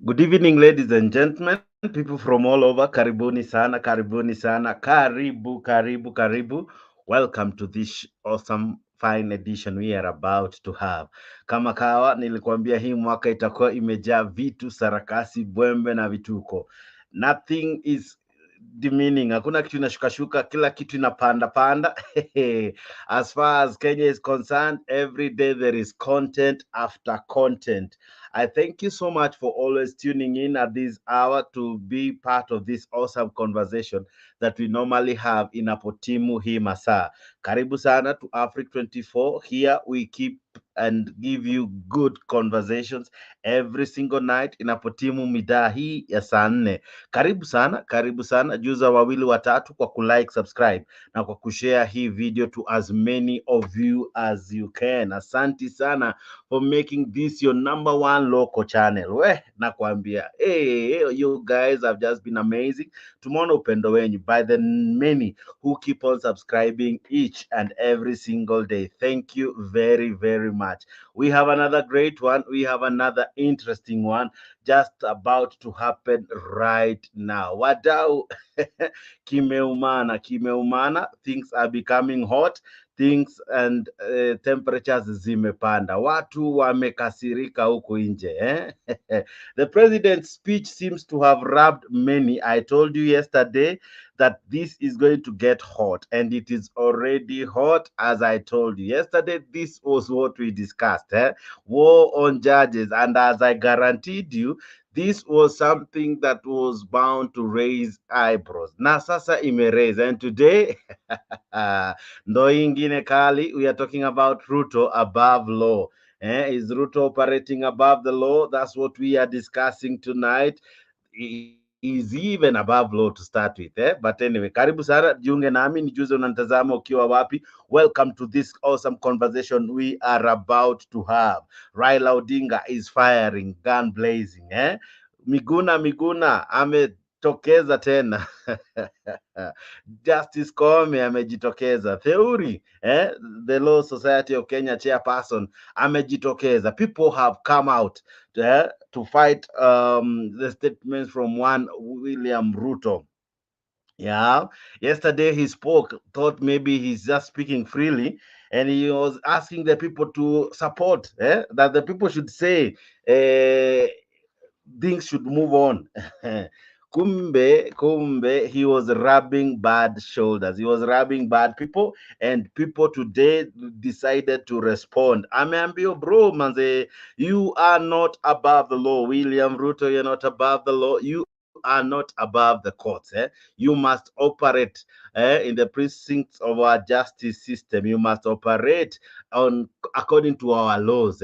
Good evening, ladies and gentlemen, people from all over. Karibuni sana, karibuni sana, karibu. Welcome to this awesome fine edition we are about to have. Kama kawa, nilikuambia hii mwaka itakuwa imejaa vitu, sarakasi, bwembe na vituko. Nothing is demeaning. Hakuna kitu inashukashuka, kila kitu inapanda. As far as Kenya is concerned, every day there is content after content. I thank you so much for always tuning in at this hour to be part of this awesome conversation that we normally have in Apotimu hii masaa. Karibu sana to Afriq 24. Here we keep and give you good conversations every single night inapotimu midaa hii ya saa 4. Karibu sana, juza wawili watatu kwa kulike, subscribe na kwa kushare hii video to as many of you as you can. Asanti sana for making this your number one local channel. Nakwambia, hey, you guys have just been amazing. Tumeona upendo wenyu by the many who keep on subscribing each and every single day. Thank you very, very much. We have another great one. We have another interesting one just about to happen right now. Wadau, kimeumana. Things are becoming hot. Things and temperatures zimepanda. Watu wamekasirika huku nje. The president's speech seems to have rubbed many. I told you yesterday that this is going to get hot, and it is already hot. As I told you yesterday, this was what we discussed, war on judges, and as I guaranteed you, this was something that was bound to raise eyebrows. Na sasa imeraise, and today ndo ingine kali, we are talking about Ruto above law. Is Ruto operating above the law? That's what we are discussing tonight. Is even above law to start with, but anyway, karibu sana, jiunge nami, nijuze unanitazama ukiwa wapi. Welcome to this awesome conversation we are about to have. Raila Odinga is firing, gun blazing. Miguna ametokeza tena. Justice Koome amejitokeza. Theory, the Law Society of Kenya chairperson amejitokeza. People have come out to fight the statements from one William Ruto. Yeah, yesterday he spoke, thought maybe he's just speaking freely, and he was asking the people to support, that the people should say things should move on. Kumbe, he was rubbing bad shoulders. He was rubbing bad people, and people today decided to respond. Ameambio, bro, manze, you are not above the law. William Ruto, you're not above the law. You are not above the courts. You must operate in the precincts of our justice system. You must operate according to our laws.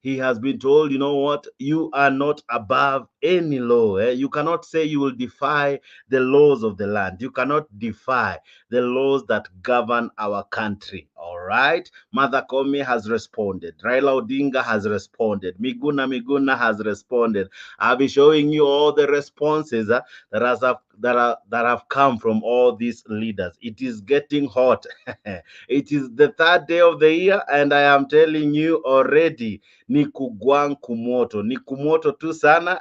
He has been told, you know what, you are not above any law. You cannot say you will defy the laws of the land. You cannot defy the laws that govern our country. All right. Mother Koome has responded. Raila Odinga has responded. Miguna has responded. I'll be showing you all the responses that have come from all these leaders. It is getting hot. It is the 3rd day of the year, and I am telling you already, ni kugwang kumoto. Ni kumoto tu sana,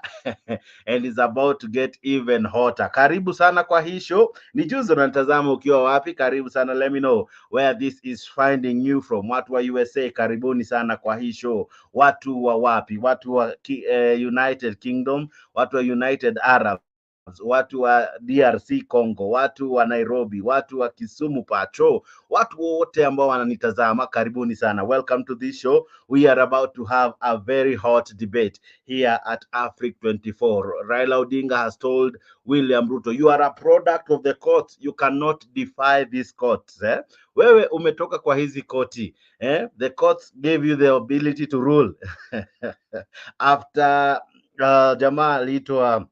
and it's about to get even hotter. Karibu sana kwa hii show. Nijuze unatazama ukiwa wapi. Karibu sana. Let me know where this is finding you from. Watu wa USA, karibuni sana kwa hii show. Watu wa wapi? Watu wa United Kingdom, watu wa United Arabs, watu wa DRC Congo, watu wa Nairobi, watu wa Kisumu Pacho, watu wote ambao wananitazama, karibuni sana. Welcome to this show. We are about to have a very hot debate here at Afriq 24. Raila Odinga has told William Ruto, you are a product of the courts. You cannot defy these courts. Wewe umetoka kwa hizi koti. The courts gave you the ability to rule. After jamaa aliitwa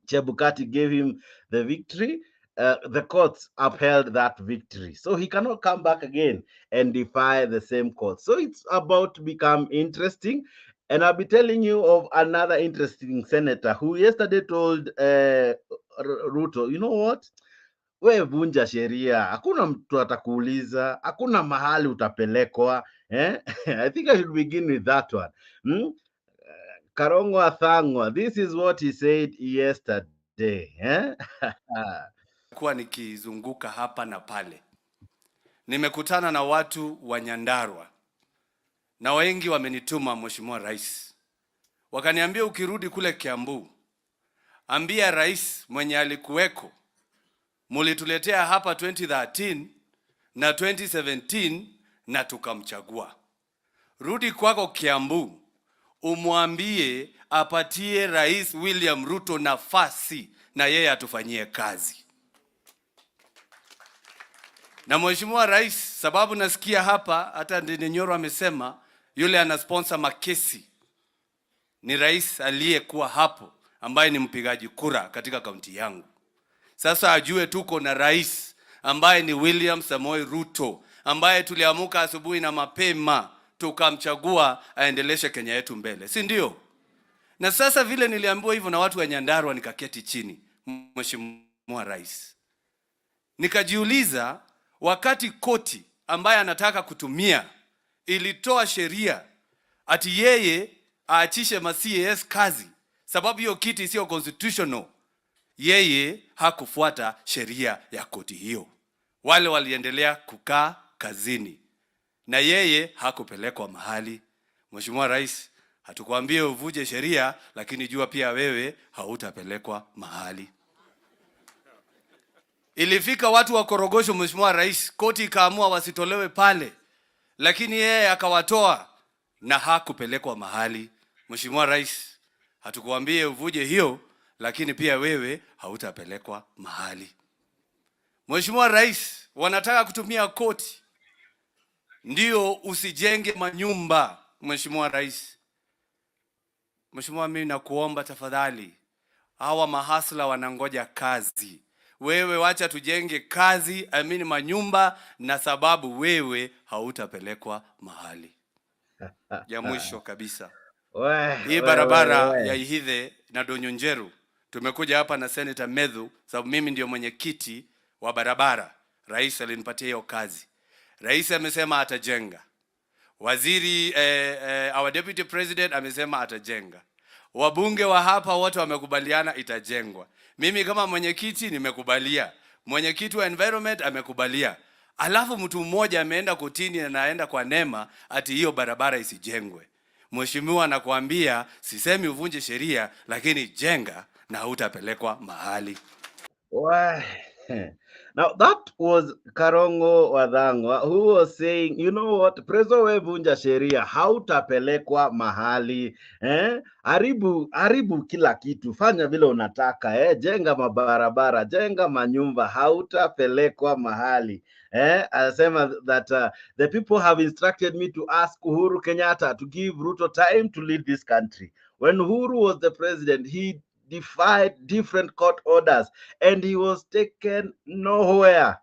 Chebukati gave him the victory, the courts upheld that victory. So he cannot come back again and defy the same court. So it's about to become interesting. And I'll be telling you of another interesting senator who yesterday told Ruto, you know what? We vunja sheria, hakuna mtu atakuuliza, hakuna mahali utapelekwa. I think I should begin with that one. Karongo Athangwa, this is what he said yesterday. Kuwa nikizunguka hapa na pale, nimekutana na watu wa Nyandarua na wengi wamenituma Mheshimiwa Rais, wakaniambia ukirudi kule Kiambu, ambia rais mwenye alikuweko mulituletea hapa 2013 na 2017 na tukamchagua. Rudi kwako Kiambu, umwambie apatie Rais William Ruto nafasi na yeye atufanyie kazi. Na Mheshimiwa Rais, sababu nasikia hapa hata Nyoro amesema yule anasponsor makesi ni rais aliyekuwa hapo ambaye ni mpigaji kura katika kaunti yangu. Sasa ajue tuko na rais ambaye ni William Samoei Ruto, ambaye tuliamuka asubuhi na mapema tukamchagua aendeleshe Kenya yetu mbele, si ndio? Na sasa vile niliambiwa hivyo na watu wa Nyandarua, nikaketi chini, Mheshimiwa Rais, nikajiuliza, wakati koti ambaye anataka kutumia ilitoa sheria ati yeye aachishe ma-CAS kazi sababu hiyo kiti sio constitutional, yeye hakufuata sheria ya koti hiyo. Wale waliendelea kukaa kazini na yeye hakupelekwa mahali. Mheshimiwa Rais, hatukwambie uvuje sheria, lakini jua pia wewe hautapelekwa mahali. Ilifika watu wa Korogosho, Mheshimiwa Rais, koti ikaamua wasitolewe pale, lakini yeye akawatoa na hakupelekwa mahali. Mheshimiwa Rais, hatukuambie uvuje hiyo, lakini pia wewe hautapelekwa mahali. Mheshimiwa Rais, wanataka kutumia koti ndio usijenge manyumba. Mheshimiwa Rais, Mheshimiwa, mimi nakuomba tafadhali, hawa mahasla wanangoja kazi. Wewe wacha tujenge kazi, amini manyumba, na sababu wewe hautapelekwa mahali. Ya mwisho kabisa, hii barabara ya Ihithe na Donyonjeru, tumekuja hapa na Senator Medhu sababu mimi ndio mwenyekiti wa barabara. Rais alinipatia hiyo kazi. Rais amesema atajenga. Waziri our deputy president amesema atajenga. Wabunge wa hapa wote wamekubaliana itajengwa. Mimi kama mwenyekiti nimekubalia. Mwenyekiti wa environment amekubalia. Alafu mtu mmoja ameenda kotini na anaenda kwa NEMA ati hiyo barabara isijengwe. Mheshimiwa, nakwambia sisemi uvunje sheria, lakini jenga na hutapelekwa mahali. Now that was Karongo Wadhangwa who was saying, you know what, Prezo we vunja sheria, hautapelekwa mahali. Haribu kila kitu, fanya vile unataka, jenga mabarabara, jenga manyumba, hautapelekwa mahali. Anasema that the people have instructed me to ask Uhuru Kenyatta to give Ruto time to lead this country. When Uhuru was the president, he defied different court orders and he was taken nowhere.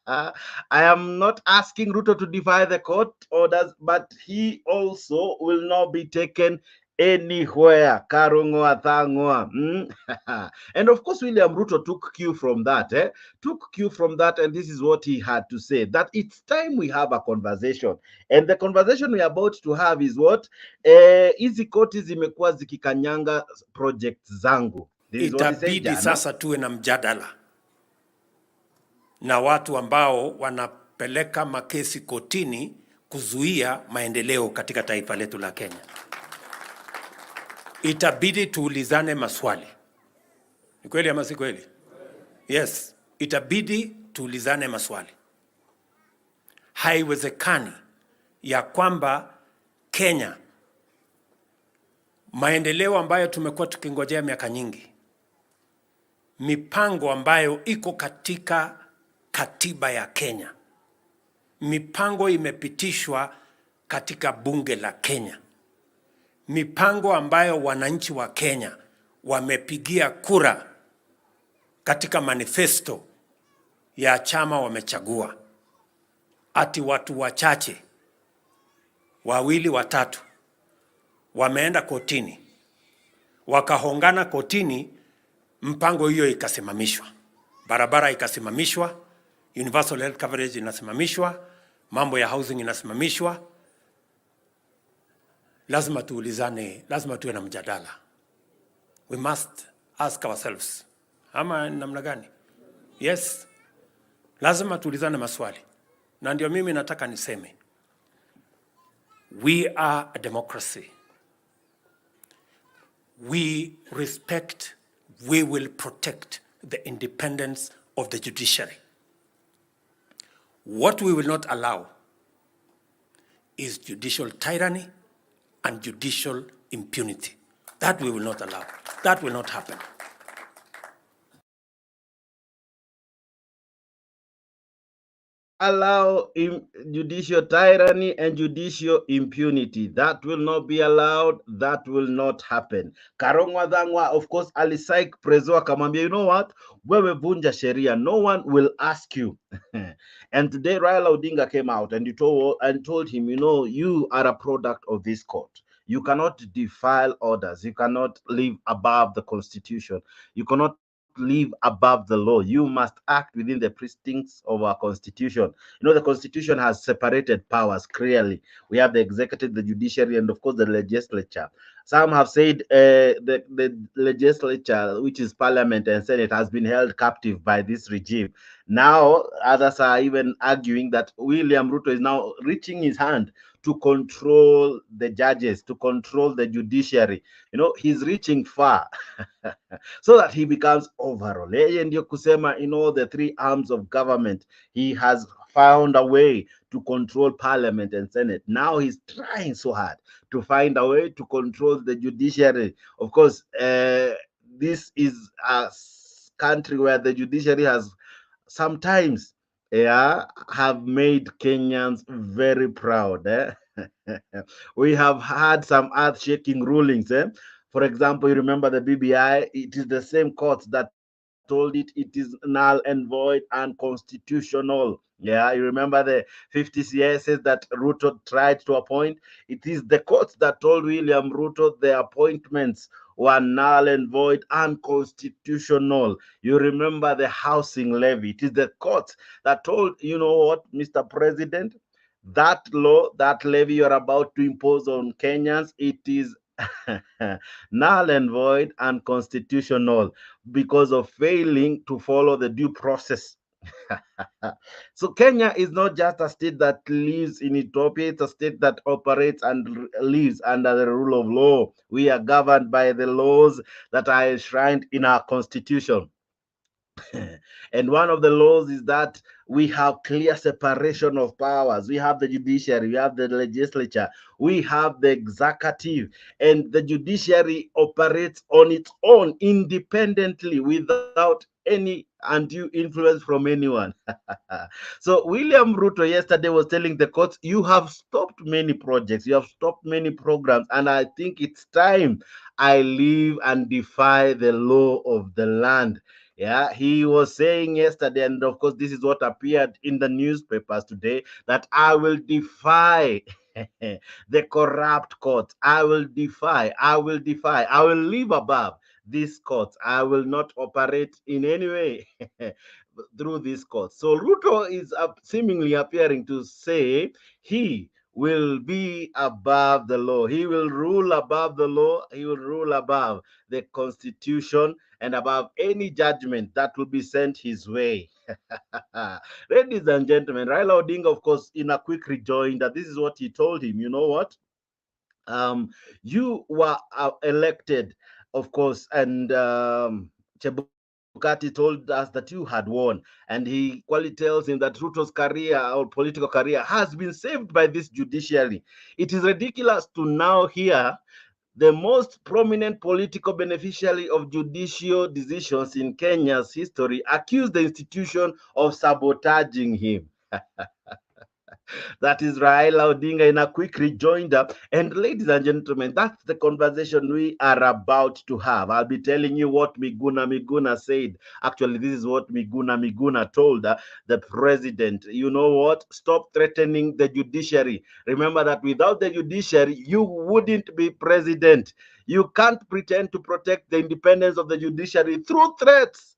I am not asking Ruto to defy the court orders, but he also will not be taken anywhere. Karongo Athangwa. And of course, William Ruto took cue from that. And this is what he had to say, that it's time we have a conversation. And the conversation we are about to have is what? Hizi koti zimekuwa zikikanyanga projects zangu. Itabidi sasa tuwe na mjadala na watu ambao wanapeleka makesi kotini kuzuia maendeleo katika taifa letu la Kenya. Itabidi tuulizane maswali. Ni kweli ama si kweli? Yes, itabidi tuulizane maswali. Haiwezekani ya kwamba Kenya, maendeleo ambayo tumekuwa tukingojea miaka nyingi, mipango ambayo iko katika katiba ya Kenya, mipango imepitishwa katika bunge la Kenya, mipango ambayo wananchi wa Kenya wamepigia kura katika manifesto ya chama wamechagua, ati watu wachache, wawili watatu, wameenda kotini, wakahongana kotini, mpango hiyo ikasimamishwa. Barabara ikasimamishwa, universal health coverage inasimamishwa, mambo ya housing inasimamishwa. lazima tuulizane, lazima tuwe na mjadala. We must ask ourselves, ama namna gani? Yes, lazima tuulizane maswali. Na ndio mimi nataka niseme, we are a democracy. We respect, we will protect the independence of the judiciary. What we will not allow is judicial tyranny and judicial impunity. That we will not allow. That will not happen. Allow judicial tyranny and judicial impunity. That will not be allowed. That will not happen. Karongwa Dhangwa, of course, alisaik prezo akamwambia, you know what? Wewe vunja sheria. No one will ask you. And today Raila Odinga came out and told him, you know, you are a product of this court. You cannot defile orders. You cannot live above the Constitution. You cannot live above the law. You must act within the precincts of our Constitution. You know, the Constitution has separated powers clearly. We have the executive, the judiciary, and of course the legislature. Some have said the legislature, which is parliament and senate, has been held captive by this regime. Now, others are even arguing that William Ruto is now reaching his hand to control the judges, to control the judiciary. You know, he's reaching far so that he becomes overall. And kusema, in all the three arms of government, he has found a way to control parliament and senate. Now he's trying so hard to find a way to control the judiciary. Of course, this is a country where the judiciary has sometimes have made Kenyans very proud. We have had some earth-shaking rulings. For example, you remember the BBI, it is the same courts that told it is null and void and constitutional. Yeah, you remember the 50 CSs that Ruto tried to appoint? It is the courts that told William Ruto the appointments were null and void and constitutional. You remember the housing levy? It is the courts that told, you know what, Mr. President, that law, that levy you're about to impose on Kenyans, it is null and void and constitutional because of failing to follow the due process. So Kenya is not just a state that lives in utopia, it's a state that operates and lives under the rule of law. We are governed by the laws that are enshrined in our constitution. And one of the laws is that we have clear separation of powers. We have the judiciary, we have the legislature, we have the executive, and the judiciary operates on its own independently without any undue influence from anyone. So William Ruto yesterday was telling the courts, you have stopped many projects, you have stopped many programs, and I think it's time I live and defy the law of the land. Yeah, he was saying yesterday, and of course, this is what appeared in the newspapers today, that I will defy the corrupt courts. I will defy, I will live above these courts. I will not operate in any way through these courts. So Ruto is seemingly appearing to say he will be above the law. He will rule above the law. He will rule above the Constitution and above any judgment that will be sent his way. Ladies and gentlemen, Raila Odinga, of course, in a quick rejoinder, this is what he told him. You know what? You were elected, of course, and Chebukati told us that you had won, and he quality tells him that Ruto's career or political career has been saved by this judiciary. It is ridiculous to now hear the most prominent political beneficiary of judicial decisions in Kenya's history accuse the institution of sabotaging him. That is Raila Odinga in a quick rejoinder. And ladies and gentlemen, that's the conversation we are about to have. I'll be telling you what Miguna Miguna said. Actually, this is what Miguna Miguna told the president. You know what? Stop threatening the judiciary. Remember that without the judiciary, you wouldn't be president. You can't pretend to protect the independence of the judiciary through threats.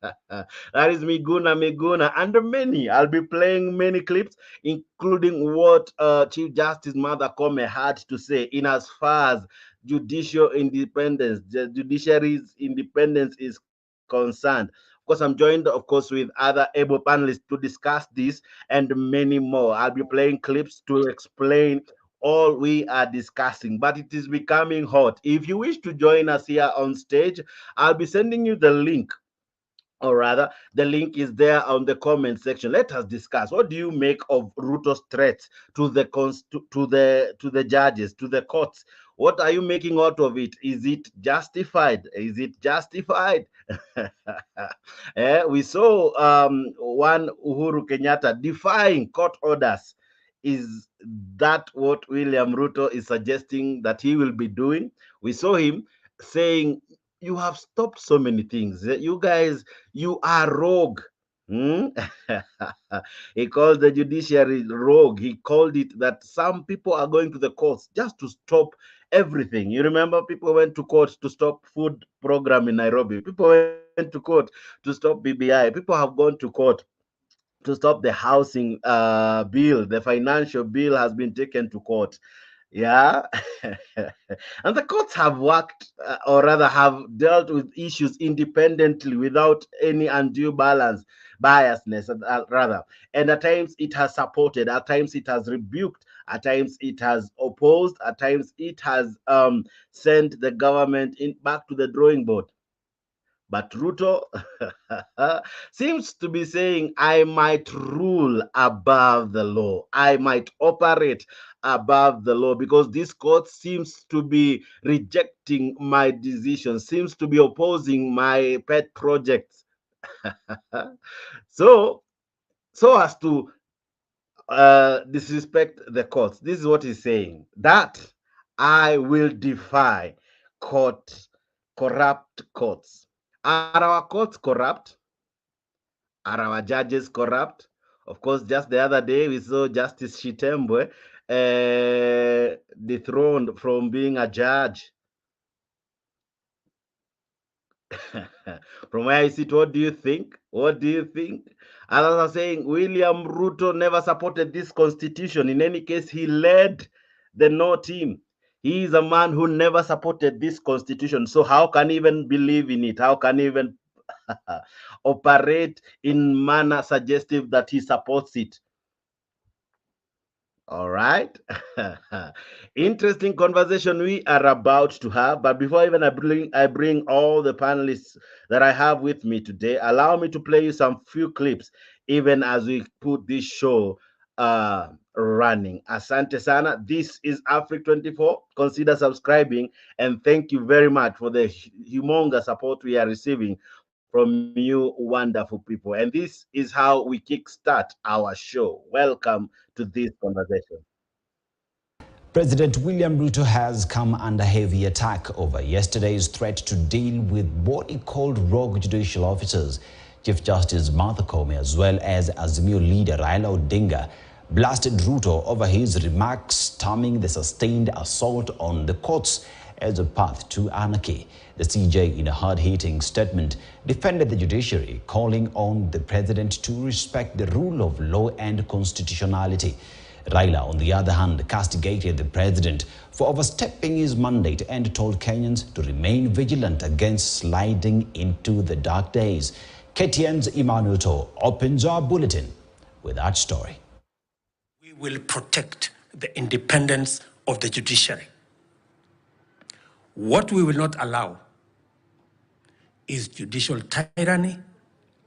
That is Miguna Miguna and many. I'll be playing many clips, including what Chief Justice Martha Koome had to say in as far as judicial independence, the judiciary's independence is concerned. Of course, I'm joined, of course, with other able panelists to discuss this and many more. I'll be playing clips to explain all we are discussing, but it is becoming hot. If you wish to join us here on stage, I'll be sending you the link, or rather the link is there on the comment section. Let us discuss. What do you make of Ruto's threats to the judges, to the courts? What are you making out of it? Is it justified? Is it justified? We saw one Uhuru Kenyatta defying court orders. Is that what William Ruto is suggesting that he will be doing? We saw him saying, you have stopped so many things. You guys, you are rogue. Hmm? He called the judiciary rogue. He called it that some people are going to the courts just to stop everything. You remember people went to court to stop food program in Nairobi. People went to court to stop BBI. People have gone to court to stop the housing bill. The financial bill has been taken to court. Yeah. And the courts have worked, or rather have dealt with issues independently without any undue biasness, rather. And at times it has supported, at times it has rebuked, at times it has opposed, at times it has sent the government back to the drawing board. But Ruto seems to be saying, I might rule above the law. I might operate above the law, because this court seems to be rejecting my decision, seems to be opposing my pet projects. so as to disrespect the courts. This is what he's saying, that I will defy corrupt courts. Are our courts corrupt? Are our judges corrupt? Of course, just the other day we saw Justice Shitembwe dethroned from being a judge. From where I sit, what do you think? What do you think? Others are saying William Ruto never supported this constitution. In any case, he led the no team. He is a man who never supported this constitution. So how can he even believe in it? How can he even operate in manner suggestive that he supports it? All right. Interesting conversation we are about to have. But before even I bring all the panelists that I have with me today, allow me to play you some few clips, even as we put this show running. Asante sana. This is Afriq 24. Consider subscribing, and thank you very much for the humongous support we are receiving from you wonderful people. And this is how we kickstart our show. Welcome to this conversation. President William Ruto has come under heavy attack over yesterday's threat to deal with what he called rogue judicial officers. Chief Justice Martha Koome, as well as Azimio leader Raila Odinga, blasted Ruto over his remarks, terming the sustained assault on the courts as a path to anarchy. The CJ, in a hard-hitting statement, defended the judiciary, calling on the president to respect the rule of law and constitutionality. Raila, on the other hand, castigated the president for overstepping his mandate and told Kenyans to remain vigilant against sliding into the dark days. KTN's Imanuto opens our bulletin with that story. We will protect the independence of the judiciary. What we will not allow is judicial tyranny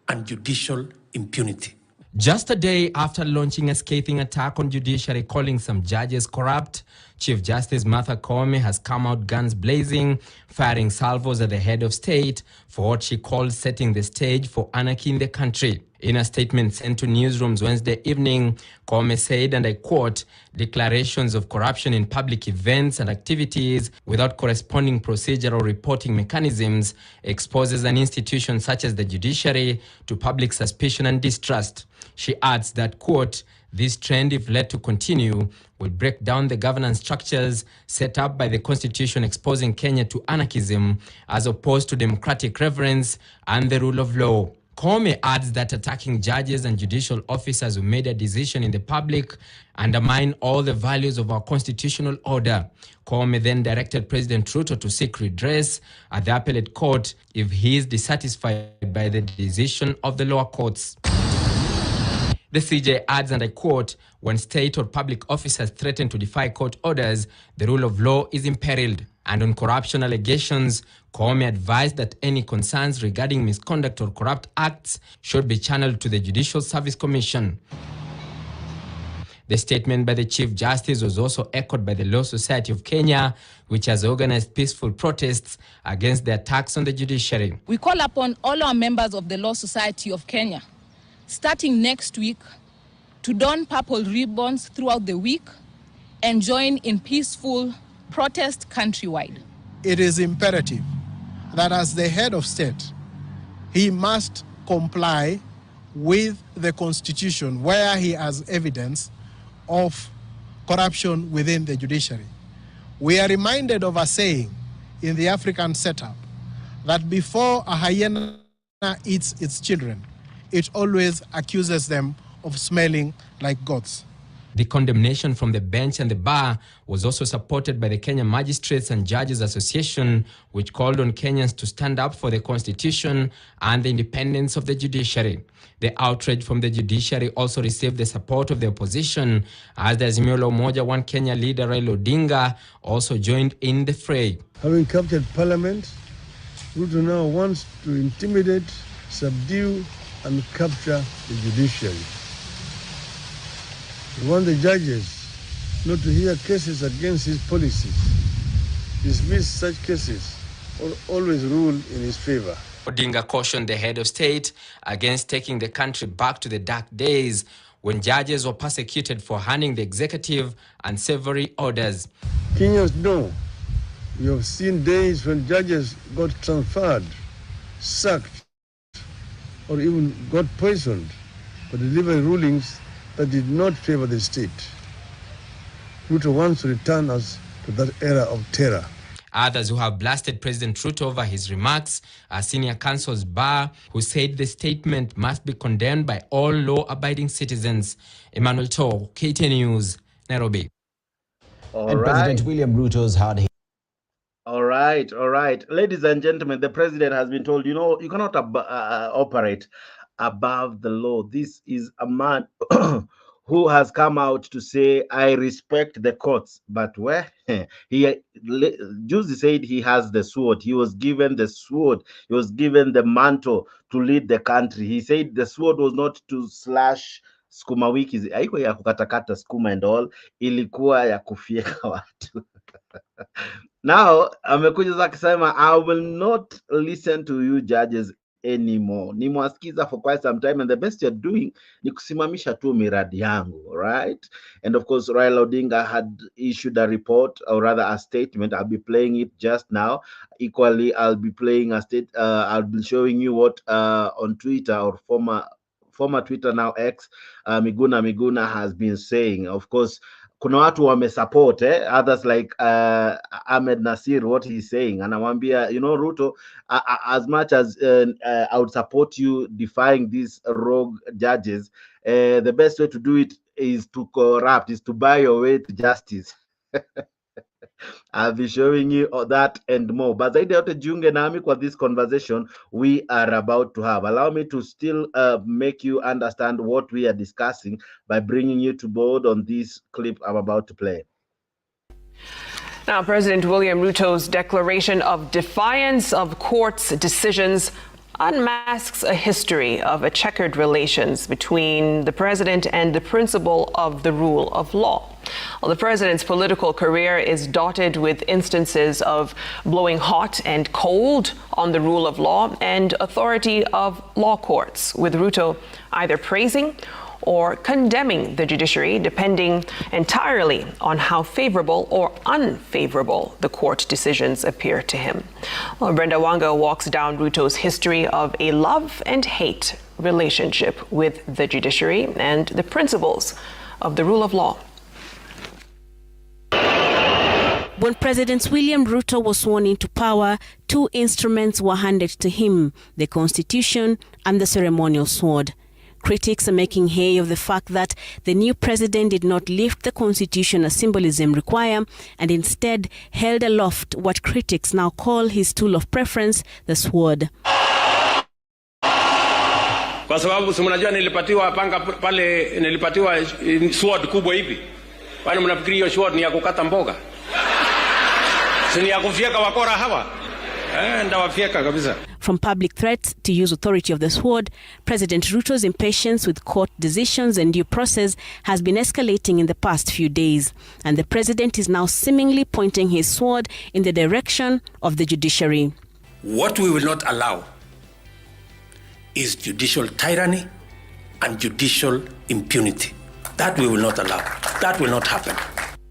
and judicial impunity. Just a day after launching a scathing attack on judiciary, calling some judges corrupt, Chief Justice Martha Koome has come out guns blazing, firing salvos at the head of state for what she called setting the stage for anarchy in the country. In a statement sent to newsrooms Wednesday evening, Koome said, and I quote, "Declarations of corruption in public events and activities without corresponding procedural reporting mechanisms exposes an institution such as the judiciary to public suspicion and distrust." She adds that, quote, This trend, if let to continue, will break down the governance structures set up by the Constitution, exposing Kenya to anarchism as opposed to democratic reverence and the rule of law. Koome adds that attacking judges and judicial officers who made a decision in the public undermine all the values of our constitutional order. Koome then directed President Ruto to seek redress at the appellate court if he is dissatisfied by the decision of the lower courts. The CJ adds, and I quote, "When state or public officers threaten to defy court orders, the rule of law is imperiled." And on corruption allegations, Koome advised that any concerns regarding misconduct or corrupt acts should be channeled to the Judicial Service Commission. The statement by the Chief Justice was also echoed by the Law Society of Kenya, which has organized peaceful protests against the attacks on the judiciary. We call upon all our members of the Law Society of Kenya, starting next week, to don purple ribbons throughout the week and join in peaceful protest countrywide. It is imperative that as the head of state, he must comply with the Constitution where he has evidence of corruption within the judiciary. We are reminded of a saying in the African setup that before a hyena eats its children, it always accuses them of smelling like goats. The condemnation from the bench and the bar was also supported by the Kenya Magistrates and Judges Association, which called on Kenyans to stand up for the Constitution and the independence of the judiciary. The outrage from the judiciary also received the support of the opposition, as the Azimio la Umoja One Kenya leader Raila Odinga also joined in the fray. Having captured Parliament, Ruto now wants to intimidate, subdue, and capture the judiciary. We want the judges not to hear cases against his policies, dismiss such cases, or always rule in his favor. Odinga cautioned the head of state against taking the country back to the dark days when judges were persecuted for handing the executive unsavory orders. Kenyans know we have seen days when judges got transferred, sacked, or even got poisoned for delivering rulings that did not favor the state. Ruto wants to return us to that era of terror. Others who have blasted President Ruto over his remarks are senior counsels Bar, who said the statement must be condemned by all law-abiding citizens. Emmanuel Toh, KTN News, Nairobi. And President William Ruto's had his... All right. Ladies and gentlemen, the president has been told, you cannot operate above the law. This is a man who has come out to say, I respect the courts. But where? Justice said he has the sword. He was given the sword. He was given the mantle to lead the country. He said the sword was not to slash skuma wiki. Haikuwa ya kukatakata skuma and all. Ilikuwa ya kufieka watu. Now, amekuja akisema, I will not listen to you judges anymore. Nimewasikiza for quite some time, and the best you're doing ni kusimamisha tu miradi yangu, right? And of course, Raila Odinga had issued a report, or rather a statement. I'll be playing it just now. Equally, I'll be playing a I'll be showing you what on Twitter, or former Twitter, now X, Miguna Miguna has been saying. Of course, kuna watu wamesupport, others like Ahmed Nasir, what he's saying. Anamwambia, Ruto, as much as I would support you defying these rogue judges, the best way to do it is to buy your way to justice. I'll be showing you that and more. But zaidi yote jiunge nami kwa this conversation we are about to have. Allow me to still make you understand what we are discussing by bringing you to board on this clip I'm about to play. Now, President William Ruto's declaration of defiance of court's decisions unmasks a history of a checkered relations between the president and the principle of the rule of law. Well, the president's political career is dotted with instances of blowing hot and cold on the rule of law and authority of law courts, with Ruto either praising or condemning the judiciary, depending entirely on how favorable or unfavorable the court decisions appear to him. Well, Brenda Wanga walks down Ruto's history of a love and hate relationship with the judiciary and the principles of the rule of law. When President William Ruto was sworn into power, two instruments were handed to him, the Constitution and the ceremonial sword. Critics are making hay of the fact that the new president did not lift the Constitution as symbolism require and instead held aloft what critics now call his tool of preference, the sword. Kwa sababu si mnajua nilipatiwa panga pale, nilipatiwa sword kubwa hivi. Kwani mnafikiri hiyo sword ni ya kukata mboga? Si ya kufyeka wakora hawa? Ndawafyeka kabisa. From public threats to use authority of the sword, President Ruto's impatience with court decisions and due process has been escalating in the past few days, and the president is now seemingly pointing his sword in the direction of the judiciary. What we will not allow is judicial tyranny and judicial impunity. That we will not allow. That will not happen.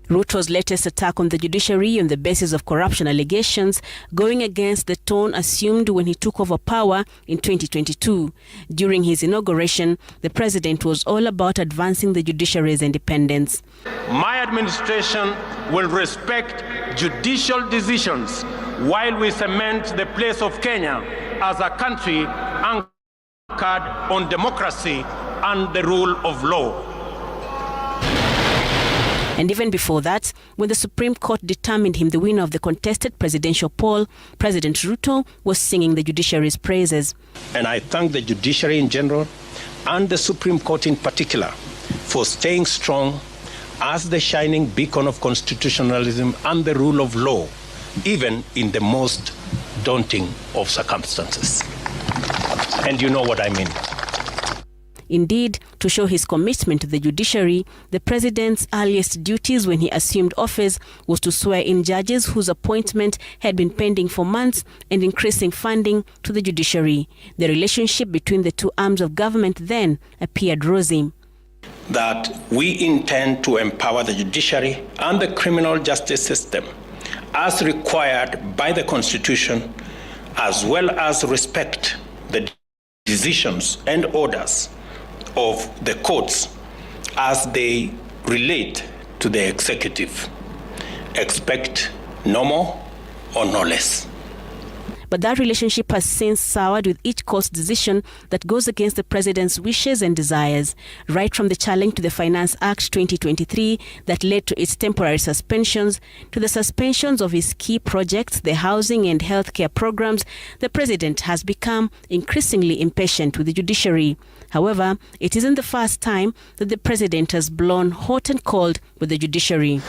Ruto's latest attack on the judiciary on the basis of corruption allegations going against the tone assumed when he took over power in 2022. During his inauguration, the president was all about advancing the judiciary's independence. My administration will respect judicial decisions while we cement the place of Kenya as a country anchored on democracy and the rule of law. And even before that, when the Supreme Court determined him the winner of the contested presidential poll, President Ruto was singing the judiciary's praises. And I thank the judiciary in general and the Supreme Court in particular for staying strong as the shining beacon of constitutionalism and the rule of law, even in the most daunting of circumstances. And you know what I mean. Indeed, to show his commitment to the judiciary, the president's earliest duties when he assumed office was to swear in judges whose appointment had been pending for months and increasing funding to the judiciary. The relationship between the two arms of government then appeared rosy. That we intend to empower the judiciary and the criminal justice system as required by the Constitution, as well as respect the decisions and orders of the courts as they relate to the executive. Expect no more or no less. But that relationship has since soured with each court's decision that goes against the president's wishes and desires, right from the challenge to the Finance Act 2023 that led to its temporary suspensions, to the suspensions of his key projects, the housing and healthcare programs. The president has become increasingly impatient with the judiciary. However, it isn't the first time that the president has blown hot and cold with the judiciary.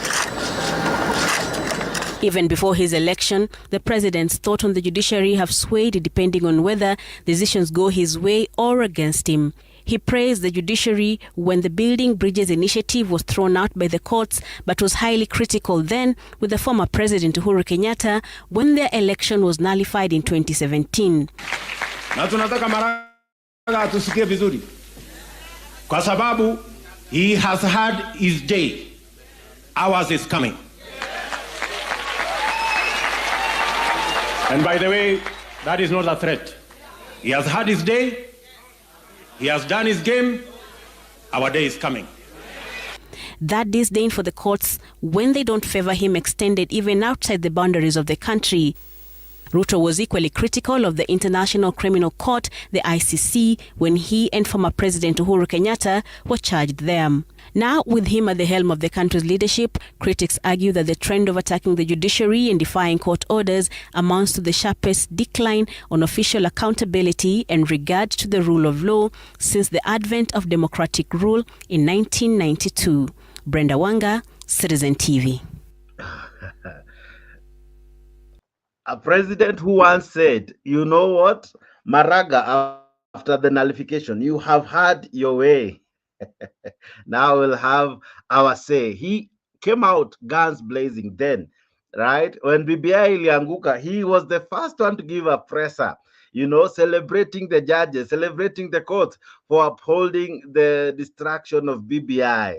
Even before his election, the president's thoughts on the judiciary have swayed depending on whether decisions go his way or against him. He praised the judiciary when the Building Bridges initiative was thrown out by the courts, but was highly critical then with the former President Uhuru Kenyatta when their election was nullified in 2017. Na tunataka Maraga atusikie vizuri. Kwa sababu he has had his day. Ours is coming. And by the way, that is not a threat. He has had his day. He has done his game. Our day is coming. That disdain for the courts, when they don't favor him, extended even outside the boundaries of the country. Ruto was equally critical of the International Criminal Court, the ICC, when he and former President Uhuru Kenyatta were charged there. Now, with him at the helm of the country's leadership, critics argue that the trend of attacking the judiciary and defying court orders amounts to the sharpest decline on official accountability and regard to the rule of law since the advent of democratic rule in 1992. Brenda Wanga, Citizen TV. A president who once said, you know what, Maraga, after the nullification, you have had your way. Now we'll have our say. He came out guns blazing then, right? When BBI ilianguka, he was the first one to give a presser. celebrating the judges, celebrating the courts for upholding the destruction of BBI.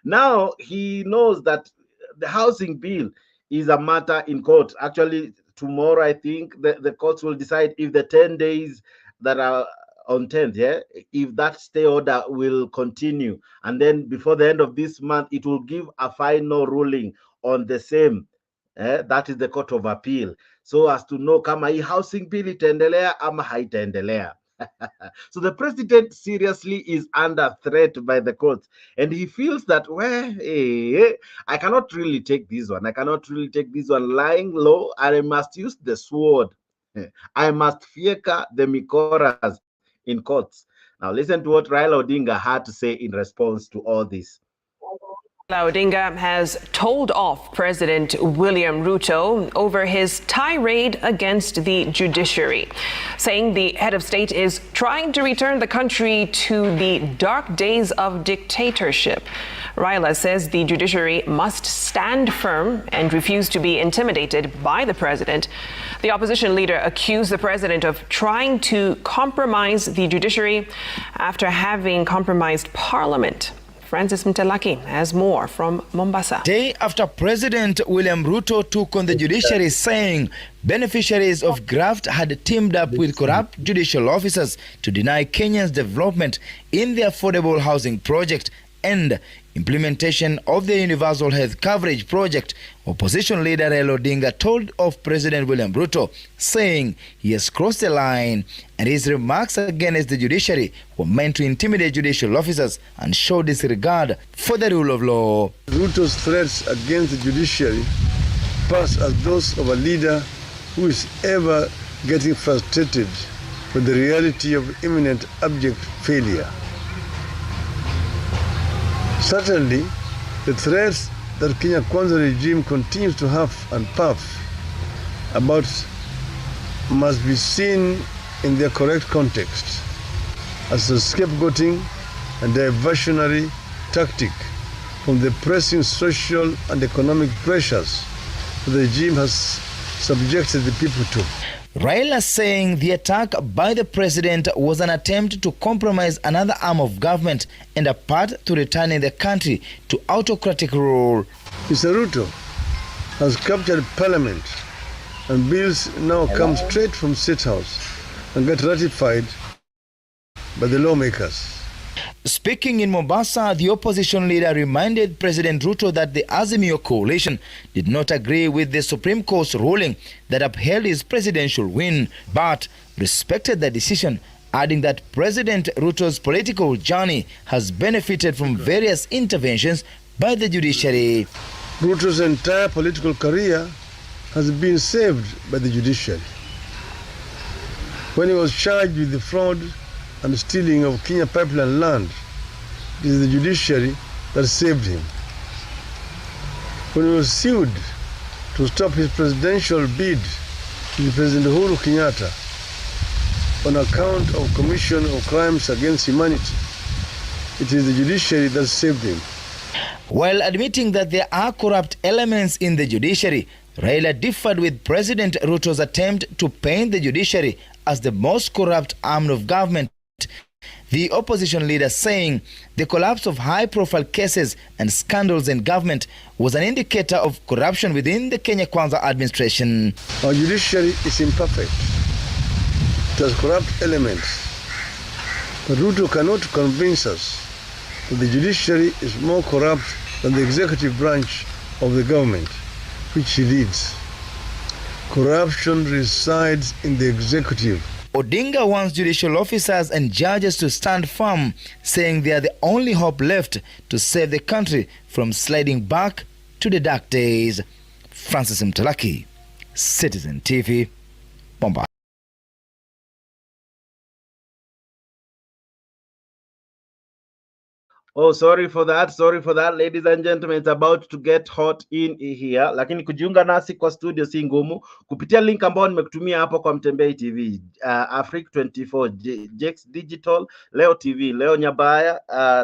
Now he knows that the housing bill is a matter in court. Actually, tomorrow, I think the courts will decide if the 10 days that are on 10th, if that stay order will continue. And then before the end of this month, it will give a final ruling on the same. That is the Court of Appeal. So as to know kama hii housing bill itaendelea ama haitaendelea. So the president seriously is under threat by the courts, and he feels that, I cannot really take this one. I cannot really take this one lying low, and I must use the sword. I must fieka the mikoras in courts. Now listen to what Raila Odinga had to say in response to all this. Raila Odinga has told off President William Ruto over his tirade against the judiciary, saying the head of state is trying to return the country to the dark days of dictatorship. Raila says the judiciary must stand firm and refuse to be intimidated by the president. The opposition leader accused the president of trying to compromise the judiciary after having compromised parliament. Francis Mtalaki has more from Mombasa. Day after President William Ruto took on the judiciary, saying beneficiaries of graft had teamed up with corrupt judicial officers to deny Kenyans development in the affordable housing project and implementation of the universal health coverage project, opposition leader Raila Odinga told of President William Ruto, saying he has crossed the line and his remarks against the judiciary were meant to intimidate judicial officers and show disregard for the rule of law. Ruto's threats against the judiciary pass as those of a leader who is ever getting frustrated with the reality of imminent abject failure. Certainly, the threats that Kenya Kwanza regime continues to huff and puff about must be seen in their correct context as a scapegoating and diversionary tactic from the pressing social and economic pressures that the regime has subjected the people to. Raila saying the attack by the president was an attempt to compromise another arm of government and a path to returning the country to autocratic rule. Mr. Ruto has captured parliament and bills now come straight from State House and get ratified by the lawmakers. Speaking in Mombasa, the opposition leader reminded President Ruto that the Azimio coalition did not agree with the Supreme Court's ruling that upheld his presidential win, but respected the decision, adding that President Ruto's political journey has benefited from various interventions by the judiciary. Ruto's entire political career has been saved by the judiciary. When he was charged with the fraud and stealing of Kenya pipeline land, it is the judiciary that saved him. When he was sued to stop his presidential bid with President Uhuru Kenyatta on account of commission of crimes against humanity, it is the judiciary that saved him. While admitting that there are corrupt elements in the judiciary, Raila differed with President Ruto's attempt to paint the judiciary as the most corrupt arm of government. The opposition leader saying the collapse of high-profile cases and scandals in government was an indicator of corruption within the Kenya Kwanza administration. Our judiciary is imperfect. It has corrupt elements. But Ruto cannot convince us that the judiciary is more corrupt than the executive branch of the government, which he leads. Corruption resides in the executive. Odinga wants judicial officers and judges to stand firm, saying they are the only hope left to save the country from sliding back to the dark days. Francis Mtalaki, Citizen TV, Mombasa. Oh, sorry for that, ladies and gentlemen. It's about to get hot in here. Lakini kujiunga nasi kwa studio si ngumu. Kupitia link ambayo nimekutumia hapo kwa Mtembei TV, Afriq 24, Jex Digital, Leo TV, Leo Nyabaya,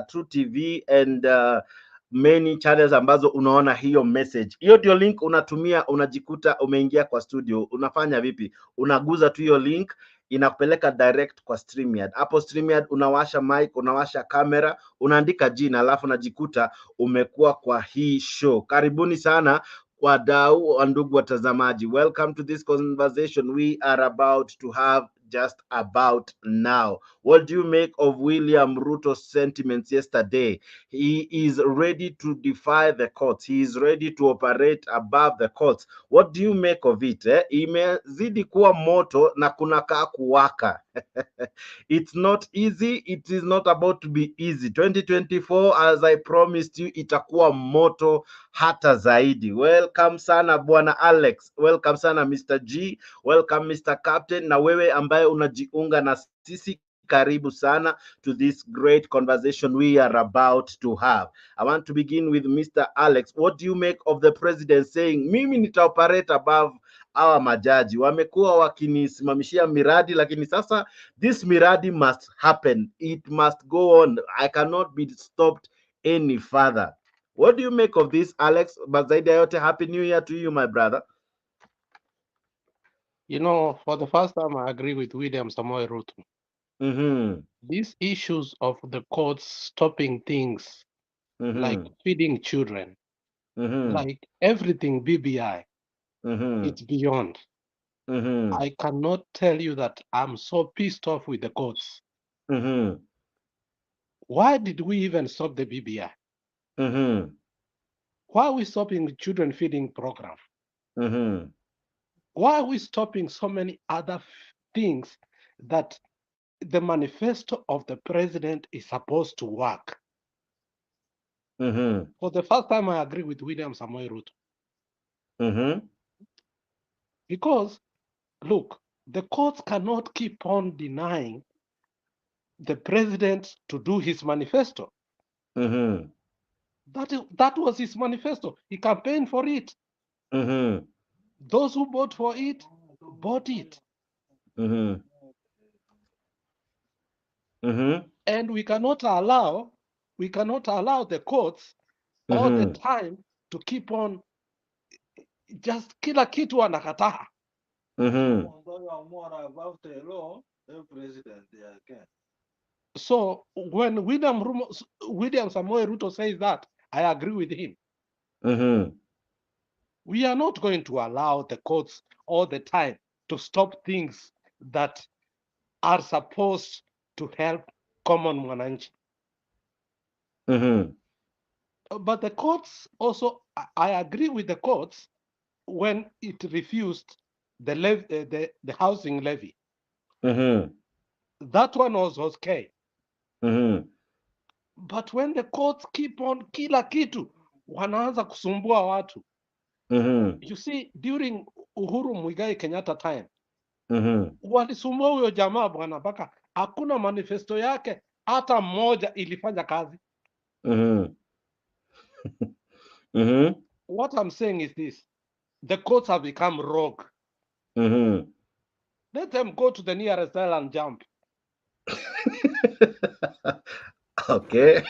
True TV and many channels ambazo unaona hiyo message. Hiyo ndio link unatumia, unajikuta umeingia kwa studio. Unafanya vipi? Unaguza tu hiyo link, inakupeleka direct kwa StreamYard. Hapo StreamYard unawasha mic, unawasha kamera, unaandika jina, alafu unajikuta umekuwa kwa hii show. Karibuni sana wadau wa ndugu watazamaji. Welcome to this conversation we are about to have just about now. What do you make of William Ruto's sentiments yesterday? He is ready to defy the courts. He is ready to operate above the courts. What do you make of it? Imezidi kuwa moto na kunakaa kuwaka. It's not easy. It is not about to be easy. 2024, as I promised you, itakuwa moto hata zaidi. Welcome sana Bwana Alex. Welcome sana Mr. G. Welcome Mr. Captain. Na wewe ambaye unajiunga na sisi, karibu sana to this great conversation we are about to have. I want to begin with Mr. Alex. What do you make of the president saying, mimi nitaoperate above our majaji? Wamekuwa wakinisimamishia miradi, lakini sasa this miradi must happen. It must go on. I cannot be stopped any further. What do you make of this, Alex? But zaidi ya yote, Happy New Year to you, my brother. You know, for the first time, I agree with William Samoei Ruto. These issues of the courts stopping things like feeding children, like everything BBI, it's beyond. I cannot tell you that I'm so pissed off with the courts. Why did we even stop the BBI? Why are we stopping the children feeding program? Why are we stopping so many other things that the manifesto of the president is supposed to work? For the first time, I agree with William Samoei Ruto. Because, look, the courts cannot keep on denying the president to do his manifesto. That was his manifesto. He campaigned for it. Those who vote for it, bought it. And we cannot allow the courts all the time to keep on just kila kitu wanakataa. So when William Samoei Ruto says that, I agree with him. We are not going to allow the courts all the time to stop things that are supposed to help common mwananchi. But the courts also, I agree with the courts when it refused the housing levy. That one was okay. But when the courts keep on kila kitu, wanaanza kusumbua watu. You see, during Uhuru Muigai Kenyatta time, walisumbua huyo jamaa bwana, mpaka hakuna manifesto yake hata moja ilifanya kazi. What I'm saying is this: the courts have become rogue. Let them go to the nearest cell and jump. Okay.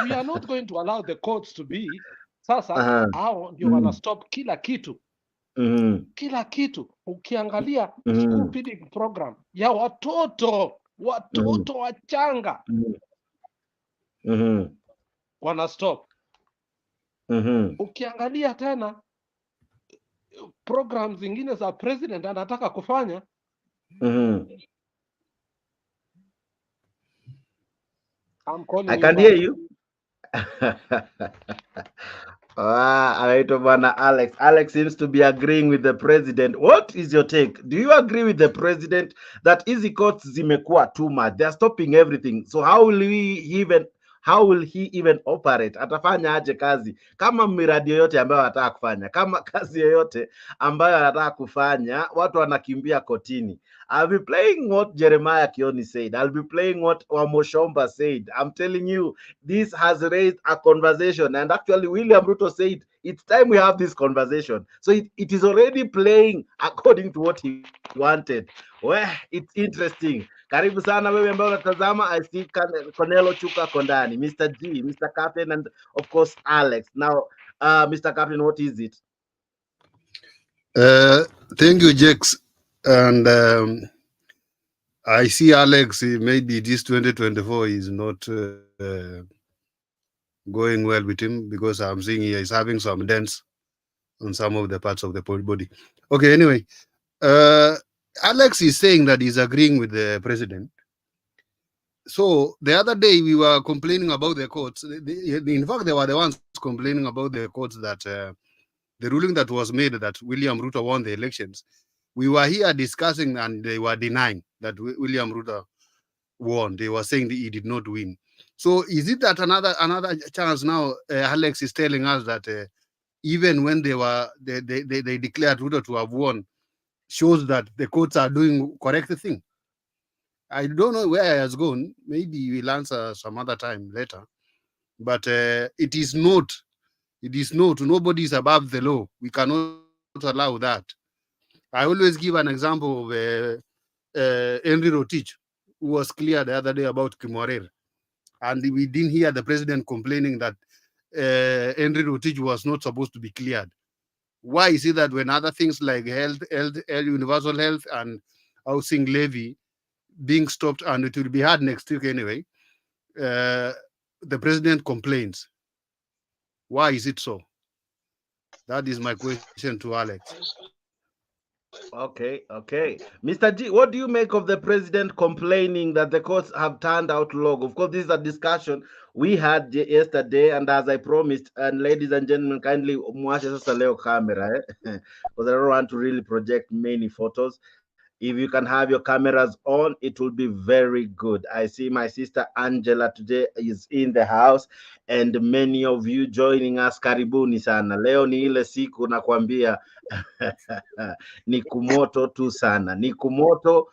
We are not going to allow the courts to be sasa hao ndio wana stop kila kitu. Kila kitu. Ukiangalia school feeding program ya watoto wachanga wana stop. Ukiangalia tena program zingine za president anataka kufanya I can hear you. Anaitwa bwana Alex. Alex seems to be agreeing with the president. What is your take? Do you agree with the president that easy courts zimekuwa too much? They are stopping everything. So how will he even operate? Atafanya aje kazi? Kama miradi yoyote ambayo anataka kufanya, kama kazi yoyote ambayo anataka kufanya, watu wanakimbia kotini. I'll be playing what Jeremiah Kioni said. I'll be playing what Wamoshomba said. I'm telling you, this has raised a conversation. And actually, William Ruto said, it's time we have this conversation. So it is already playing according to what he wanted. Well, it's interesting. Karibu sana wewe ambao unatazama. I see Cornelo Chuka Kondani, Mr. G, Mr. Captain, and of course Alex. Now, Mr. Captain, what is it? Thank you, Jex. And I see Alex, maybe this 2024 is not going well with him, because I'm seeing he is having some dents on some of the parts of the body. Okay, anyway, Alex is saying that he's agreeing with the president. So the other day we were complaining about the courts. In fact, they were the ones complaining about the courts that the ruling that was made that William Ruto won the elections. We were here discussing and they were denying that William Ruto won. They were saying that he did not win. So is it that another chance now? Alex is telling us that even when they declared Ruto to have won, shows that the courts are doing correct thing. I don't know where he has gone. Maybe we'll answer some other time later. But it is not. Nobody is above the law. We cannot allow that. I always give an example of Henry Rotich, who was clear the other day about Kimorer. And we didn't hear the president complaining that Henry Rotich was not supposed to be cleared. Why is it that when other things like health, universal health and housing levy being stopped, and it will be hard next week anyway, the president complains? Why is it so? That is my question to Alex. Okay. Mr. G, what do you make of the president complaining that the courts have turned out long? Of course, this is a discussion we had yesterday, and as I promised, and ladies and gentlemen, kindly mwashe sasa leo camera, because I don't want to really project many photos. If you can have your cameras on, it will be very good. I see my sister Angela today is in the house, and many of you joining us. Karibuni sana. Leo ni ile siku nakwambia ni kumoto tu sana. Ni kumoto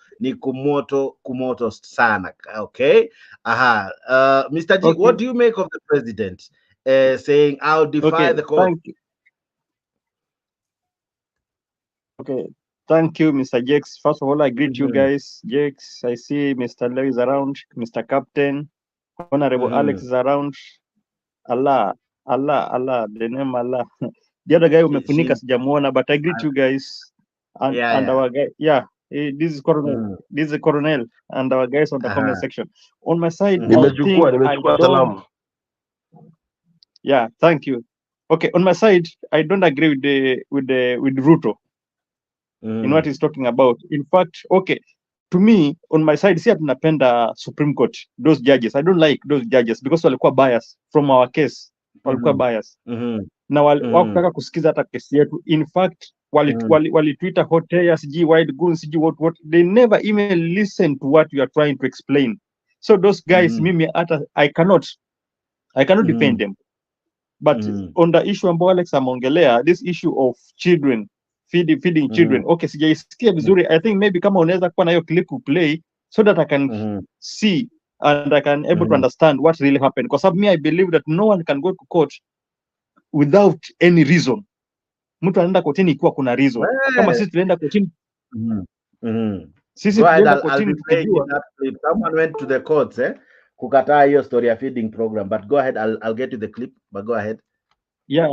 sana. Okay? Mr. G, okay. What do you make of the president saying, I'll defy the court? Okay. Thank you, Mr. Jex. First of all, I greet you guys. Jex, I see Mr. Leo is around, Mr. Captain, Honorable Alex is around. Allah, the name Allah. The other guy umefunika sijamuona, but I greet you guys. And our guy, this is Colonel. This is Colonel, and our guys on the comment section. On my side, yeah, thank you. Okay, on my side, I don't agree with Ruto. In what he's talking about. In fact, okay, to me, on my side, see tunapenda Supreme Court, those judges. I don't like those judges because walikuwa bias from our case. Walikuwa bias. Na wakutaka kusikiza hata kesi yetu. In fact, walituita hotel, siji wide goons, siji what. They never even listen to what you are trying to explain. So those guys, mimi hata I cannot defend them. But on the issue ambao Alex ameongelea, this issue of children, feeding children. Okay, sijaisikia vizuri. I think maybe kama unaweza kuwa na hiyo clip play so that I can see and I can able to understand what really happened. Because me, I believe that no one can go to court without any reason. Mtu anaenda kotini ikiwa kuna reason. Kama sisi tunaenda kotini. Sisi tunaenda kotini tukijua. Someone went to the courts, kukataa hiyo story ya feeding program. But go ahead, I'll get to the clip, but go ahead. Yeah,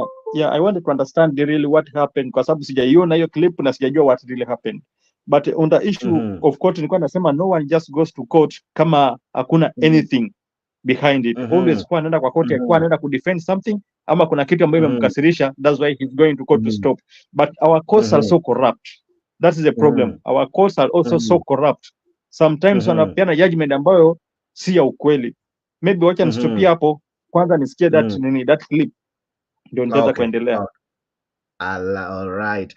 I wanted to understand really what happened kwa sababu sijaiona hiyo clip na sijajua what really happened. But on the issue of court, nilikuwa nasema no one just goes to court kama hakuna anything behind it. Always kwa anaenda kwa court, kwa anaenda ku defend something ama kuna kitu ambayo imemkasirisha, that's why he's going to court to stop. But our courts are so corrupt. That is the problem. Our courts are also so corrupt. Sometimes wanapeana judgment ambayo si ya ukweli. Maybe wacha nistopia hapo kwanza nisikie that clip. Ndio nitaweza kuendelea. All right.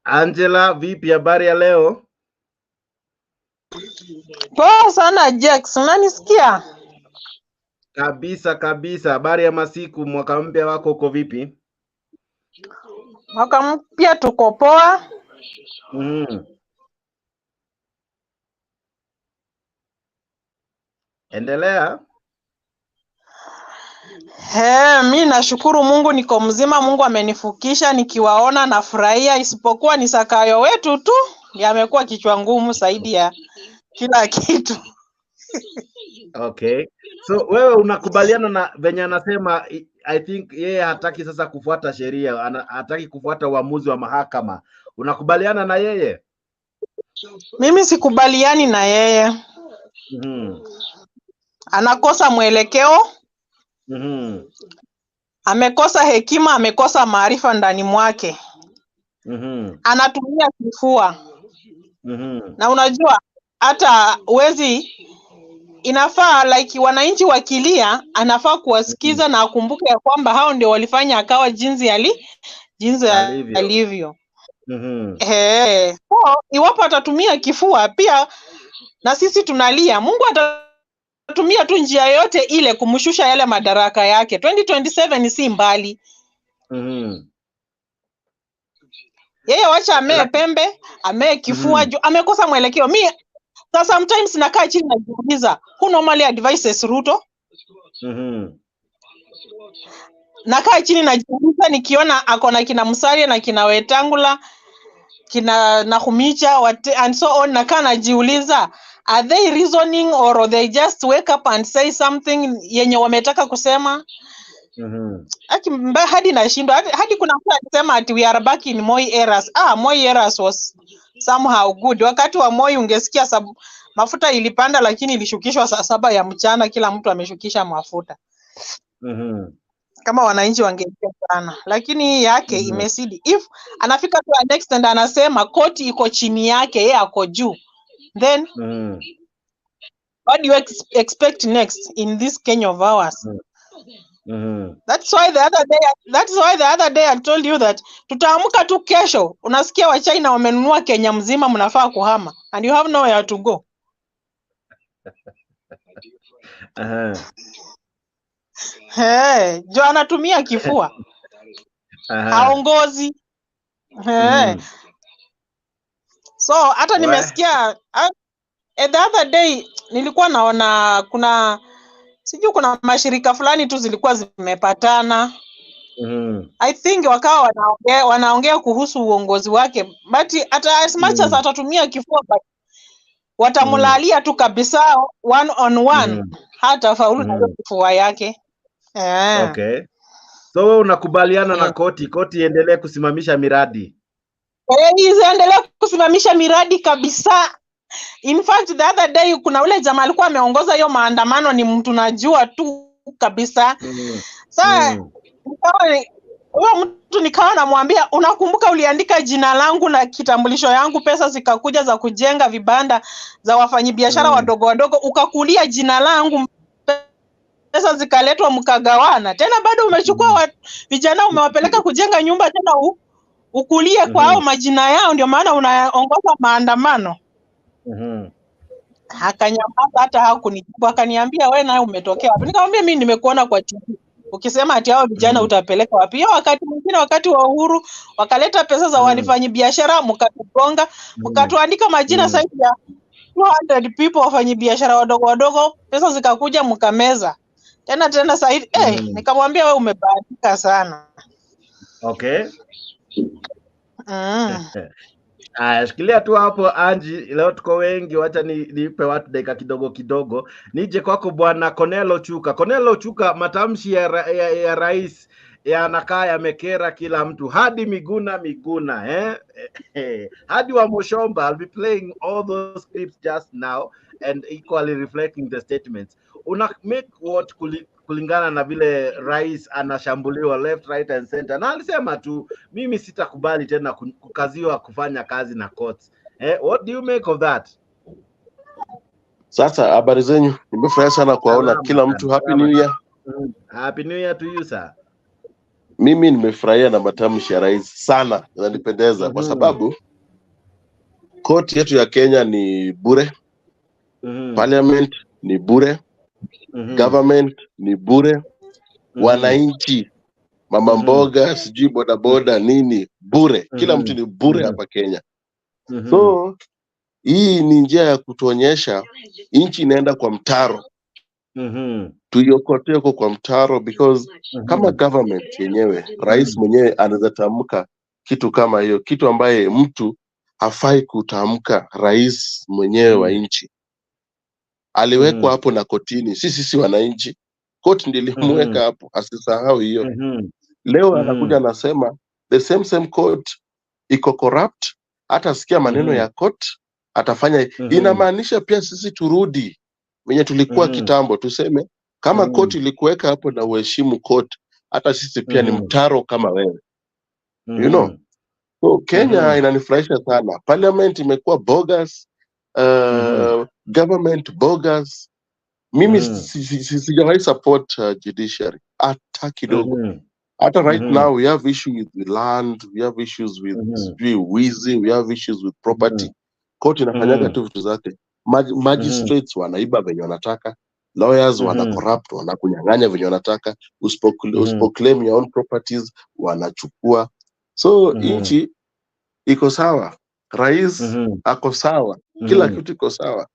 Angela, vipi habari ya leo? Poa sana Jax, unanisikia? Kabisa. Habari ya masiku, mwaka mpya wako uko vipi? Mwaka mpya tuko poa. Endelea. Mi nashukuru Mungu niko mzima, Mungu amenifukisha nikiwaona nafurahia, isipokuwa ni Sakayo wetu tu yamekuwa kichwa ngumu zaidi ya kila kitu. Okay. So wewe unakubaliana na venye anasema? I think yeye hataki sasa kufuata sheria, hataki kufuata uamuzi wa mahakama. Unakubaliana na yeye? Mimi sikubaliani na yeye. Anakosa mwelekeo. Amekosa hekima, amekosa maarifa ndani mwake. Anatumia kifua. Na unajua hata inafaa like wananchi wakilia, anafaa kuwasikiza na akumbuke ya kwamba hao ndio walifanya akawa jinsi alivyo. So, iwapo atatumia kifua pia na sisi tunalia, Mungu atatumia tu njia yote ile kumshusha yale madaraka yake. 2027 si mbali. Yeye wacha amee pembe, amee kifua, amekosa mwelekeo. So sometimes nakaa chini najiuliza, who normally advises Ruto? Nakaa chini najiuliza nikiona akona kina Musalia na kina Wetangula, kina Nahumicha, and so on, nakaa najiuliza, are they reasoning or they just wake up and say something yenye wametaka kusema? Hadi nashindwa, hadi kuna mtu anasema ati we are back in Moi eras. Moi eras was somehow good. Wakati wa Moi ungesikia mafuta ilipanda lakini ilishukishwa saa 7 ya mchana, kila mtu ameshukisha mafuta. Kama wananchi wangejua sana, lakini yake imesidi. If anafika to a next and anasema koti iko chini yake, yeye ako juu, then what do you expect next in this Kenya of ours? That's why the other day I told you that tutaamka tu kesho unasikia wa China wamenunua Kenya mzima, mnafaa kuhama and you have nowhere to go. Jo anatumia kifua. Haongozi. So hata nimesikia the other day nilikuwa naona kuna mashirika fulani tu zilikuwa zimepatana. I think wakawa wanaongea kuhusu uongozi wake, but as much as atatumia kifua, but watamulalia tu kabisa one on one, hata faulu na kifua yake. Okay. So wewe unakubaliana na koti iendelee kusimamisha miradi? Iendelee kusimamisha miradi kabisa. In fact the other day kuna ule jamaa alikuwa ameongoza hiyo maandamano, ni mtu najua tu kabisa. Huyo mtu nikawa namwambia, unakumbuka uliandika jina langu na kitambulisho yangu, pesa zikakuja za kujenga vibanda za wafanyabiashara wadogo wadogo, ukakulia jina langu, pesa zikaletwa mkagawana, tena bado umechukua vijana umewapeleka kujenga nyumba, tena ukulie kwa hao majina yao, ndio maana unaongoza maandamano. Akanyamaza, hata hakunijibu. Akaniambia wewe naye umetokea wapi? Nikamwambia mimi nimekuona kwa TV ukisema ati hao vijana utapeleka wapi? Wakati mwingine, wakati wa uhuru, wakaleta pesa za wafanyabiashara, mkatugonga, mkatuandika majina zaidi ya 200 people wafanyabiashara wadogo wadogo, pesa zikakuja mkameza. Tena sasa nikamwambia wewe umebahatika sana. Okay. Shikilia tu hapo Anji, leo tuko wengi, wacha nipe watu dakika kidogo. Nije kwako bwana Konelo Chuka. Matamshi ya rais yanakaa yamekera kila mtu, hadi Miguna hadi wa Mushomba. I'll be playing all those clips just now and equally reflecting the statements. Una make what kulingana na vile rais anashambuliwa left, right and center, na alisema tu mimi sitakubali tena kukaziwa kufanya kazi na courts. What do you make of that? Sasa habari zenyu, nimefurahi sana kuona kila mtu. Happy New Year. Happy New Year to you sir. Mimi nimefurahia na matamshi ya rais sana, yananipendeza kwa sababu court yetu ya Kenya ni bure, parliament ni bure, government ni bure, wananchi, mama mboga, sijui bodaboda nini, bure. Kila mtu ni bure hapa Kenya. So hii ni njia ya kutuonyesha nchi inaenda kwa mtaro. Tuiokote kwa mtaro, because kama government yenyewe, rais mwenyewe anaweza tamka kitu kama hiyo, kitu ambaye mtu hafai kutamka, rais mwenyewe wa nchi. aliwekwa hapo na kotini, sisi wananchi, koti ndiyo ilimweka hapo, asisahau hiyo. Leo anakuja anasema the same court iko corrupt, hata sikia maneno ya court atafanya. Inamaanisha pia sisi turudi wenye tulikuwa kitambo, tuseme kama court ilikuweka hapo na uheshimu court, hata sisi pia ni mtaro kama wewe, you know. So Kenya inanifurahisha sana, parliament imekuwa bogus, government bogus. Mimi sijawahi support judiciary hata kidogo. Hata right now we have issues with land, we have issues with wizi, we have issues with property. Court inafanyaga tu vitu zake. Magistrates wanaiba venye wanataka, lawyers wana corrupt, wanakunyang'anya venye wanataka, usipoclaim your own properties wanachukua. So nchi iko sawa, rais ako sawa, kila kitu iko sawa.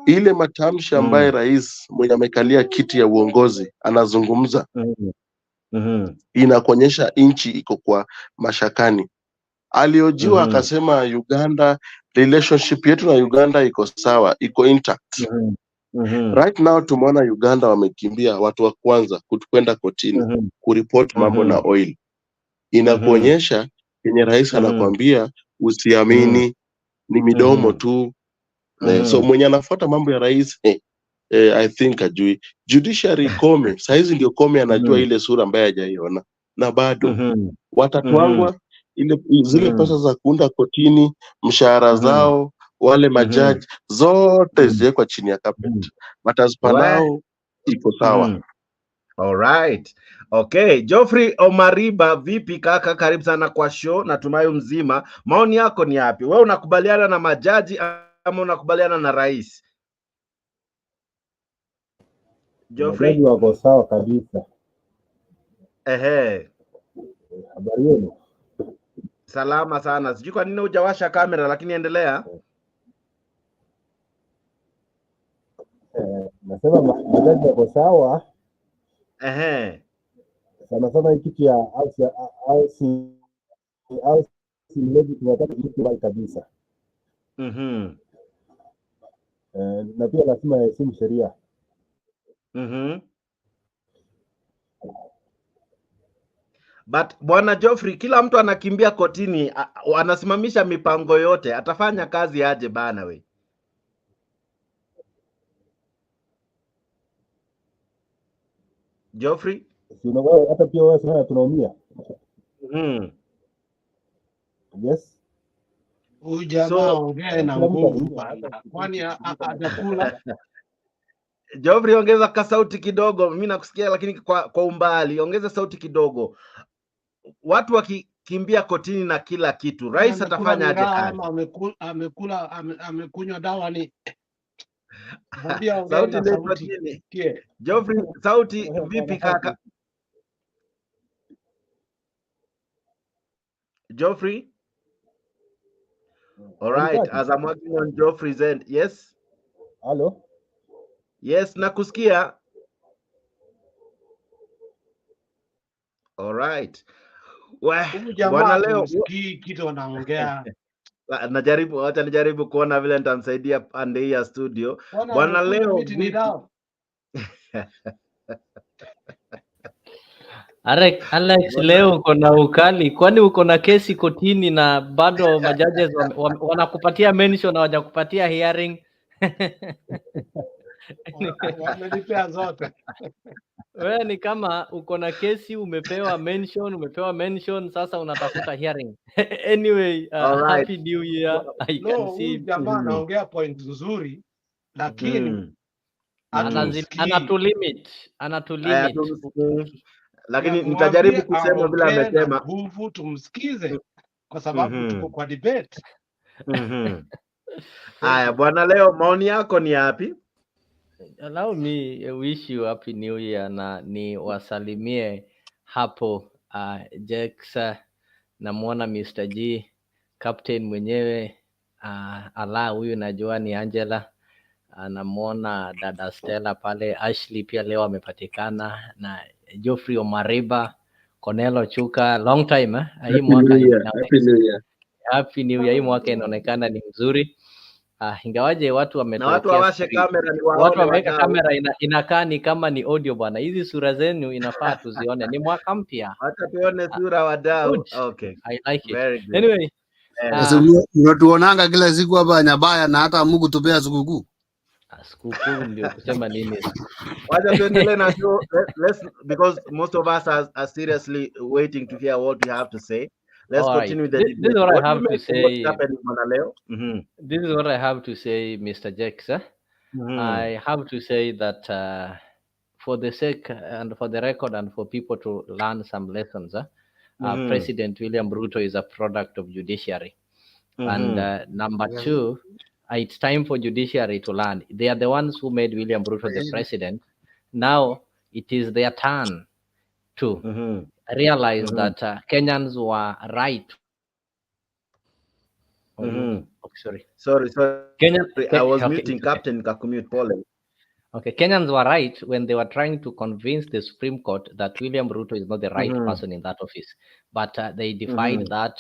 Ile matamshi ambaye rais mwenye amekalia kiti ya uongozi anazungumza, inakuonyesha nchi iko kwa mashakani. Aliojiwa akasema Uganda, relationship yetu na Uganda iko sawa, iko intact. Right now tumeona Uganda wamekimbia watu wa kwanza kwenda kotini kuripoti mambo na oil. Inakuonyesha yenye rais anakuambia usiamini, ni midomo tu. So mwenye anafuata mambo ya rais I think ajui. Judiciary Koome, saizi ndio Koome anajua ile sura ambaye hajaiona, na bado watatuangwa zile pesa za kuunda kotini, mshahara zao, wale majaji zote ziwekwa chini ya carpet. But as per now iko sawa. All right. Okay, Geoffrey Omariba, vipi kaka? Karibu sana kwa show, natumai mzima. Maoni yako ni yapi? Wewe unakubaliana na majaji ama unakubaliana na rais? Geoffrey wako sawa kabisa. Habari yenu? Salama sana. Sijui kwa nini hujawasha kamera, lakini endelea. Nasema majaji wako sawa. Sana sana hii kitu ya au si tunataka kitu kabisa. Na pia lazima heshimu sheria. But bwana Geoffrey, kila mtu anakimbia kotini, anasimamisha mipango yote, atafanya kazi aje bana we? Geoffrey, hata pia wewe sana tunaumia. Yes. Huyu jamaa ongea na nguvu bana. Kwani atakula? Geoffrey, ongeza ka sauti kidogo, mimi nakusikia lakini kwa umbali. Ongeza sauti kidogo. Watu wakikimbia kotini na kila kitu, rais atafanya aje kazi? Amekunywa dawa ni sauti nini? Geoffrey, sauti vipi kaka? Geoffrey? All right, as I'm working on Geoffrey's end. Yes? Hello? Yes, nakusikia. All right. Bwana leo kitu anaongea. Najaribu kuona vile nitamsaidia pande hii ya studio. Bwana leo Alex, leo uko na ukali, kwani uko na kesi kotini na bado majaji wanakupatia mention na hawajakupatia hearing? Wamelipea zote. Wewe ni kama uko na kesi, umepewa mention, sasa unatafuta hearing. Anyway, happy new year. I can see jamaa anaongea point nzuri, lakini anatulimit. Lakini nitajaribu kusema vile amesema. Nguvu tumsikize kwa sababu tuko kwa debate. Haya bwana, leo maoni yako ni yapi? Allow me wish you happy new year na ni wasalimie hapo Jex, namuona Mr. G, captain mwenyewe, ala huyu najua ni Angela, namuona dada Stella pale, Ashley pia leo amepatikana, na Geoffrey Omariba, Cornelo Chuka, long time hii mwaka. Happy new year. Happy new year, hii mwaka inaonekana ni mzuri. Ingawaje watu Na watu wametuwekea wawashe kamera ni watu waone wameweka wadau. kamera inakaa ni kama ni audio bwana. Hizi sura zenu inafaa tuzione. Ni mwaka mpya. Wacha tuone sura wadau. Good. Okay. I like it. Very good. Anyway, Sasa mnatuonanga kila siku hapa Nyabaya na hata Mungu tupea sikukuu. sikukuu ndio kusema nini? Wacha tuendelee na show. Let's because most of us are seriously waiting to hear what you have to say. Let's continue with the debate. This is what I have to say. What's happening on leo? This is what I have to say, Mr. Jex. I have to say that for the sake and for the record and for people to learn some lessons, President William Ruto is a product of judiciary. And number two, it's time for judiciary to learn. They are the ones who made William Ruto the president. Now it is their turn to realize that Kenyans were right. Sorry. Kenyan, I was muting Captain Kakumute Pole. Okay, Kenyans were right when they were trying to convince the Supreme Court that William Ruto is not the right person in that office. But they defied that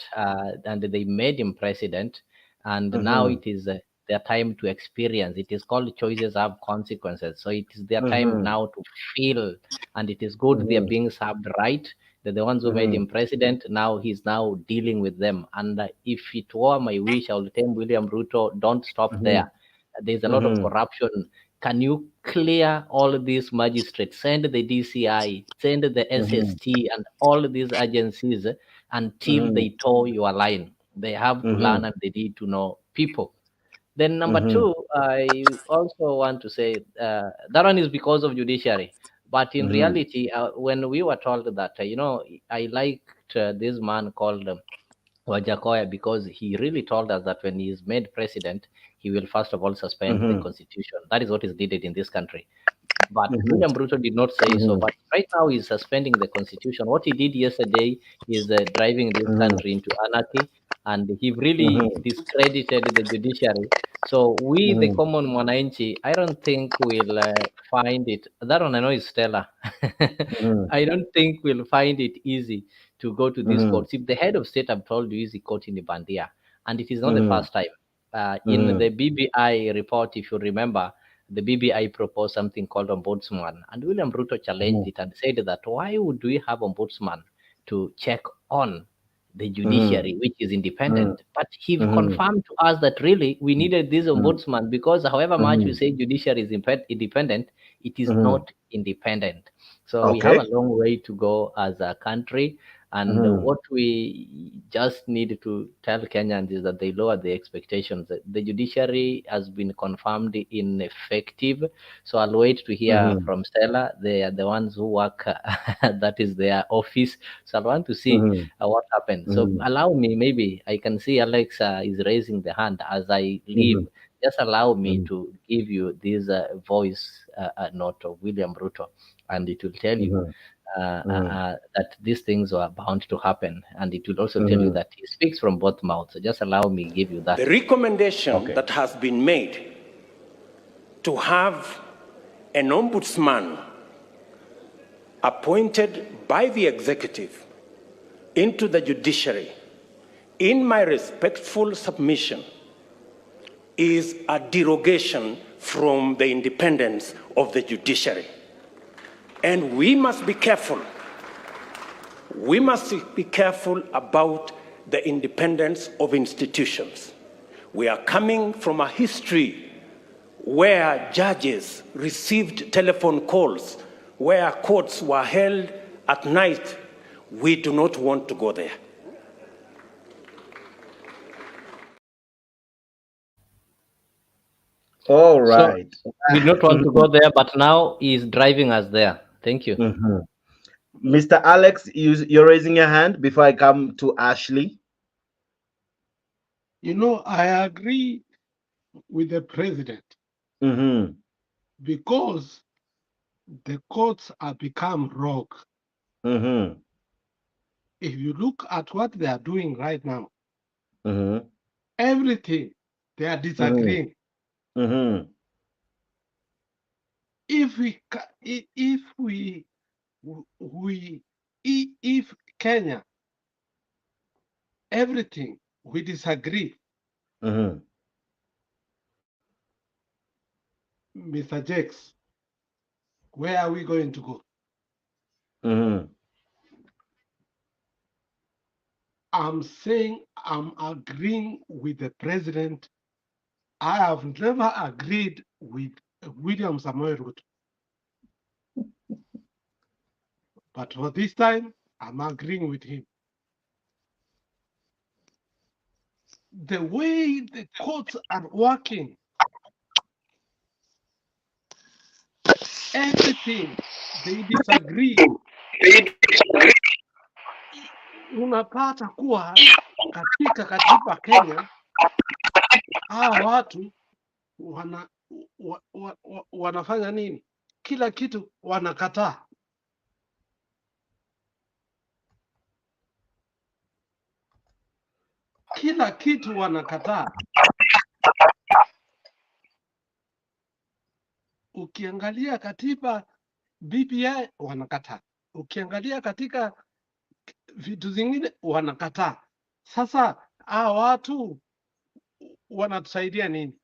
and they made him president. And now it is their time to experience. It is called choices have consequences. So it is their time now to feel. And it is good they are being served right. They're the ones who made him president. Now he's now dealing with them. And if it were my wish, I would tell William Ruto, don't stop there. There's a lot of corruption. Can you clear all these magistrates, send the DCI, send the SST and all these agencies until they toe your line? They have to learn and they need to know people. Then number two, I also want to say that one is because of judiciary. But in reality, when we were told that, I liked this man called Wajakoya because he really told us that when he is made president, he will first of all suspend the constitution. That is what is needed in this country. But William Ruto did not say so. But right now he's suspending the constitution. What he did yesterday is driving this country into anarchy, and he really discredited the judiciary. So we, the common mwananchi, I don't think we'll find it. That one I know is Stella. I don't think we'll find it easy to go to these courts. If the head of state have told you is a court in the Bandia, and it is not the first time. In the BBI report, if you remember, the BBI proposed something called ombudsman, and William Ruto challenged it and said that why would we have ombudsman to check on the judiciary, which is independent? But he confirmed to us that really we needed this ombudsman because however much we say judiciary is independent, it is not independent. So we have a long way to go as a country. And what we just need to tell Kenyans is that they lower the expectations. The judiciary has been confirmed ineffective. So I'll wait to hear from Stella. They are the ones who work, that is their office. So I want to see what happens. So allow me, maybe I can see Alexa is raising the hand as I leave. Just allow me to give you this voice note of William Ruto, and it will tell you that these things are bound to happen, and it will also tell you that he speaks from both mouths. So just allow me give you that. The recommendation that has been made to have an ombudsman appointed by the executive into the judiciary, in my respectful submission, is a derogation from the independence of the judiciary. And we must be careful. We must be careful about the independence of institutions. We are coming from a history where judges received telephone calls, where courts were held at night. We do not want to go there. All right. So we don't want to go there, but now he's driving us there. Thank you. Mr. Alex, you're raising your hand before I come to Ashley. I agree with the president because the courts have become rogue. If you look at what they are doing right now, everything they are disagreeing. If Kenya, everything we disagree, Mr. Jakes, where are we going to go? I'm saying I'm agreeing with the president. I have never agreed with William Samoei Ruto. But for this time, I'm agreeing with him. The way the courts are working, everything they disagree. Unapata kuwa katika katiba Kenya hawa watu wanafanya nini? Kila kitu wanakataa. Kila kitu wanakataa. Ukiangalia katiba BBI wanakataa. Ukiangalia katika vitu zingine wanakataa. Sasa hawa watu wanatusaidia nini?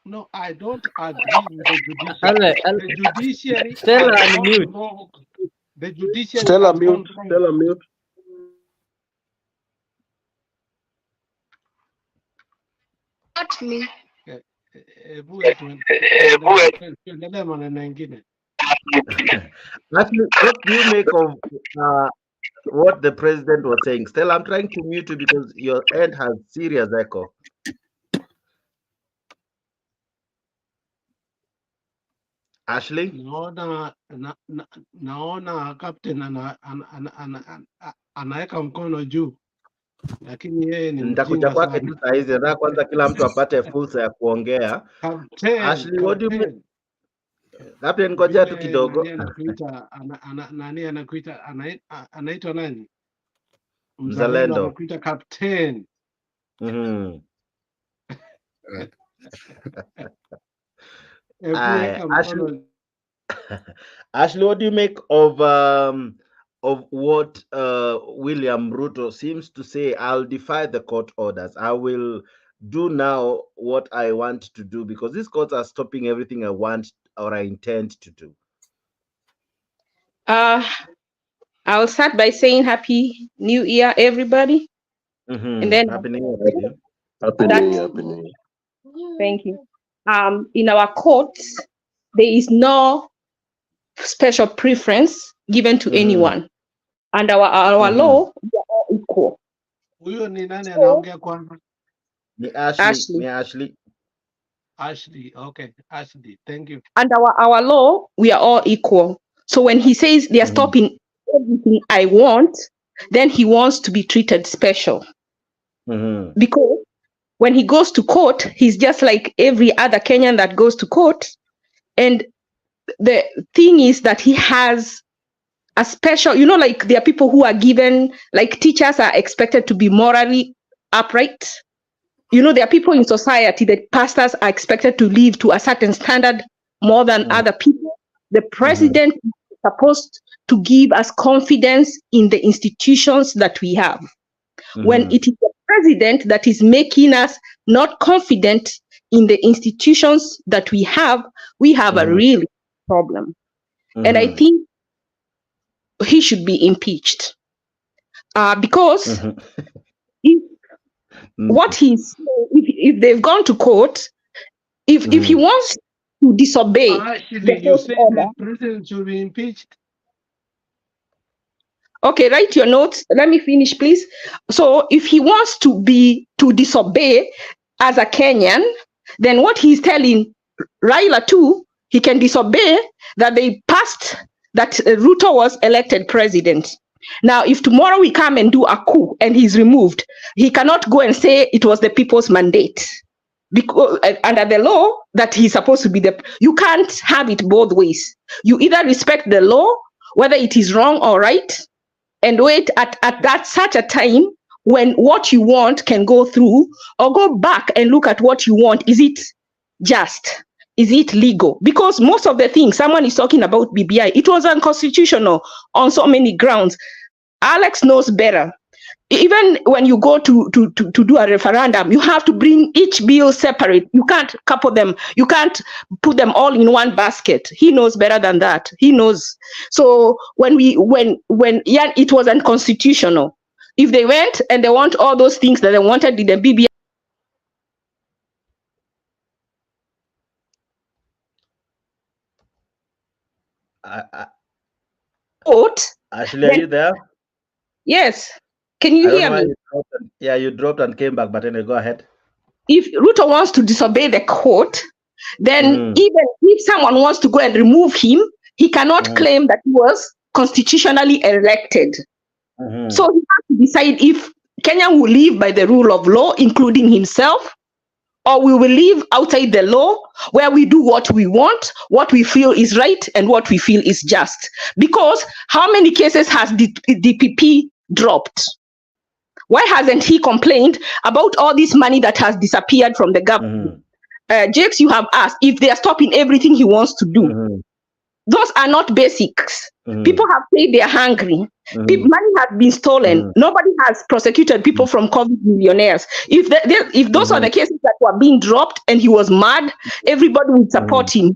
No, I don't agree with the judiciary. The judiciary. Stella, unmute. The judiciary. Stella, mute. Stella, mute. Not me. Tuendelee maneno mengine. Actually, what do you make of what the president was saying? Stella, I'm trying to mute you because your end has serious echo. Ashley? Naona captain anaweka mkono juu. Lakini yeye ni nitakuja kwake tu saa hizi, na kwanza kila mtu apate fursa ya kuongea. Ashley, what do you mean? Captain, ngoja tu kidogo. Nani anakuita anaitwa nani? Mzalendo. Anakuita captain. Ashley, what do you make of what William Ruto seems to say? I'll defy the court orders. I will do now what I want to do because these courts are stopping everything I want or I intend to do. I'll start by saying Happy New Year, everybody. And then Happy New Year. Happy New Year. Happy New Year. Thank you. In our courts, there is no special preference given to anyone. Under our law, we are all equal. Huyo ni nani anaongea kwanza? Ni Ashley. Ni Ashley. Ashley, okay. Ashley, thank you. Under our law, we are all equal. So when he says they are stopping everything I want, then he wants to be treated special. Because when he goes to court, he's just like every other Kenyan that goes to court. And the thing is that he has a special, you know, like there are people who are given, like teachers are expected to be morally upright. You know, there are people in society that pastors are expected to live to a certain standard more than other people. The president is supposed to give us confidence in the institutions that we have. When it is the president that is making us not confident in the institutions that we have a real problem. And I think he should be impeached. Because if they've gone to court, if he wants to disobey you say the president should be impeached? Okay, write your notes. Let me finish, please. So if he wants to disobey as a Kenyan, then what he's telling Raila too, he can disobey that they passed that Ruto was elected president. Now, if tomorrow we come and do a coup and he's removed, he cannot go and say it was the people's mandate. Because under the law that he's supposed to be you can't have it both ways. You either respect the law, whether it is wrong or right, and wait at that such a time when what you want can go through, or go back and look at what you want. Is it just? Is it legal? Because most of the things someone is talking about BBI, it was unconstitutional on so many grounds. Alex knows better. even when you go to do a referendum, you have to bring each bill separate. You can't couple them. You can't put them all in one basket. He knows better than that. He knows. So when it was unconstitutional. If they went and they want all those things that they wanted in the BBI. Ashley, are you there? Yes. Can you hear me? Yeah, you dropped and came back, but anyway, go ahead. If Ruto wants to disobey the court, then even if someone wants to go and remove him, he cannot claim that he was constitutionally elected. So he has to decide if Kenya will live by the rule of law, including himself, or we will live outside the law where we do what we want, what we feel is right, and what we feel is just. Because how many cases has the DPP dropped? Why hasn't he complained about all this money that has disappeared from the government? Jakes, you have asked if they are stopping everything he wants to do. Those are not basics. People have said they are hungry. Money has been stolen. Nobody has prosecuted people from COVID millionaires. If those are the cases that were being dropped and he was mad, everybody would support him.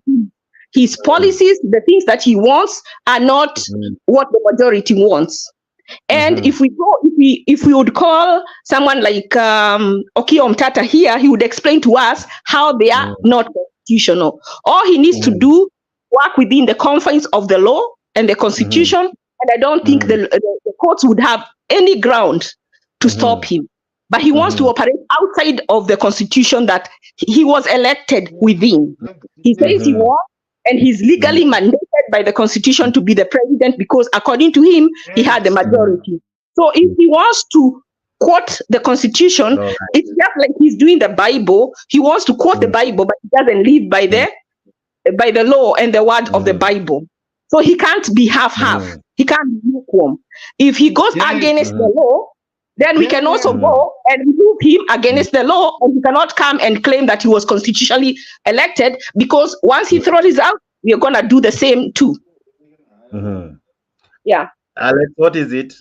His policies, the things that he wants, are not what the majority wants. And if we would call someone like Okiya Omtata here, he would explain to us how they are not constitutional. All he needs to do, work within the confines of the law and the Constitution, and I don't think the courts would have any ground to stop him. But he wants to operate outside of the Constitution that he was elected within. He says he wants, and he's legally mandated by the Constitution to be the president because, according to him, he had the majority. So if he wants to quote the Constitution, it's just like he's doing the Bible. He wants to quote the Bible, but he doesn't live by the law and the word of the Bible. So he can't be half-half. He can't be lukewarm. If he goes against the law, then we can also go and remove him against the law, and he cannot come and claim that he was constitutionally elected, because once he throws it out, we are going to do the same too. Yeah. Alex, what is it?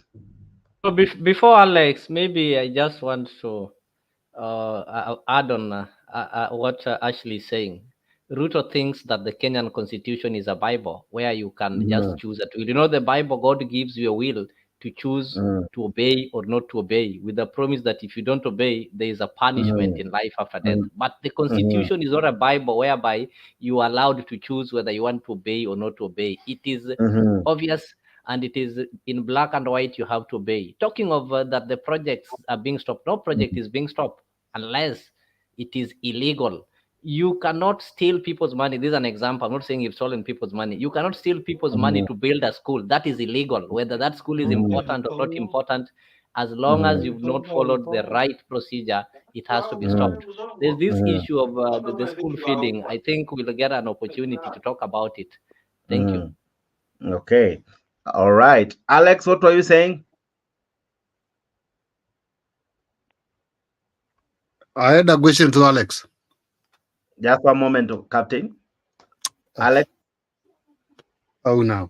So before Alex, maybe I just want to add on what Ashley is saying. Ruto thinks that the Kenyan Constitution is a Bible where you can just choose it. You know, the Bible, God gives you a will to choose to obey or not to obey, with the promise that if you don't obey, there is a punishment in life after death. But the Constitution is not a Bible whereby you are allowed to choose whether you want to obey or not to obey. It is obvious, and it is in black and white. You have to obey. Talking of that the projects are being stopped, no project is being stopped unless it is illegal. You cannot steal people's money. This is an example. I'm not saying you've stolen people's money. You cannot steal people's money to build a school. That is illegal. Whether that school is important or not important, as long as you've not followed the right procedure, it has to be stopped. There's this issue of the school feeding. I think we'll get an opportunity to talk about it. Thank you. Okay. All right. Alex, what were you saying? I had a question to Alex. Just one moment, Captain. Alex. Oh, now.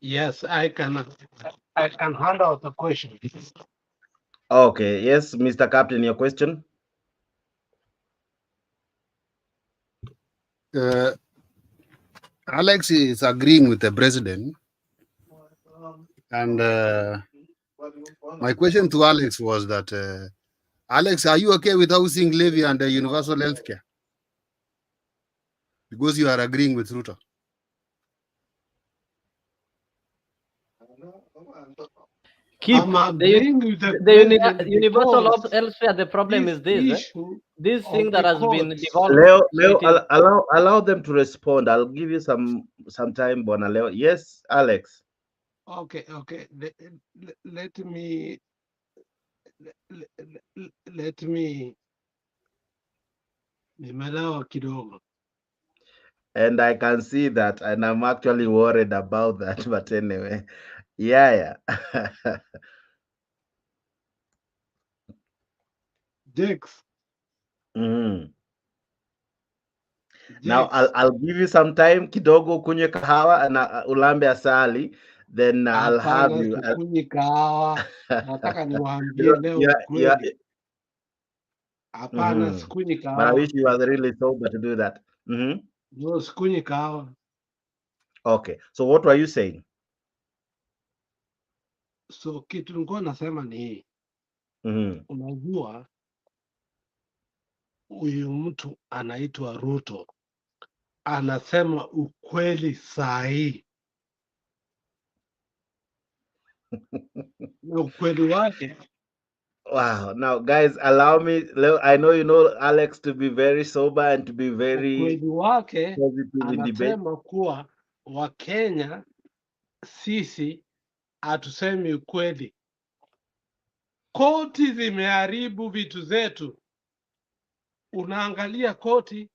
Yes, I can hand out the question. Okay. Yes, Mr. Captain, your question. Alex is agreeing with the president, and my question to Alex was that, Alex, are you okay with housing levy and universal health care? Because you are agreeing with Ruto. Keep the universal elsewhere. The problem is this thing that has been developed. Leo, allow them to respond. I'll give you some time, Bona Leo. Yes, Alex. Okay. Let me nimelewa kidogo. And I can see that, and I'm actually worried about that. But anyway, yeah. Dex. Now I'll give you some time kidogo kunywe kahawa na ulambe asali. then I'll have Hapana, you. sikunywi kahawa. Nataka niwaambie Because leo ukweli. Hapana, mm-hmm. sikunywi But I kahawa. wish you was really sober to do that. Mm-hmm. No, sikunywi kahawa. Okay, so what were you saying? So kitu nilikuwa nasema ni hii. Unajua huyu mtu anaitwa Ruto anasema ukweli saa hii na ukweli wake. Wow. Now, guys, allow me. I know you know Alex to be very sober and to be very Ukweli wake positive in debate. anasema kuwa Wakenya sisi hatusemi ukweli. Koti zimeharibu vitu zetu. Unaangalia koti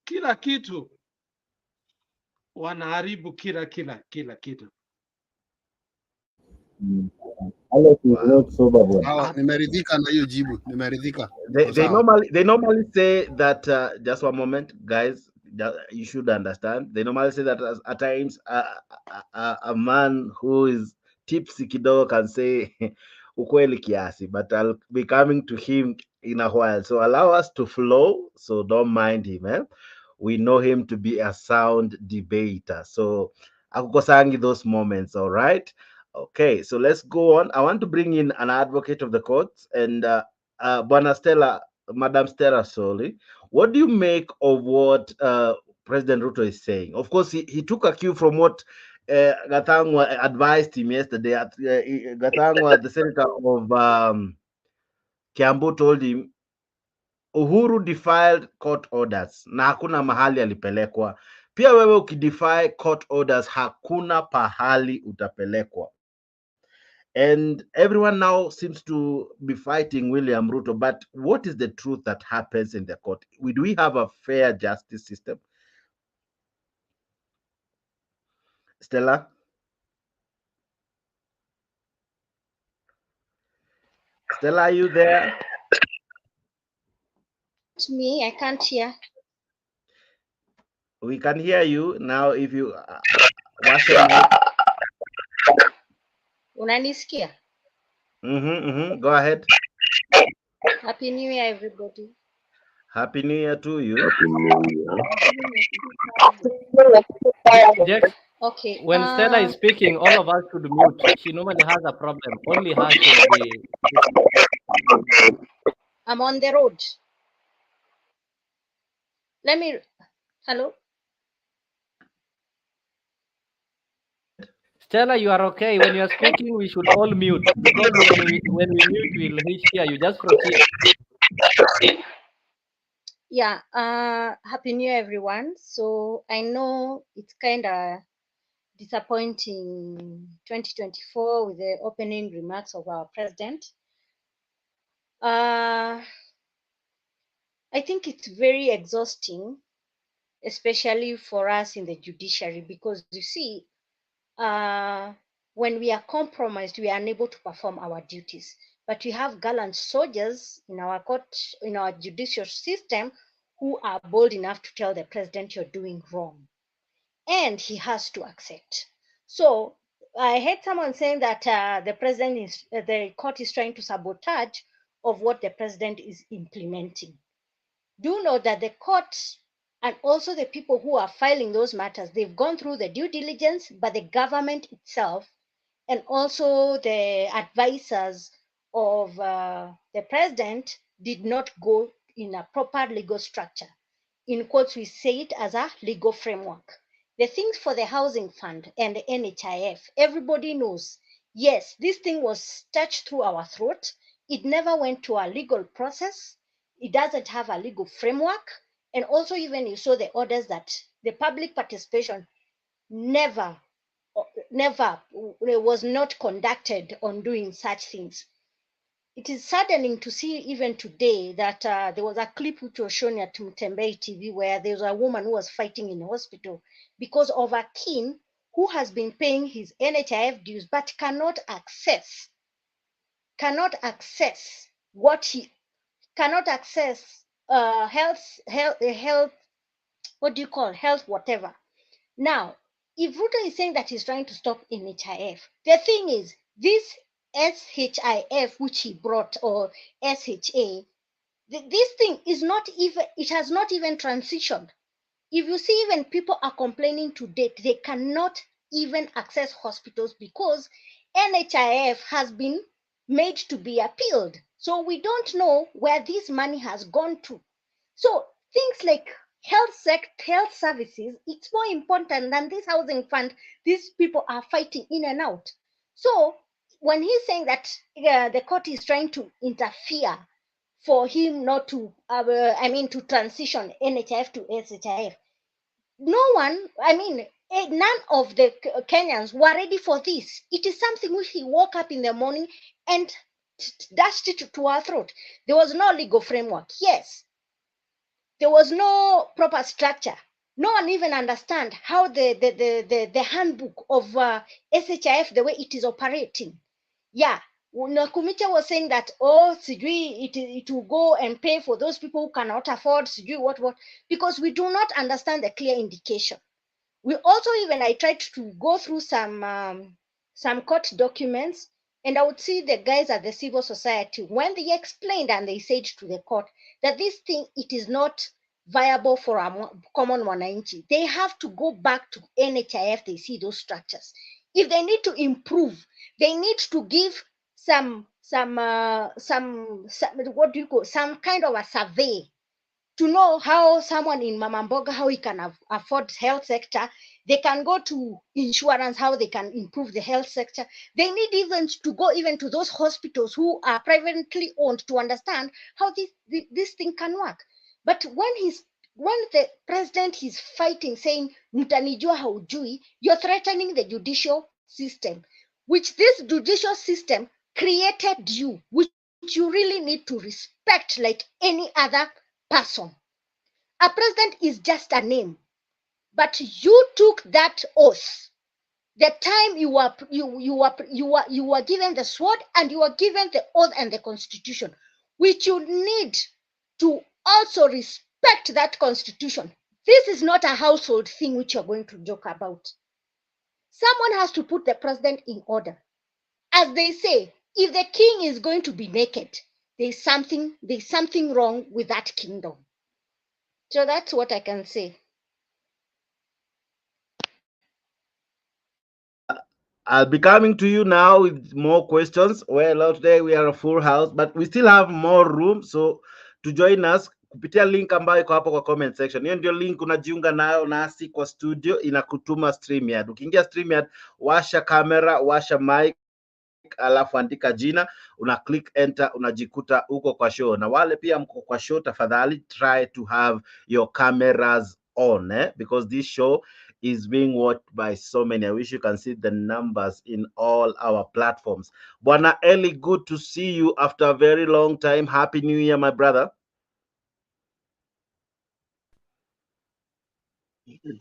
kila kitu wanaharibu kila kitu. Alex is not sober bwana. Nimeridhika na hiyo jibu. Nimeridhika. They normally say that just one moment, guys. You should understand. They normally say that at times a man who is tipsy kidogo can say ukweli kiasi, but I'll be coming to him in a while. So allow us to flow. So don't mind him. We know him to be a sound debater. So akukosangi those moments. All right. Okay. So let's go on. I want to bring in an advocate of the courts and Bwana Stella, Madam Stella Soli. What do you make of what President Ruto is saying? Of course, he took a cue from what Gatangwa advised him yesterday. Gatangwa, the senator of Kiambu, told him Uhuru defied court orders na hakuna mahali alipelekwa. Pia wewe ukidefy court orders hakuna pahali utapelekwa. And everyone now seems to be fighting William Ruto. But what is the truth that happens in the court? Do we have a fair justice system? Stella? Stella, are you there? To me, I can't hear. We can hear you now. If you wash your mic. Unanisikia? Go ahead. Happy New Year, everybody. Happy New Year to you. Happy New Yes. Okay. When Stella is speaking, all of us should mute. She normally has a problem. Only her should be. I'm on the road. Hello? Stella, you are okay. When you are speaking, we should all mute. Because when we mute, we'll hear you. Just proceed. Yeah. Happy New Year, everyone. So I know it's kind of disappointing 2024 with the opening remarks of our president. I think it's very exhausting, especially for us in the judiciary, because you see, when we are compromised, we are unable to perform our duties. But we have gallant soldiers in our court, in our judicial system, who are bold enough to tell the president you're doing wrong. And he has to accept. So I heard someone saying that the court is trying to sabotage of what the president is implementing. Do know that the court and also the people who are filing those matters, they've gone through the due diligence, but the government itself and also the advisors of the president did not go in a proper legal structure. In quotes, we say it as a legal framework. The things for the housing fund and the NHIF, everybody knows, yes, this thing was touched through our throat. It never went to a legal process. It doesn't have a legal framework. And also, even you saw the orders that the public participation never was not conducted on doing such things. It is saddening to see even today that there was a clip which was shown at Mtembei TV where there was a woman who was fighting in the hospital because of a kin who has been paying his NHIF dues but cannot access health, what do you call health, whatever. Now, if Ruto is saying that he's trying to stop NHIF, the thing is, this SHIF which he brought, or SHA, this thing is not even, it has not even transitioned. If you see, even people are complaining to date, they cannot even access hospitals because NHIF has been made to be appealed. So we don't know where this money has gone to. So things like health services, it's more important than this housing fund. These people are fighting in and out. So when he's saying that the court is trying to interfere for him not to, to transition NHIF to SHIF, no one, none of the Kenyans were ready for this. It is something which he woke up in the morning and dashed it to our throat. There was no legal framework. Yes. There was no proper structure. No one even understand how the handbook of SHIF, the way it is operating. Yeah. Kumicha was saying that, it will go and pay for those people who cannot afford what, because we do not understand the clear indication. We also, even I tried to go through some court documents, and I would see the guys at the civil society when they explained and they said to the court that this thing, it is not viable for a common wananchi. They have to go back to NHIF. They see those structures. If they need to improve, they need to give some what do you call, some kind of a survey to know how someone in Mamamboga, how he can afford health sector. They can go to insurance, how they can improve the health sector. They need even to go even to those hospitals who are privately owned to understand how this thing can work. But when the president is fighting, saying, "Mtanijua haujui," you're threatening the judicial system, which this judicial system created you, which you really need to respect like any other person. A president is just a name, but you took that oath. The time you were given the sword, and you were given the oath and the constitution, which you need to also respect that constitution. This is not a household thing which you're going to joke about. Someone has to put the president in order. As they say, if the king is going to be naked, there's something wrong with that kingdom. So that's what I can say. I'll be coming to you now with more questions. Well, today we are a full house, but we still have more room. So to join us, kupitia link ambayo iko hapo kwa comment section. Hiyo ndio link unajiunga nayo nasi kwa studio, inakutuma StreamYard. Ukiingia StreamYard, washa kamera, washa mic, alafu andika jina, una click enter, unajikuta uko kwa show. Na wale pia mko kwa show, tafadhali try to have your cameras on, because this show is being watched by so many. I wish you can see the numbers in all our platforms. Bwana Eli, good to see you after a very long time. Happy New Year, my brother.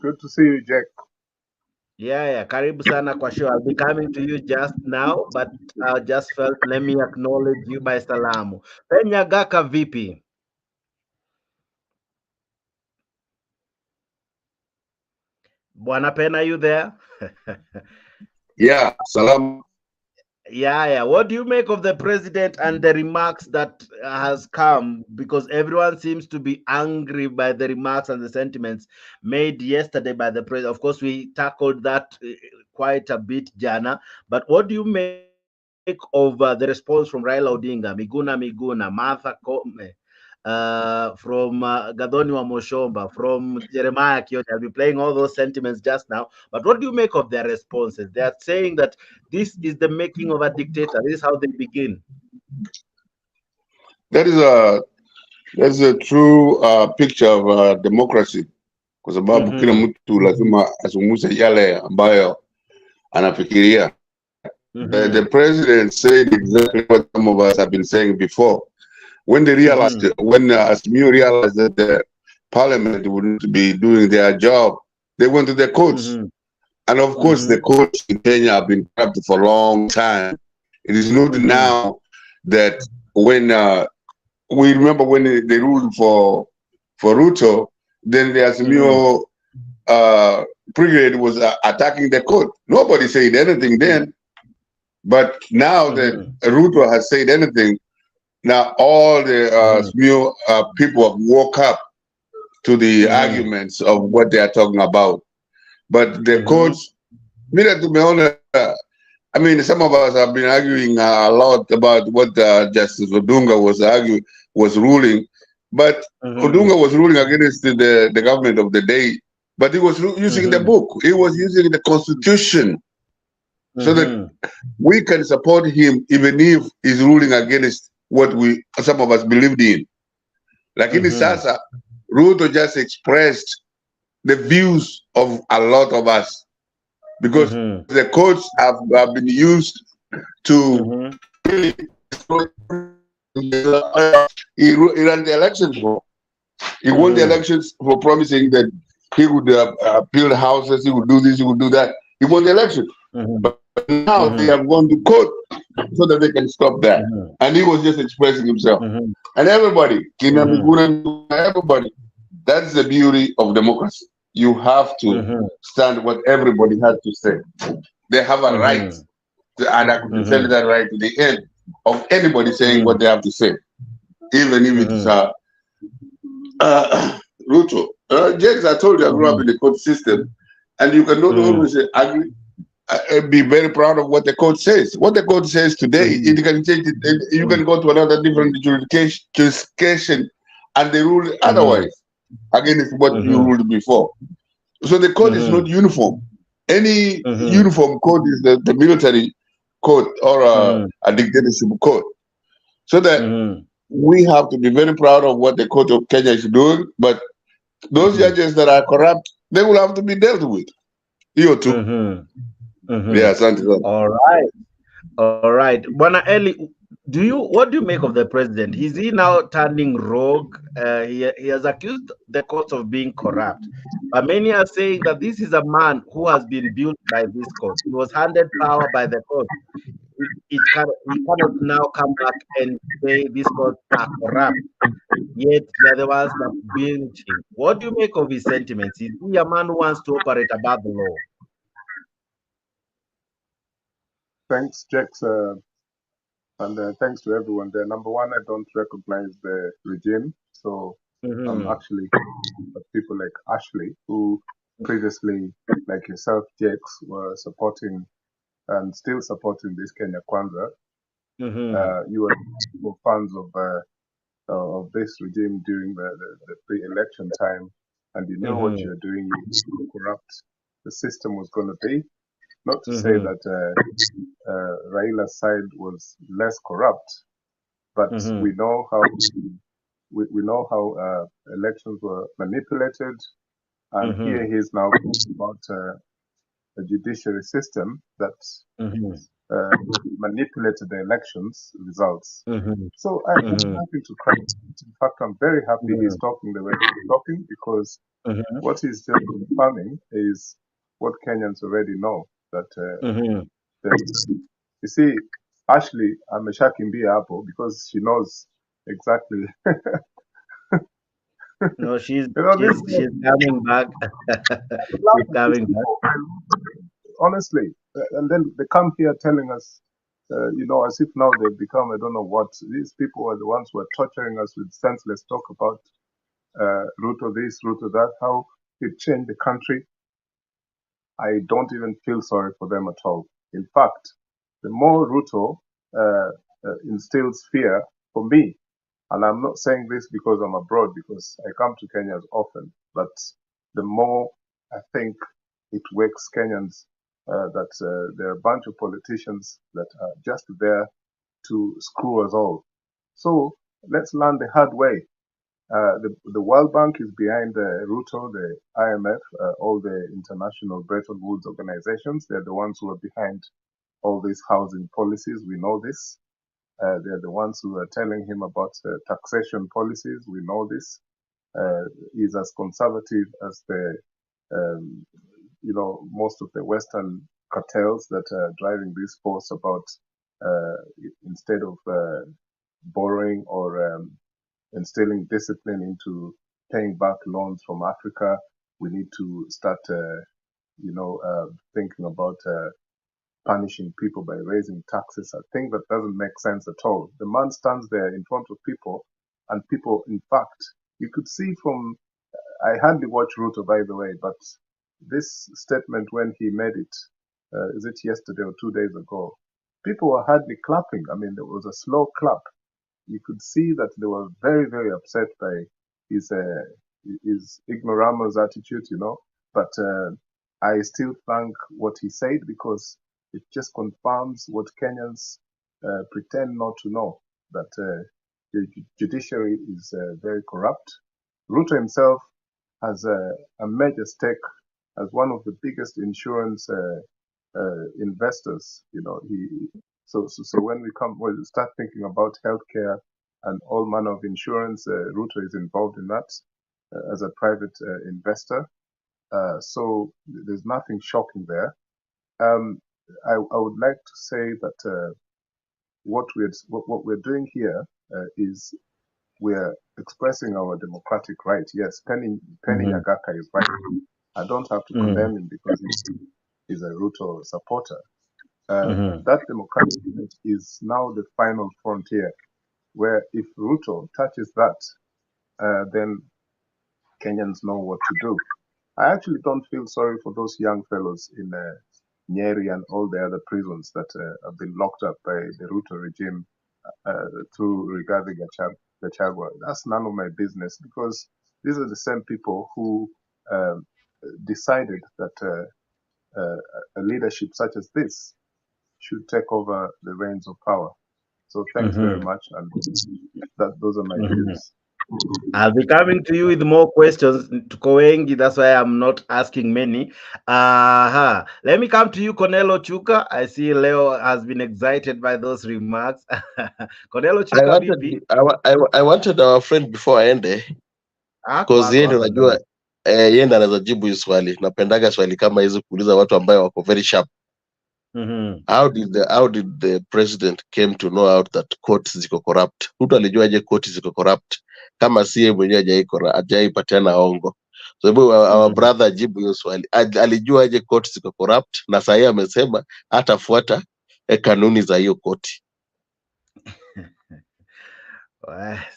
Good to see you, Jack. Yeah, karibu sana kwa show. I'll be coming to you just now, but I just felt, let me acknowledge you by salamu. Penya Gaka vipi? Bwana Pena, you there? Yeah, salam. Yeah. What do you make of the president and the remarks that has come? Because everyone seems to be angry by the remarks and the sentiments made yesterday by the president. Of course, we tackled that quite a bit, Jana. But what do you make of the response from Raila Odinga, Miguna Miguna, Martha Koome, from Gadoni wa Moshomba, from Jeremiah Kiyote? I'll be playing all those sentiments just now. But what do you make of their responses? They are saying that this is the making of a dictator. This is how they begin. That is a true picture of democracy, kwa sababu kila mtu lazima azungumze yale ambayo anafikiria. The president said exactly what some of us have been saying before. When they realized, when Asmio realized that the parliament wouldn't be doing their job, they went to the courts. And of course, the courts in Kenya have been corrupt for a long time. It is not now that when we remember when they ruled for Ruto, then the Asmio brigade was attacking the court. Nobody said anything then. But now that Ruto has said anything, now all the new people have woke up to the arguments of what they are talking about. But the courts, to be honest, I mean, some of us have been arguing a lot about what Justice Odinga was ruling, but Odinga was ruling against the government of the day, but he was using the book. He was using the Constitution so that we can support him even if he's ruling against what some of us believed in. Like in Sasa, Ruto just expressed the views of a lot of us because the courts have been used to he ran the elections for. He won the elections for promising that he would build houses, he would do this, he would do that. He won the election. But now they have gone to court so that they can stop that. And he was just expressing himself. And everybody, Miguna, everybody, that's the beauty of democracy. You have to stand what everybody has to say. They have a right, and I could tell you that right to the end of anybody saying what they have to say, even if it's Ruto. James, I told you I grew up in the court system, and you cannot always agree. Be very proud of what the court says. What the court says today, it can change it. You can go to another different jurisdiction, and they rule otherwise against what you ruled before. So the court is not uniform. Any uniform court is the military court or a dictatorship court. So that we have to be very proud of what the court of Kenya is doing. But those judges that are corrupt, they will have to be dealt with. You too. Yeah, All right. All right. Bwana Eli, what do you make of the president? Is he now turning rogue? He has accused the courts of being corrupt. But many are saying that this is a man who has been built by this court. He was handed power by the court. He cannot now come back and say these courts are corrupt. Yet they are the ones that built him. What do you make of his sentiments? Is he a man who wants to operate above the law? Thanks, Jax, and thanks to everyone there. Number one, I don't recognize the regime, so I'm actually people like Ashley, who previously, like yourself, Jax, were supporting and still supporting this Kenya Kwanza. You were fans of this regime during the pre-election time, and you knew what you were doing, you corrupt the system was going to be. Not to say that Raila's side was less corrupt, but we know how elections were manipulated, and here he is now talking about a judiciary system that manipulated the elections results. So I'm happy to cry. In fact, I'm very happy he's talking the way he's talking, because what he's just confirming is what Kenyans already know, that you see, Ashley ameshakimbia hapo because she knows exactly. No, she's coming back. She's coming back. Honestly, and then they come here telling us, as if now they've become, I don't know what. These people are the ones who are torturing us with senseless talk about Ruto this, Ruto that, how it changed the country. I don't even feel sorry for them at all. In fact, the more Ruto instills fear for me, and I'm not saying this because I'm abroad, because I come to Kenya often, but the more I think it wakes Kenyans that there are a bunch of politicians that are just there to screw us all. So let's learn the hard way. The World Bank is behind Ruto, the IMF, all the international Bretton Woods organizations. They're the ones who are behind all these housing policies. We know this. They're the ones who are telling him about taxation policies. We know this. He's as conservative as most of the Western cartels that are driving this force about instead of borrowing or instilling discipline into paying back loans from Africa, we need to start thinking about punishing people by raising taxes. I think that doesn't make sense at all. The man stands there in front of people, and people, in fact, you could see from, I hardly watch Ruto, by the way, but this statement when he made it, is it yesterday or 2 days ago, people were hardly clapping. I mean, there was a slow clap. You could see that they were very, very upset by his ignoramus attitude, But I still thank what he said, because it just confirms what Kenyans pretend not to know, that the judiciary is very corrupt. Ruto himself has a major stake as one of the biggest insurance investors. So when we start thinking about healthcare and all manner of insurance, Ruto is involved in that as a private investor. So there's nothing shocking there. I would like to say that what we're doing here is we're expressing our democratic right. Yes, Penny Nyagaka is right. I don't have to condemn him because he's a Ruto supporter. That democratic right is now the final frontier, where if Ruto touches that, then Kenyans know what to do. I actually don't feel sorry for those young fellows in Nyeri and all the other prisons that have been locked up by the Ruto regime through Rigathi Gachagua. That's none of my business, because these are the same people who decided that a leadership such as this should take over the reins of power. So thanks very much, and those are my views. I'll be coming to you with more questions to Kowengi. That's why I'm not asking many. Let me come to you, Cornelo Chuka. I see Leo has been excited by those remarks. Cornelo Chuka, I wanted our friend before aende, because yeye ndio najua yeye ndiye anaweza jibu hii swali. Napendaga swali kama hizo kuuliza watu ambao wako very sharp. How did the president came to know out that courts ziko corrupt? Mtu alijuaje courts ziko corrupt kama si yeye mwenyewe hajaipatiana ongo? So our brother jibu hiyo swali. Alijuaje courts ziko corrupt, na sasa yeye amesema hatafuata kanuni za hiyo koti.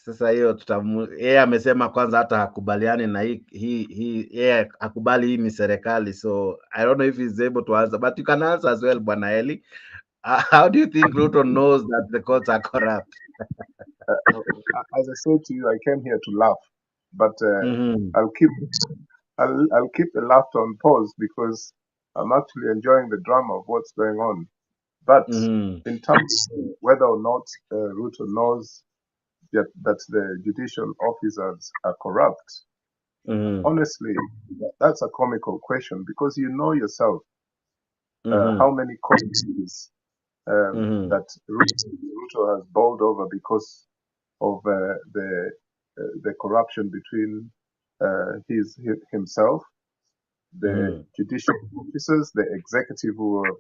Sasa hiyo yeye amesema kwanza hata hakubaliani na hii yeye hakubali hii ni serikali, so I don't know if he's able to answer, but you can answer as well, Bwana Eli. How do you think Ruto knows that the courts are corrupt? As I said to you, I came here to laugh, but I'll keep the laughter on pause, because I'm actually enjoying the drama of what's going on. But in terms of whether or not Ruto knows that the judicial officers are corrupt, honestly, that's a comical question, because you know yourself how many cases that Ruto has bowled over because of the corruption between himself, the judicial officers, the executive, or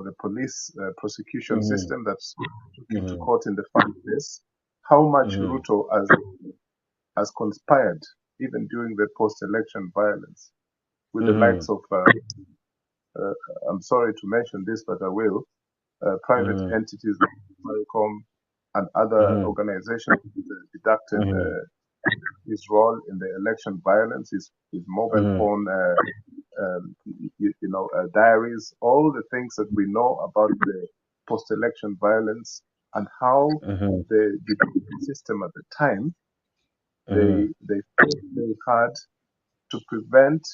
the police prosecution system that's took to court in the first place. How much Ruto has conspired, even during the post-election violence, with the likes of, I'm sorry to mention this, but I will, private entities like CJKoome and other organizations deducted his role in the election violence, his mobile phone, diaries, all the things that we know about the post-election violence, and how the judicial system at the time they fought very hard to prevent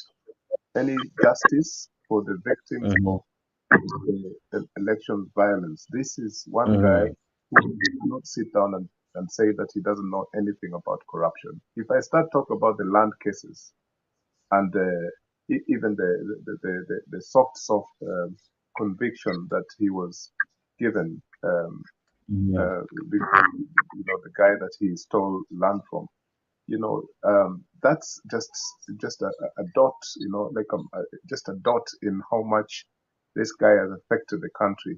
any justice for the victims of the election violence. This is one guy who cannot sit down and say that he doesn't know anything about corruption. If I start talking about the land cases and even the soft conviction that he was given, the guy that he stole land from, that's just a dot, just a dot in how much this guy has affected the country.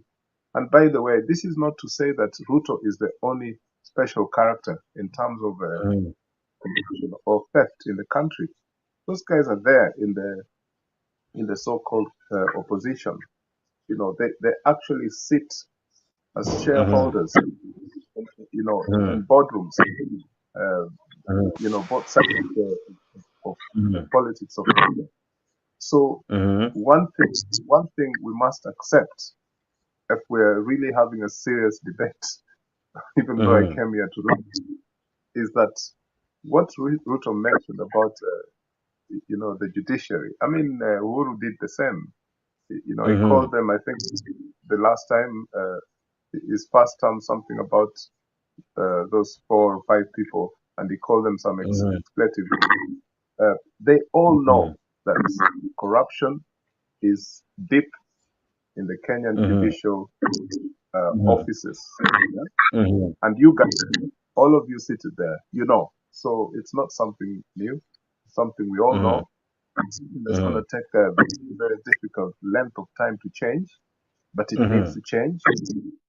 And by the way, this is not to say that Ruto is the only special character in terms of corruption or theft in the country. Those guys are there in in the so-called opposition, you know, they actually sit as shareholders, you know, in boardrooms, you know, both sides of the politics of Kenya. So one thing we must accept if we're really having a serious debate, even though I came here to read, is that what Ruto mentioned about, you know, the judiciary. I mean, Uhuru did the same. You know, he called them, I think, the last time, his first term, something about those 4 or 5 people, and he called them some expletive. They all know that corruption is deep in the Kenyan judicial offices. Yeah? And you guys, all of you seated there, you know. So it's not something new, something we all know. It's going to take a very difficult length of time to change, but it needs to change.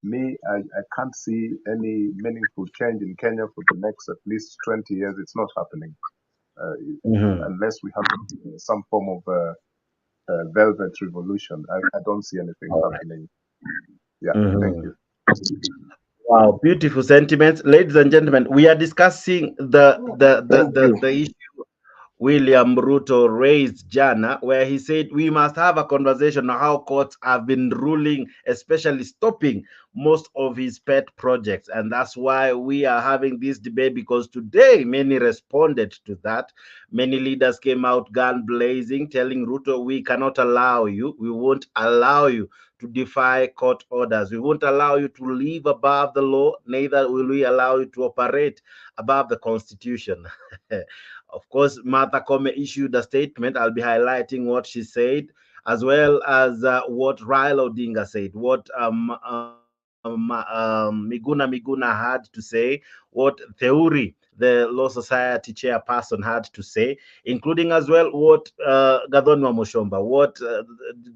Me, I can't see any meaningful change in Kenya for the next at least 20 years. It's not happening unless we have some form of velvet revolution. I don't see anything happening. Yeah, thank you. Wow, beautiful sentiments, ladies and gentlemen. We are discussing the issue William Ruto raised jana, where he said we must have a conversation on how courts have been ruling, especially stopping most of his pet projects. And that's why we are having this debate, because today many responded to that. Many leaders came out gun blazing, telling Ruto, we cannot allow you, we won't allow you to defy court orders. We won't allow you to live above the law, neither will we allow you to operate above the Constitution. Of course, Martha Koome issued a statement. I'll be highlighting what she said, as well as what Raila Odinga said, what Miguna Miguna had to say, what Theuri, the Law Society chairperson, had to say, including as well what Gathonwa Mushomba, what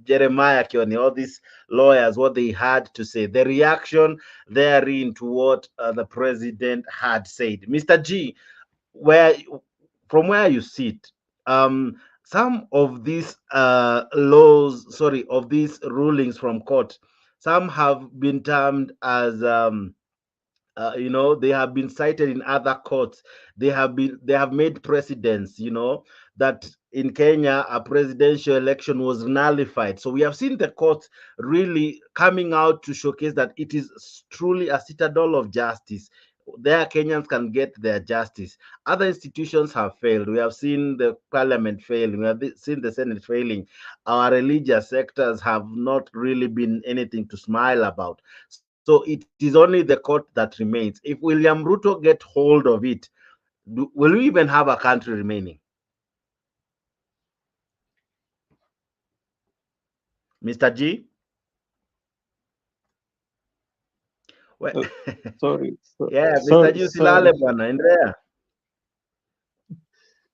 Jeremiah Kioni, all these lawyers, what they had to say, the reaction therein to what the president had said. Mr. G, from where you sit, some of these of these rulings from court, some have been termed as you know, they have been cited in other courts. They have made precedents, you know, that in Kenya a presidential election was nullified. So we have seen the courts really coming out to showcase that it is truly a citadel of justice. There Kenyans can get their justice. Other institutions have failed. We have seen the parliament failing. We have seen the Senate failing. Our religious sectors have not really been anything to smile about. So it is only the court that remains. If William Ruto get hold of it, will we even have a country remaining? Mr. G? Well, sorry. Yeah, Mr. G, silale bwana, endelea.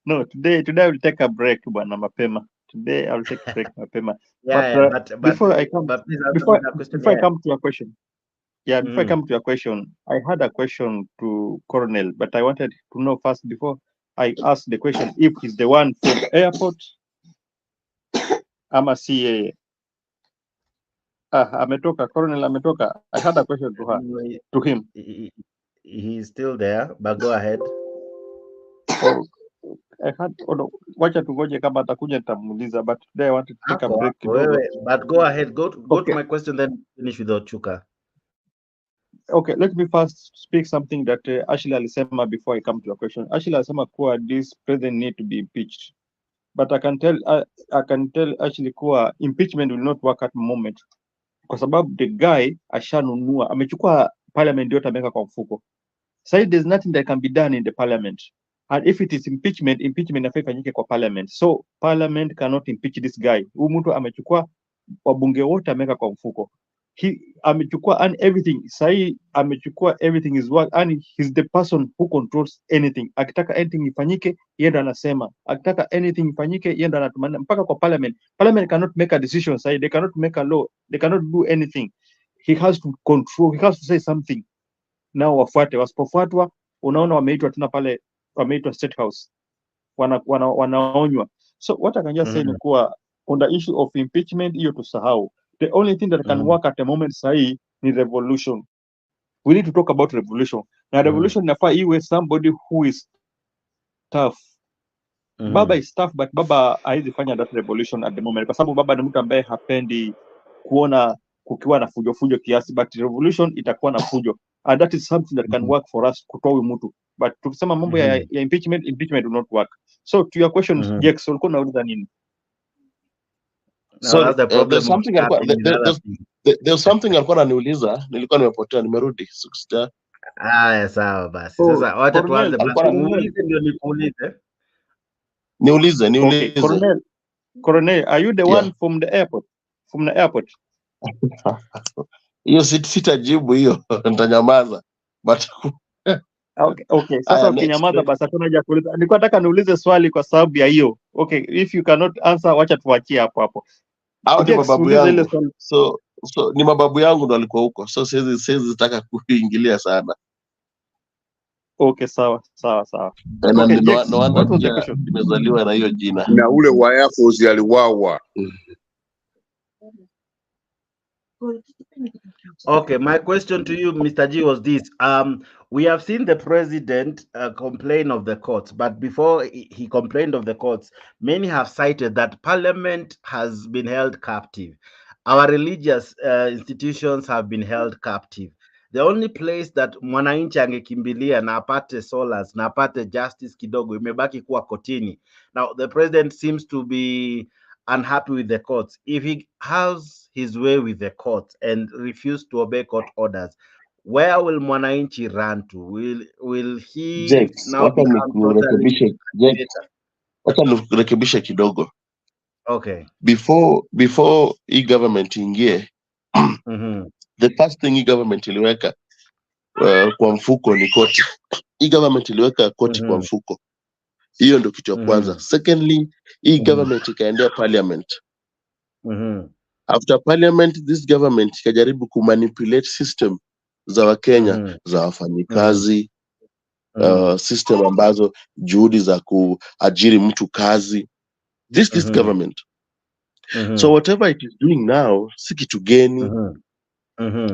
No, today I will take a break bwana mapema. Today I will take a break mapema. Yeah, but before I come before I come to your question. Yeah, before I come to your question, I had a question to Colonel, but I wanted to know first before I ask the question if he's the one for the airport. I'm a CA. Ametoka, Colonel ametoka. I had a question to him. He's still there, but go ahead. Oh, I had wacha tungoje kama atakuja nitamuuliza, but today I wanted to take a break kidogo. But go ahead, go to my question, then finish with Ochuka. Okay, let me first speak something that Ashley alisema before I come to your question. Ashley alisema kuwa this president need to be impeached, but I can tell Ashley kuwa impeachment will not work at the moment, kwa sababu the guy ashanunua, amechukua parliament yote ameweka kwa mfuko. So there's nothing that can be done in the parliament, and if it is impeachment inafaa ifanyike kwa parliament. So parliament cannot impeach this guy. Huyu mtu amechukua wabunge wote ameweka kwa mfuko. Amechukua and everything. Sahi amechukua everything is work, and he's the person who controls anything. Akitaka anything ifanyike, yeye ndo anasema. Akitaka anything ifanyike, yeye ndo anatumana mpaka kwa parliament. Parliament cannot make a decision. Sahi they cannot make a law. They cannot do anything. He has to control. He has to say something. Nao wafuate. Wasipofuatwa, unaona wameitwa tena pale, wameitwa State House. Wanaonywa. So what I can just say ni kuwa on the issue of impeachment, hiyo tusahau. The only thing that can work at the moment sahi ni revolution. We need to talk about revolution. Now revolution inafaa iwe somebody who is tough. Baba is tough, but Baba haizi fanya that revolution at the moment, kwa sababu Baba ni mtu ambaye hapendi kuona kukiwa na fujo kiasi, but revolution itakuwa na fujo, and that is something that can work for us kutoa huyu mtu. But tukisema mambo ya impeachment will not work. So to your question, Jex, ulikuwa unauliza nini? No, that's the problem. There's something alikuwa ananiuliza, nilikuwa nimepotea, nimerudi. Haya, sawa basi. Sasa wacha tuanze basi. Muulize ndio nikuulize. Niulize. Okay, Colonel, are you the one from the airport? From the airport? Hiyo sitajibu hiyo, nitanyamaza. But okay. Sasa ukinyamaza basi hakuna haja kuuliza. Nilikuwa nataka niulize swali kwa sababu ya hiyo. Okay, if you cannot answer, wacha tuachie hapo. Hao ni mababu yangu. So ni mababu yangu ndo walikuwa huko. So siwezi nataka kuingilia sana. Okay, sawa. Okay, nimezaliwa na hiyo jina. Na ule wa Air Force aliwawa. Okay, my question to you, Mr. G, was this. We have seen the president complain of the courts, but before he complained of the courts, many have cited that parliament has been held captive. Our religious institutions have been held captive. The only place that mwananchi angekimbilia na apate solace na apate justice kidogo imebaki kuwa kotini. Now, the president seems to be unhappy with the courts. If he has his way with the courts and refuse to obey court orders, where will mwananchi run to? Will he now become totally... Wacha nikurekebishe kidogo. Okay. Before government ingie, the first thing government iliweka kwa mfuko ni koti. Government iliweka koti kwa mfuko. Hiyo ndio kitu ya kwanza. Secondly, government ikaendea parliament. After parliament, this government ikajaribu kumanipulate system za Wakenya, za wafanyikazi, system ambazo juhudi za kuajiri mtu kazi. This government. So whatever it is doing now, si kitu geni.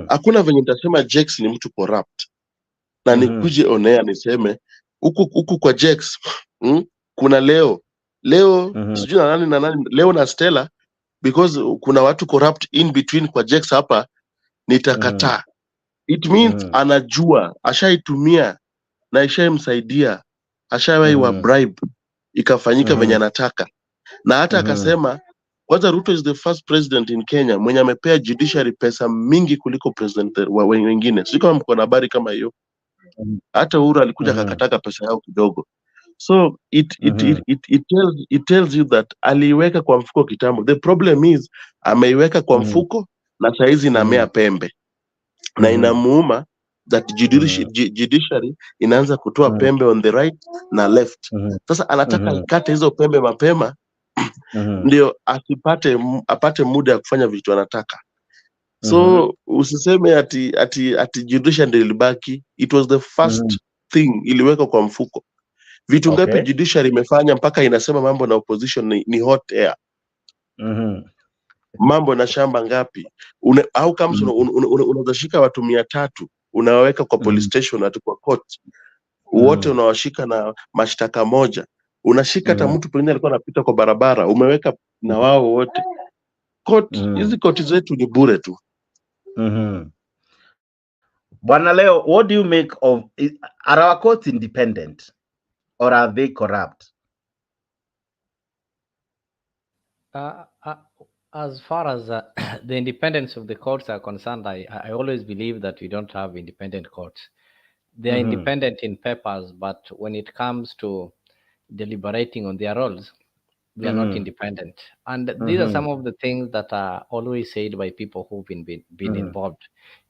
Hakuna venye nitasema Jex ni mtu corrupt. Na nikuje onea niseme huku kwa Jex kuna leo sijui na nani leo na Stella, because kuna watu corrupt in between kwa Jex hapa, nitakataa. It means anajua, ashaitumia na ishaimsaidia, ashawai wa bribe ikafanyika venye anataka. Na hata akasema kwanza Ruto is the first president in Kenya mwenye amepea judiciary pesa mingi kuliko president wa wengine. Sio kama mko na habari kama hiyo. Hata Uhuru alikuja akakataka pesa yao kidogo. So it tells you that aliweka kwa mfuko kitambo. The problem is ameiweka kwa mfuko na saizi inamea pembe. Na inamuuma that judiciary inaanza kutoa pembe on the right na left. Sasa anataka ikate hizo pembe mapema ndio apate muda ya kufanya vitu anataka. So usiseme ati judiciary ndio ilibaki. It was the first thing iliweka kwa mfuko. Vitu ngapi judiciary imefanya mpaka inasema mambo na opposition ni hot air. Mambo na shamba ngapi? Au kama unazashika watu 300 unawaweka kwa police station ati kwa court. Wote unawashika na mashtaka moja. Unashika hata mtu pengine alikuwa anapita kwa barabara, umeweka na wao wote. Hizi koti zetu ni bure tu. Bwana Leo, what do you make of, are our courts independent or are they corrupt? As far as the independence of the courts are concerned, I always believe that we don't have independent courts. They are independent in papers, but when it comes to deliberating on their roles, they are not independent. And these are some of the things that are always said by people who've been involved.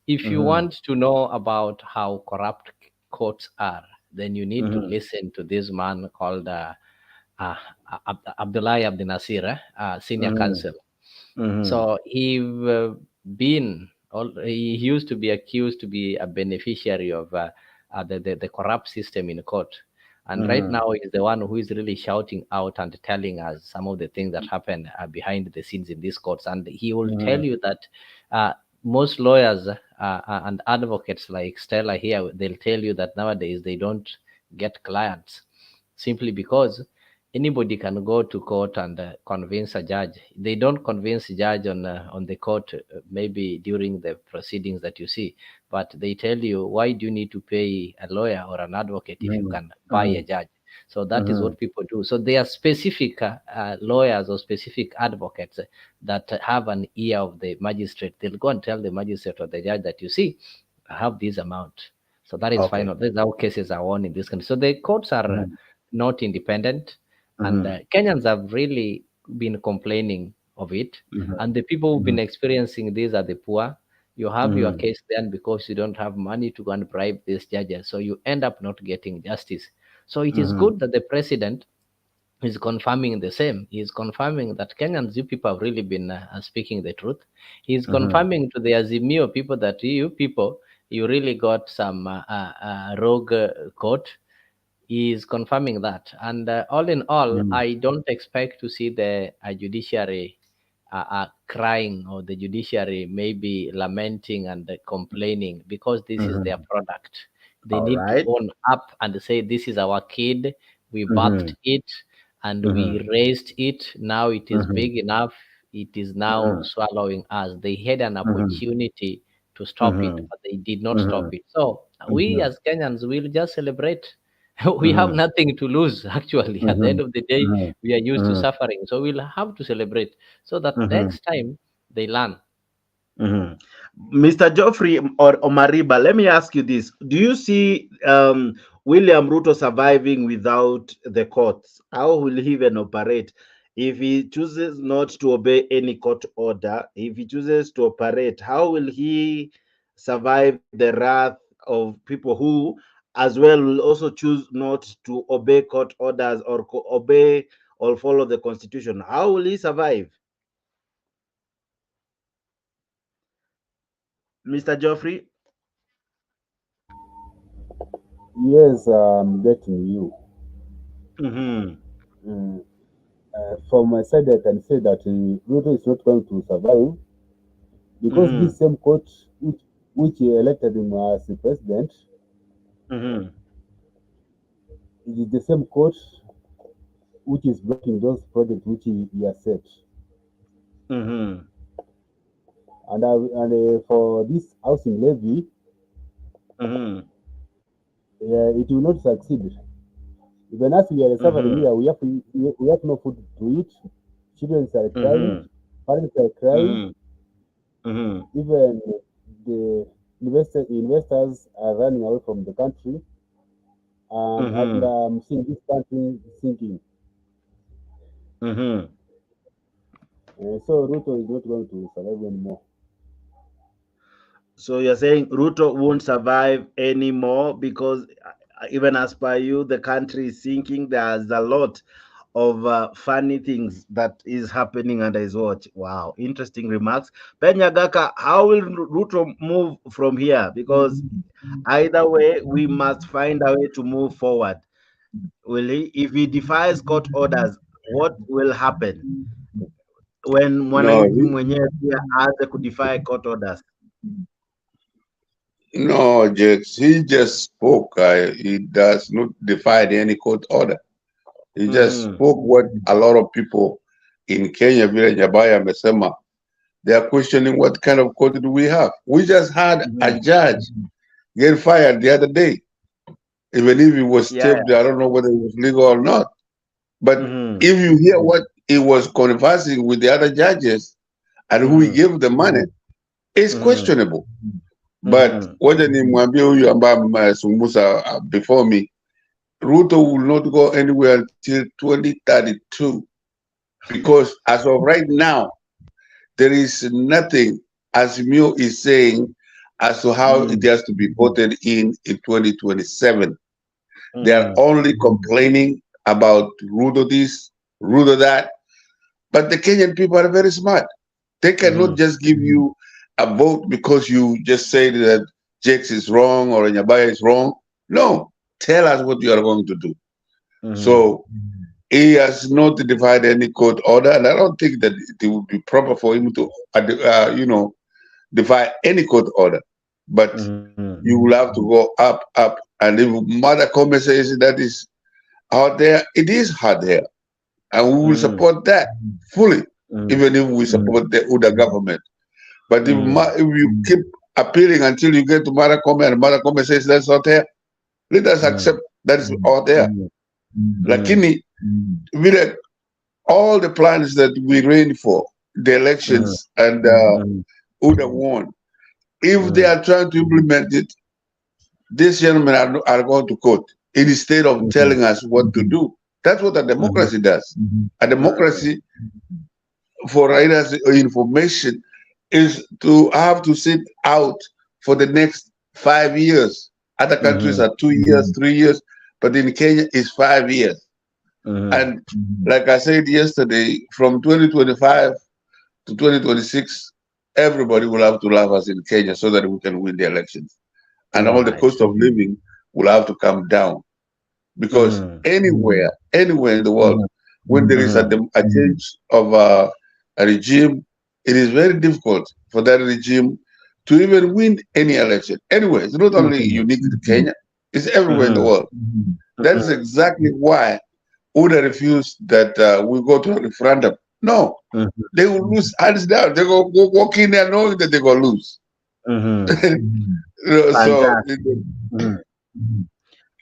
If you want to know about how corrupt courts are, then you need to listen to this man called Abdullahi Abdi Nasir, senior counsel. So he used to be accused to be a beneficiary of the corrupt system in court. And right now he's the one who is really shouting out and telling us some of the things that happen behind the scenes in these courts. And he will tell you that most lawyers and advocates like Stella here, they'll tell you that nowadays they don't get clients simply because anybody can go to court and convince a judge. They don't convince a judge on the court, maybe during the proceedings that you see, but they tell you, why do you need to pay a lawyer or an advocate if you can buy a judge? So that is what people do. So there are specific lawyers or specific advocates that have an ear of the magistrate. They'll go and tell the magistrate or the judge that, you see, I have this amount. So that is final. That's how cases are won in this country. So the courts are not independent. And Kenyans have really been complaining of it. And the people who've been experiencing this are the poor. You have your case then because you don't have money to go and bribe these judges. So you end up not getting justice. So it is good that the president is confirming the same. He is confirming that Kenyans, you people have really been speaking the truth. He is confirming to the Azimio people that you people, you really got some rogue court. He is confirming that. And all in all, I don't expect to see the judiciary crying or the judiciary maybe lamenting and complaining, because this is their product. They need to own up and say, this is our kid. We birthed it and we raised it. Now it is big enough. It is now swallowing us. They had an opportunity to stop it, but they did not stop it. So we as Kenyans will just celebrate. We have nothing to lose, actually. At the end of the day, we are used to suffering. So we'll have to celebrate so that next time they learn. Mr. Geoffrey or Omariba, let me ask you this. Do you see William Ruto surviving without the courts? How will he even operate? If he chooses not to obey any court order, if he chooses to operate, how will he survive the wrath of people who as well will also choose not to obey court orders or obey or follow the Constitution? How will he survive? Mr. Geoffrey? Yes, I'm getting you. From my side, I can say that Ruto is not going to survive because this same court which elected him as the president, it is the same court which is blocking those projects which he has set. And for this housing levy, it will not succeed. Even as we are suffering here, we have no food to eat. Children are crying, parents are crying. Even the investors are running away from the country, and I'm seeing this country sinking. So Ruto is not going to survive anymore. So you're saying Ruto won't survive anymore because even as per you, the country is sinking. There's a lot of funny things that is happening under his watch. Wow, interesting remarks. Penyagaka, how will Ruto move from here? Because either way, we must find a way to move forward. Will he? If he defies court orders, what will happen when mwananchi mwenyewe pia aanze kudefy court orders? No, Jakes, he just spoke. He does not defy any court order. He just spoke what a lot of people in Kenya, Vile Nyabaya amesema, they are questioning what kind of court do we have. We just had a judge get fired the other day. Even if he was taped, I don't know whether it was legal or not. But if you hear what he was conversing with the other judges and who he gave the money, it's questionable. But what nimwambie huyu ambaye amesungumza before me, Ruto will not go anywhere until 2032, because as of right now, there is nothing, as Mio is saying, as to how it has to be voted in 2027. They are only complaining about Ruto this, Ruto that, but the Kenyan people are very smart. They cannot just give you a vote because you just say that Jakes is wrong or Nyabaya is wrong. No, tell us what you are going to do. So he has not defied any court order, and I don't think that it would be proper for him to, defy any court order. But you will have to go up. And if Mother Koome says that is out there, it is hard there. And we will support that fully, even if we support the Uda government. But if you keep appealing until you get to Mother Koome and Mother Koome says that's not there, let us accept that is out there. Lakini, with all the plans that we ran for, the elections and Uda won, if they are trying to implement it, these gentlemen are going to court instead of telling us what to do. That's what a democracy does. A democracy, for writers information, is to have to sit out for the next 5 years. Other countries are 2 years, 3 years, but in Kenya it's 5 years. And like I said yesterday, from 2025 to 2026, everybody will have to love us in Kenya so that we can win the elections. And all the cost of living will have to come down. Because anywhere in the world, when there is a change of a regime, it is very difficult for that regime to even win any election. Anyway, it's not only unique to Kenya, it's everywhere in the world. That is exactly why Uda refused that we go to a referendum. No, they will lose hands down. They go walk in there knowing that they're going to lose.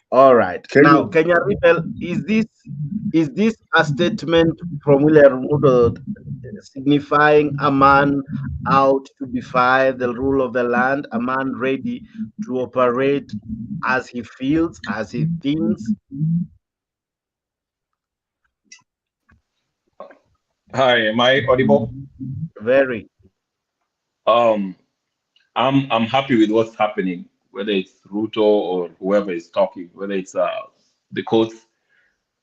All right. Now, Kenya Rebel, is this a statement from William Ruto signifying a man out to defy the rule of the land, a man ready to operate as he feels, as he thinks? Hi, am I audible? Very. I'm happy with what's happening, whether it's Ruto or whoever is talking, whether it's the courts,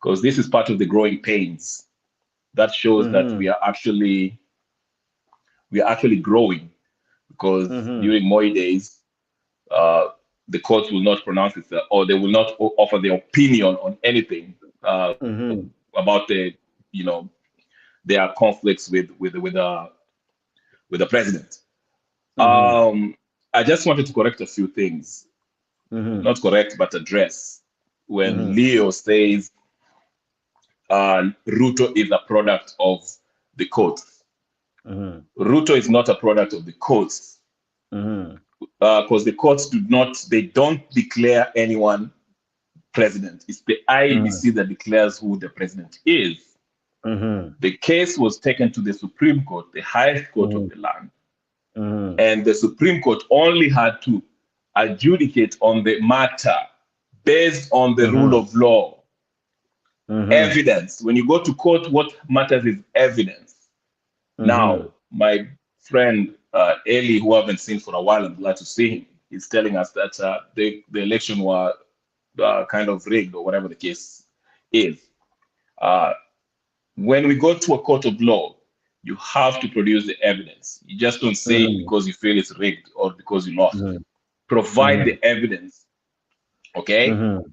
because this is part of the growing pains. That shows that we are actually growing, because during Moi days, the courts will not pronounce it, or they will not offer their opinion on anything about their conflicts with the president. I just wanted to correct a few things. Not correct, but address. When Leo says Ruto is a product of the courts. Ruto is not a product of the courts. Because the courts don't declare anyone president. It's the IEBC that declares who the president is. The case was taken to the Supreme Court, the highest court of the land. And the Supreme Court only had to adjudicate on the matter based on the rule of law. Evidence. When you go to court, what matters is evidence. Now, my friend Eli, who I haven't seen for a while, I'm glad to see him, he's telling us that the election was kind of rigged, or whatever the case is. When we go to a court of law, you have to produce the evidence. You just don't say it because you feel it's rigged or because you lost. Provide the evidence. Okay?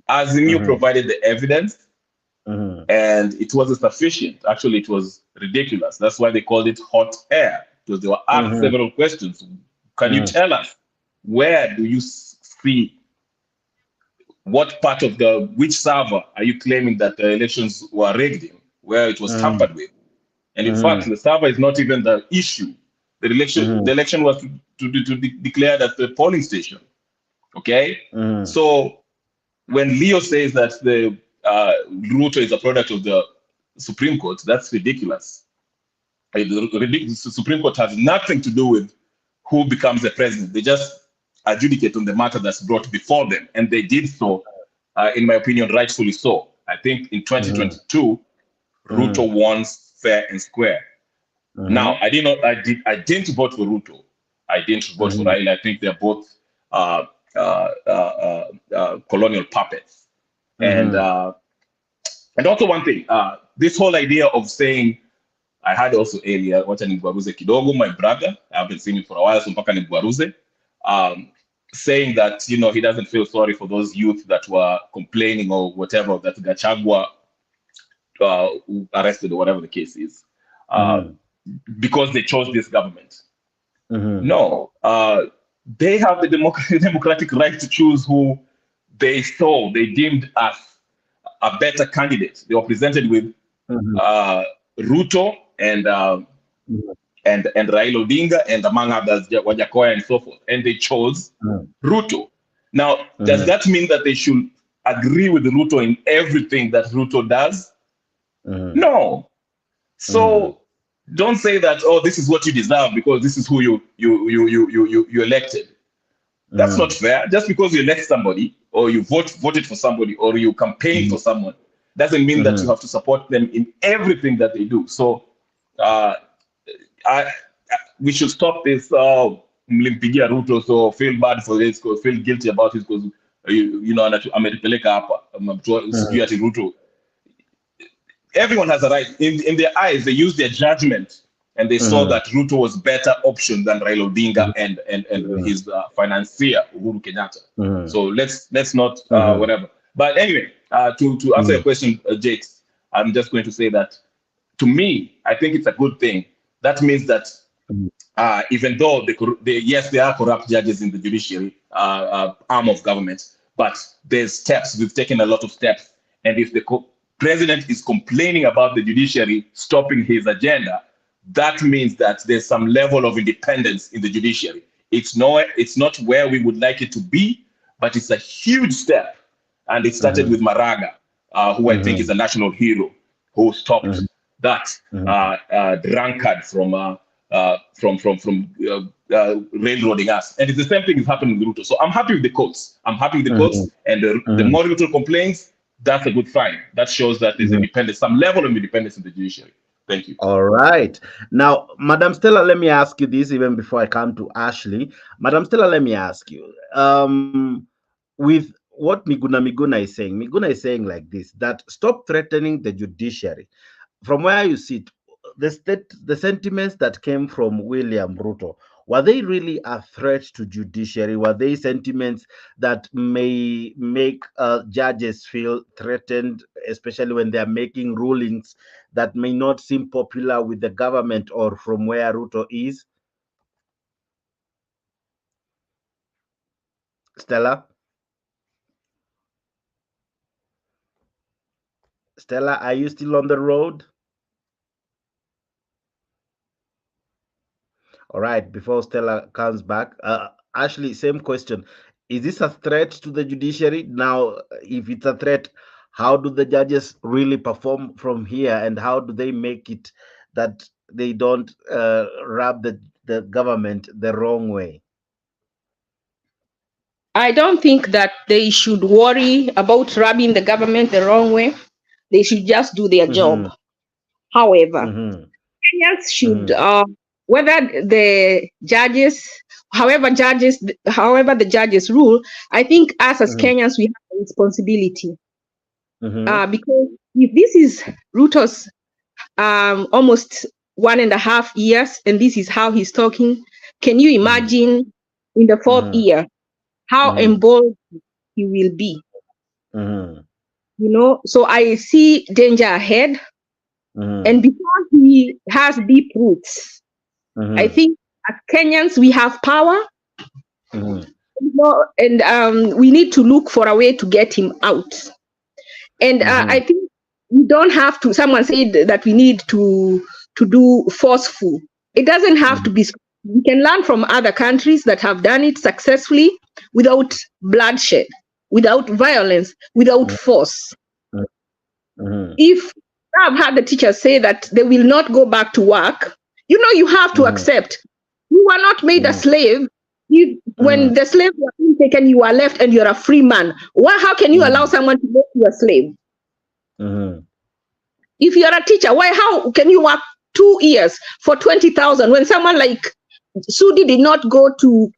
Azimio provided the evidence, and it wasn't sufficient. Actually, it was ridiculous. That's why they called it hot air, because they were asked several questions. Can you tell us, where do you see, what part of which server are you claiming that the elections were rigged in, where it was tampered with? And in fact, the server is not even the issue. The election was to declared at the polling station. Okay? So when Leo says that the Ruto is a product of the Supreme Court, that's ridiculous. The Supreme Court has nothing to do with who becomes the president. They just adjudicate on the matter that's brought before them. And they did so, in my opinion, rightfully so. I think in 2022, Ruto won fair and square. Now, I didn't vote for Ruto. I didn't vote for Raila. I think they're both colonial puppets. And also one thing, this whole idea of saying, I had also earlier, wacha nigwaruze kidogo, my brother, I haven't seen him for a while, so mpaka nigwaruze. saying that, you know, he doesn't feel sorry for those youth that were complaining or whatever, that Gachagua arrested or whatever the case is, because they chose this government. No, they have the democratic right to choose who they saw, they deemed as a better candidate. They were presented with Ruto and Raila Odinga, and among others, Wajakoya and so forth, and they chose Ruto. Now, does that mean that they should agree with Ruto in everything that Ruto does? No. So don't say that, oh, this is what you deserve because this is who you elected. That's not fair. Just because you elect somebody or you voted for somebody or you campaign for someone doesn't mean that you have to support them in everything that they do. So we should stop this mlimpigia Ruto, so feel bad for this, feel guilty about it because you know ametupeleka hapa sijui ati Ruto. Everyone has a right. In their eyes, they use their judgment and they saw that Ruto was better option than Raila Odinga and his financier Uhuru Kenyatta. So let's not whatever. But anyway, to answer your question, Jakes, I'm just going to say that to me, I think it's a good thing. That means that even though yes, there are corrupt judges in the judiciary arm of government, but there's steps. We've taken a lot of steps, and if the president is complaining about the judiciary stopping his agenda, that means that there's some level of independence in the judiciary. It's not where we would like it to be, but it's a huge step. And it started with Maraga, who I think is a national hero, who stopped that drunkard from railroading us. And it's the same thing is happening with Ruto. So I'm happy with the courts. I'm happy with the courts. And the more Ruto complains, that's a good sign. That shows that there's independence, some level of independence in the judiciary. Thank you. All right. Now, Madam Stella, let me ask you this even before I come to Ashley. Madam Stella, let me ask you, with what Miguna is saying like this, that stop threatening the judiciary. From where you sit, the sentiments that came from William Ruto, were they really a threat to judiciary? Were they sentiments that may make judges feel threatened, especially when they are making rulings that may not seem popular with the government or from where Ruto is? Stella? Stella, are you still on the road? All right, before Stella comes back, Ashley, same question. Is this a threat to the judiciary? Now, if it's a threat, how do the judges really perform from here, and how do they make it that they don't rub the government the wrong way? I don't think that they should worry about rubbing the government the wrong way. They should just do their job. However, Kenyans should, whether the judges, however the judges rule, I think us as Kenyans, we have a responsibility. Because if this is Ruto's almost 1.5 years, and this is how he's talking, can you imagine in the 4th year how emboldened he will be? You know, so I see danger ahead. And because he has deep roots, I think as Kenyans, we have power. You know, and we need to look for a way to get him out. And I think we don't have to, someone said that we need to do forceful. It doesn't have to be, we can learn from other countries that have done it successfully without bloodshed, without violence, without force. If I've had the teachers say that they will not go back to work, you know, you have to accept. You were not made a slave. When the slaves were being taken, you are left and you're a free man. How can you allow someone to make you a slave? If you're a teacher, how can you work 2 years for 20,000 when someone like Sudi did not go to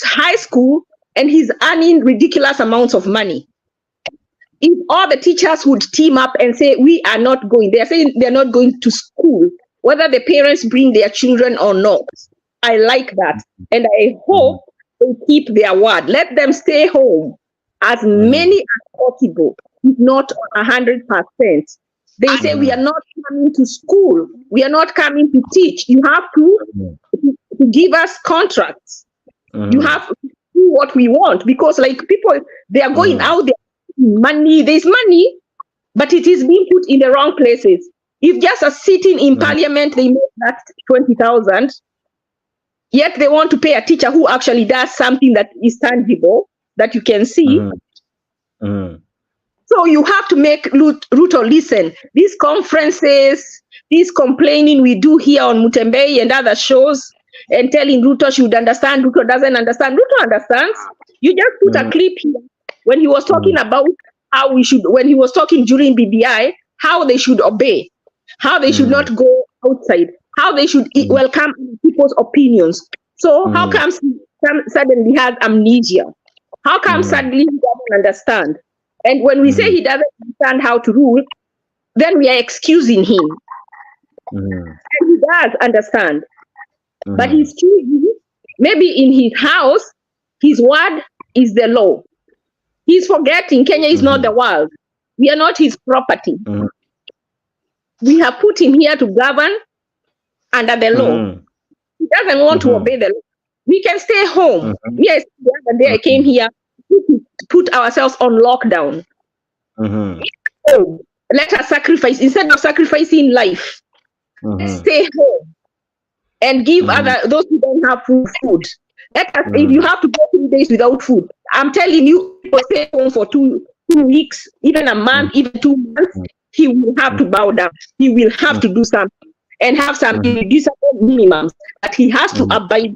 high school and he's earning ridiculous amounts of money? If all the teachers would team up and say, we are not going, they're saying they're not going to school, whether the parents bring their children or not. I like that. And I hope they keep their word. Let them stay home as many as possible, if not 100%. They say we are not coming to school. We are not coming to teach. You have to give us contracts. You have to do what we want, because like people, they are going out there, money, there's money, but it is being put in the wrong places. If just a sitting in parliament, they make that 20,000, yet they want to pay a teacher who actually does something that is tangible, that you can see. So you have to make Ruto listen. These conferences, these complaining we do here on Mutembei and other shows, and telling Ruto should understand, Ruto doesn't understand. Ruto understands. You just put a clip here when he was talking about how we should, when he was talking during BBI, how they should obey, how they should not go outside, how they should welcome people's opinions. So how come suddenly he has amnesia? How come suddenly he doesn't understand? And when we say he doesn't understand how to rule, then we are excusing him. And he does understand. But he's choosing, maybe in his house, his word is the law. He's forgetting Kenya is not the world. We are not his property. We have put him here to govern under the law. He doesn't want to obey the law. We can stay home. Yes, the other day I came here to put ourselves on lockdown. So let us sacrifice, instead of sacrificing life, let's stay home and give those who don't have food. Let us, if you have to go 3 days without food, I'm telling you, stay home for two weeks, even a month, even 2 months, he will have to bow down. He will have to do something and have some irreducible minimums that he has to abide.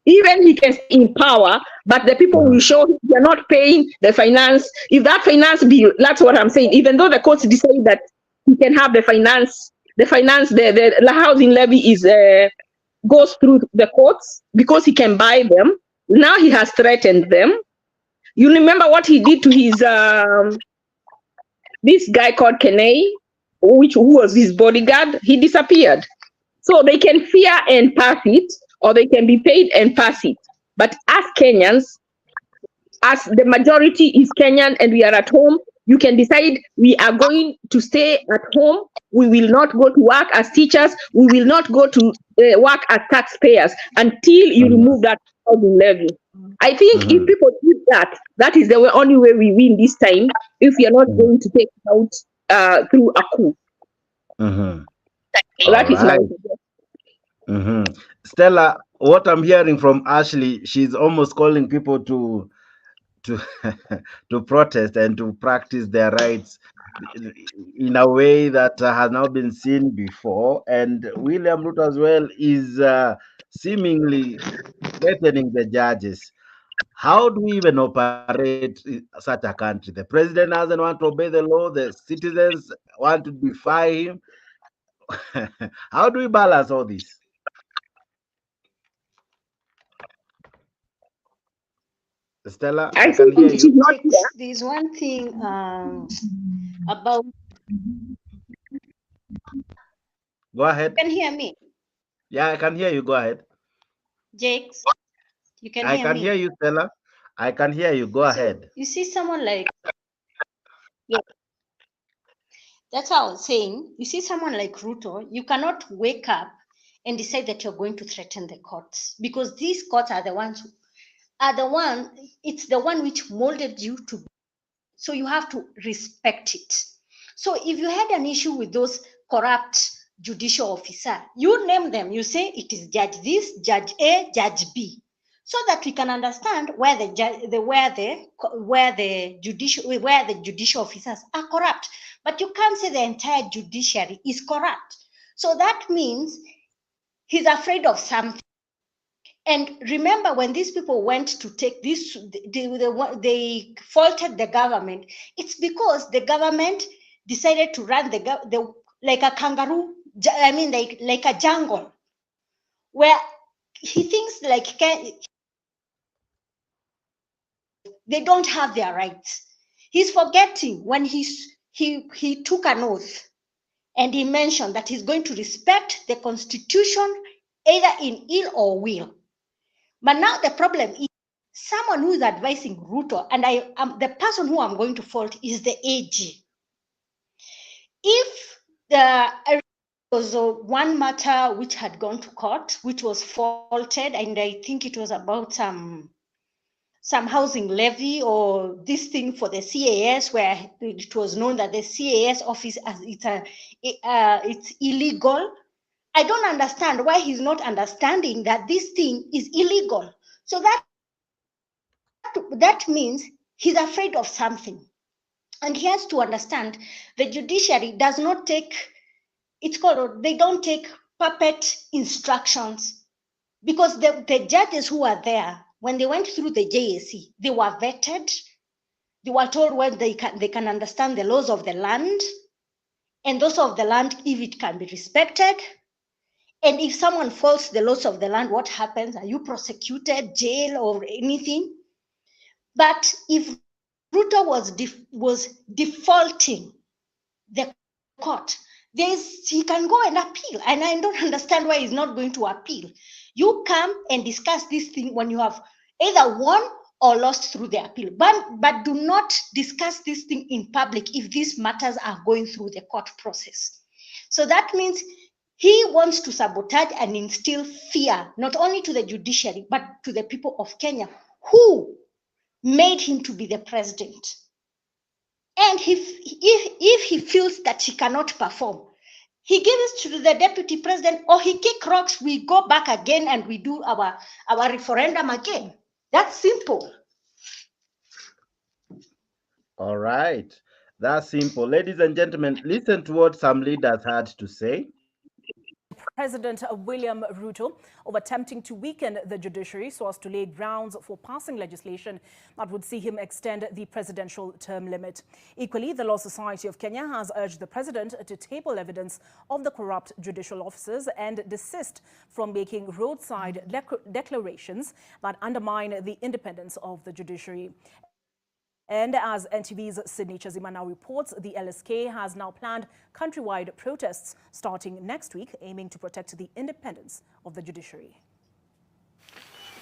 Even he can stay in power, but the people will show him they are not paying the finance. If that finance bill, that's what I'm saying. Even though the courts decide that he can have the housing levy is goes through the courts because he can buy them. Now he has threatened them. You remember what he did to his this guy called Kenei, who was his bodyguard? He disappeared. So they can fear and pass it, or they can be paid and pass it. But as Kenyans, as the majority is Kenyan and we are at home, you can decide we are going to stay at home. We will not go to work as teachers. We will not go to work as taxpayers until you remove that housing levy. I think if people do that, that is the only way we win this time, if we are not going to take it out through a coup. That is my suggestion. Stella, what I'm hearing from Ashley, she's almost calling people to protest and to practice their rights in a way that has now been seen before. And William Ruto as well is seemingly threatening the judges. How do we even operate such a country? The president doesn't want to obey the law. The citizens want to defy him. How do we balance all this? Stella, I can hear you. There's one thing about. Go ahead. You can hear me? Yeah, I can hear you. Go ahead. Jakes, you can I hear can me? hear you, Stella. I can hear you. Go ahead. You see someone like, yeah, that's what I was saying. You see someone like Ruto, you cannot wake up and decide that you're going to threaten the courts, because these courts are the ones it's the one which molded you to be. So you have to respect it. So if you had an issue with those corrupt judicial officer, you name them, you say it is judge this, judge A, judge B, so that we can understand where the judicial officers are corrupt. But you can't say the entire judiciary is corrupt. So that means he's afraid of something. And remember, when these people went to take this, they faulted the government. It's because the government decided to run the like a kangaroo. I mean, like a jungle, where he thinks like they don't have their rights. He's forgetting when he took an oath, and he mentioned that he's going to respect the Constitution, either in ill or will. But now the problem is someone who is advising Ruto, and the person who I'm going to fault is the AG. If there was one matter which had gone to court, which was faulted, and I think it was about some housing levy or this thing for the CAS, where it was known that the CAS office it's illegal. I don't understand why he's not understanding that this thing is illegal. So that means he's afraid of something. And he has to understand the judiciary does not take, they don't take puppet instructions, because the judges who are there, when they went through the JSC, they were vetted. They were told when they can understand the laws of the land, and those of the land, if it can be respected. And if someone faults the laws of the land, what happens? Are you prosecuted, jail, or anything? But if Ruto was defaulting the court, he can go and appeal. And I don't understand why he's not going to appeal. You come and discuss this thing when you have either won or lost through the appeal. But do not discuss this thing in public if these matters are going through the court process. So that means he wants to sabotage and instill fear, not only to the judiciary, but to the people of Kenya, who made him to be the president. And if he feels that he cannot perform, he gives it to the deputy president, or he kick rocks, we go back again and we do our referendum again. That's simple. All right. That's simple. Ladies and gentlemen, listen to what some leaders had to say. President William Ruto over attempting to weaken the judiciary so as to lay grounds for passing legislation that would see him extend the presidential term limit. Equally, the Law Society of Kenya has urged the president to table evidence of the corrupt judicial officers and desist from making roadside declarations that undermine the independence of the judiciary. And as NTV's Sydney Chazima now reports, the LSK has now planned countrywide protests starting next week, aiming to protect the independence of the judiciary.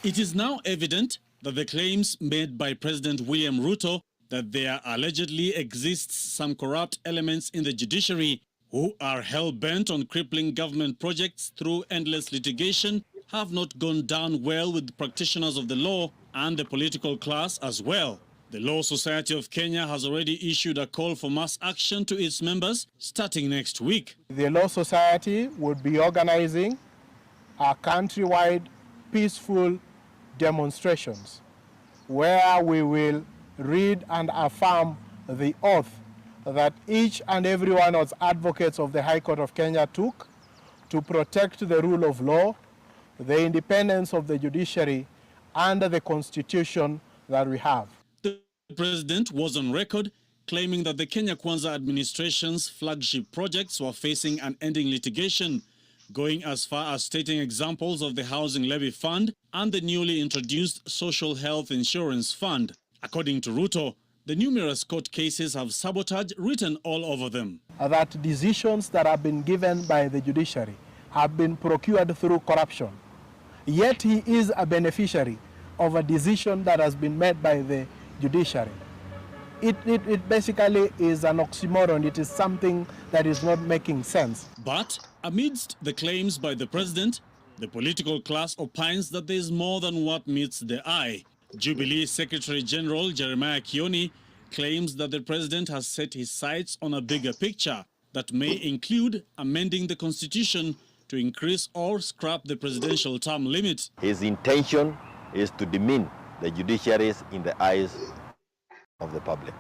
It is now evident that the claims made by President William Ruto that there allegedly exists some corrupt elements in the judiciary who are hell-bent on crippling government projects through endless litigation have not gone down well with practitioners of the law and the political class as well. The Law Society of Kenya has already issued a call for mass action to its members starting next week. The Law Society would be organizing a countrywide peaceful demonstrations where we will read and affirm the oath that each and every one of the advocates of the High Court of Kenya took to protect the rule of law, the independence of the judiciary, and the Constitution that we have. The president was on record claiming that the Kenya Kwanza administration's flagship projects were facing unending litigation, going as far as stating examples of the Housing Levy Fund and the newly introduced Social Health Insurance Fund. According to Ruto, the numerous court cases have sabotage written all over them. That decisions that have been given by the judiciary have been procured through corruption. Yet he is a beneficiary of a decision that has been made by the judiciary. It basically is an oxymoron. It is something that is not making sense. But amidst the claims by the president, the political class opines that there is more than what meets the eye. Jubilee Secretary General Jeremiah Kioni claims that the president has set his sights on a bigger picture that may include amending the constitution to increase or scrap the presidential term limit. His intention is to demean the judiciaries in the eyes of the public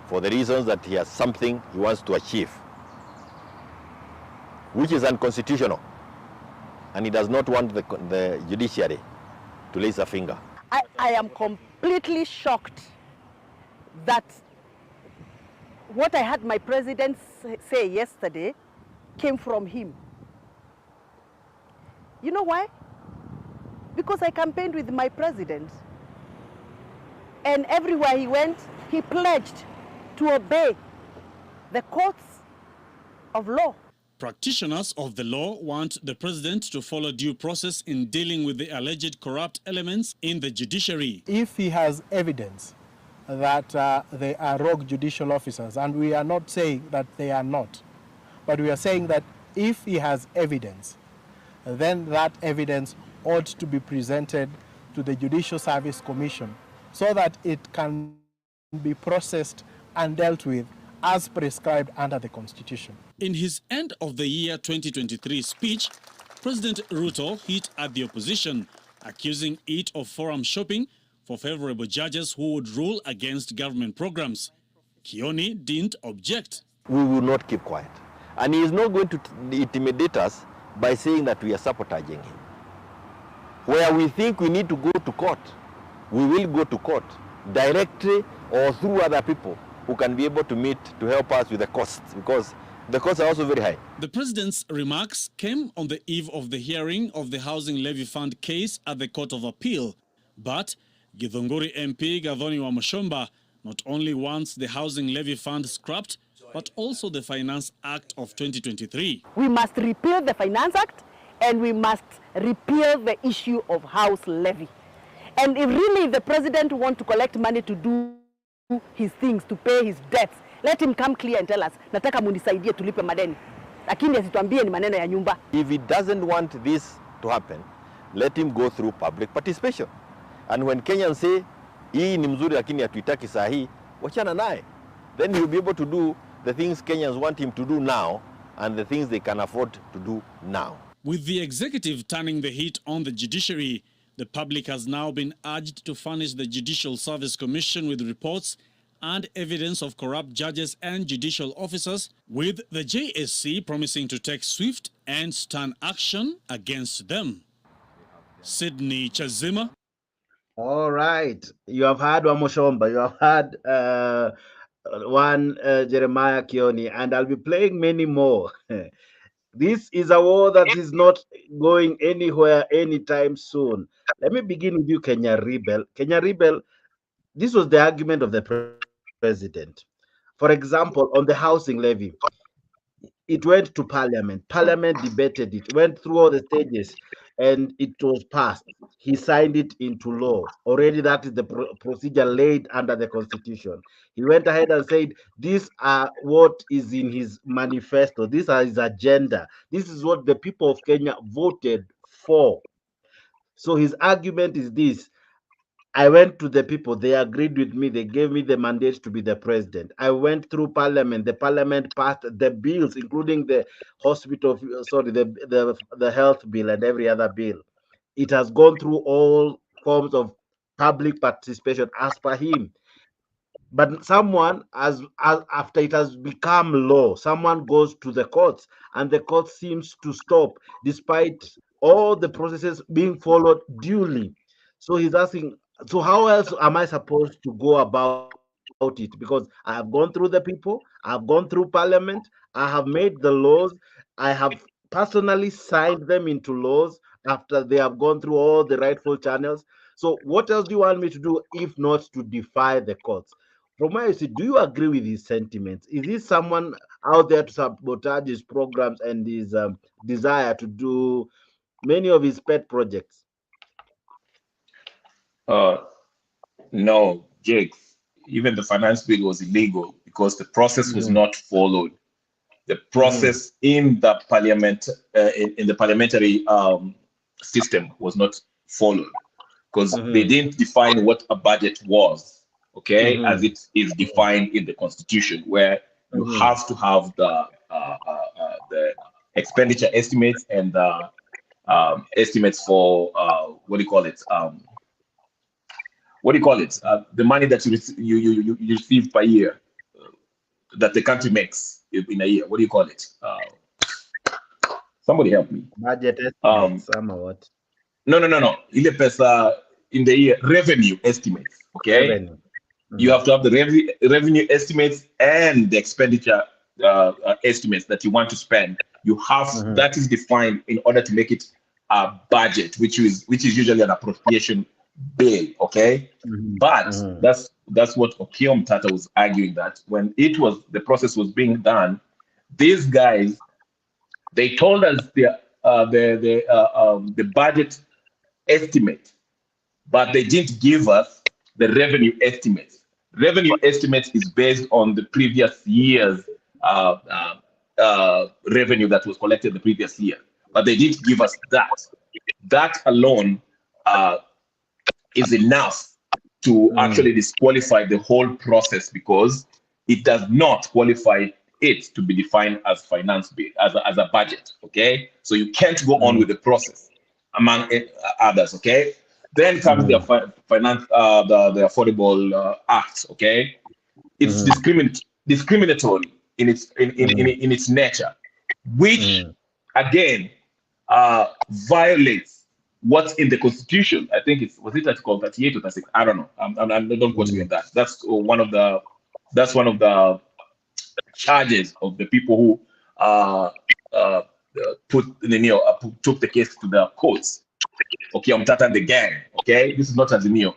for the reasons that he has something he wants to achieve, which is unconstitutional, and he does not want the judiciary to raise a finger. I am completely shocked that what I had my president say yesterday came from him. You know why? Because I campaigned with my president. And everywhere he went, he pledged to obey the courts of law. Practitioners of the law want the president to follow due process in dealing with the alleged corrupt elements in the judiciary. If he has evidence that they are rogue judicial officers, and we are not saying that they are not, but we are saying that if he has evidence, then that evidence ought to be presented to the Judicial Service Commission so that it can be processed and dealt with as prescribed under the Constitution. In his end of the year 2023 speech, President Ruto hit at the opposition, accusing it of forum shopping for favorable judges who would rule against government programs. Kioni didn't object. We will not keep quiet. And he is not going to intimidate us by saying that we are sabotaging him. Where we think we need to go to court, we will go to court directly or through other people who can be able to meet to help us with the costs, because the costs are also very high. The president's remarks came on the eve of the hearing of the Housing Levy Fund case at the Court of Appeal. But Githunguri MP Gathoni Wamuchomba not only wants the Housing Levy Fund scrapped, but also the Finance Act of 2023. We must repeal the Finance Act, and we must repeal the issue of house levy. And if really the president wants to collect money to do his things, to pay his debts, let him come clear and tell us, nataka munisaidie tulipe madeni. Lakini asituambie ni maneno ya nyumba. If he doesn't want this to happen, let him go through public participation. And when Kenyans say, hii ni mzuri lakini hatuitaki saa hii, wachana naye. Then he'll be able to do the things Kenyans want him to do now and the things they can afford to do now. With the executive turning the heat on the judiciary, the public has now been urged to furnish the Judicial Service Commission with reports and evidence of corrupt judges and judicial officers, with the JSC promising to take swift and stern action against them. Sydney Chazima. All right. You have had Wamuchomba. You have had Jeremiah Kioni, and I'll be playing many more. This is a war that is not going anywhere anytime soon. Let me begin with you, Kenya Rebel. Kenya Rebel, this was the argument of the president. For example, on the housing levy, it went to Parliament. Parliament debated it, went through all the stages, and it was passed. He signed it into law. Already that is the procedure laid under the Constitution. He went ahead and said, these are what is in his manifesto. These are his agenda. This is what the people of Kenya voted for. So his argument is this: I went to the people, they agreed with me, they gave me the mandate to be the president. I went through Parliament, the Parliament passed the bills, including the hospital, the health bill and every other bill. It has gone through all forms of public participation as per him. But someone, after it has become law, someone goes to the courts, and the court seems to stop, despite all the processes being followed duly. So he's asking, so how else am I supposed to go about it? Because I have gone through the people, I've gone through Parliament, I have made the laws, I have personally signed them into laws after they have gone through all the rightful channels. So what else do you want me to do if not to defy the courts? From where you see, do you agree with his sentiments? Is he someone out there to sabotage his programs and his desire to do many of his pet projects? No, Jake. Even the finance bill was illegal because the process was not followed. The process in the parliament, in the parliamentary system, was not followed because they didn't define what a budget was. Okay, as it is defined in the Constitution, where you have to have the expenditure estimates and the estimates for what do you call it? The money that you receive per year that the country makes in a year. What do you call it? Somebody help me. Budget estimates, what? No. Ile pesa in the year, revenue estimates. Okay. Revenue. You have to have the revenue estimates and the expenditure estimates that you want to spend. You have that is defined in order to make it a budget, which is usually an appropriation bill. Okay, but that's what Okiom Tata was arguing, that when the process was being done, these guys They told us the budget estimate, but they didn't give us the revenue estimates. Revenue estimates is based on the previous year's revenue that was collected the previous year, but they didn't give us that. That alone is enough to actually disqualify the whole process, because it does not qualify it to be defined as finance bill, as a budget. Okay, so you can't go on with the process, among others. Okay, then comes the finance, the Affordable Act. Okay, it's discriminatory in its nature, which again violates what's in the Constitution. I think was it Article 38 or 36? I don't know. Don't quote me on that. That's one of the charges of the people who took the case to the courts. Okay, Mtata and the gang. Okay, this is not Azimio.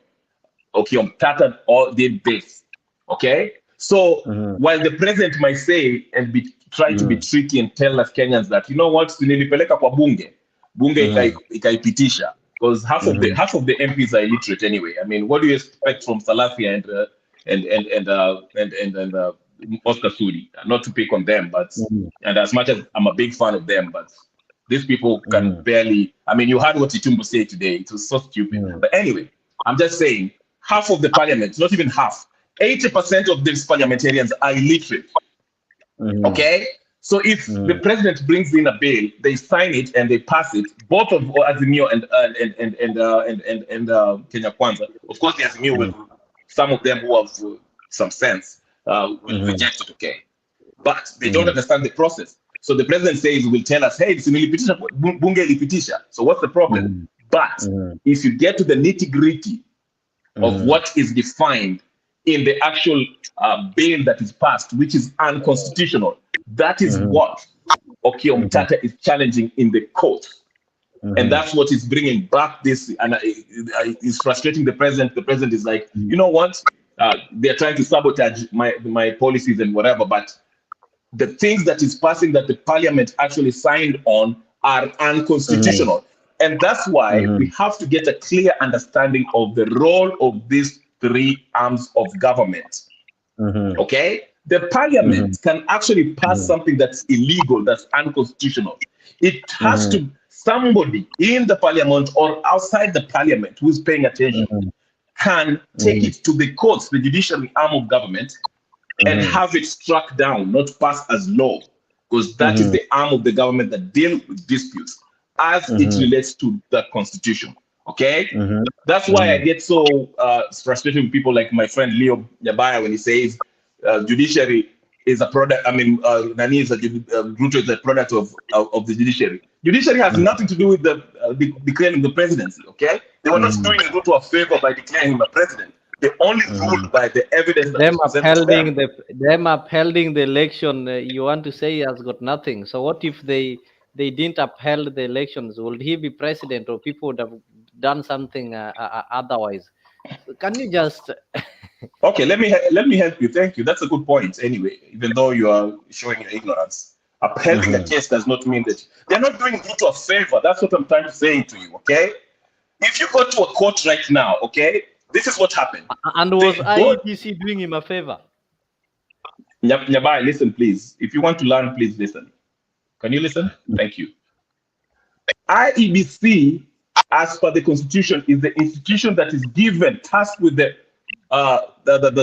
Okay, Mtata all did this. Okay, so while the president might say and try to be tricky and tell us Kenyans that, you know what, nilipeleka kwa bunge ikaipitisha, because half of the MPs are illiterate anyway. I mean, what do you expect from Salafi and Oscar Sudi? Not to pick on them, but and as much as I'm a big fan of them, but these people can barely. I mean, you heard what Itumbu said today. It was so stupid. But anyway, I'm just saying, half of the parliament, not even half, 80% of these parliamentarians are illiterate. Okay, so if the president brings in a bill, they sign it and they pass it. Both of Azimio and Kenya Kwanza, of course, the Azimio will, some of them who have some sense will reject it. Okay, but they don't understand the process. So the president says, will tell us, hey, it's bunge ilipitisha. So what's the problem? But if you get to the nitty-gritty of what is defined in the actual bill that is passed, which is unconstitutional, that is what Okiya Mtata is challenging in the court. And that's what is bringing back this, and is frustrating the president. The president is like, you know what? They're trying to sabotage my policies and whatever, but the things that is passing that the parliament actually signed on are unconstitutional. And that's why we have to get a clear understanding of the role of these three arms of government. Okay? The parliament can actually pass something that's illegal, that's unconstitutional. It has to, somebody in the parliament or outside the parliament who's paying attention can take it to the courts, the judiciary arm of government, and have it struck down, not passed as law, because that is the arm of the government that deals with disputes as it relates to the constitution. Okay, that's why I get so frustrated with people like my friend Leo Nyabaya when he says judiciary is a product. I mean, Nani is Ruto is a product of the judiciary. Judiciary has nothing to do with the declaring the presidency. Okay, they were not doing Ruto a favor by declaring him a president. They only ruled by the evidence. Them upholding the election, you want to say has got nothing. So what if they didn't uphold the elections? Would he be president, or people would have done something otherwise? Can you just? Okay, let me help you. Thank you. That's a good point. Anyway, even though you are showing your ignorance, upholding a case does not mean that they're not doing Ruto a favor. That's what I'm trying to say to you. Okay, if you go to a court right now, okay. This is what happened. And was IEBC doing him a favor? Nyabai, listen, please. If you want to learn, please listen. Can you listen? Thank you. IEBC, as per the Constitution, is the institution that is given, tasked with the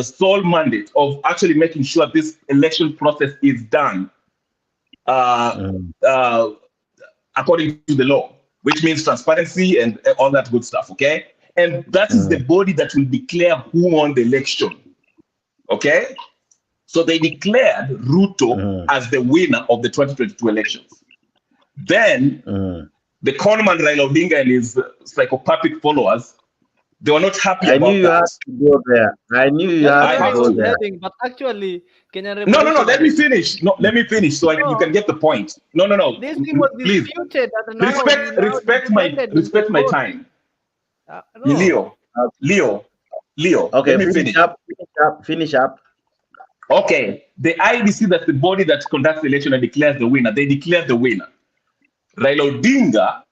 sole mandate of actually making sure this election process is done according to the law, which means transparency and all that good stuff. Okay. And that is the body that will declare who won the election. Okay? So they declared Ruto as the winner of the 2022 elections. Then the conman Raila Odinga and his psychopathic followers, they were not happy about that. I knew you had to go there. I knew you had to go there. But actually, no, let me finish. No, let me finish so you can get the point. No. This thing was disputed. Respect my time. No. Leo. Okay, finish up. Okay, the IEBC, that's the body that conducts the election and declares the winner. They declare the winner. Raila Odinga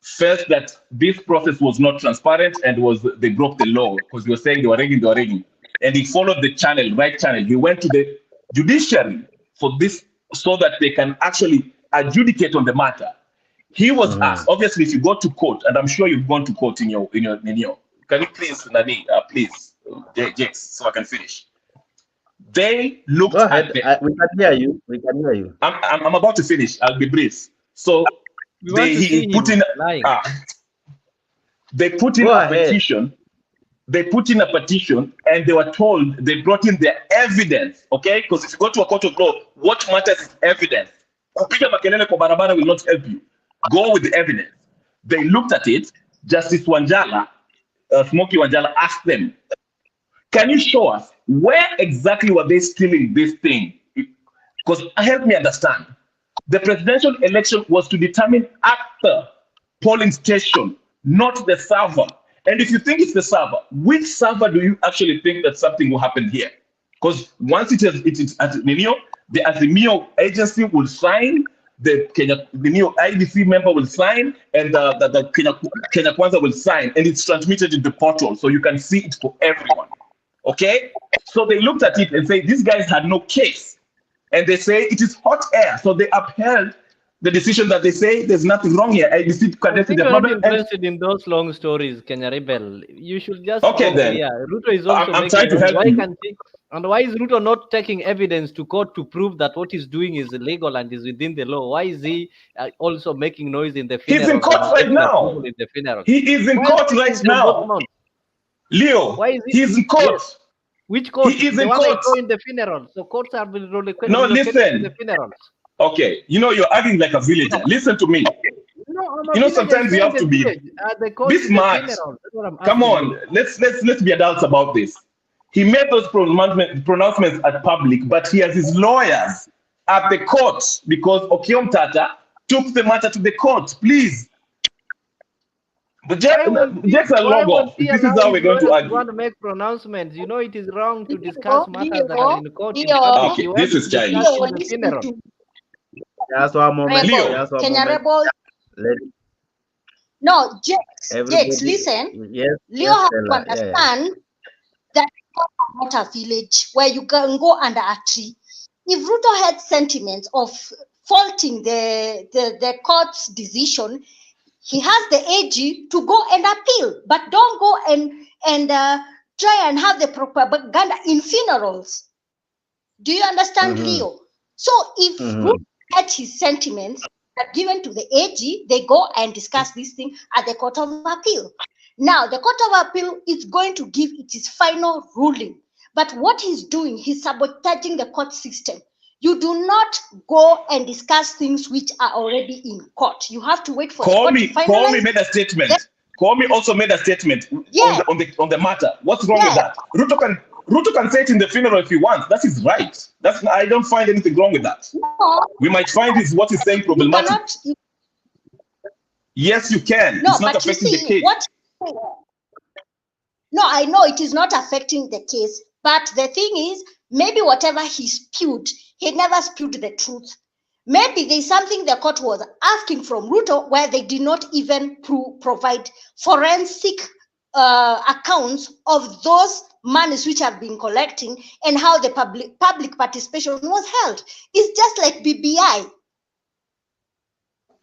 felt that this process was not transparent and they broke the law because they were saying they were rigging. And he followed the right channel. He went to the judiciary for this so that they can actually adjudicate on the matter. He was asked, obviously, if you go to court, and I'm sure you've gone to court in your can you please, Nani, please, Jakes, so I can finish. They looked at we can hear you. We can hear you. I'm about to finish. I'll be brief. So they put in a petition. They put in a petition and they were told they brought in their evidence. Okay, because if you go to a court of law, what matters is evidence. Kupiga makelele kwa barabara will not help you. Go with the evidence. They looked at it. Justice Wanjala, Smoky Wanjala, asked them, "Can you show us where exactly were they stealing this thing?" Because help me understand. The presidential election was to determine at the polling station, not the server. And if you think it's the server, which server do you actually think that something will happen here? Because once it is at Minio, the Azimio agency will sign, the Minio IDC member will sign, and the Kenya Kwanza will sign, and it's transmitted in the portal, so you can see it for everyone. Okay? So they looked at it and say, these guys had no case. And they say it is hot air. So they upheld the decision that they say there's nothing wrong here. I think you're not interested in those long stories, Kenya Rebel. You should just okay then. Ruto is also I'm trying to help you. And why is Ruto not taking evidence to court to prove that what he's doing is illegal and is within the law? Why is he also making noise in the funeral? He's in court right now. In the funeral? He is in court right now. Leo, why is he's in court. Yes. Which court? He is the in one court. I saw in the funeral. So courts are relocated. No, listen. In the funerals. Okay, you're acting like a villager. Listen to me. No, sometimes you have to be this smart. Come on, let's be adults about this. He made those pronouncements at public, but he has his lawyers at the court because Okiom Tata took the matter to the court. Please. The Jacks are log off. This is how we're going to argue. Want to make pronouncements. You know it is wrong to discuss matters that are in court. Okay, this is Chinese. Just one moment. Kenya Rebel. No, Jakes, listen. Yes, Leo has to understand that it's not a village where you can go under a tree. If Ruto had sentiments of faulting the court's decision, he has the AG to go and appeal, but don't go and try and have the propaganda in funerals. Do you understand, Leo? So if Ruto had his sentiments given to the AG, they go and discuss this thing at the Court of Appeal. Now, the Court of Appeal is going to give its final ruling. But what he's doing, he's sabotaging the court system. You do not go and discuss things which are already in court. You have to wait for Koome made a statement. Koome also made a statement on the matter. What's wrong with that? Ruto can say it in the funeral if he wants. That is right. I don't find anything wrong with that. No. We might find what he's saying problematic. Yes, you can. No, it's not affecting the case. No, I know it is not affecting the case. But the thing is, maybe whatever he spewed, he never spewed the truth. Maybe there's something the court was asking from Ruto where they did not even provide forensic accounts of those monies which have been collecting and how the public participation was held. It's just like BBI.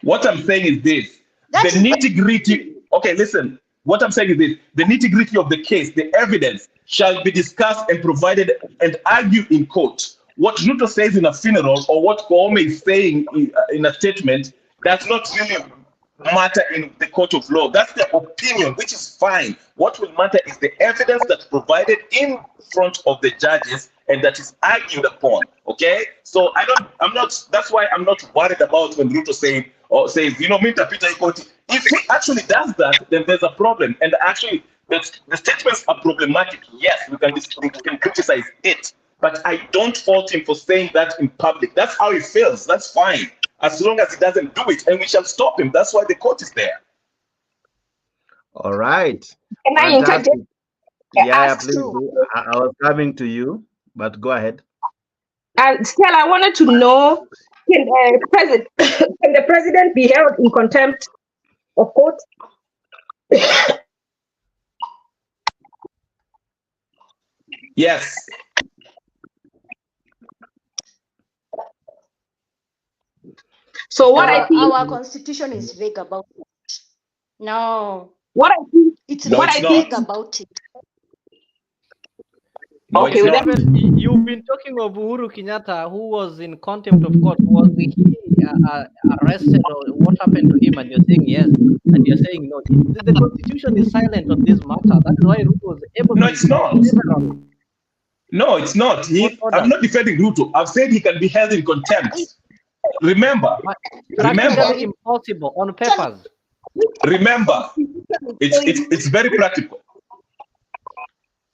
What I'm saying is this. The nitty-gritty. Okay, listen. What I'm saying is this. The nitty-gritty of the case, the evidence, shall be discussed and provided and argued in court. What Ruto says in a funeral or what Koome is saying in a statement does not really matter in the court of law. That's their opinion, which is fine. What will matter is the evidence that's provided in front of the judges and that is argued upon. Okay? So that's why I'm not worried about when Ruto says, Minta Peter Ikoti. If he actually does that, then there's a problem. And actually, the statements are problematic. Yes, we can criticize it. But I don't fault him for saying that in public. That's how he feels. That's fine. As long as he doesn't do it, and we shall stop him. That's why the court is there. All right. Can I interject? Yeah, please do. I was coming to you, but go ahead. Still, I wanted to know can the president be held in contempt of court? Yes. So what I think our constitution is vague about it. No. What I think it's no, what it's I not. vague about it. No, okay, it's not. You've been talking of Uhuru Kenyatta, who was in contempt of court. Was he arrested, or what happened to him? And you're saying yes, and you're saying no. The Constitution is silent on this matter. That is why Ruto was able No, to it's not. several. No, it's not. I'm not defending Ruto. I've said he can be held in contempt. Remember, Practically impossible on papers. Remember, it's very practical.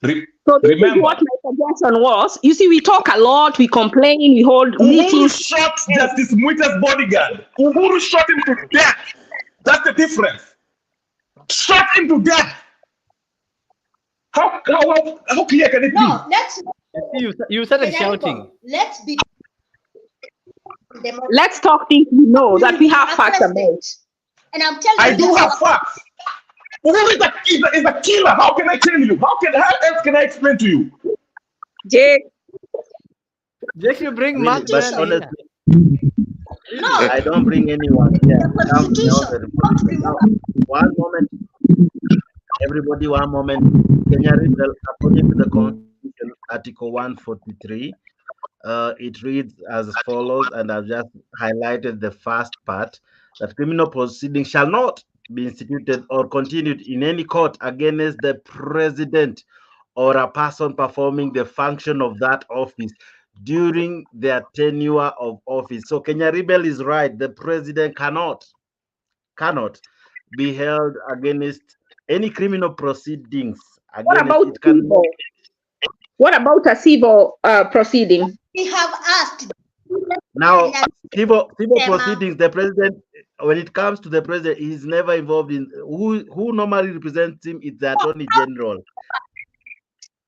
So this is what my suggestion was. You see, we talk a lot, we complain, we hold Uhuru meetings. shot Justice Mwita's bodyguard. Uhuru shot him to death. That's the difference. Shot him to death. How clear can it be? No, let's. You started shouting. Let's talk things we know that we have facts about. And I'm telling I you, do have facts. Uhuru is a killer. How can I tell you? How else can I explain to you? Jake, you bring really, but honestly, no, I don't bring anyone here. One moment, everybody, one moment. Kenya Rebel, according to the Constitution, Article 143, it reads as follows, and I've just highlighted the first part, that criminal proceedings shall not be instituted or continued in any court against the president or a person performing the function of that office during their tenure of office. So Kenya Rebel is right. The president cannot be held against any criminal proceedings. what about civil? What about a civil proceeding? We have asked. Now, civil proceedings, the president, when it comes to the president, he's never involved in who normally represents him is the Attorney General.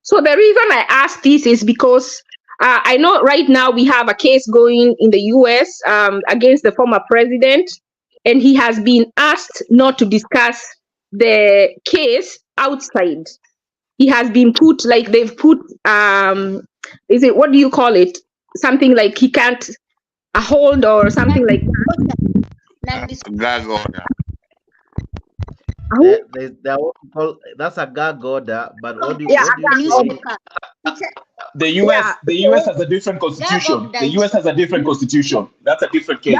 So the reason I ask this is because I know right now we have a case going in the US against the former president, and he has been asked not to discuss the case outside. He has been put, like they've put, is it, what do you call it? Something like he can't hold or something like that. Gag order. That's a gag order, but what do you, Yeah, the US has a different constitution. The US has a different constitution. That's a different case.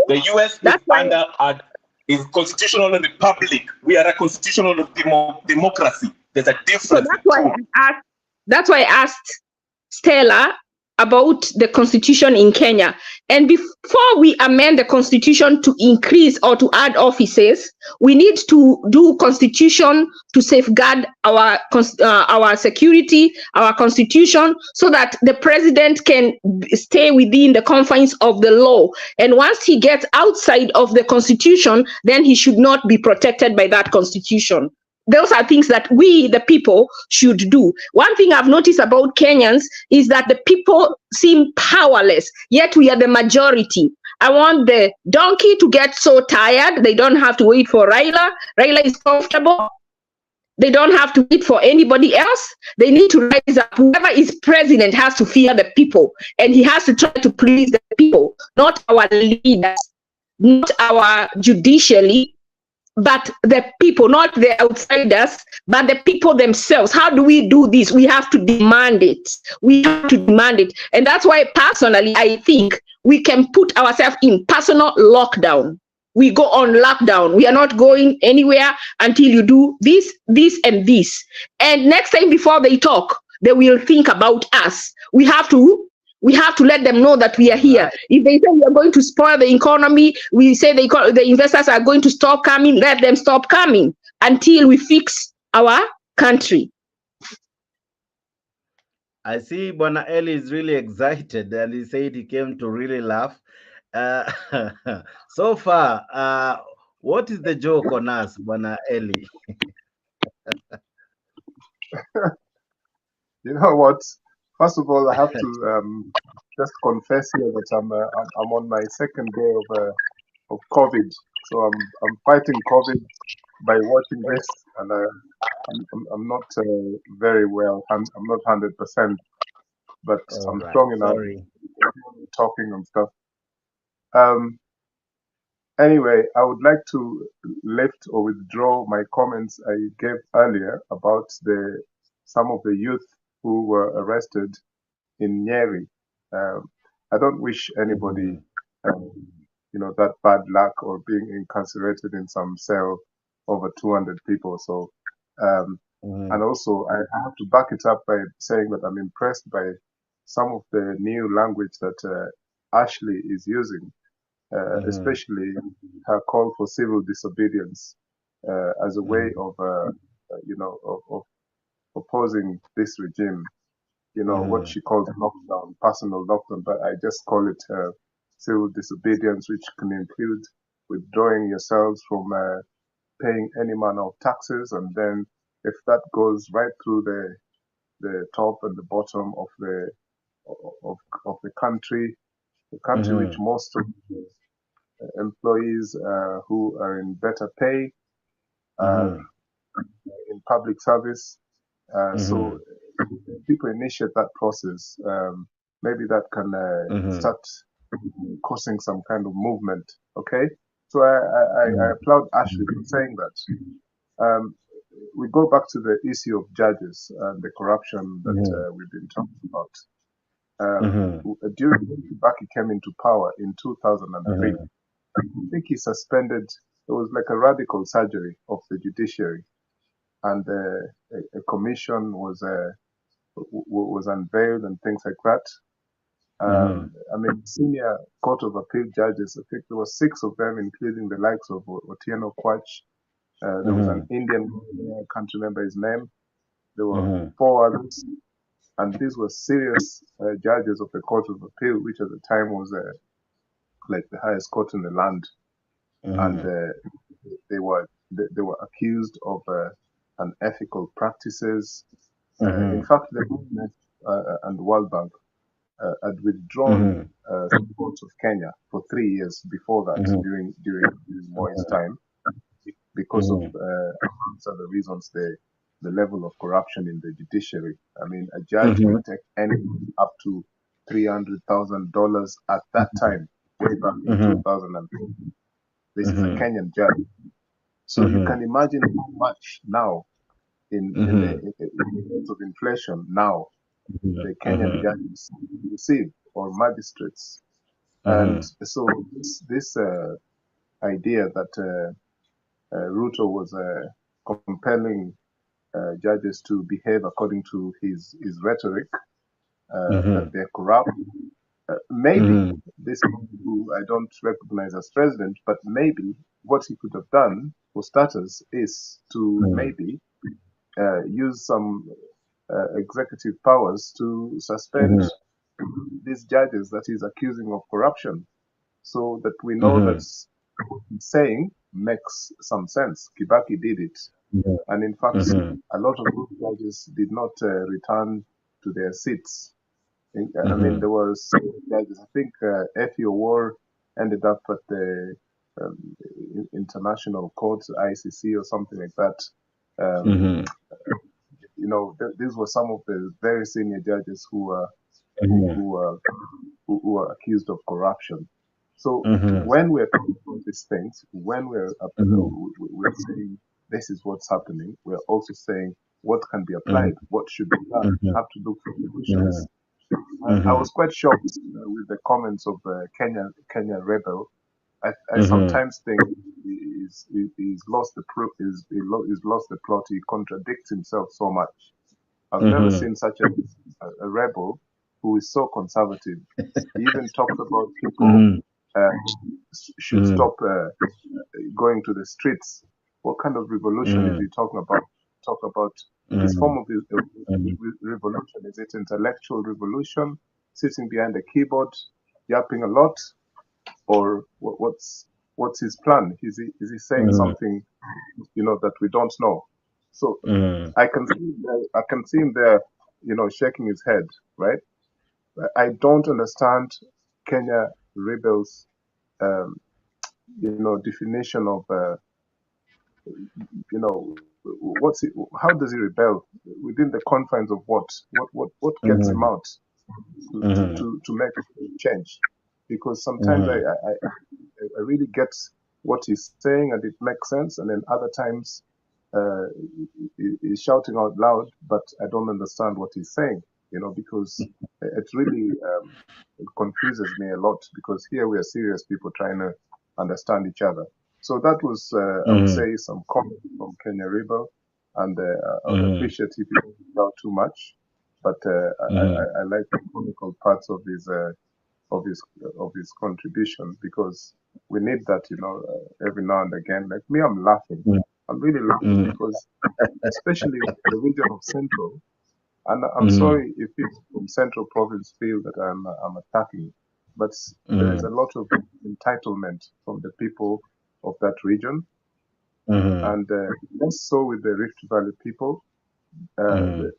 The US is constitutional republic. We are a constitutional democracy. There's a difference. So that's why I asked Stella about the constitution in Kenya. And before we amend the constitution to increase or to add offices, we need to do constitution to safeguard our security, our constitution, so that the president can stay within the confines of the law. And once he gets outside of the constitution, then he should not be protected by that constitution. Those are things that we, the people, should do. One thing I've noticed about Kenyans is that the people seem powerless, yet we are the majority. I want the donkey to get so tired, they don't have to wait for Raila. Raila is comfortable. They don't have to wait for anybody else. They need to rise up. Whoever is president has to fear the people, and he has to try to please the people, not our leaders, not our judiciary, but the people, not the outsiders, but the people themselves. How do we do this? We have to demand it. We have to demand it. And that's why personally, I think we can put ourselves in personal lockdown. We go on lockdown. We are not going anywhere until you do this, this, and this. And next time before they talk, they will think about us. We have to let them know that we are here. If they say we are going to spoil the economy, we say the investors are going to stop coming, let them stop coming until we fix our country. I see Bwana Eli is really excited, and he said he came to really laugh. So far, what is the joke on us, Bwana Eli? You know what? First of all, I have to just confess here that I'm on my second day of COVID, so I'm fighting COVID by watching this, and I'm not very well. I'm not 100%, but All I'm right. strong enough Sorry. talking and stuff. Anyway, I would like to lift or withdraw my comments I gave earlier about some of the youth who were arrested in Nyeri. I don't wish anybody, that bad luck or being incarcerated in some cell over 200 people. So, and also I have to back it up by saying that I'm impressed by some of the new language that Ashley is using. Especially her call for civil disobedience as a way of, of opposing this regime. What she calls lockdown, personal lockdown, but I just call it civil disobedience, which can include withdrawing yourselves from paying any manner of taxes, and then if that goes right through the top and the bottom of the country, which most of employees who are in better pay, in public service. So people initiate that process. Maybe that can start causing some kind of movement. Okay, so I applaud Ashley for saying that. We go back to the issue of judges and the corruption that we've been talking about. During Kibaki came into power in 2003, I think he suspended. It was like a radical surgery of the judiciary, and a commission was unveiled and things like that. I mean, senior Court of Appeal judges, I think there were 6 of them, including the likes of Otieno Kwach. There was an Indian, I can't remember his name. There were 4 others, and these were serious judges of the Court of Appeal, which at the time was like the highest court in the land, and they were accused of unethical practices. In fact, the government and the World Bank had withdrawn support of Kenya for 3 years before that, during Moi's time, because of amongst other reasons, the level of corruption in the judiciary. I mean, a judge could take anything up to $300,000 at that time, way back in 2004. This is a Kenyan judge. So you can imagine how much now, in terms of inflation, now the Kenyan judges receive, or magistrates. And so this idea that Ruto was compelling judges to behave according to his rhetoric, that they're corrupt. Maybe this who I don't recognize as president, but maybe what he could have done for starters is to maybe use some executive powers to suspend these judges that he's accusing of corruption, so that we know that what he's saying makes some sense. Kibaki did it. And in fact, a lot of those judges did not return to their seats. I mean, there were several judges. I think Effie Owor ended up at the International Court, ICC, or something like that. These were some of the very senior judges who were accused of corruption. So when we're talking about these things, when we're saying this is what's happening, we're also saying what can be applied, what should be done. We have to look for solutions. I was quite shocked with the comments of Kenya Rebel. I sometimes think he's lost the plot. He contradicts himself so much. I've never seen such a rebel who is so conservative. He even talked about people should stop going to the streets. What kind of revolution is he talking about? Talk about this form of revolution. Is it intellectual revolution, sitting behind a keyboard, yapping a lot, or what's his plan? Is he saying something, that we don't know? So I can see him there, shaking his head, right? I don't understand Kenya rebels, definition of, what's it? How does he rebel within the confines of what? What gets him out to make a change? Because sometimes I really get what he's saying and it makes sense, and then other times he's shouting out loud, but I don't understand what he's saying. Because it really it confuses me a lot, because here we are serious people trying to understand each other. So that was, I would say, some comment from Kenya Rebel, and I would appreciate if you don't talk too much, but I like the comical parts of his contribution, because we need that, every now and again. Like me, I'm laughing. I'm really laughing because, especially in the region of Central, and I'm sorry if people from Central Province feel that I'm attacking, but there is a lot of entitlement from the people of that region, and less so with the Rift Valley people. The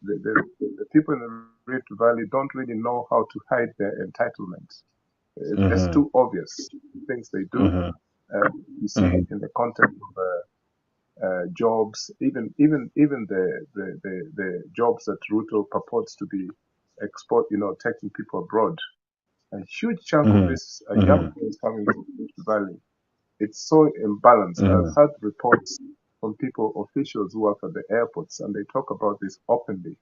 people in the Rift Valley don't really know how to hide their entitlement. It's too obvious, things they do. You see it in the context of jobs, even the jobs that Ruto purports to be taking people abroad. A huge chunk of this young is coming from Rift Valley. It's so imbalanced. I've had reports from people, officials who work at the airports, and they talk about this openly.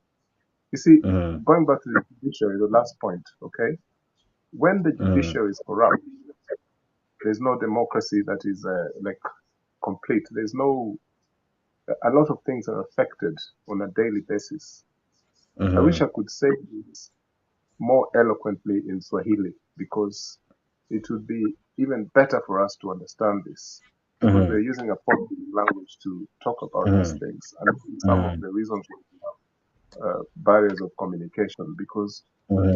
You see, going back to the judiciary, the last point, okay? When the judiciary is corrupt, there's no democracy that is complete. There's no, a lot of things are affected on a daily basis. I wish I could say this more eloquently in Swahili, because it would be even better for us to understand this, because we're using a foreign language to talk about these things, and some of the reasons we have barriers of communication, because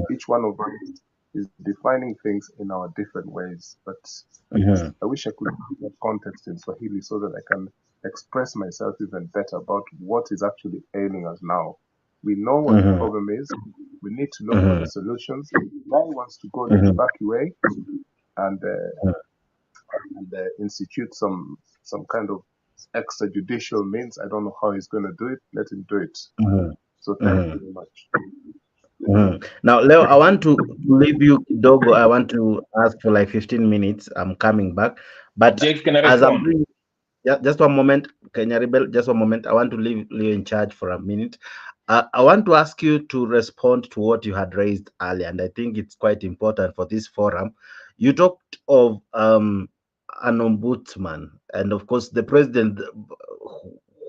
each one of us is defining things in our different ways. But I wish I could have that context in Swahili so that I can express myself even better about what is actually ailing us now. We know what the problem is. We need to look for the solutions. The guy wants to go the Kibaki way and institute some kind of extrajudicial means. I don't know how he's going to do it. Let him do it. So thank you very much. Now, Leo, I want to leave you, Dogo. I want to ask for like 15 minutes. I'm coming back. But as I'm doing, just one moment, Kenya Rebel, just one moment. I want to leave Leo in charge for a minute. I want to ask you to respond to what you had raised earlier, and I think it's quite important for this forum. You talked of an ombudsman, and of course, the president,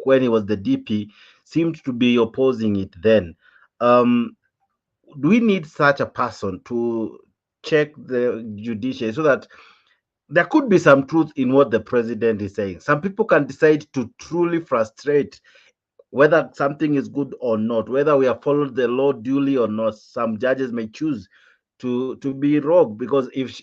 when he was the DP, seemed to be opposing it then. Do we need such a person to check the judiciary so that there could be some truth in what the president is saying? Some people can decide to truly frustrate whether something is good or not, whether we have followed the law duly or not. Some judges may choose to be rogue, because if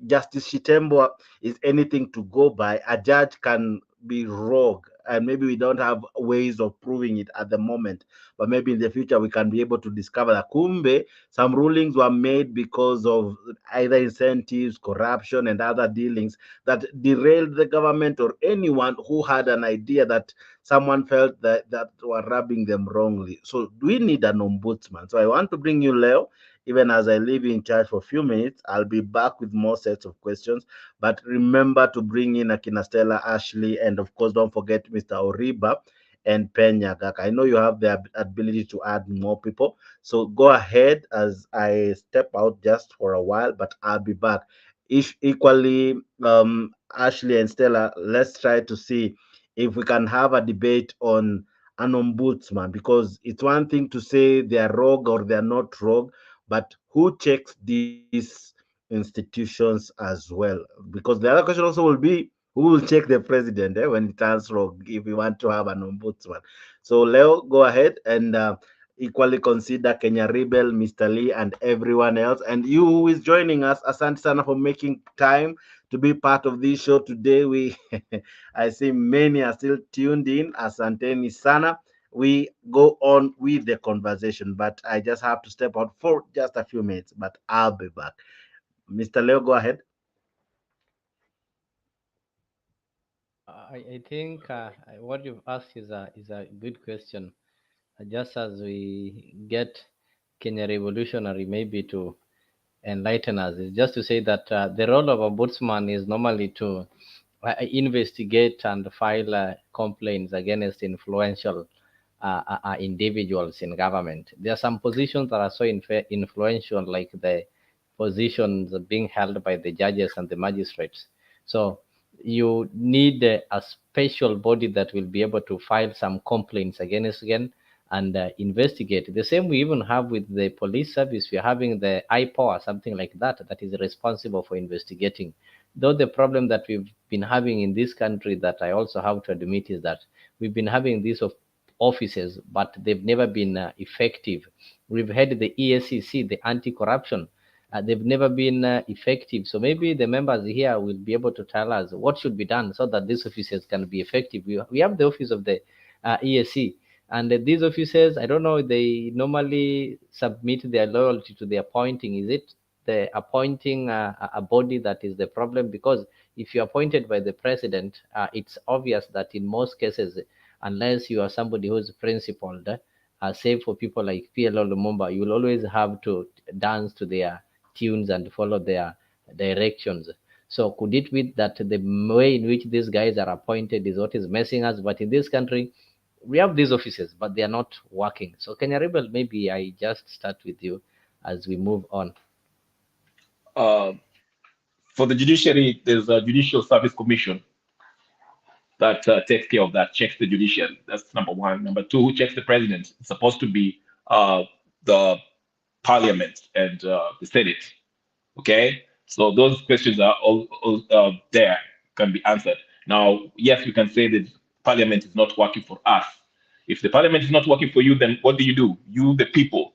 Justice Shitembo is anything to go by, a judge can be rogue, and maybe we don't have ways of proving it at the moment, but maybe in the future we can be able to discover that kumbe some rulings were made because of either incentives, corruption, and other dealings that derailed the government, or anyone who had an idea that someone felt that were rubbing them wrongly. So do we need an ombudsman? So I want to bring you, Leo. Even as I leave you in charge for a few minutes, I'll be back with more sets of questions. But remember to bring in Akina Stella, Ashley, and of course, don't forget Mr. Oriba and Penya Gaka. I know you have the ability to add more people. So go ahead as I step out just for a while, but I'll be back. Equally, Ashley and Stella, let's try to see if we can have a debate on an ombudsman, because it's one thing to say they are rogue or they are not rogue, but who checks these institutions as well? Because the other question also will be, who will check the president when it turns rogue, if we want to have an ombudsman? So Leo, go ahead and equally consider Kenya Rebel, Mr. Lee, and everyone else. And you who is joining us, asante sana for making time to be part of this show today. I see many are still tuned in. Asanteni sana. we go on with the conversation. But I just have to step out for just a few minutes, but I'll be back. Mr. Leo, go ahead. I think what you've asked is a good question. Just as we get Kenya Revolutionary maybe to enlighten us, is just to say that the role of ombudsman is normally to investigate and file complaints against influential individuals in government. There are some positions that are so influential, like the positions being held by the judges and the magistrates. So you need a special body that will be able to file some complaints against and investigate. The same we even have with the police service. We're having the IPO or something like that that is responsible for investigating. Though the problem that we've been having in this country that I also have to admit is that we've been having these offices, but they've never been effective. We've had the EACC, the anti-corruption. They've never been effective. So maybe the members here will be able to tell us what should be done so that these offices can be effective. We have the office of the EAC, and these officers, I don't know, they normally submit their loyalty to the appointing. Is it the appointing a body that is the problem? Because if you're appointed by the president, it's obvious that in most cases, unless you are somebody who's principled, save for people like PLO Lumumba, you will always have to dance to their tunes and follow their directions. So could it be that the way in which these guys are appointed is what is messing us? But in this country, we have these offices, but they are not working. So Kenya Rebel, maybe I just start with you as we move on. For the judiciary, there's a Judicial Service Commission that takes care of that, checks the judiciary. That's number one. Number two, who checks the president? It's supposed to be the parliament and the Senate. Okay, so those questions are all there, can be answered. Now, yes, you can say that parliament is not working for us. If the parliament is not working for you, then what do? You, the people,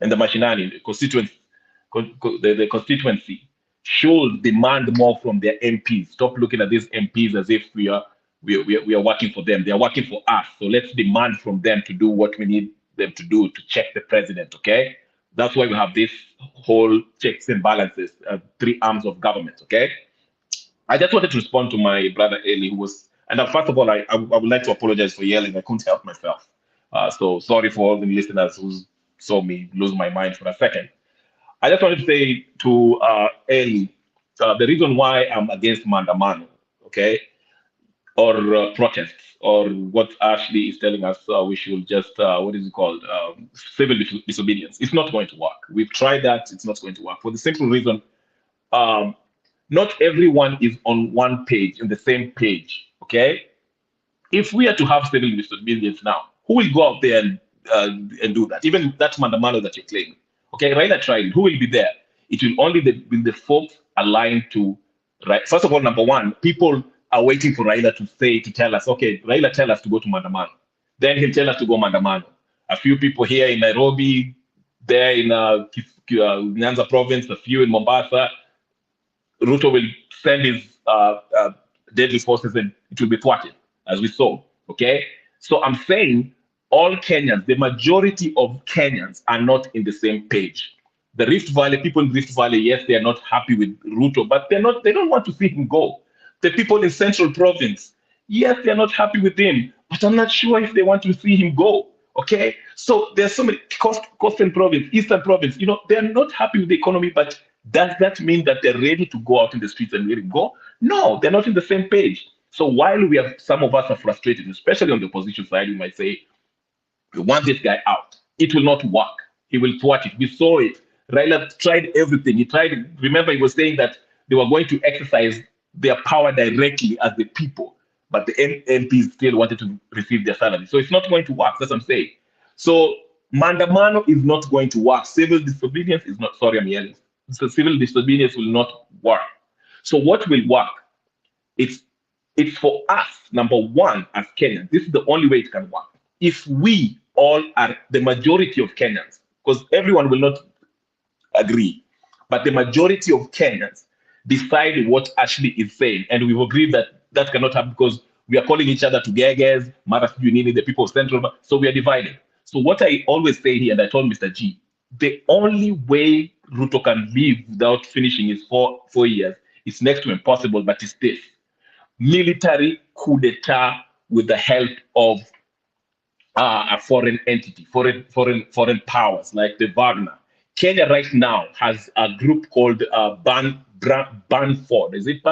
and the machinani, the constituency, should demand more from their MPs. Stop looking at these MPs as if we are working for them. They are working for us. So let's demand from them to do what we need them to do to check the president. Okay, that's why we have this whole checks and balances, three arms of government. Okay, I just wanted to respond to my brother Eli, who was, and first of all, I would like to apologize for yelling. I couldn't help myself. So sorry for all the listeners who saw me lose my mind for a second. I just wanted to say to Eli, the reason why I'm against Mandamano, okay, or protests, or what Ashley is telling us, we should just, what is it called, civil disobedience. It's not going to work. We've tried that. It's not going to work for the simple reason, not everyone is on one page, in the same page, okay? If we are to have civil disobedience now, who will go out there and do that? Even that Mandamano that you're claiming. Okay, Raila tried it. Who will be there? It will only be the folks aligned to, right? First of all, number one, people are waiting for Raila to tell us, okay, Raila tell us to go to Mandamano. Then he'll tell us to go Mandamano. A few people here in Nairobi, there in Nyanza province, a few in Mombasa. Ruto will send his deadly forces and it will be thwarted, as we saw, okay? So I'm saying all Kenyans, the majority of Kenyans are not in the same page. The Rift Valley, people in Rift Valley, yes, they are not happy with Ruto, but they don't want to see him go. The people in Central Province, yes, they're not happy with him, but I'm not sure if they want to see him go, okay? So there's so many, Coastal Province, Eastern Province, they're not happy with the economy, but does that mean that they're ready to go out in the streets and let him go? No, they're not in the same page. So while some of us are frustrated, especially on the opposition side, we might say, we want this guy out. It will not work. He will thwart it. We saw it. Raila tried everything. Remember, he was saying that they were going to exercise their power directly as the people, but the MPs still wanted to receive their salary. So it's not going to work. That's what I'm saying. So Mandamano is not going to work. Civil disobedience is not, sorry, I'm yelling. So civil disobedience will not work. So what will work? It's for us, number one, as Kenyans. This is the only way it can work. If we all are the majority of Kenyans, because everyone will not agree, but the majority of Kenyans decide what Ashley is saying, and we've agreed that that cannot happen because We are calling each other to gagas, Mara Nini, the people of Central. So we are divided. So what I always say here, and I told Mr. G, the only way Ruto can live without finishing his four years is next to impossible, but it's this: military coup d'etat with the help of a foreign entity, foreign powers like the Wagner. Kenya right now has a group called Banford. Is it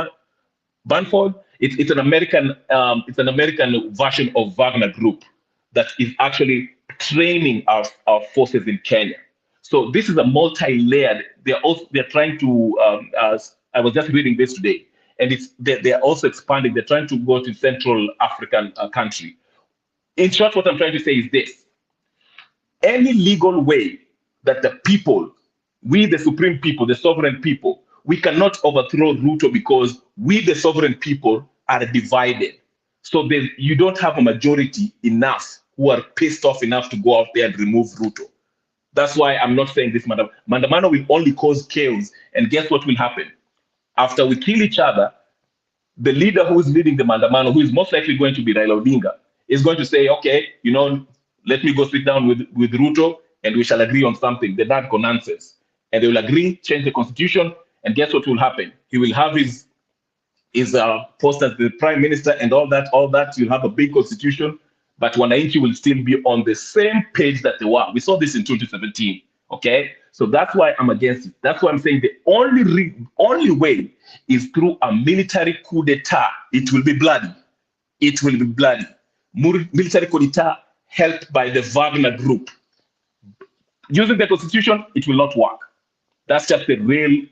Banford? It's an American version of Wagner Group that is actually training our forces in Kenya. So this is a multi-layered. They're trying to. I was just reading this today, and they're also expanding. They're trying to go to Central African country. In short, what I'm trying to say is this: any legal way that the people, we the supreme people, the sovereign people, we cannot overthrow Ruto because we the sovereign people are divided. So you don't have a majority enough who are pissed off enough to go out there and remove Ruto. That's why I'm not saying this, Madam. Mandamano will only cause chaos. And guess what will happen? After we kill each other, the leader who is leading the Mandamano, who is most likely going to be Raila Odinga, is going to say, okay, let me go sit down with Ruto and we shall agree on something. The narco nonsense. And they will agree, change the constitution, and guess what will happen? He will have his post as the prime minister and all that. You'll have a big constitution, but Wananchi will still be on the same page that they were. We saw this in 2017, okay? So that's why I'm against it. That's why I'm saying the only way is through a military coup d'etat. It will be bloody. It will be bloody. Military coup d'etat helped by the Wagner Group. Using the constitution, it will not work. That's just the real,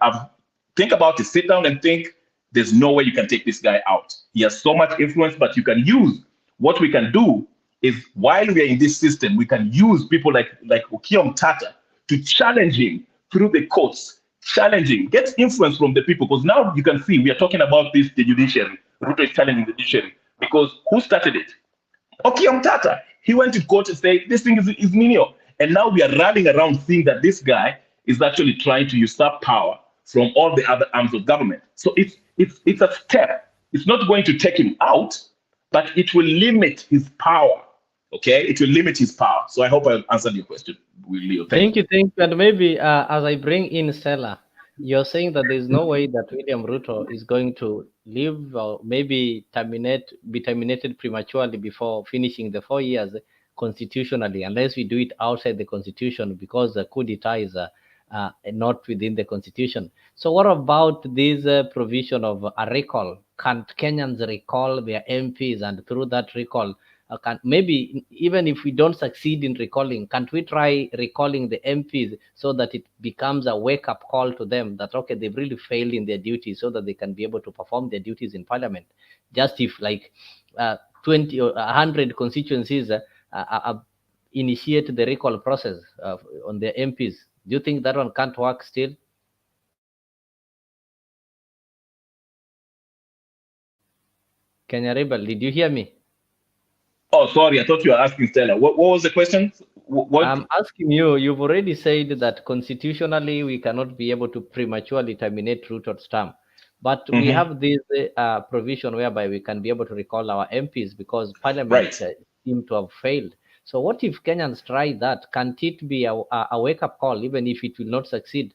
think about it, sit down and think, there's no way you can take this guy out. He has so much influence, but you can use, what we can do is, while we are in this system, we can use people like Okiya Mtata to challenge him through the courts, challenging, get influence from the people, because now you can see, we are talking about the judiciary. Ruto is challenging the judiciary, because who started it? Okiya Mtata. He went to court and said, this thing is menial. And now we are rallying around seeing that this guy is actually trying to usurp power from all the other arms of government. So it's a step. It's not going to take him out, but it will limit his power. Okay, it will limit his power. So I hope I've answered your question, Leo. Thank you. And maybe as I bring in Stella, you're saying that there's no way that William Ruto is going to live or maybe be terminated prematurely before finishing the 4 years constitutionally, unless we do it outside the constitution, because the coup d'etat is not within the constitution. So what about this provision of a recall? Can't Kenyans recall their MPs, and through that recall, maybe even if we don't succeed in recalling, can't we try recalling the MPs so that it becomes a wake-up call to them that, okay, they've really failed in their duties, so that they can be able to perform their duties in parliament? Just if like 20 or 100 constituencies initiate the recall process on their MPs, do you think that one can't work still? Kenya Rebel, did you hear me? Oh, sorry, I thought you were asking Stella. What was the question? What? I'm asking you, you've already said that constitutionally we cannot be able to prematurely terminate Ruto's term. But we have this provision whereby we can be able to recall our MPs because parliament seem to have failed. So what if Kenyans try that? Can't it be a wake-up call, even if it will not succeed?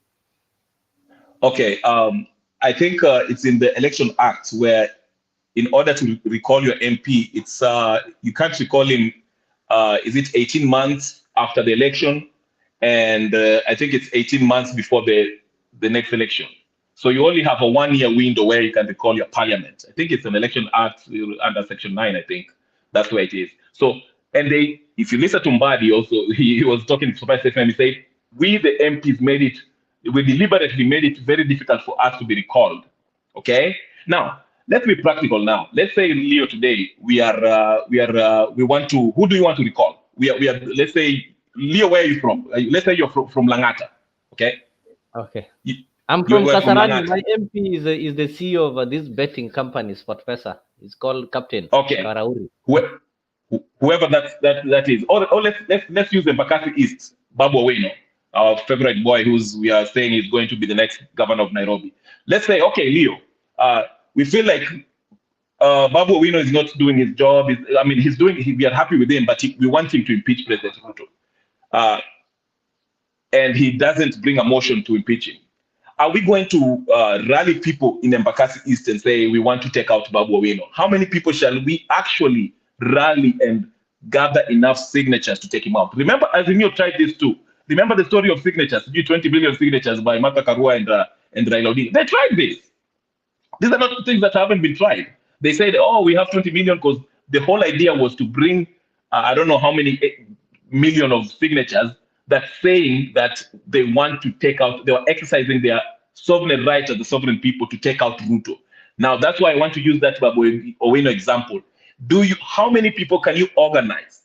Okay, I think it's in the Election Act where, in order to recall your MP, it's you can't recall him. Is it 18 months after the election? And I think it's 18 months before the next election. So you only have a 1 year window where you can recall your parliament. I think it's an Election Act under Section 9. I think that's where it is. So, and if you listen to Mbadi also, he was talking to Surprise FM. He said, we the MPs we deliberately made it very difficult for us to be recalled. Okay, now. Let's be practical now. Let's say, Leo, today we want to. Who do you want to recall? We are. Let's say, Leo, where are you from? Let's say you're from Langata. Okay. Okay. I'm from Kasarani. My MP is the CEO of this betting company, Sportpesa. It's called Captain. Okay. Karauri. Whoever that is. Or let's use the Embakasi East, Babu Owino, our favorite boy, we are saying is going to be the next governor of Nairobi. Let's say, okay, Leo. We feel like Babu Owino is not doing his job. We are happy with him, but we want him to impeach President Ruto. And he doesn't bring a motion to impeach him. Are we going to rally people in Embakasi East and say we want to take out Babu Owino? How many people shall we actually rally and gather enough signatures to take him out? Remember, Azimio tried this too. Remember the story of signatures, 20 billion signatures by Martha Karua and Raila Odinga. They tried this. These are not things that haven't been tried. They said, oh, we have 20 million because the whole idea was to bring, I don't know how many million of signatures that saying that they want to take out, they were exercising their sovereign right as the sovereign people to take out Ruto. Now, that's why I want to use that Babu Owino example. How many people can you organize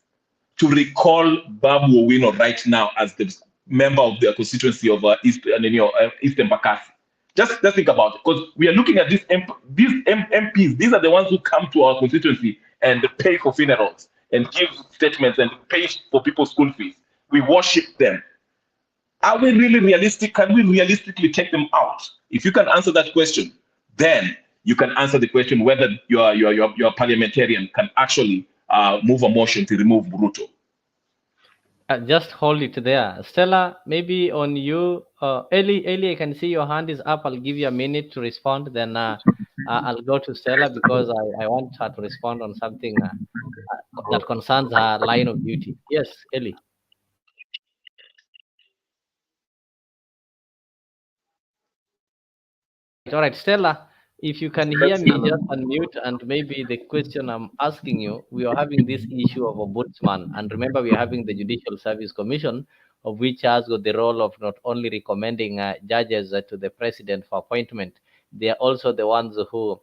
to recall Babu Owino right now as the member of the constituency of East Embakasi? Just think about it, because we are looking at these MPs. These are the ones who come to our constituency and pay for funerals and give statements and pay for people's school fees. We worship them. Are we really realistic? Can we realistically take them out? If you can answer that question, then you can answer the question whether your parliamentarian can actually move a motion to remove Ruto. Just hold it there. Stella, maybe on you. Eli, I can see your hand is up. I'll give you a minute to respond. Then I'll go to Stella because I want her to respond on something that concerns her line of duty. Yes, Eli. All right, Stella, if you can hear me, just unmute, and maybe the question I'm asking you, we are having this issue of ombudsman, and remember we are having the Judicial Service Commission, of which has got the role of not only recommending judges to the president for appointment, they are also the ones who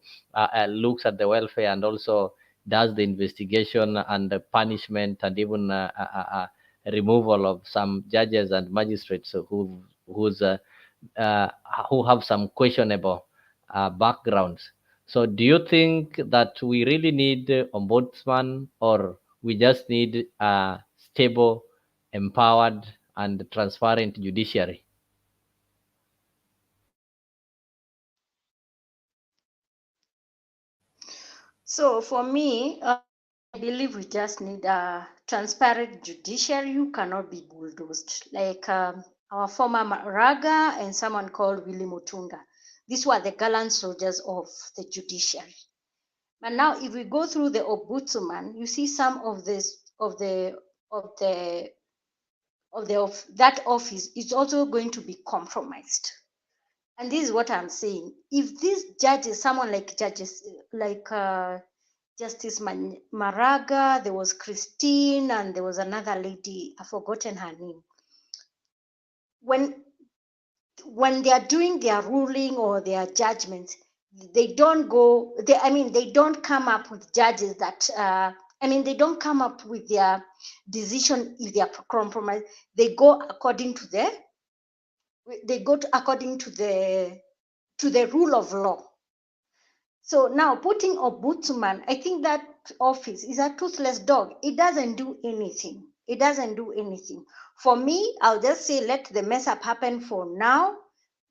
looks at the welfare and also does the investigation and the punishment and even removal of some judges and magistrates who have some questionable backgrounds. So do you think that we really need ombudsman, or we just need a stable, empowered, and transparent judiciary? So for me, I believe we just need a transparent judiciary who cannot be bulldozed. Like our former Maraga and someone called Willy Mutunga. These were the gallant soldiers of the judiciary. But now, if we go through the ombudsman, you see some of that office is also going to be compromised. And this is what I'm saying. If these judges, someone like Justice Maraga, there was Christine, and there was another lady, I've forgotten her name. When they are doing their ruling or their judgments, they don't come up with judges that they don't come up with their decision if they are compromised. They go according to the rule of law. So now putting ombudsman, I think that office is a toothless dog. It doesn't do anything. It doesn't do anything. For me, I'll just say let the mess up happen for now.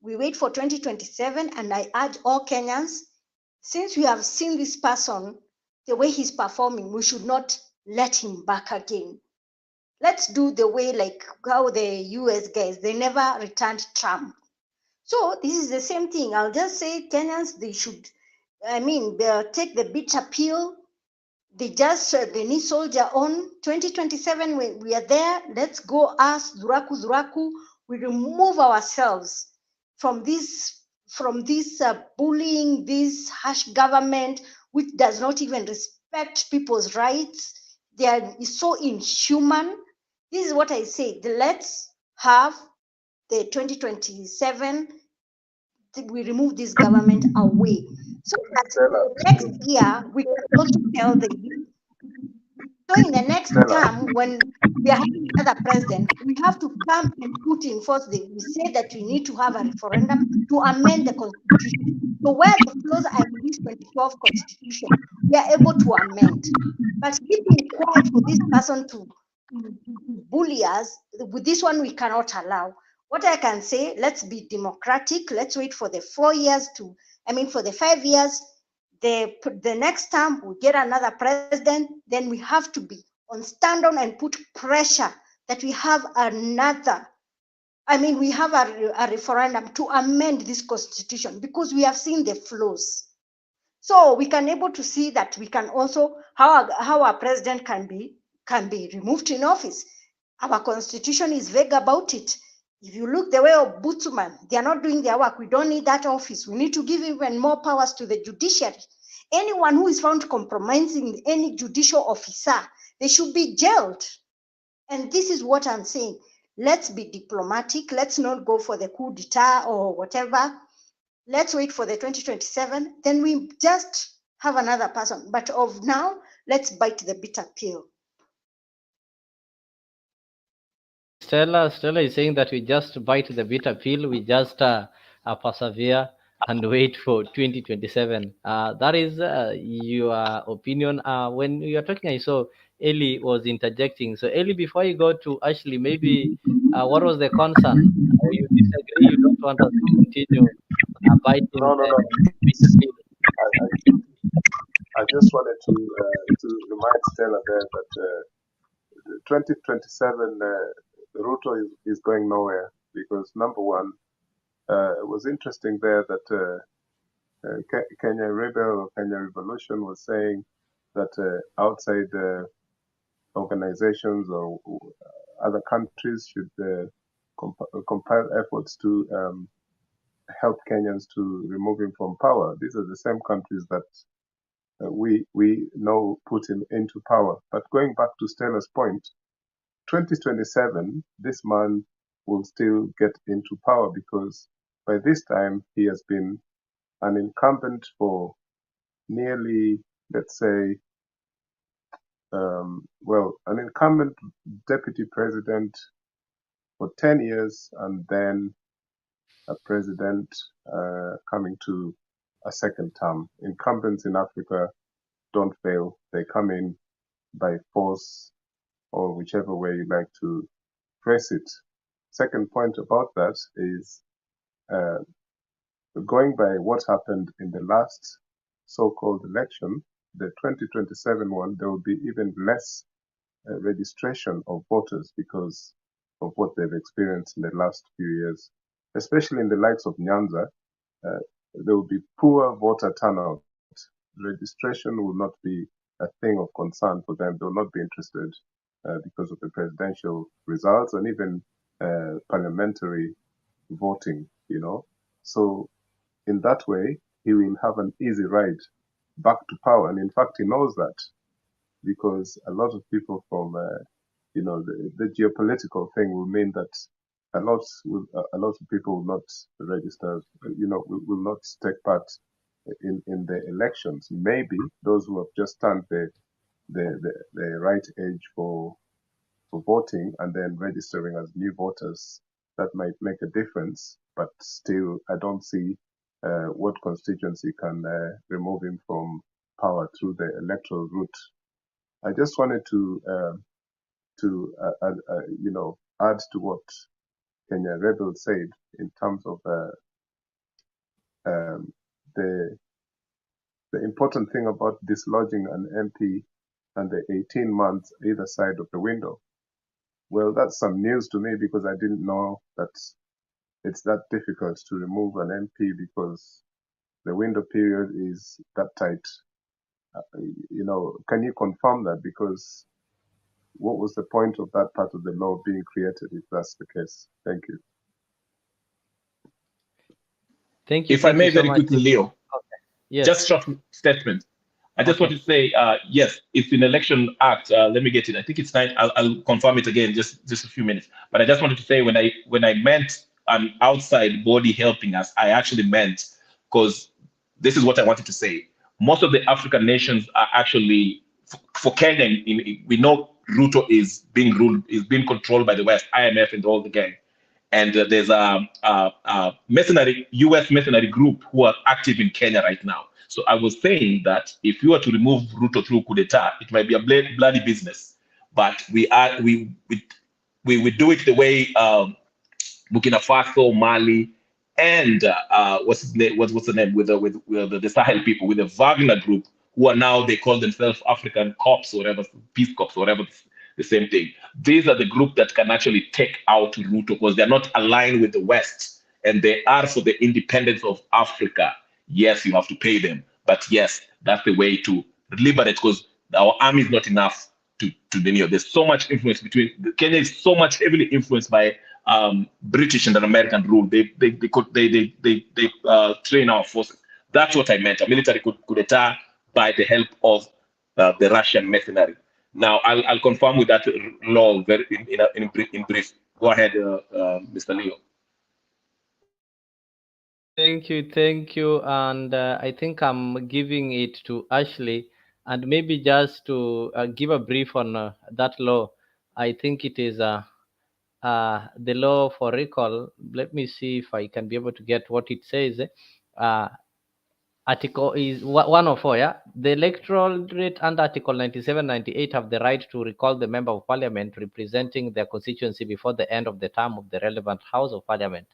We wait for 2027, and I urge all Kenyans, since we have seen this person, the way he's performing, we should not let him back again. Let's do the way like how the US guys, they never returned Trump. So this is the same thing. I'll just say Kenyans, they should, they'll take the bitter pill. They need soldier on. 2027, we are there. Let's go ask Zuraku. We remove ourselves from this bullying, this harsh government, which does not even respect people's rights. They are so inhuman. This is what I say. Let's have the 2027. We remove this government away, so that next year we can also tell the youth. So in the next term, when we are having another president, we have to come and put in force. We say that we need to have a referendum to amend the constitution. So where the flaws are in this 2012 constitution, we are able to amend. But keeping quiet for this person to bully us, with this one we cannot allow. What I can say, let's be democratic. Let's wait for the 4 years for the 5 years. the next time we get another president, then we have to be on stand on and put pressure that we have another. I mean, we have a referendum to amend this constitution because we have seen the flaws. So we can able to see that we can also how our president can be removed in office. Our constitution is vague about it. If you look the way of Butsman, they are not doing their work. We don't need that office. We need to give even more powers to the judiciary. Anyone who is found compromising any judicial officer, they should be jailed. And this is what I'm saying. Let's be diplomatic. Let's not go for the coup d'etat or whatever. Let's wait for the 2027. Then we just have another person. But of now, let's bite the bitter pill. Stella is saying that we just bite the bitter pill, we just persevere and wait for 2027. That is your opinion. When you are talking, I saw Ellie was interjecting. So Ellie, before you go to Ashley, maybe what was the concern? You disagree, you don't want us to continue biting the bitter pill? I just wanted to remind Stella there that 2027, Ruto is going nowhere because number one, it was interesting there that Kenya Rebel or Kenya Revolution was saying that outside organizations or other countries should compile efforts to help Kenyans to remove him from power. These are the same countries that we know put him into power. But going back to Stella's point, 2027, this man will still get into power because by this time he has been an incumbent for nearly, let's say, an incumbent deputy president for 10 years and then a president coming to a second term. Incumbents in Africa don't fail. They come in by force or whichever way you like to phrase it. Second point about that is going by what happened in the last so-called election, the 2027 one, there will be even less registration of voters because of what they've experienced in the last few years, especially in the likes of Nyanza. There will be poor voter turnout. Registration will not be a thing of concern for them. They will not be interested because of the presidential results and even parliamentary voting, So in that way, he will have an easy ride back to power. And in fact, he knows that because a lot of people from, the geopolitical thing will mean that a lot of people will not register, will not take part in the elections. Maybe those who have just turned the right age for voting and then registering as new voters, that might make a difference. But still, I don't see what constituency can remove him from power through the electoral route. I just wanted to add to what Kenya Rebel said in terms of the important thing about dislodging an MP and the 18 months either side of the window. Well, that's some news to me because I didn't know that it's that difficult to remove an MP because the window period is that tight. Can you confirm that? Because what was the point of that part of the law being created if that's the case? Thank you. Thank you. If I may very quickly, Leo. Okay. Yes. Just short statement. I just want to say, yes, it's an election act. Let me get it. I think it's 9. I'll confirm it again, just a few minutes. But I just wanted to say when I meant an outside body helping us, I actually meant, because this is what I wanted to say. Most of the African nations are actually, for Kenya, we know Ruto is being controlled by the West, IMF and all the gang. And there's a U.S. mercenary group who are active in Kenya right now. So I was saying that if you were to remove Ruto through coup d'etat, it might be a bloody business. But we do it the way Burkina Faso, Mali, and what's his name? What's the name with the Sahel people, with the Wagner group, who are now, they call themselves African Corps or whatever, Peace Corps or whatever, the same thing. These are the group that can actually take out Ruto because they're not aligned with the West, and they are for the independence of Africa. Yes, you have to pay them, but yes, that's the way to liberate, because our army is not enough to deny. There's so much influence between Kenya is so much heavily influenced by British and American rule. They train our forces. That's what I meant. A military coup d'etat by the help of the Russian mercenary. Now I'll confirm with that law very in brief. Go ahead, Mr. Leo. Thank you, and I think I'm giving it to Ashley, and maybe just to give a brief on that law. I think it is the law for recall. Let me see if I can be able to get what it says. Article is 104, yeah? The electorate under Article 97, 98 have the right to recall the member of parliament representing their constituency before the end of the term of the relevant house of parliament.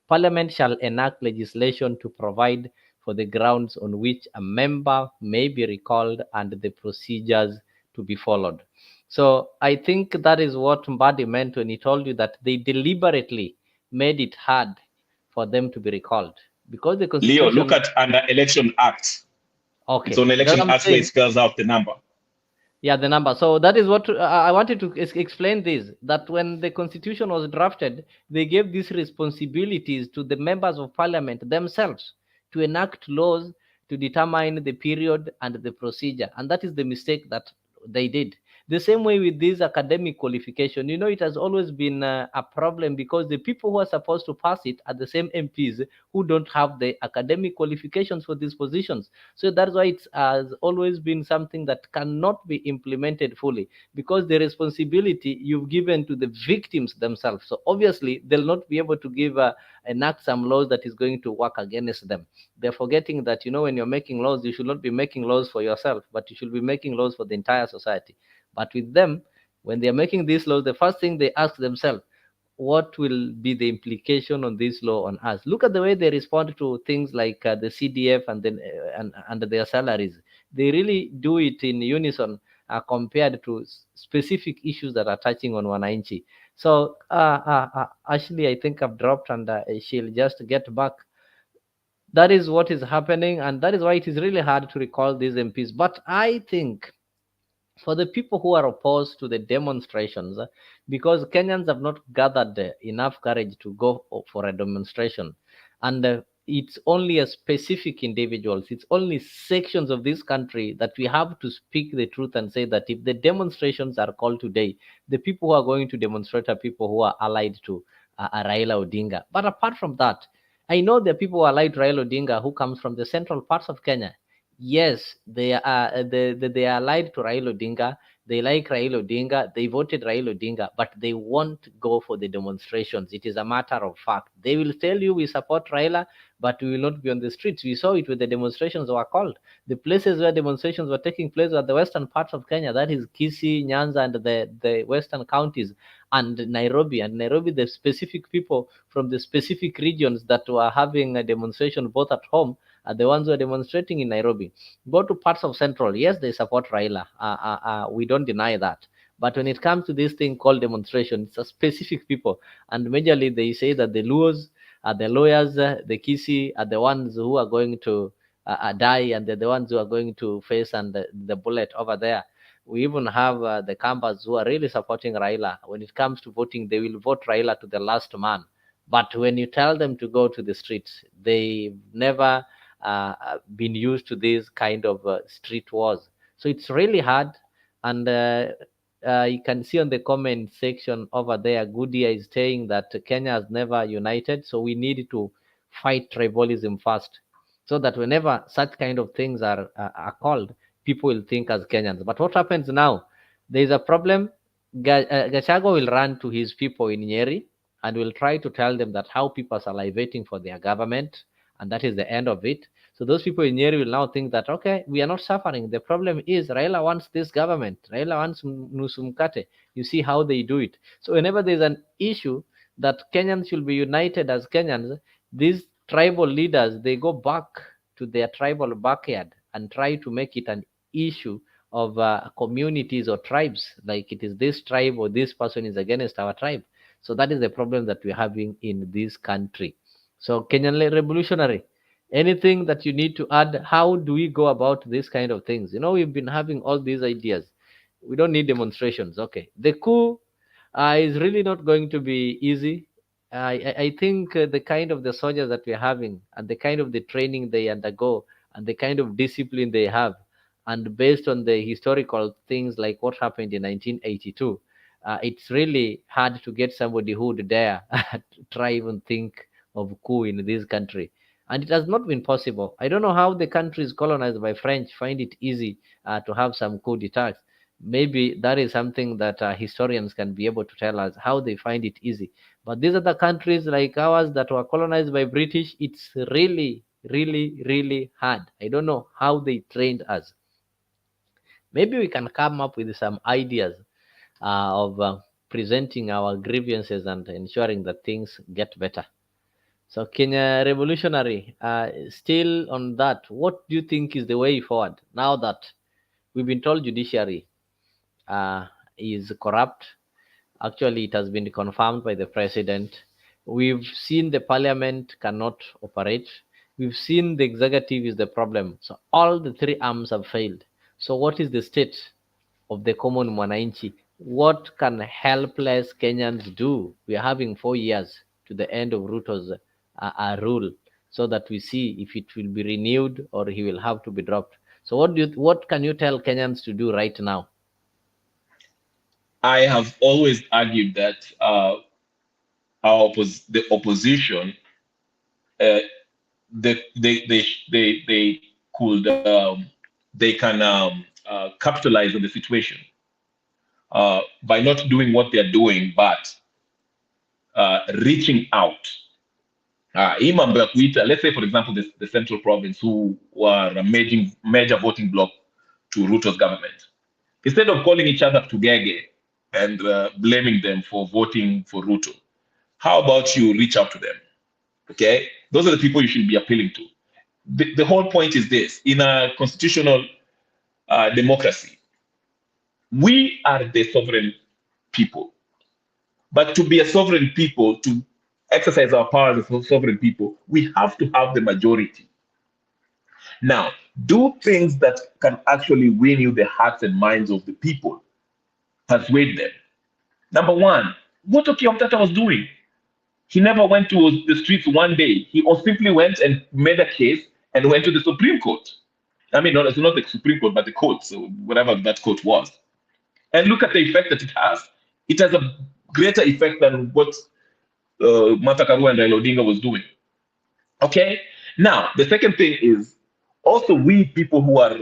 Parliament shall enact legislation to provide for the grounds on which a member may be recalled and the procedures to be followed. So I think that is what Mbadi meant when he told you that they deliberately made it hard for them to be recalled. Because the Constitution... Leo, look at under Election Act. Okay. It's on Election Act where it spells out the number. Yeah, the number. So that is what I wanted to explain this, that when the Constitution was drafted, they gave these responsibilities to the members of parliament themselves to enact laws to determine the period and the procedure. And that is the mistake that they did. The same way with this academic qualification, you know, it has always been a problem because the people who are supposed to pass it are the same MPs who don't have the academic qualifications for these positions. So that's why it has always been something that cannot be implemented fully, because the responsibility you've given to the victims themselves. So obviously they'll not be able to give enact some laws that is going to work against them. They're forgetting that, you know, when you're making laws, you should not be making laws for yourself, but you should be making laws for the entire society. But with them, when they're making these laws, the first thing they ask themselves, what will be the implication on this law on us? Look at the way they respond to things like the CDF and then and their salaries. They really do it in unison compared to specific issues that are touching on wananchi. So Ashley, I think I've dropped, and she'll just get back. That is what is happening, and that is why it is really hard to recall these MPs. But I think for the people who are opposed to the demonstrations, because Kenyans have not gathered enough courage to go for a demonstration, and it's only a specific individuals, it's only sections of this country that we have to speak the truth and say that if the demonstrations are called today, the people who are going to demonstrate are people who are allied to Raila Odinga. But apart from that, I know there are people who are allied to Raila Odinga who comes from the central parts of Kenya. Yes, they are they are allied to Raila Odinga. They like Raila Odinga. They voted Raila Odinga, but they won't go for the demonstrations. It is a matter of fact. They will tell you we support Raila, but we will not be on the streets. We saw it with the demonstrations were called. The places where demonstrations were taking place were the western parts of Kenya. That is Kisii, Nyanza, and the western counties, and Nairobi. And Nairobi, the specific people from the specific regions that were having a demonstration both at home are the ones who are demonstrating in Nairobi. Go to parts of Central. Yes, they support Raila. We don't deny that. But when it comes to this thing called demonstration, it's a specific people. And majorly they say that the Luos are the lawyers, the Kisii are the ones who are going to die, and they're the ones who are going to face and the bullet over there. We even have the Kambas who are really supporting Raila. When it comes to voting, they will vote Raila to the last man. But when you tell them to go to the streets, they've never been used to this kind of street wars. So it's really hard. And you can see on the comment section over there, Goodia is saying that Kenya has never united. So we need to fight tribalism first, so that whenever such kind of things are called, people will think as Kenyans. But what happens now? There is a problem. Gachagua will run to his people in Nyeri and will try to tell them that how people are salivating for their government, and that is the end of it. So those people in Nyeri will now think that, okay, we are not suffering. The problem is Raila wants this government. Raila wants nusu mkate. You see how they do it. So whenever there's an issue that Kenyans should be united as Kenyans, these tribal leaders, they go back to their tribal backyard and try to make it an issue of communities or tribes, like it is this tribe or this person is against our tribe. So that is the problem that we're having in this country. So Kenyan revolutionary, anything that you need to add? How do we go about this kind of things? You know, we've been having all these ideas. We don't need demonstrations. Okay, the coup is really not going to be easy. I think the kind of the soldiers that we're having and the kind of the training they undergo and the kind of discipline they have, and based on the historical things like what happened in 1982, it's really hard to get somebody who would dare try even think of coup in this country. And it has not been possible. I don't know how the countries colonized by French find it easy to have some coup d'etats. Maybe that is something that historians can be able to tell us, how they find it easy. But these other countries like ours that were colonized by British, it's really, really, really hard. I don't know how they trained us. Maybe we can come up with some ideas of presenting our grievances and ensuring that things get better. So Kenya revolutionary, still on that, what do you think is the way forward now that we've been told judiciary is corrupt? Actually, it has been confirmed by the president. We've seen the parliament cannot operate. We've seen the executive is the problem. So all the three arms have failed. So what is the state of the common mwananchi? What can helpless Kenyans do? We are having 4 years to the end of Ruto's rule, so that we see if it will be renewed or he will have to be dropped. So what can you tell Kenyans to do right now? I have always argued that the opposition, they can capitalize on the situation by not doing what they're doing, but reaching out. Let's say, for example, the Central Province, who were a major voting bloc to Ruto's government. Instead of calling each other together and blaming them for voting for Ruto, how about you reach out to them? Okay, those are the people you should be appealing to. The whole point is this: in a constitutional democracy, we are the sovereign people. But to be a sovereign people, to exercise our power as a sovereign people, we have to have the majority. Now, do things that can actually win you the hearts and minds of the people. Persuade them. Number one, what Okiya was doing. He never went to the streets one day. He simply went and made a case and went to the Supreme Court. I mean, it's not the Supreme Court, but the court, so whatever that court was. And look at the effect that it has. It has a greater effect than what Martha Karua and Raila Odinga was doing. Okay? Now, the second thing is, also we people who are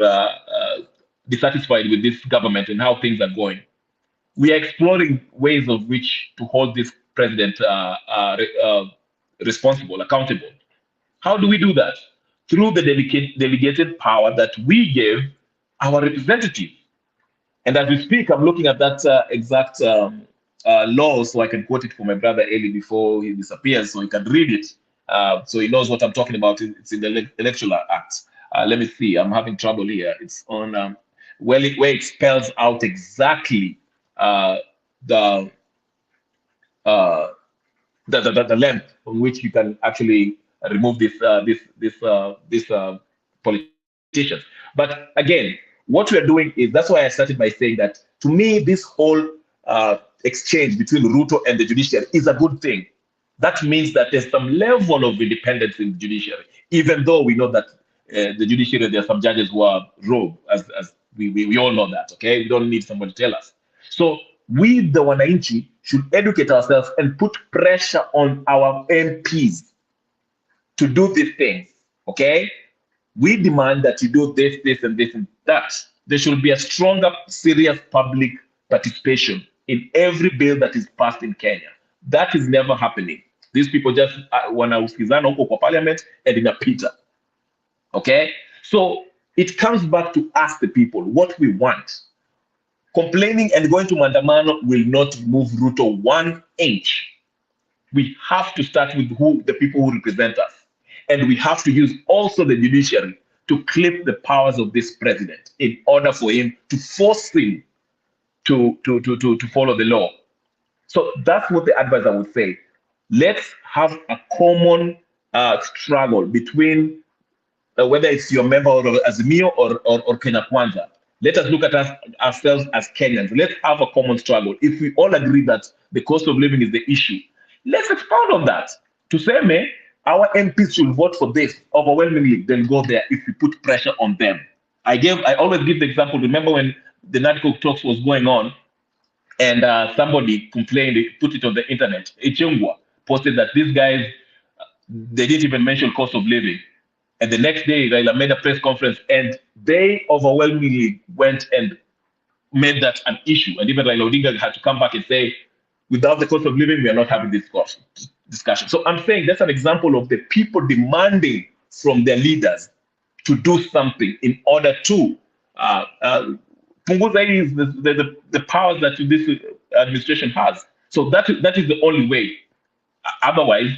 dissatisfied with this government and how things are going, we are exploring ways of which to hold this president responsible, accountable. How do we do that? Through the delegated power that we gave our representatives. And as we speak, I'm looking at that exact law, so I can quote it for my brother Eli before he disappears, so he can read it, so he knows what I'm talking about. It's in the Electoral Act. Let me see. I'm having trouble here. It's on where it spells out exactly the length on which you can actually remove these politicians. But again, what we are doing is, that's why I started by saying that, to me, this whole exchange between Ruto and the judiciary is a good thing. That means that there's some level of independence in the judiciary, even though we know that the judiciary, there are some judges who are rogue, as we all know that, okay? We don't need somebody to tell us. So we, the Wananchi, should educate ourselves and put pressure on our MPs to do these things, okay? We demand that you do this, and this, and that. There should be a stronger, serious public participation in every bill that is passed in Kenya. That is never happening. These people just wanausikizana huko kwa parliament and inapita. Okay? So it comes back to us, the people, what we want. Complaining and going to Mandamano will not move Ruto 1 inch. We have to start with the people who represent us. And we have to use also the judiciary to clip the powers of this president in order for him to force him to follow the law. So that's what the advisor would say. Let's have a common struggle between whether it's your member of Azimio or Kenya Kwanza. Let us look at ourselves as Kenyans. Let's have a common struggle. If we all agree that the cost of living is the issue, let's expound on that. To say, our MPs should vote for this overwhelmingly, then go there if we put pressure on them. I always give the example. Remember when the NADCO talks was going on, and somebody complained, put it on the internet. Ichungwa posted that these guys, they didn't even mention cost of living. And the next day, Raila made a press conference, and they overwhelmingly went and made that an issue. And even Raila Odinga had to come back and say, without the cost of living, we are not having this discussion. So I'm saying that's an example of the people demanding from their leaders to do something in order to punguza the powers that this administration has. So that is the only way. Otherwise,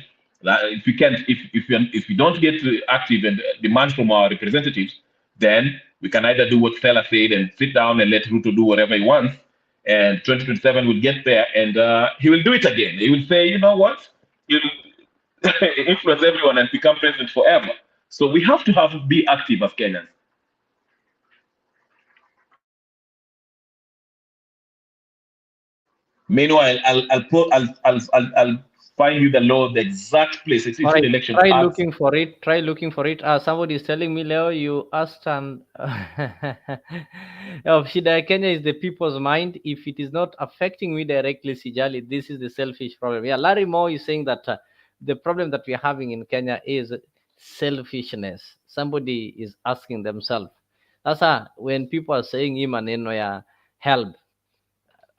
if we don't get active and demand from our representatives, then we can either do what Stella said and sit down and let Ruto do whatever he wants, and 2027 will get there and he will do it again. He will say, you know what, he'll influence everyone and become president forever. So we have to be active as Kenyans. Meanwhile, I'll find you the law, the exact place. It's in the election. Try looking for it. Try looking for it. Somebody is telling me, Leo, you asked and Shida Kenya is the people's mind. If it is not affecting me directly, Sijali, this is the selfish problem. Yeah, Larry Moore is saying that the problem that we're having in Kenya is selfishness. Somebody is asking themselves. That's when people are saying, help.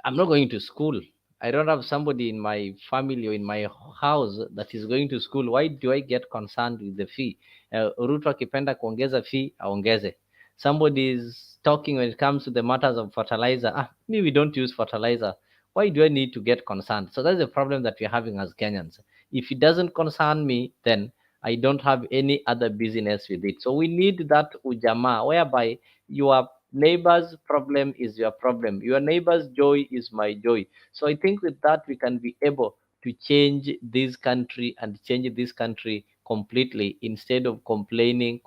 I'm not going to school. I don't have somebody in my family or in my house that is going to school. Why do I get concerned with the fee? Ruto akipenda kuongeza fee, aongeze. Somebody is talking when it comes to the matters of fertilizer. We don't use fertilizer. Why do I need to get concerned? So that's the problem that we're having as Kenyans. If it doesn't concern me, then I don't have any other business with it. So we need that ujamaa, whereby your neighbor's problem is your problem. Your neighbor's joy is my joy. So I think with that, we can be able to change this country and change this country completely instead of complaining.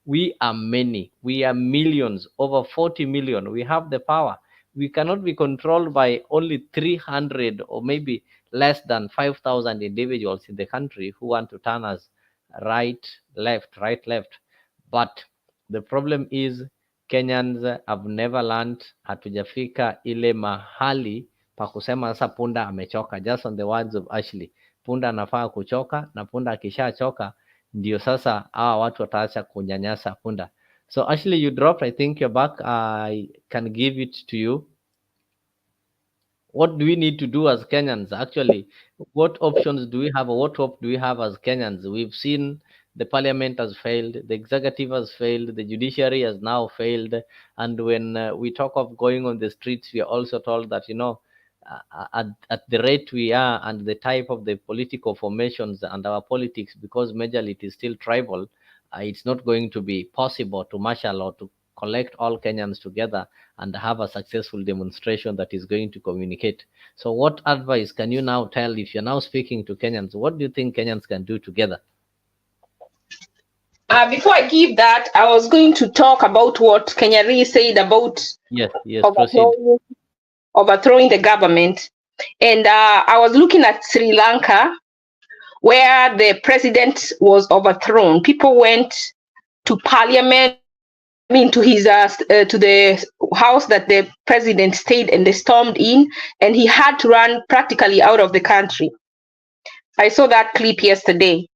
We are many. We are millions, over 40 million. We have the power. We cannot be controlled by only 300 or maybe less than 5,000 individuals in the country who want to turn us right, left. But the problem is Kenyans have never learned, hatujafika ile mahali pa kusema sasa punda amechoka. Just on the words of Ashley, punda anafaa kuchoka, na punda akishachoka ndio sasa hawa watu wataacha kunyanyasa punda. So Ashley, you dropped. I think you're back. I can give it to you. What do we need to do as Kenyans? Actually, what options do we have, or what hope do we have as Kenyans? We've seen the parliament has failed, the executive has failed, the judiciary has now failed. And when we talk of going on the streets, we are also told that, at the rate we are and the type of the political formations and our politics, because majorly it is still tribal, it's not going to be possible to marshal or to collect all Kenyans together and have a successful demonstration that is going to communicate. So what advice can you now tell, if you're now speaking to Kenyans, what do you think Kenyans can do together? Before I give that, I was going to talk about what Kenyari said about overthrowing the government. And I was looking at Sri Lanka, where the president was overthrown. People went to parliament, to his to the house that the president stayed, and they stormed in, and he had to run practically out of the country. I saw that clip yesterday.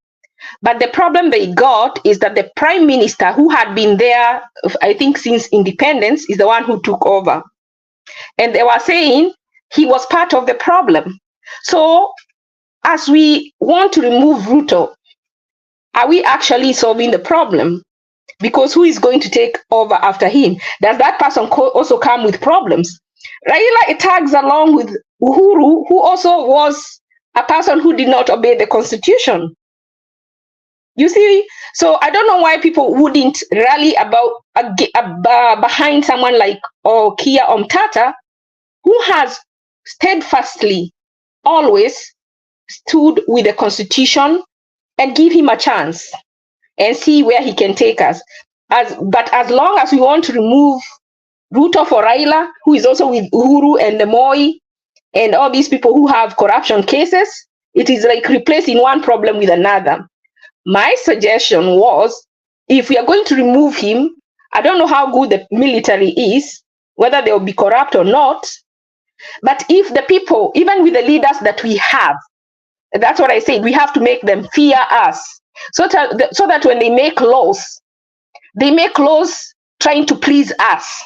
But the problem they got is that the prime minister, who had been there, I think since independence, is the one who took over. And they were saying he was part of the problem. So as we want to remove Ruto, are we actually solving the problem? Because who is going to take over after him? Does that person also come with problems? Raila tags along with Uhuru, who also was a person who did not obey the constitution. You see, so I don't know why people wouldn't rally behind someone like Kia Omtata, who has steadfastly always stood with the Constitution, and give him a chance and see where he can take us. But as long as we want to remove Ruto for Raila, who is also with Uhuru and the Moi and all these people who have corruption cases, it is like replacing one problem with another. My suggestion was, if we are going to remove him, I don't know how good the military is, whether they will be corrupt or not, but if the people, even with the leaders that we have, that's what I said, we have to make them fear us, so that when they make laws trying to please us.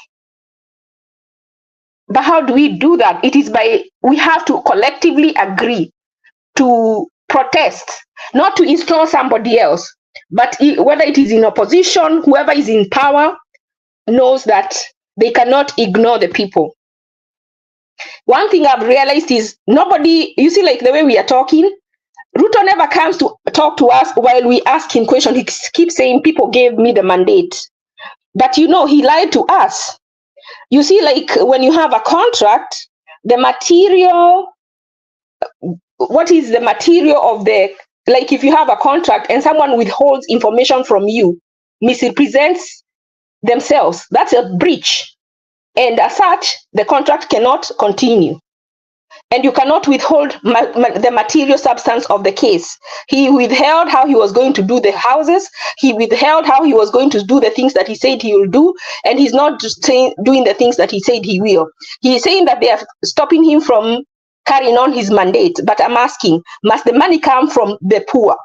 But how do we do that? It is we have to collectively agree to protest, not to install somebody else, but whether it is in opposition, whoever is in power knows that they cannot ignore the people. One thing I've realized is nobody, you see, like the way we are talking, Ruto never comes to talk to us while we ask him questions. He keeps saying, people gave me the mandate. But he lied to us. You see, like when you have a contract, the material, what is the material of like if you have a contract and someone withholds information from you, misrepresents themselves, that's a breach. And as such, the contract cannot continue. And you cannot withhold the material substance of the case. He withheld how he was going to do the houses. He withheld how he was going to do the things that he said he will do. And he's not just doing the things that he said he will. He's saying that they are stopping him from carrying on his mandate. But I'm asking, must the money come from the poor?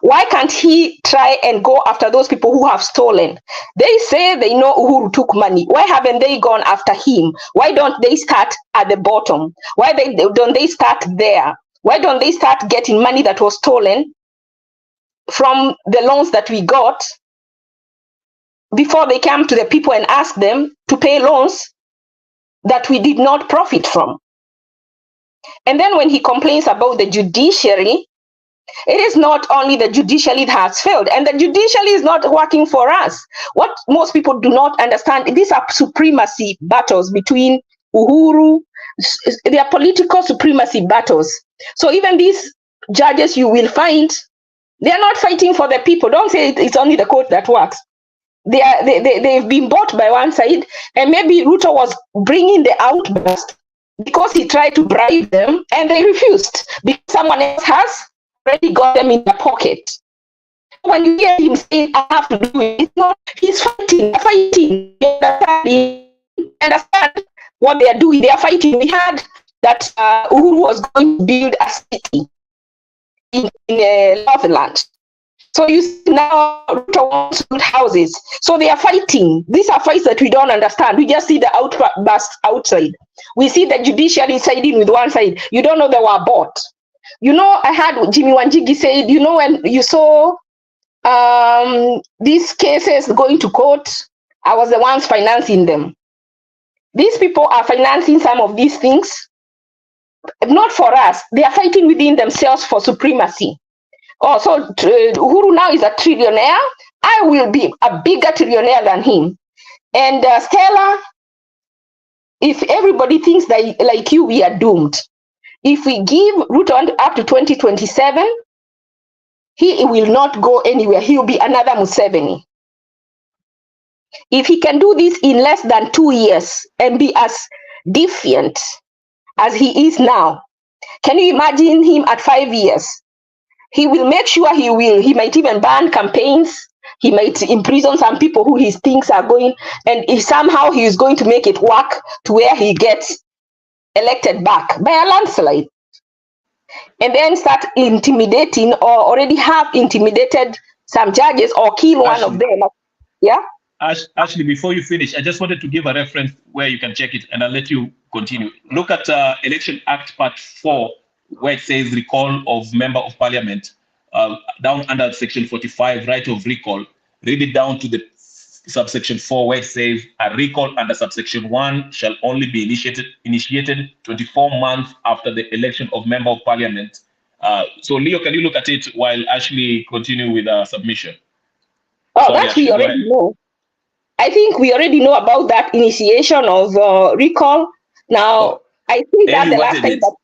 Why can't he try and go after those people who have stolen? They say they know Uhuru took money. Why haven't they gone after him? Why don't they start at the bottom? Why don't they start there? Why don't they start getting money that was stolen from the loans that we got before they come to the people and ask them to pay loans that we did not profit from? And then when he complains about the judiciary, it is not only the judiciary that has failed, and the judiciary is not working for us. What most people do not understand, these are supremacy battles between Uhuru, they are political supremacy battles. So even these judges you will find, they are not fighting for the people. Don't say it's only the court that works. They've been bought by one side, and maybe Ruto was bringing the outburst because he tried to bribe them, and they refused because someone else has already got them in their pocket. When you hear him say, I have to do it, he's fighting. You understand what they are doing? They are fighting. We heard that Uhuru was going to build a city in Northland. So you see now Ruto wants to build houses. So they are fighting. These are fights that we don't understand. We just see the outburst outside. We see the judiciary siding with one side. You don't know they were bought. I heard Jimmy Wanjigi said, when you saw these cases going to court, I was the ones financing them. These people are financing some of these things, not for us. They are fighting within themselves for supremacy. Oh, so Uhuru now is a trillionaire. I will be a bigger trillionaire than him. And Stella, if everybody thinks that like you, we are doomed. If we give Ruto up to 2027, he will not go anywhere. He will be another Museveni. If he can do this in less than 2 years and be as defiant as he is now, can you imagine him at 5 years? He will make sure he might even ban campaigns. He might imprison some people who he thinks are going, and if somehow he is going to make it work to where he gets elected back by a landslide, and then start intimidating or already have intimidated some judges or kill one of them. Yeah? Ashley, before you finish, I just wanted to give a reference where you can check it, and I'll let you continue. Look at Election Act Part 4, where it says recall of member of parliament, down under section 45, right of recall. Read it down to the subsection 4, where it says a recall under subsection 1 shall only be initiated 24 months after the election of member of parliament So Leo, can you look at it while Ashley continue with our submission? Oh, Sorry, that Ashley, we go already ahead. know. I think we already know about that initiation of recall. Now, I think that Ellie the last wanted time it. that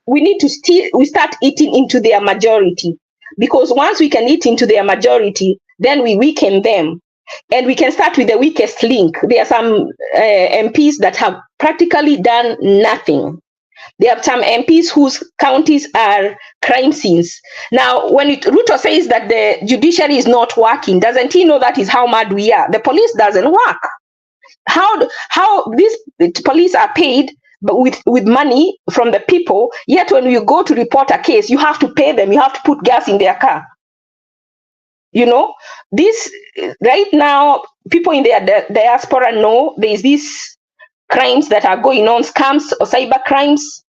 we need to start eating into their majority, because once we can eat into their majority, then we weaken them. And we can start with the weakest link. There are some MPs that have practically done nothing. There are some MPs whose counties are crime scenes. Now, when Ruto says that the judiciary is not working, doesn't he know that is how mad we are? The police doesn't work. How these police are paid but with money from the people, yet when you go to report a case, you have to pay them, you have to put gas in their car. You know, this right now, people in their diaspora know there's these crimes that are going on, scams or cyber crimes,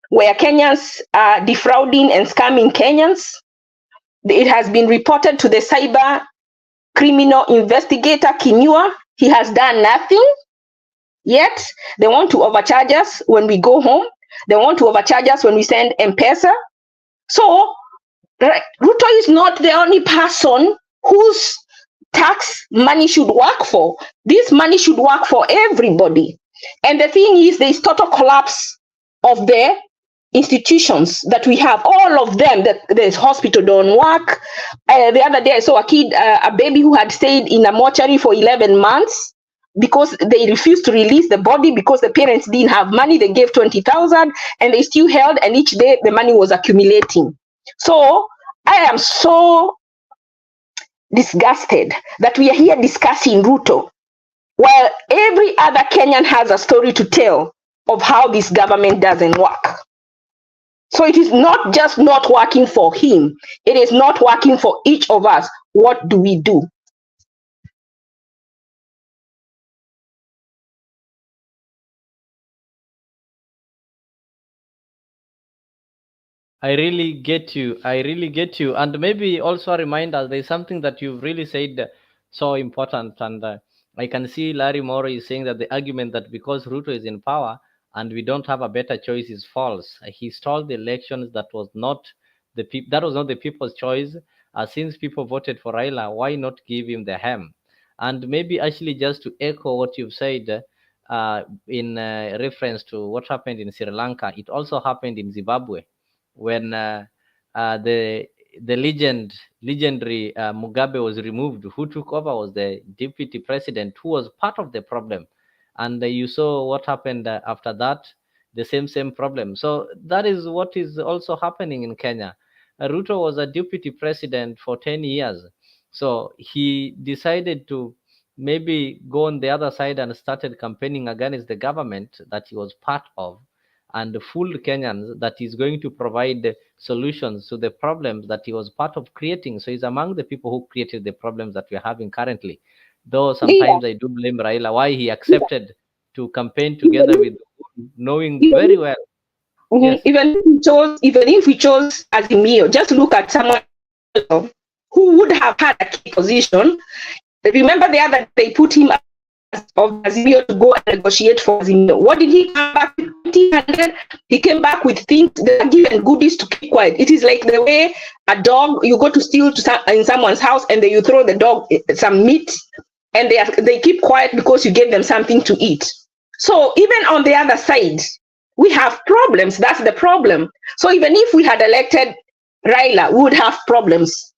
where Kenyans are defrauding and scamming Kenyans. It has been reported to the cyber criminal investigator, Kinyua. He has done nothing. Yet, they want to overcharge us when we go home. They want to overcharge us when we send M-Pesa. So, Ruto is not the only person whose tax money should work for. This money should work for everybody. And the thing is, there is total collapse of the institutions that we have, all of them. The hospital don't work. The other day I saw a kid, a baby who had stayed in a mortuary for 11 months because they refused to release the body because the parents didn't have money. They gave 20,000 and they still held, and each day the money was accumulating. So I am so disgusted that we are here discussing Ruto while every other Kenyan has a story to tell of how this government doesn't work. So it is not just not working for him, it is not working for each of us. What do we do? I really get you. I really get you. And maybe also a reminder, there's something that you've really said so important. And I can see Larry Moro is saying that the argument that because Ruto is in power and we don't have a better choice is false. He stole the elections. That was not the people's choice. Since people voted for Raila, why not give him the ham? And maybe actually just to echo what you've said in reference to what happened in Sri Lanka, it also happened in Zimbabwe when the legendary Mugabe was removed. Who took over was the deputy president, who was part of the problem. And you saw what happened after that, the same problem. So that is what is also happening in Kenya. Ruto was a deputy president for 10 years. So he decided to maybe go on the other side and started campaigning against the government that he was part of, and fooled Kenyans that he's going to provide solutions to the problems that he was part of creating. So he's among the people who created the problems that we're having currently. Though sometimes I do blame Raila, why he accepted to campaign together with, knowing very well. Yes. Even if we chose Azimio, just look at someone who would have had a key position. Remember the other they put him of Azimio to go and negotiate for Azimio. What did he come back with? 100? He came back with things that are given goodies to keep quiet. It is like the way a dog, you go to steal in someone's house and then you throw the dog some meat and they keep quiet because you gave them something to eat. So even on the other side, we have problems. That's the problem. So even if we had elected Raila, we would have problems.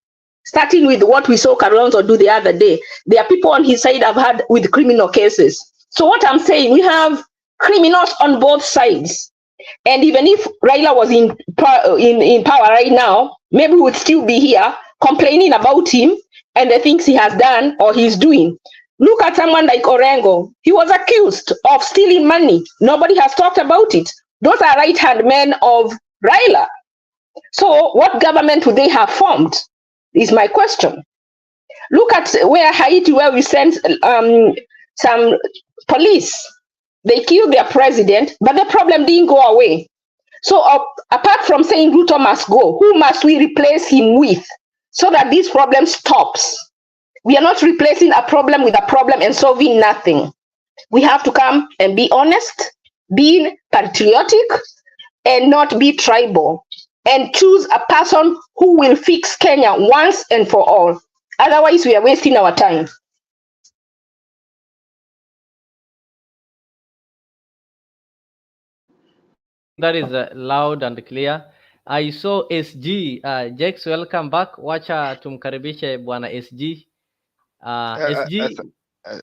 Starting with what we saw Kalonzo do the other day. There are people on his side I've had with criminal cases. So what I'm saying, we have criminals on both sides. And even if Raila was in power right now, maybe we would still be here complaining about him and the things he has done or he's doing. Look at someone like Orengo. He was accused of stealing money. Nobody has talked about it. Those are right-hand men of Raila. So what government would they have formed? Is my question. Look at where Haiti, where we sent some police. They killed their president, but the problem didn't go away. So apart from saying Ruto must go, who must we replace him with so that this problem stops? We are not replacing a problem with a problem and solving nothing. We have to come and be honest, being patriotic, and not be tribal. and choose a person who will fix Kenya once and for all. Otherwise, we are wasting our time. That is loud and clear. I saw SG. Jex, welcome back. Wacha tumkaribishe bwana SG. SG.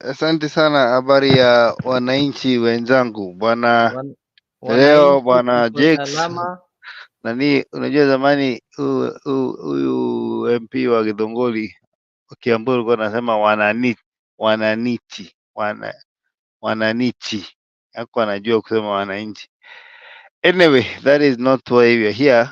Asante sana, habari ya wananchi wenzangu bwana. Leo Wananchi bwana tuko Jex salama. nani, unajua zamani huyu MP wa Githongoli Kiambu alikuwa anasema wananchi, hakuwa anajua kusema wananchi. Anyway, that is not why we are here.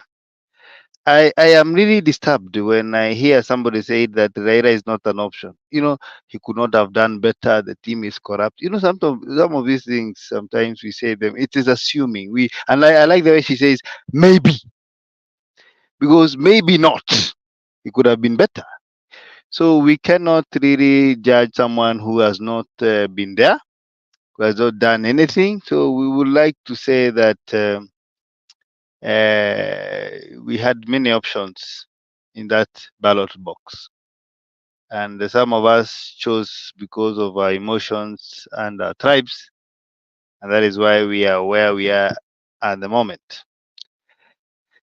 I am really disturbed when I hear somebody say that Raila is not an option. You know, he could not have done better. The team is corrupt. You know, some of these things, sometimes we say them, it is assuming. I like the way she says, maybe. Because maybe not. It could have been better. So we cannot really judge someone who has not been there, who has not done anything. So we would like to say that we had many options in that ballot box, and some of us chose because of our emotions and our tribes, and that is why we are where we are at the moment.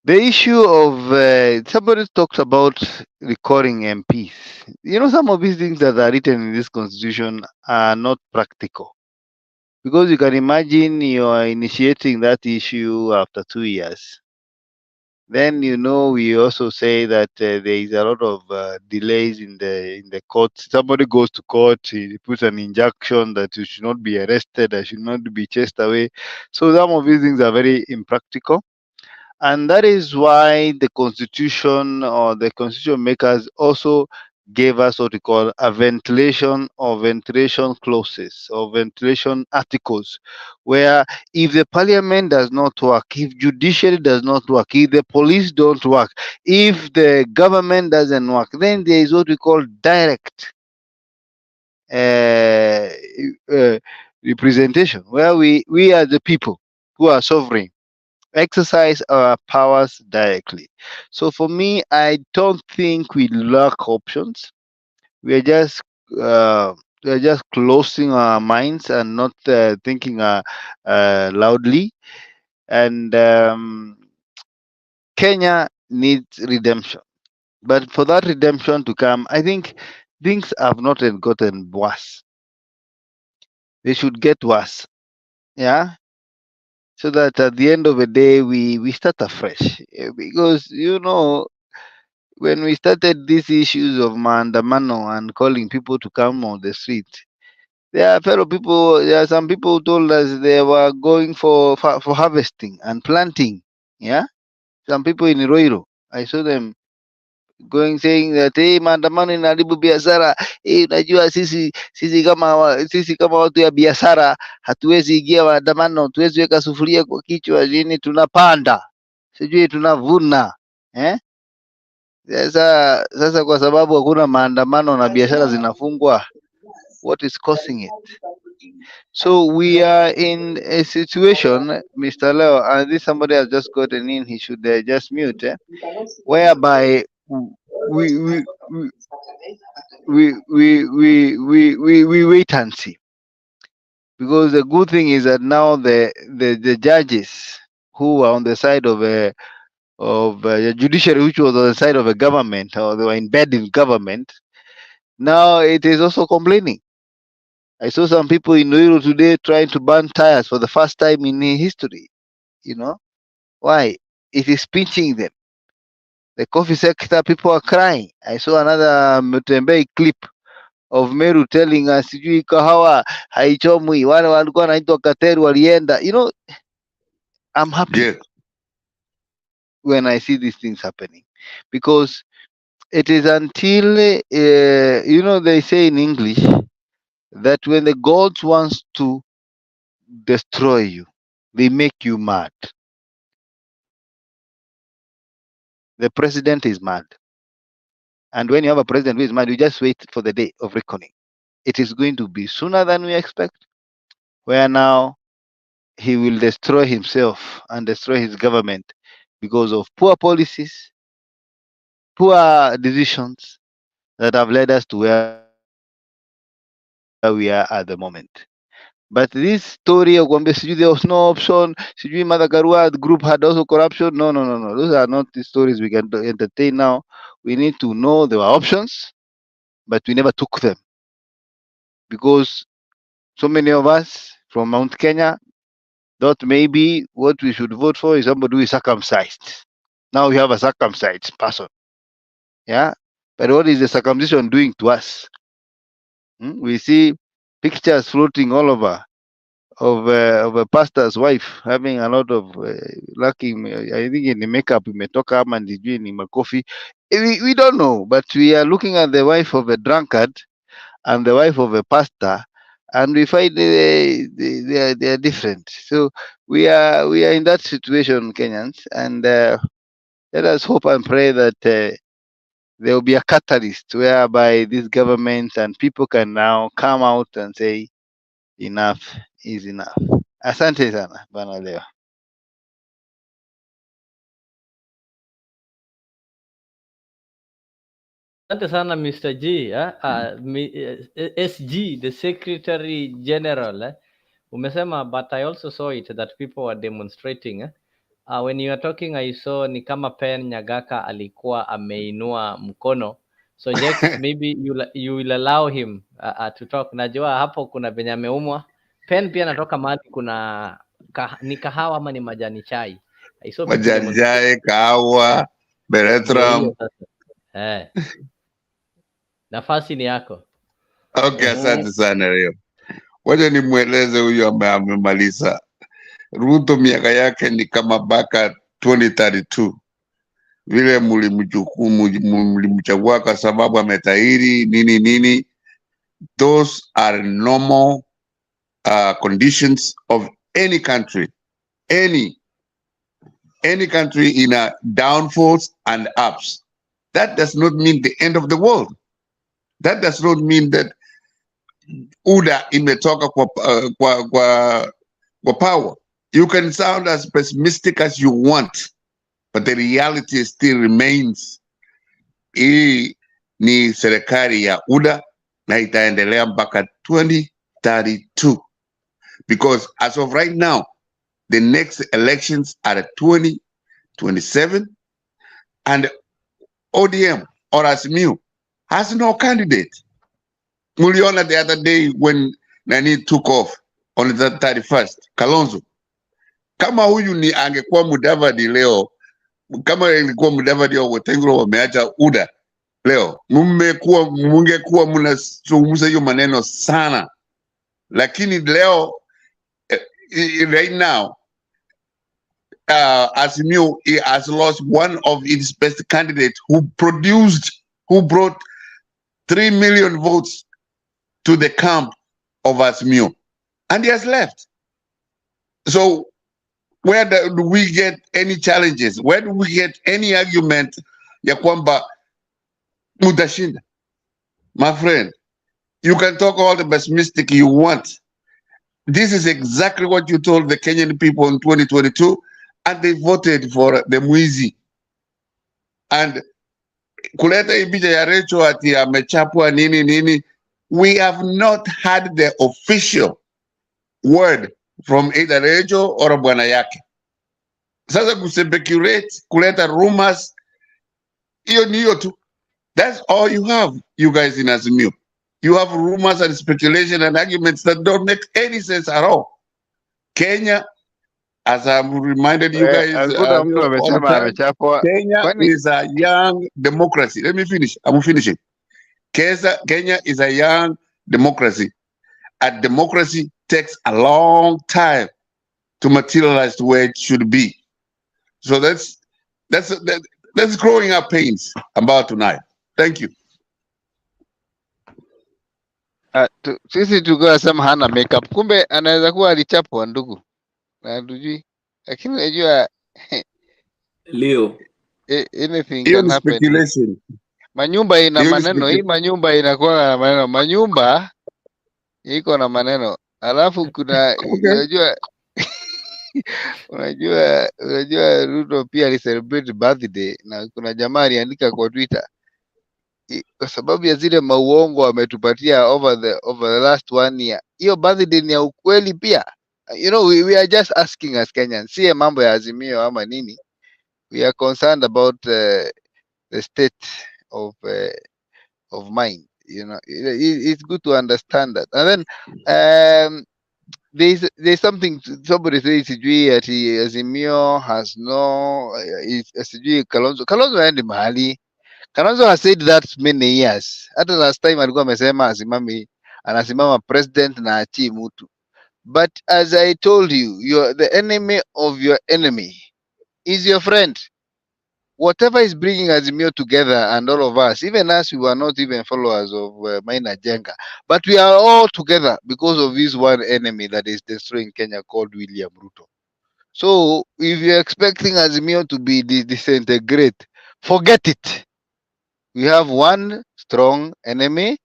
The issue of somebody talks about recalling MPs. You know, some of these things that are written in this constitution are not practical, because you can imagine you are initiating that issue after 2 years. Then we also say that there is a lot of delays in the court. Somebody goes to court, he puts an injunction that you should not be arrested, I should not be chased away. So some of these things are very impractical, and that is why the constitution or the constitution makers also gave us what we call a ventilation clauses or ventilation articles, where if the parliament does not work, if judiciary does not work, if the police don't work, if the government doesn't work, then there is what we call direct representation, where we as the people who are sovereign exercise our powers directly. So for me, I don't think we lack options. We are just closing our minds and not thinking loudly. And Kenya needs redemption, but for that redemption to come, I think things have not gotten worse. They should get worse. Yeah. So that at the end of the day, we start afresh. Because when we started these issues of maandamano and calling people to come on the street, there are some people who told us they were going for harvesting and planting. Yeah, some people in Iroiro, I saw them saying that hey, maandamano inaharibu biashara. Unajua sisi kama watu ya biashara hatuwezi ingia maandamano, hatuwezi weka sufuria kwa kichwa, lini tunapanda sijui tunavuna Sasa kwa sababu hakuna maandamano na biashara zinafungwa, what is causing it? So we are in a situation, Mr. Leo, and this somebody has just gotten in, he should just mute, whereby we wait and see. Because the good thing is that now the judges who are on the side of the judiciary, which was on the side of a government, or they were in bed in government, now it is also complaining. I saw some people in Ruto today trying to burn tires for the first time in history. Why? It is pinching them. The coffee sector, people are crying. I saw another Mutembei clip of Meru telling us, sijui kahawa haichomwi, wale walikuwa wanaitwa Kateru walienda. I'm happy when I see these things happening, because it is until they say in English that when the gods wants to destroy you, they make you mad. The president is mad, and when you have a president who is mad, you just wait for the day of reckoning. It is going to be sooner than we expect, where now he will destroy himself and destroy his government because of poor policies, poor decisions that have led us to where we are at the moment. But this story of Gombe, there was no option, Mother Karua group had also corruption. No. Those are not the stories we can entertain now. We need to know there were options, but we never took them. Because so many of us from Mount Kenya thought maybe what we should vote for is somebody who is circumcised. Now we have a circumcised person. Yeah. But what is the circumcision doing to us? We see pictures floating all over of a pastor's wife having a lot of lacking. I think in the makeup we may talk up and in my coffee. We don't know, but we are looking at the wife of a drunkard and the wife of a pastor, and we find they are different. So we are in that situation, Kenyans, and let us hope and pray that there will be a catalyst whereby these governments and people can now come out and say enough is enough. Asante sana bana leo. Asante sana Mr. G, SG, the Secretary General. Umesema, but I also saw it that people were demonstrating. When you are talking, I saw ni kama Pen Nyagaka alikuwa ameinua mkono. So Jex, maybe you will allow him to talk. Najua hapo kuna venye ameumwa. Pen pia natoka mahali kuna ni kahawa ama ni majani chai. I saw majani chai, kahawa, beretram. Nafasi ni yako. Okay, asante sana leo. Wacha nimweleze huyo ambaye amemaliza. Ruto miaka yake ni kama baka 2032. Vile mlimchagua kwa sababu ametahiri nini. Those are normal conditions of any country. Any country in a downfalls and ups. That does not mean the end of the world. That does not mean that UDA imetoka kwa power. You can sound as pessimistic as you want, but the reality still remains. Hii ni serikali ya UDA na itaendelea mpaka 2032. Because as of right now, the next elections are 2027, and ODM or Asimiu has no candidate. Muliona the other day when Nani took off on the 31st, Kalonzo. Kama huyu ni angekuwa Mudavadi leo, kama ilikuwa Mudavadi au Wetangula wameacha UDA leo, mungekuwa mnazungumza hiyo maneno sana. Lakini leo, right now, Asimiu has lost one of its best candidates who brought 3 million votes to the camp of Asimiu, and he has left. So where do we get any challenges? Where do we get any argument ya kwamba mutashinda? My friend, you can talk all the pessimistic you want. This is exactly what you told the Kenyan people in 2022, and they voted for the Mwizi. And kuleta ibija ya Recho ati amechapwa nini. We have not had the official word from either Recho or bwana yake. Sasa kusepeculate, kuleta rumors, hiyo ni hiyo tu. That's all you have, you guys in Asimiu. You have rumors and speculation and arguments that don't make any sense at all. Kenya, as I've reminded you guys, Kenya is a young democracy. Let me finish. I'm finishing. Kenya is a young democracy. A democracy takes a long time to materialize to where it should be. So that's growing up pains about tonight. Thank you. Sisi tulikuwa sema hana makeup, kumbe anaweza kuwa alichapwa ndugu. Na hatujui. Lakini unajua Leo anything can happen. Speculation. Manyumba ina maneno, hii manyumba inakuwa na maneno. Manyumba iko na maneno. Alafu kuna unajua Unajua Ruto pia alicelebrate birthday na kuna jamaa aliandika kwa Twitter kwa sababu ya zile mauongo ametupatia over the last 1 year. Hiyo birthday ni ya ukweli pia. You know, we are just asking as Kenyans, si mambo ya Azimio ama nini. We are concerned about the state of mind. You know, it's good to understand that. And then there's something somebody says sijui ati Azimio has no sijui Kalonzo aende mahali. Kalonzo has said that many years. Hata last time alikuwa amesema anasimama president na achi mtu. But as I told you, the enemy of your enemy is your friend. Whatever is bringing Azimio together and all of us, even us, we were not even followers of Maina Jenga, but we are all together because of this one enemy that is destroying Kenya called William Ruto. So if you're expecting Azimio to be disintegrate, forget it. We have one strong enemy,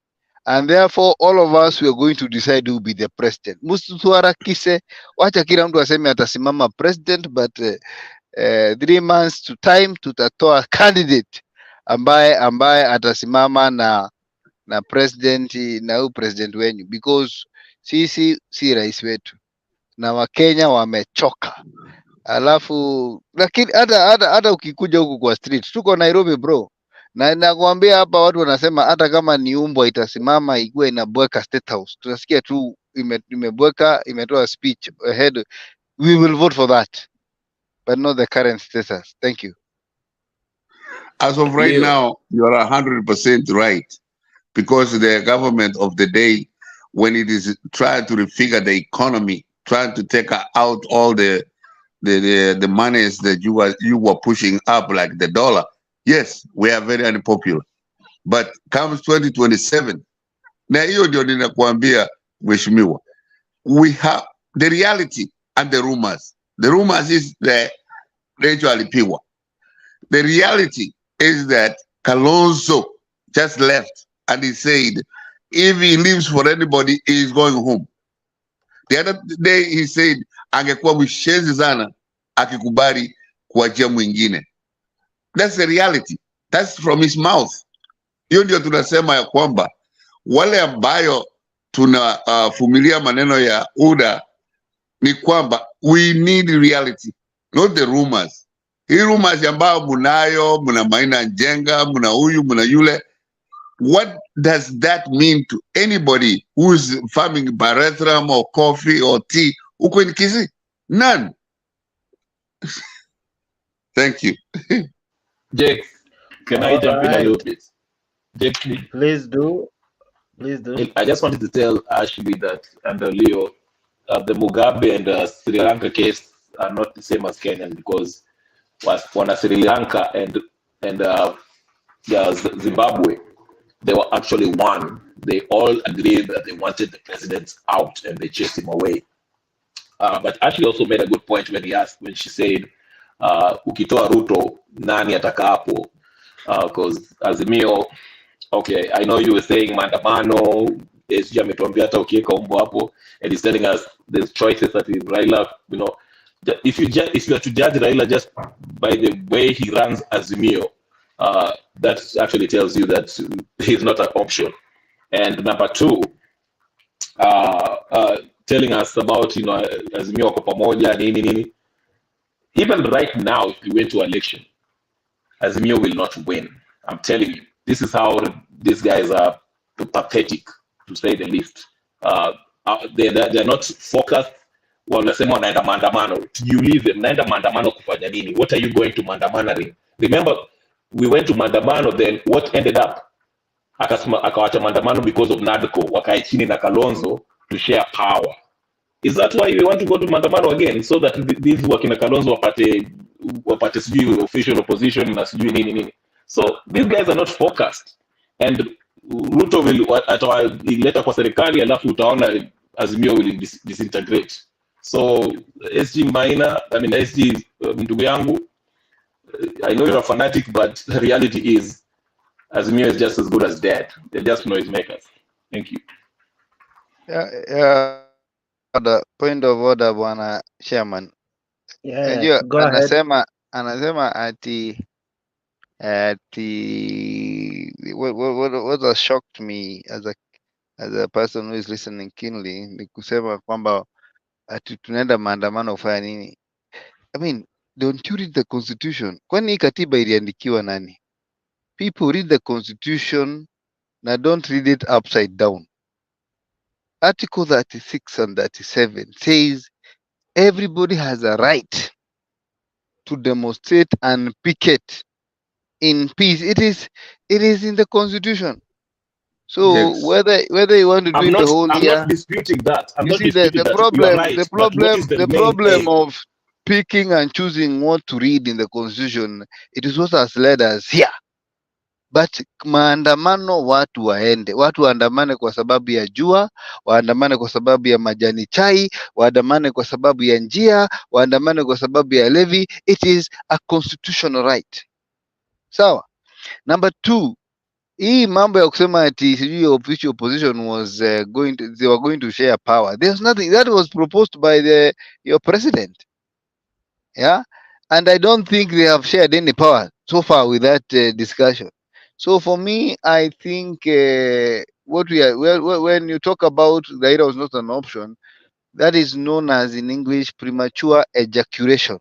and therefore all of us we are going to decide who will be the president. Msituharakishe, wacha kila mtu aseme atasimama president, but 3 months to time tutatoa candidate ambaye atasimama na president na huyu president wenyu, because sisi si rais wetu na Wakenya wamechoka. Alafu lakini hata ukikuja huku kwa street, tuko Nairobi bro, na nakwambia hapa watu wanasema hata kama ni umbwa itasimama ikuwe inabweka State House, tunasikia tu imebweka, imetoa speech ahead, we will vote for that, but not the current status. Thank you. As of right now, you are 100% right, because the government of the day, when it is trying to refigure the economy, trying to take out all the monies that you were pushing up, like the dollar, yes, we are very unpopular. But comes 2027, na hiyo ndio ninakuambia mheshimiwa, we have the reality and the rumors. The rumors is the Rachel alipigwa. The reality is that Kalonzo just left and he said if he leaves for anybody, he is going home. The other day he said angekuwa mshenzi sana akikubali kuachia mwingine. That's the reality. That's from his mouth. Hiyo ndio tunasema ya kwamba wale ambayo tunafumilia maneno ya UDA ni kwamba we need reality, not the rumors. Hii rumors ambayo muna Maina Njenga, muna huyu, muna yule, what does that mean to anybody who is farming barethram or coffee or tea huko in Kisii? None. Thank you. Jake, can I jump in a little bit? Jake, please do. Please do. I just wanted to tell Ashley that and Leo, the Mugabe and Sri Lanka case are not the same as Kenyan, because when Sri Lanka and Zimbabwe, they were actually one. They all agreed that they wanted the president out and they chased him away. But Ashley also made a good point when she said, ukitoa Ruto, nani ataka hapo? Because Azimio, okay, I know you were saying maandamano, SG ametuambia hata ukiweka umbo hapo, and he's telling us there's choices that is Raila, you know, if you are to judge Raila just by the way he runs Azimio, that actually tells you that he's not an option. And number two, telling us about, you know, Azimio wako pamoja nini. Even right now, if we went to election, Azimio will not win. I'm telling you, this is how these guys are pathetic, to say the least. They're not focused. Wanasema wanaenda maandamano. Tujiulize, mnaenda maandamano kufanya nini? What are you going to maandamano? Remember, we went to maandamano, then what ended up? Akawacha maandamano because of NADCO, wakae chini na Kalonzo to share power. Is that why we want to go to maandamano again? So that these wakina Kalonzo wapate sijui official opposition na sijui nini. So these guys are not focused. And Ruto will ataleta kwa serikali, alafu utaona Azimio will disintegrate. So SG Maina, SG ndugu yangu, I know you're a fanatic, but the reality is Azimio is just as good as dead. They're just noisemakers. Thank you. Yeah. The point of order, Bwana Chairman. Yeah, Unajua go ahead. anasema what has shocked me as a person who is listening keenly ni kusema kwamba ati tunaenda maandamano kufanya nini? I mean, don't you read the constitution? Kwani hii katiba iliandikiwa nani? People read the constitution na don't read it upside down. Article 36 and 37 says everybody has a right to demonstrate and picket in peace. It is in the constitution. So Yes. whether you want to do I'm it the whole not year, disputing that. I'm you not see the disputing that. You are right. But what is the main problem aim? of picking and choosing what to read in the constitution, it is what has led us here. But maandamano, watu waende, watu waandamane kwa sababu ya jua, waandamane kwa sababu ya majani chai, waandamane kwa sababu ya njia, waandamane kwa sababu ya levy. It is a constitutional right. Sawa. Number two, hii mambo ya kusema ati sijui official opposition was they were going to share power. There's nothing that was proposed by your president. Yeah, and I don't think they have shared any power so far with that discussion. So for me, I think what we are when you talk about Raila was not an option, that is known as in English premature ejaculation,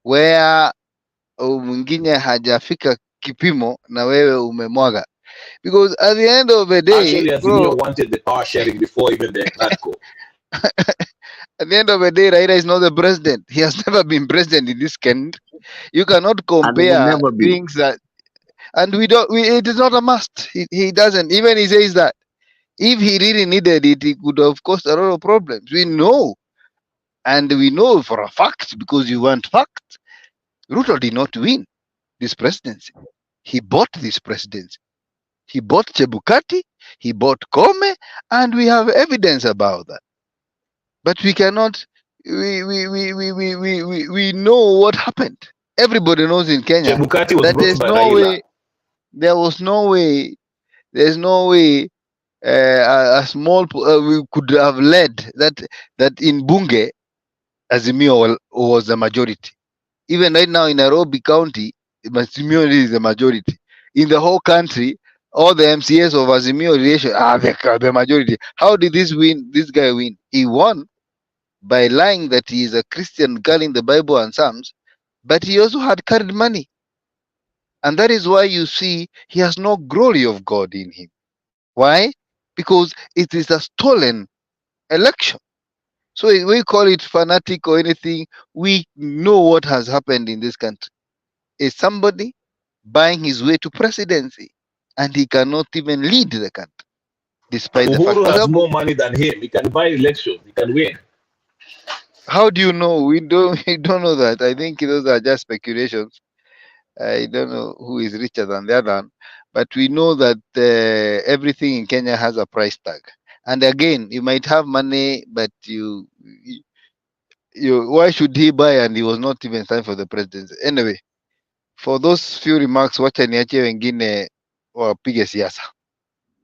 where mwingine hajafika kipimo na wewe umemwaga. Because at the end of the day, Actually, as bro, you wanted the power sharing before even the NADCO. at the end of the day, Raila is not the president. He has never been president in this country. You cannot And will compare never be. things that, and it is not a must. He doesn't. Even he says that if he really needed it, it could have caused a lot of problems. We know, and we know for a fact because you want fact. Ruto did not win this presidency. He bought this presidency. He bought Chebukati, he bought Koome, and we have evidence about that. But we cannot. We know what happened. Everybody knows in Kenya Chebukati was that brought there's by no Raila. way. There was no way. There's no way a small we could have led that in Bunge, Azimio was the majority. Even right now in Nairobi County, Azimio is the majority. In the whole country, all the MCAs of Azimio relation are the majority. How did this guy win? He won by lying that he is a Christian girl in the Bible and Psalms, but he also had carried money. And that is why you see he has no glory of God in him. Why? Because it is a stolen election. So we call it fanatic or anything. We know what has happened in this country. Is somebody buying his way to presidency, and he cannot even lead the country, despite the fact. Uhuru has more money than him. He can buy elections. He can win. How do you know? We don't know that. I think those are just speculations. I don't know who is richer than the other, but we know that everything in Kenya has a price tag. And again, you might have money, but why should he buy? And he was not even signed for the presidency. Anyway, for those few remarks, wacha niache wengine wapige siasa.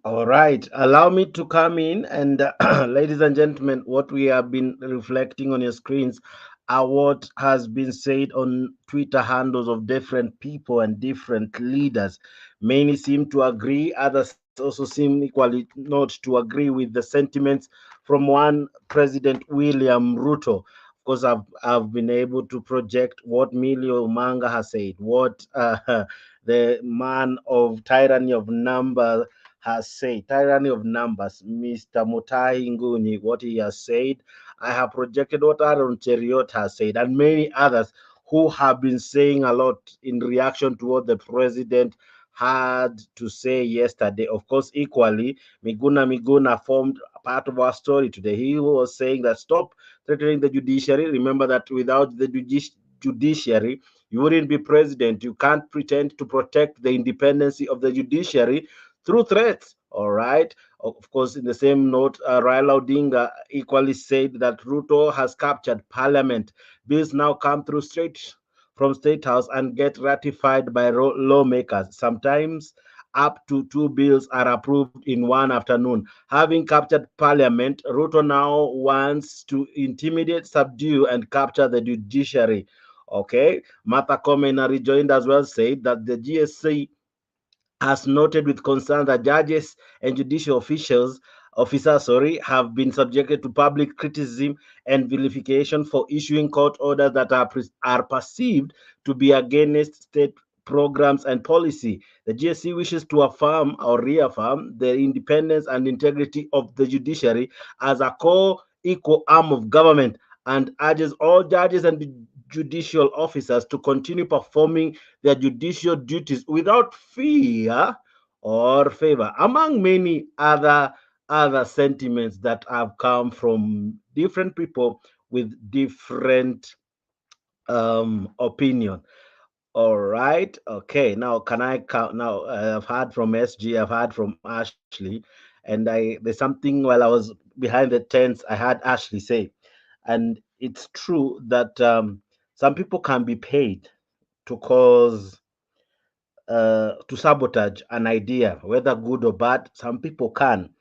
All right, allow me to come in and ladies and gentlemen, what we have been reflecting on your screens are what has been said on Twitter handles of different people and different leaders. Many seem to agree, others also seem equally not to agree with the sentiments from one President William Ruto. Of course, I've been able to project what Millie Manga has said, what the man of tyranny of number has said, tyranny of numbers, Mr. Mutai Nguni, what he has said. I have projected what Aaron Cheriot has said, and many others who have been saying a lot in reaction to what the president had to say yesterday. Of course, equally, Miguna Miguna formed part of our story today. He was saying that stop threatening the judiciary. Remember that without the judiciary, you wouldn't be president. You can't pretend to protect the independence of the judiciary through threats. All right. Of course, in the same note, Raila Odinga equally said that Ruto has captured parliament. Bills now come through straight from State House and get ratified by lawmakers. Sometimes up to 2 bills are approved in one afternoon. Having captured parliament, Ruto now wants to intimidate, subdue, and capture the judiciary. Okay, Martha Koome rejoined as well, said that the GSC has noted with concern that judges and judicial officers have been subjected to public criticism and vilification for issuing court orders that are perceived to be against state programs and policy. The GSC wishes to affirm or reaffirm the independence and integrity of the judiciary as a core equal arm of government, and urges all judges and judicial officers to continue performing their judicial duties without fear or favor, among many other sentiments that have come from different people with different opinion. All right. Okay. Now, can I count? Now, I've heard from SG, I've heard from Ashley, and there's something while I was behind the tents, I heard Ashley say, and it's true that some people can be paid to cause to sabotage an idea, whether good or bad. Some people can.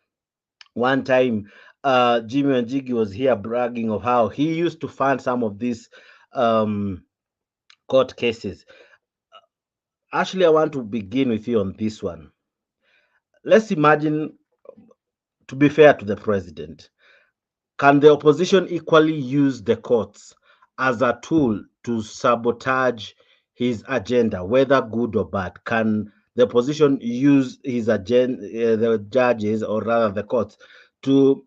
One time, Jimmy and Jiggy was here bragging of how he used to fund some of these um, court cases. Actually, I want to begin with you on this one. Let's imagine, to be fair to the president, can the opposition equally use the courts as a tool to sabotage his agenda, whether good or bad? Can the opposition use his agenda, the judges, or rather the courts, to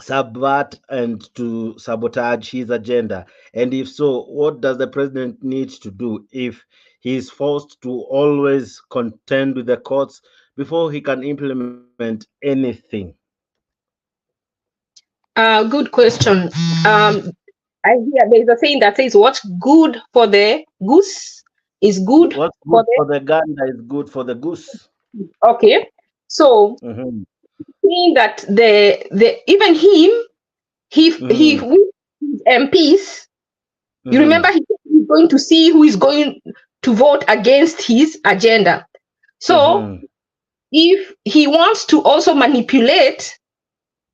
subvert and to sabotage his agenda? And if so, what does the president need to do if he is forced to always contend with the courts before he can implement anything? Good question. I hear there's a saying that says, "What's good for the goose is good What's for good for the gander is good for the goose." Okay, so saying that the even him, he with his MPs, you remember he's going to see who is going to vote against his agenda. So if he wants to also manipulate,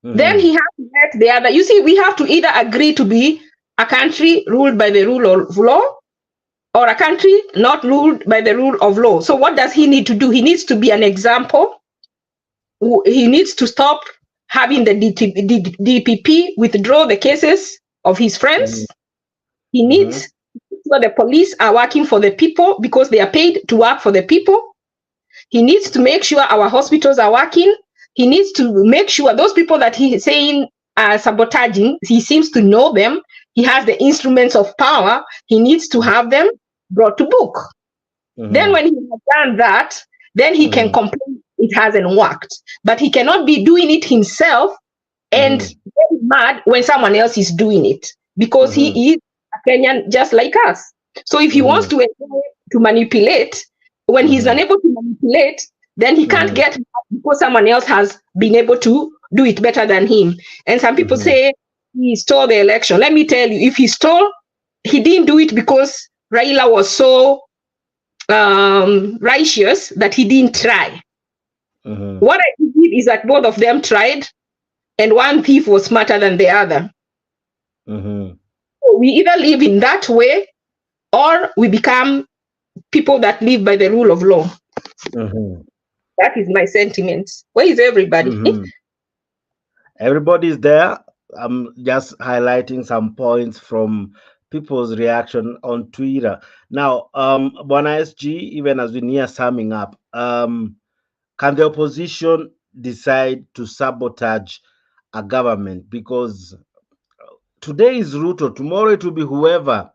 then he has to let the other. You see, we have to either agree to be a country ruled by the rule of law, or a country not ruled by the rule of law. So what does he need to do? He needs to be an example. He needs to stop having the DPP withdraw the cases of his friends. He needs so the police are working for the people because they are paid to work for the people. He needs to make sure our hospitals are working. He needs to make sure those people that he is saying are sabotaging, he seems to know them. He has the instruments of power. He needs to have them brought to book. Then when he has done that, then he can complain it hasn't worked. But he cannot be doing it himself and get mad when someone else is doing it, because he is a Kenyan just like us. So if he wants to manipulate, when he's unable to manipulate, then he can't get mad because someone else has been able to do it better than him. And some people say he stole the election. Let me tell you, if he stole, he didn't do it because Raila was so righteous that he didn't try. What I believe is that both of them tried, and one thief was smarter than the other. So we either live in that way, or we become people that live by the rule of law. That is my sentiment. Where is everybody? Everybody's there. I'm just highlighting some points from people's reaction on Twitter. Now, Bwana SG, even as we near summing up, can the opposition decide to sabotage a government? Because today is Ruto, tomorrow it will be whoever.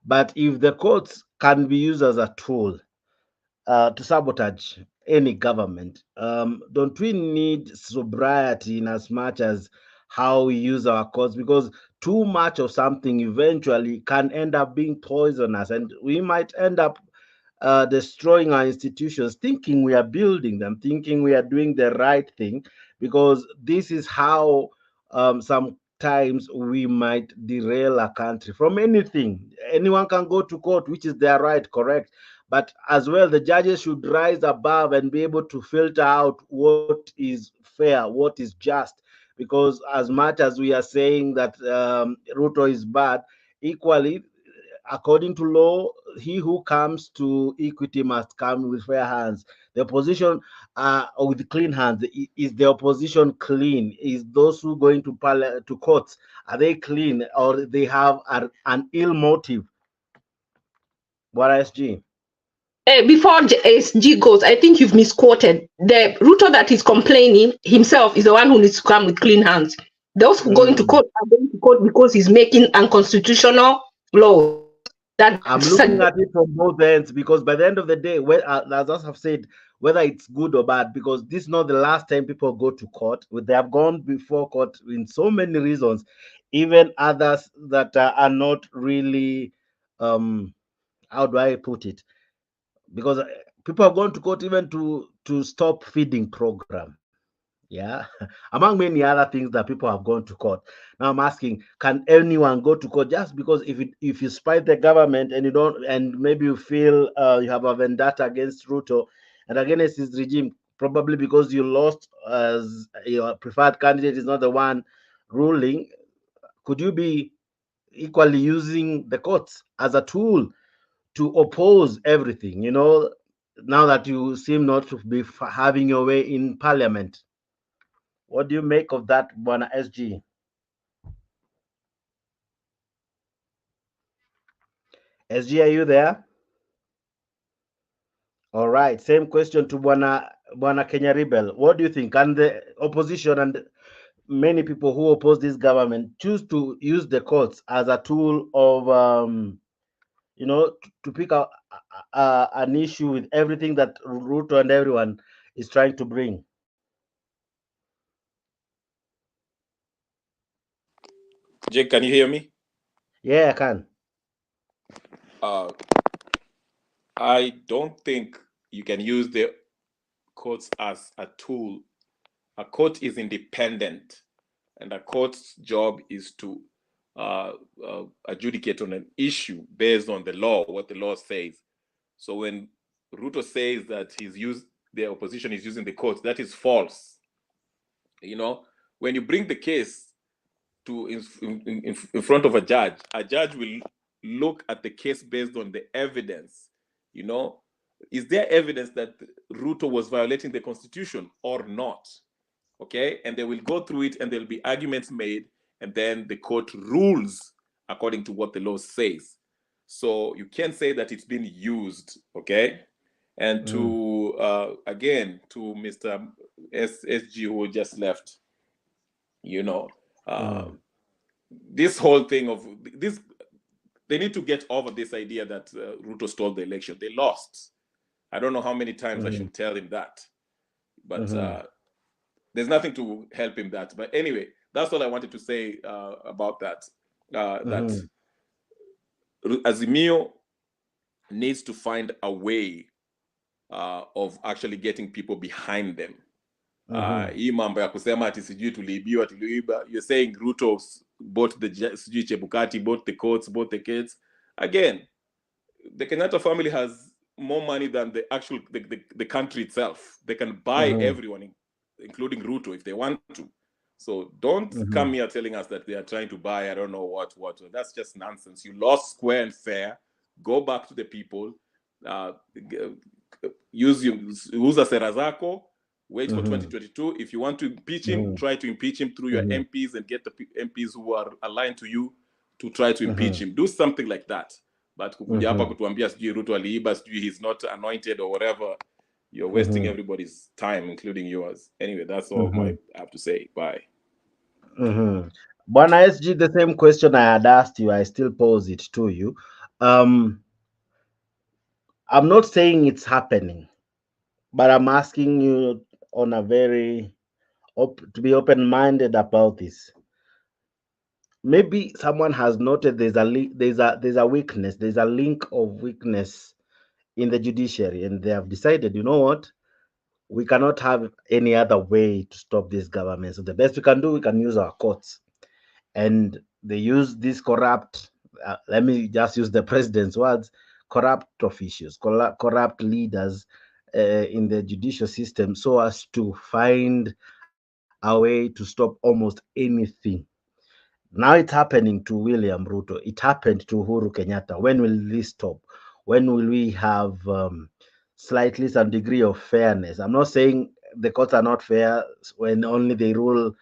But if the courts can be used as a tool to sabotage any government, don't we need sobriety in as much as how we use our courts? Because too much of something eventually can end up being poisonous, and we might end up destroying our institutions, thinking we are building them, thinking we are doing the right thing, because this is how sometimes we might derail a country from anything. Anyone can go to court, which is their right, correct? But as well, the judges should rise above and be able to filter out what is fair, what is just. Because as much as we are saying that Ruto is bad, equally, according to law, he who comes to equity must come with fair hands. The opposition with clean hands. Is the opposition clean? Is those who going to courts, are they clean, or they have an ill motive? What SG? Before SG goes, I think you've misquoted. The Ruto that is complaining himself is the one who needs to come with clean hands. Those who going to court are going to court because he's making unconstitutional laws. I'm looking at it from both ends, because by the end of the day, as I have said, whether it's good or bad, because this is not the last time people go to court. They have gone before court in so many reasons, even others that are not really, how do I put it? Because people have gone to court even to stop feeding program. Yeah, among many other things that people have gone to court. Now I'm asking, can anyone go to court just because if you spite the government and you don't, and maybe you feel you have a vendetta against Ruto and against his regime, probably because you lost as your preferred candidate is not the one ruling, could you be equally using the courts as a tool to oppose everything? Now that you seem not to be having your way in parliament. What do you make of that, Bwana SG? SG, are you there? All right. Same question to Bwana Kenya Rebel. What do you think? Can the opposition and many people who oppose this government choose to use the courts as a tool of, to pick out an issue with everything that Ruto and everyone is trying to bring? Jake, can you hear me? Yeah, I can. I don't think you can use the courts as a tool. A court is independent, and a court's job is to adjudicate on an issue based on the law, what the law says. So when Ruto says that the opposition is using the courts, that is false. When you bring the case in front of a judge will look at the case based on the evidence. Is there evidence that Ruto was violating the Constitution or not? Okay, and they will go through it, and there'll be arguments made, and then the court rules according to what the law says. So you can't say that it's been used. Okay, and again to Mr. SG who just left, this whole thing of this, they need to get over this idea that Ruto stole the election. They lost. I don't know how many times I should tell him that, but there's nothing to help him that. But anyway, that's all I wanted to say about that. That Azimio needs to find a way of actually getting people behind them. Hii mambo ya kusema ati sijui tuliibiwa, you're saying Ruto bought sijui Chebukati, bought the courts, bought the kids. Again, the Kenyatta family has more money than the country itself. They can buy everyone, including Ruto, if they want to. So don't come here telling us that they are trying to buy I don't know what. That's just nonsense. You lost square and fair. Go back to the people. Use sera zako. Wait for 2022. If you want to impeach him, try to impeach him through your MPs and get the MPs who are aligned to you to try to impeach him. Do something like that. But kukuja hapa kutuambia sijui Ruto aliiba, sijui he's not anointed or whatever, you're wasting everybody's time, including yours. Anyway, that's all I have to say. Bye. Bwana SG, the same question I had asked you, I still pose it to you. I'm not saying it's happening, but I'm asking you on a very to be open-minded about this. Maybe someone has noted there's a weakness, there's a link of weakness in the judiciary, and they have decided, you know what, we cannot have any other way to stop this government. So the best we can do, we can use our courts. And they use this corrupt, let me just use the president's words, corrupt officials, corrupt leaders in the judicial system, so as to find a way to stop almost anything. Now it's happening to William Ruto. It happened to Uhuru Kenyatta. When will this stop? When will we have slightly some degree of fairness? I'm not saying the courts are not fair when only they rule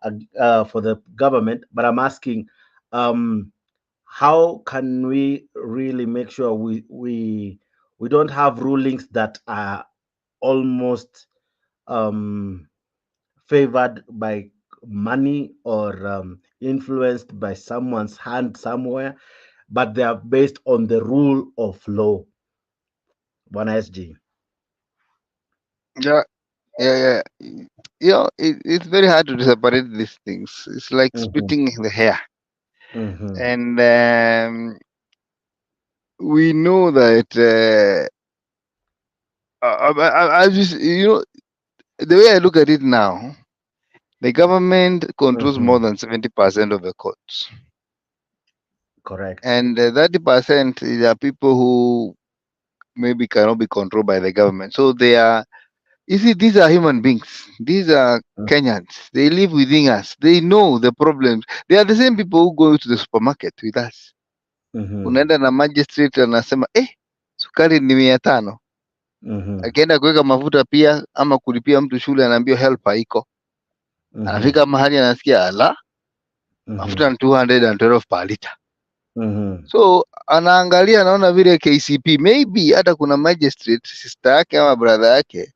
for the government, but I'm asking, how can we really make sure we don't have rulings that are almost favored by money or influenced by someone's hand somewhere, but they are based on the rule of law? Bwana SG. Yeah, yeah. It's very hard to separate these things. It's like splitting the hair. And we know that I just, the way I look at it now, the government controls more than 70% of the courts. Correct. And 30% are people who maybe cannot be controlled by the government. So they are, you see, these are human beings. These are Kenyans. They live within us. They know the problems. They are the same people who go to the supermarket with us. Unaenda na magistrate anasema sukari ni 500. Akienda kuweka mafuta pia ama kulipia mtu shule anaambiwa help haiko. Anafika mahali anasikia ala mafuta ni 212 per liter. So anaangalia anaona vile KCP, maybe hata kuna magistrate sister yake ama brother yake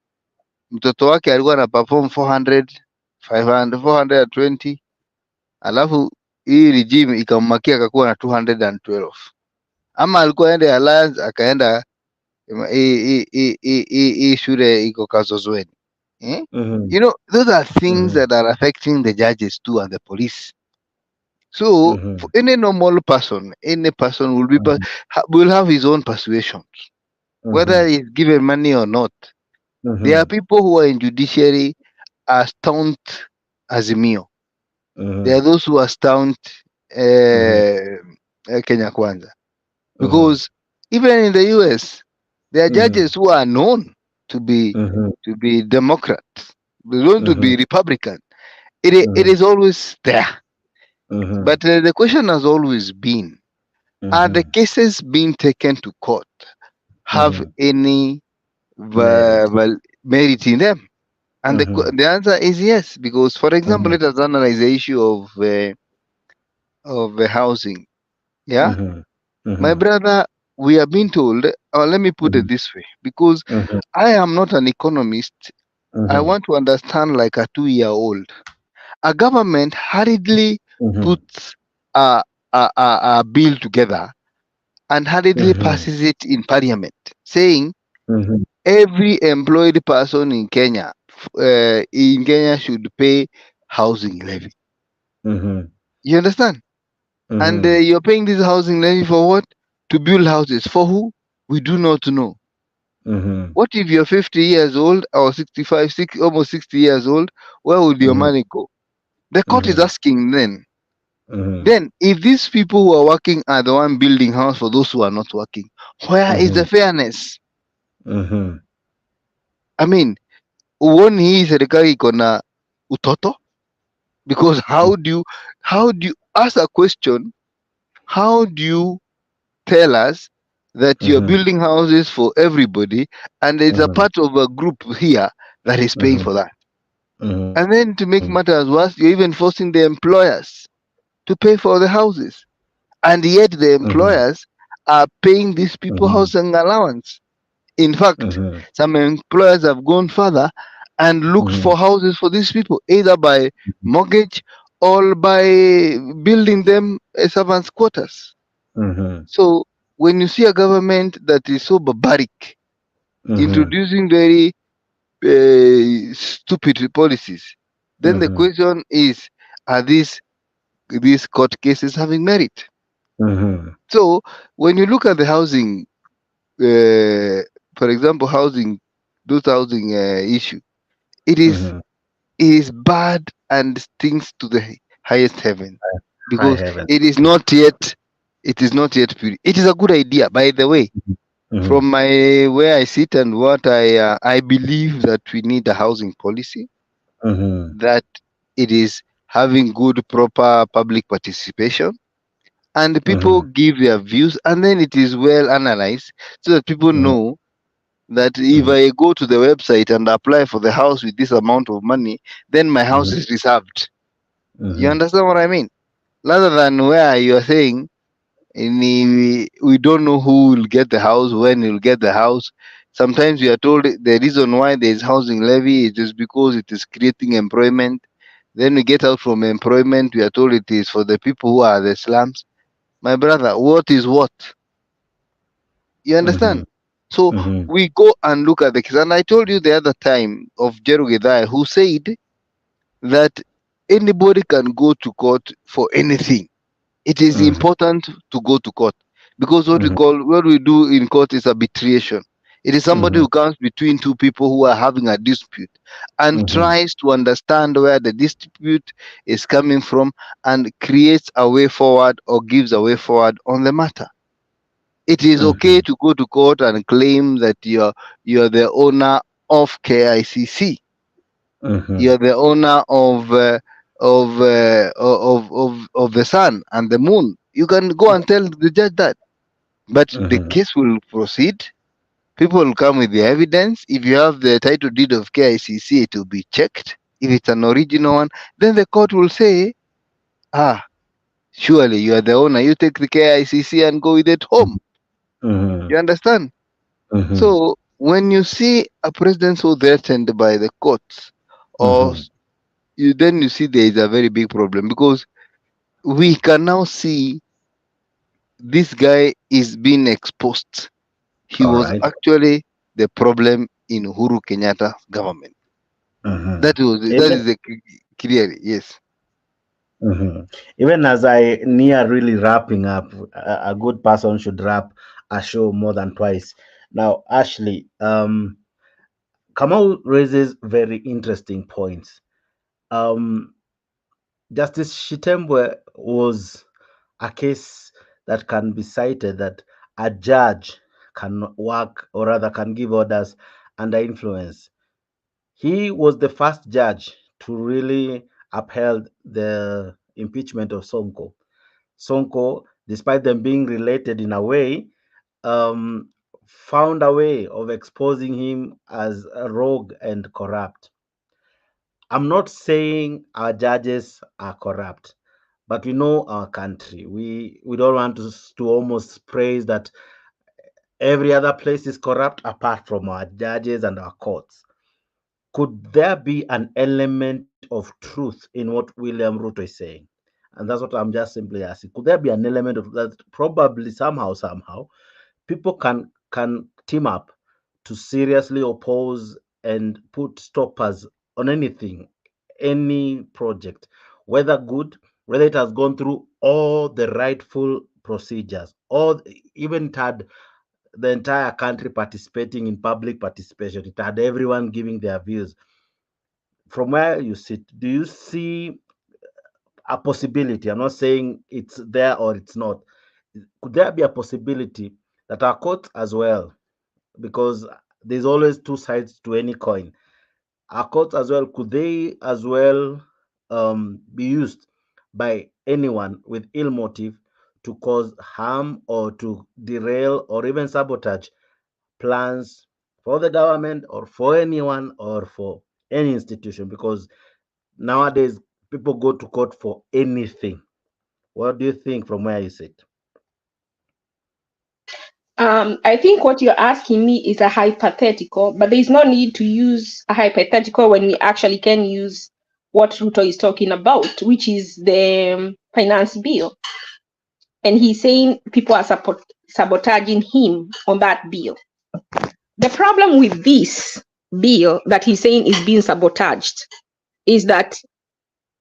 mtoto wake alikuwa na perform 400 500 420, alafu hii regime ikammakia akakuwa na 212, ama alikuwa ende alliance akaenda hii shule iko Kazozweni. Those are things that are affecting the judges too and the police. So for any normal person, any person will have his own persuasions, whether he's given money or not. There are people who are in judiciary are staunch Azimio. There are those who are staunch Kenya Kwanza. Because even in the US, there are judges who are known to be Democrats, known to be Republican. It is always there. But the question has always been, are the cases being taken to court have any merit in them? And the answer is yes, because, for example, let us analyze the issue of housing. Yeah, my brother, we are being told, or let me put it this way, because I am not an economist. I want to understand like a 2-year-old. A government hurriedly puts a bill together and hurriedly passes it in parliament, saying every employed person in Kenya should pay housing levy. You understand? And you're paying this housing levy for what? To build houses. For who? We do not know. What if you're 50 years old or 65, almost 60 years old? Where would your money go? The court is asking then. Then, if these people who are working are the one building house for those who are not working, where is the fairness? I mean, uoni hii serikali iko na utoto? Because how do you ask a question? How do you tell us that you're building houses for everybody and it's a part of a group here that is paying for that? And then to make matters worse, you're even forcing the employers to pay for the houses. And yet the employers are paying these people housing allowance. In fact, some employers have gone further and looked for houses for these people, either by mortgage or by building them servants' quarters. So when you see a government that is so barbaric, introducing very stupid policies, then the question is, are these court cases having merit? So when you look at the housing, for example, those housing issue, it is bad and stinks to the highest heaven, because it is not yet pure. It is a good idea, by the way. From my where I sit and what I believe that we need a housing policy that it is having good proper public participation and people give their views and then it is well analyzed so that people know that if I go to the website and apply for the house with this amount of money, then my house is reserved. You understand what I mean? Rather than where you are saying we don't know who will get the house, when will get the house. Sometimes we are told the reason why there is housing levy is just because it is creating employment. Then we get out from employment, we are told it is for the people who are the slums. My brother, what is what? You understand? So we go and look at the case. And I told you the other time of Jeru Gedai who said that anybody can go to court for anything. It is important to go to court because what we do in court is arbitration. It is somebody who comes between two people who are having a dispute and tries to understand where the dispute is coming from and creates a way forward or gives a way forward on the matter. It is okay to go to court and claim that you're the owner of KICC. You're the owner of the sun and the moon. You can go and tell the judge that, but the case will proceed. People will come with the evidence. If you have the title deed of KICC, it will be checked. If it's an original one, then the court will say, surely you are the owner. You take the KICC and go with it home. You understand? So when you see a president so threatened by the courts, or then you see there is a very big problem because we can now see this guy is being exposed. He was actually the problem in Uhuru Kenyatta's government. That is the clear, yes. Even as I near really wrapping up, a good person should wrap a show more than twice. Now, Ashley, Kamau raises very interesting points. Justice Shitembwe was a case that can be cited that a judge can work, or rather can give orders under influence. He was the first judge to really upheld the impeachment of Sonko. Sonko, despite them being related in a way, found a way of exposing him as a rogue and corrupt. I'm not saying our judges are corrupt, but we know our country. We don't want to almost praise that every other place is corrupt apart from our judges and our courts. Could there be an element of truth in what William Ruto is saying? And that's what I'm just simply asking. Could there be an element of that? Probably somehow, people can team up to seriously oppose and put stoppers on anything, any project, whether good, whether it has gone through all the rightful procedures, or even it had the entire country participating in public participation. It had everyone giving their views. From where you sit, do you see a possibility? I'm not saying it's there or it's not. Could there be a possibility that our courts as well, because there's always two sides to any coin, our courts as well, could they as well be used by anyone with ill motive to cause harm or to derail or even sabotage plans for the government or for anyone or for any institution? Because nowadays people go to court for anything. What do you think from where you sit? I think what you're asking me is a hypothetical, but there's no need to use a hypothetical when we actually can use what Ruto is talking about, which is the finance bill. And he's saying people are sabotaging him on that bill. The problem with this bill that he's saying is being sabotaged is that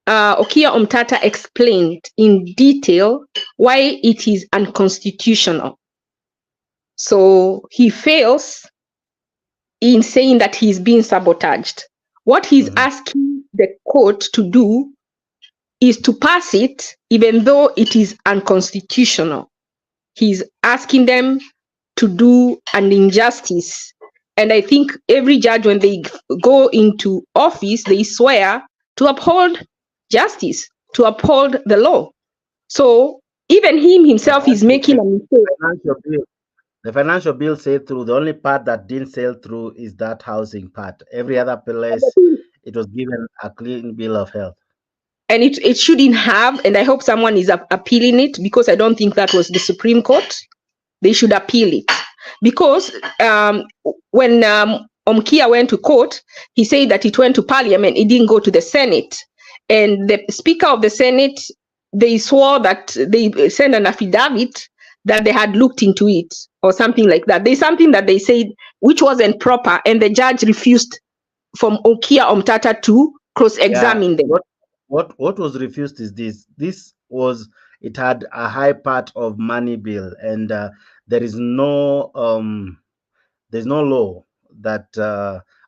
Okia Omtata explained in detail why it is unconstitutional. So he fails in saying that he's being sabotaged. What he's asking the court to do is to pass it, even though it is unconstitutional. He's asking them to do an injustice. And I think every judge, when they go into office, they swear to uphold justice, to uphold the law. So even him himself is making a mistake. The financial bill sailed through. The only part that didn't sail through is that housing part. Every other place, it was given a clean bill of health. And it shouldn't have, and I hope someone is appealing it, because I don't think that was the Supreme Court. They should appeal it. Because when Omkia went to court, he said that it went to Parliament, it didn't go to the Senate. And the Speaker of the Senate, they swore that they sent an affidavit that they had looked into it, or something like that. There's something that they said which wasn't proper, and the judge refused from Okia Omtata to cross-examine them. What was refused is this. This was, it had a high part of money bill, and there is no there's no law that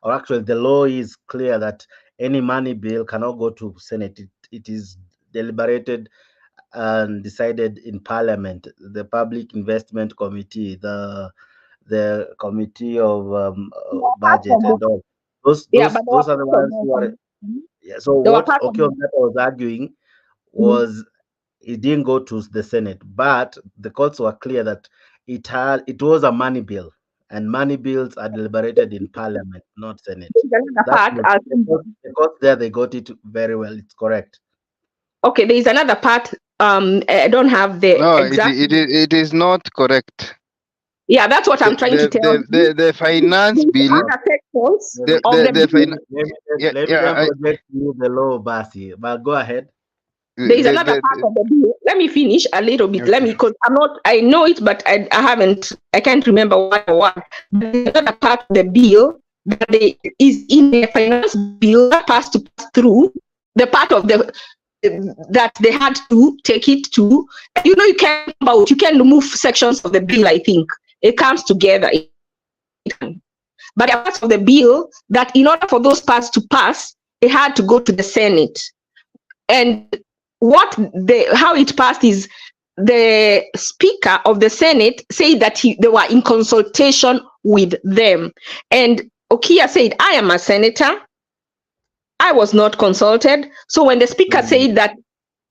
or actually the law is clear that any money bill cannot go to Senate. It is deliberated and decided in Parliament, the Public Investment Committee, the Committee of Budget and all. Those are the ones who are. Yeah. So what Okiomata was arguing was it didn't go to the Senate, but the courts were clear that it was a money bill, and money bills are deliberated in Parliament, not Senate. The courts there, they got it very well. It's correct. Okay, there is another part. I don't have the exact. It is not correct. Yeah, that's what I'm trying to tell you. The finance bill. Let me the law, Basi, but go ahead. There is another part of the bill. Let me finish a little bit. Let me, because I know it, but I can't remember what. There's another part of the bill that is in the finance bill that has to pass through the part of that they had to take it to. You can remove sections of the bill. I think it comes together. But a part of the bill that, in order for those parts to pass, it had to go to the Senate. And how it passed is the Speaker of the Senate said that they were in consultation with them. And Okia said, I am a senator. I was not consulted. So when the Speaker said that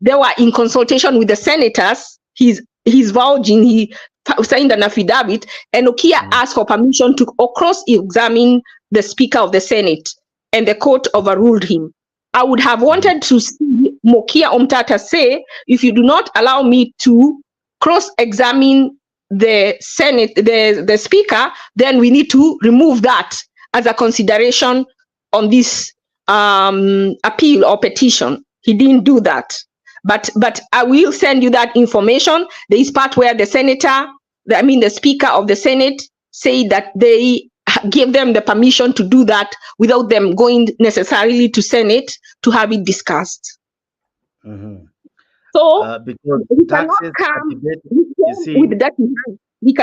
they were in consultation with the senators, he's vouching, he signed an affidavit, and Okia asked for permission to cross-examine the Speaker of the Senate, and the court overruled him. I would have wanted to see Mokia Omtata say, if you do not allow me to cross-examine the Senate, the Speaker, then we need to remove that as a consideration on this appeal or petition. He didn't do that. But I will send you that information. There is part where the Speaker of the Senate said that they gave them the permission to do that without them going necessarily to Senate to have it discussed. So he cannot come with dirty hands.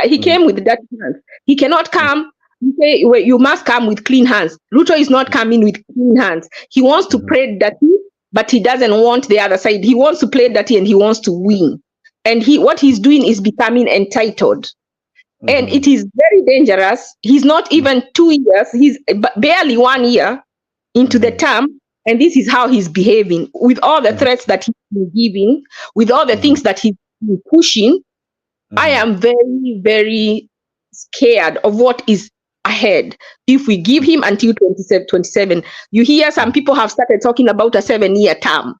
He came with dirty hands. He cannot come. You say, well, you must come with clean hands. Ruto is not coming with clean hands. He wants to play dirty, but he doesn't want the other side. He wants to play dirty and he wants to win. And what he's doing is becoming entitled. And it is very dangerous. He's not even 2 years. He's barely 1 year into the term. And this is how he's behaving with all the threats that he's been giving, with all the things that he's been pushing. I am very, very scared of what is ahead if we give him until 2027. You hear some people have started talking about a 7-year term.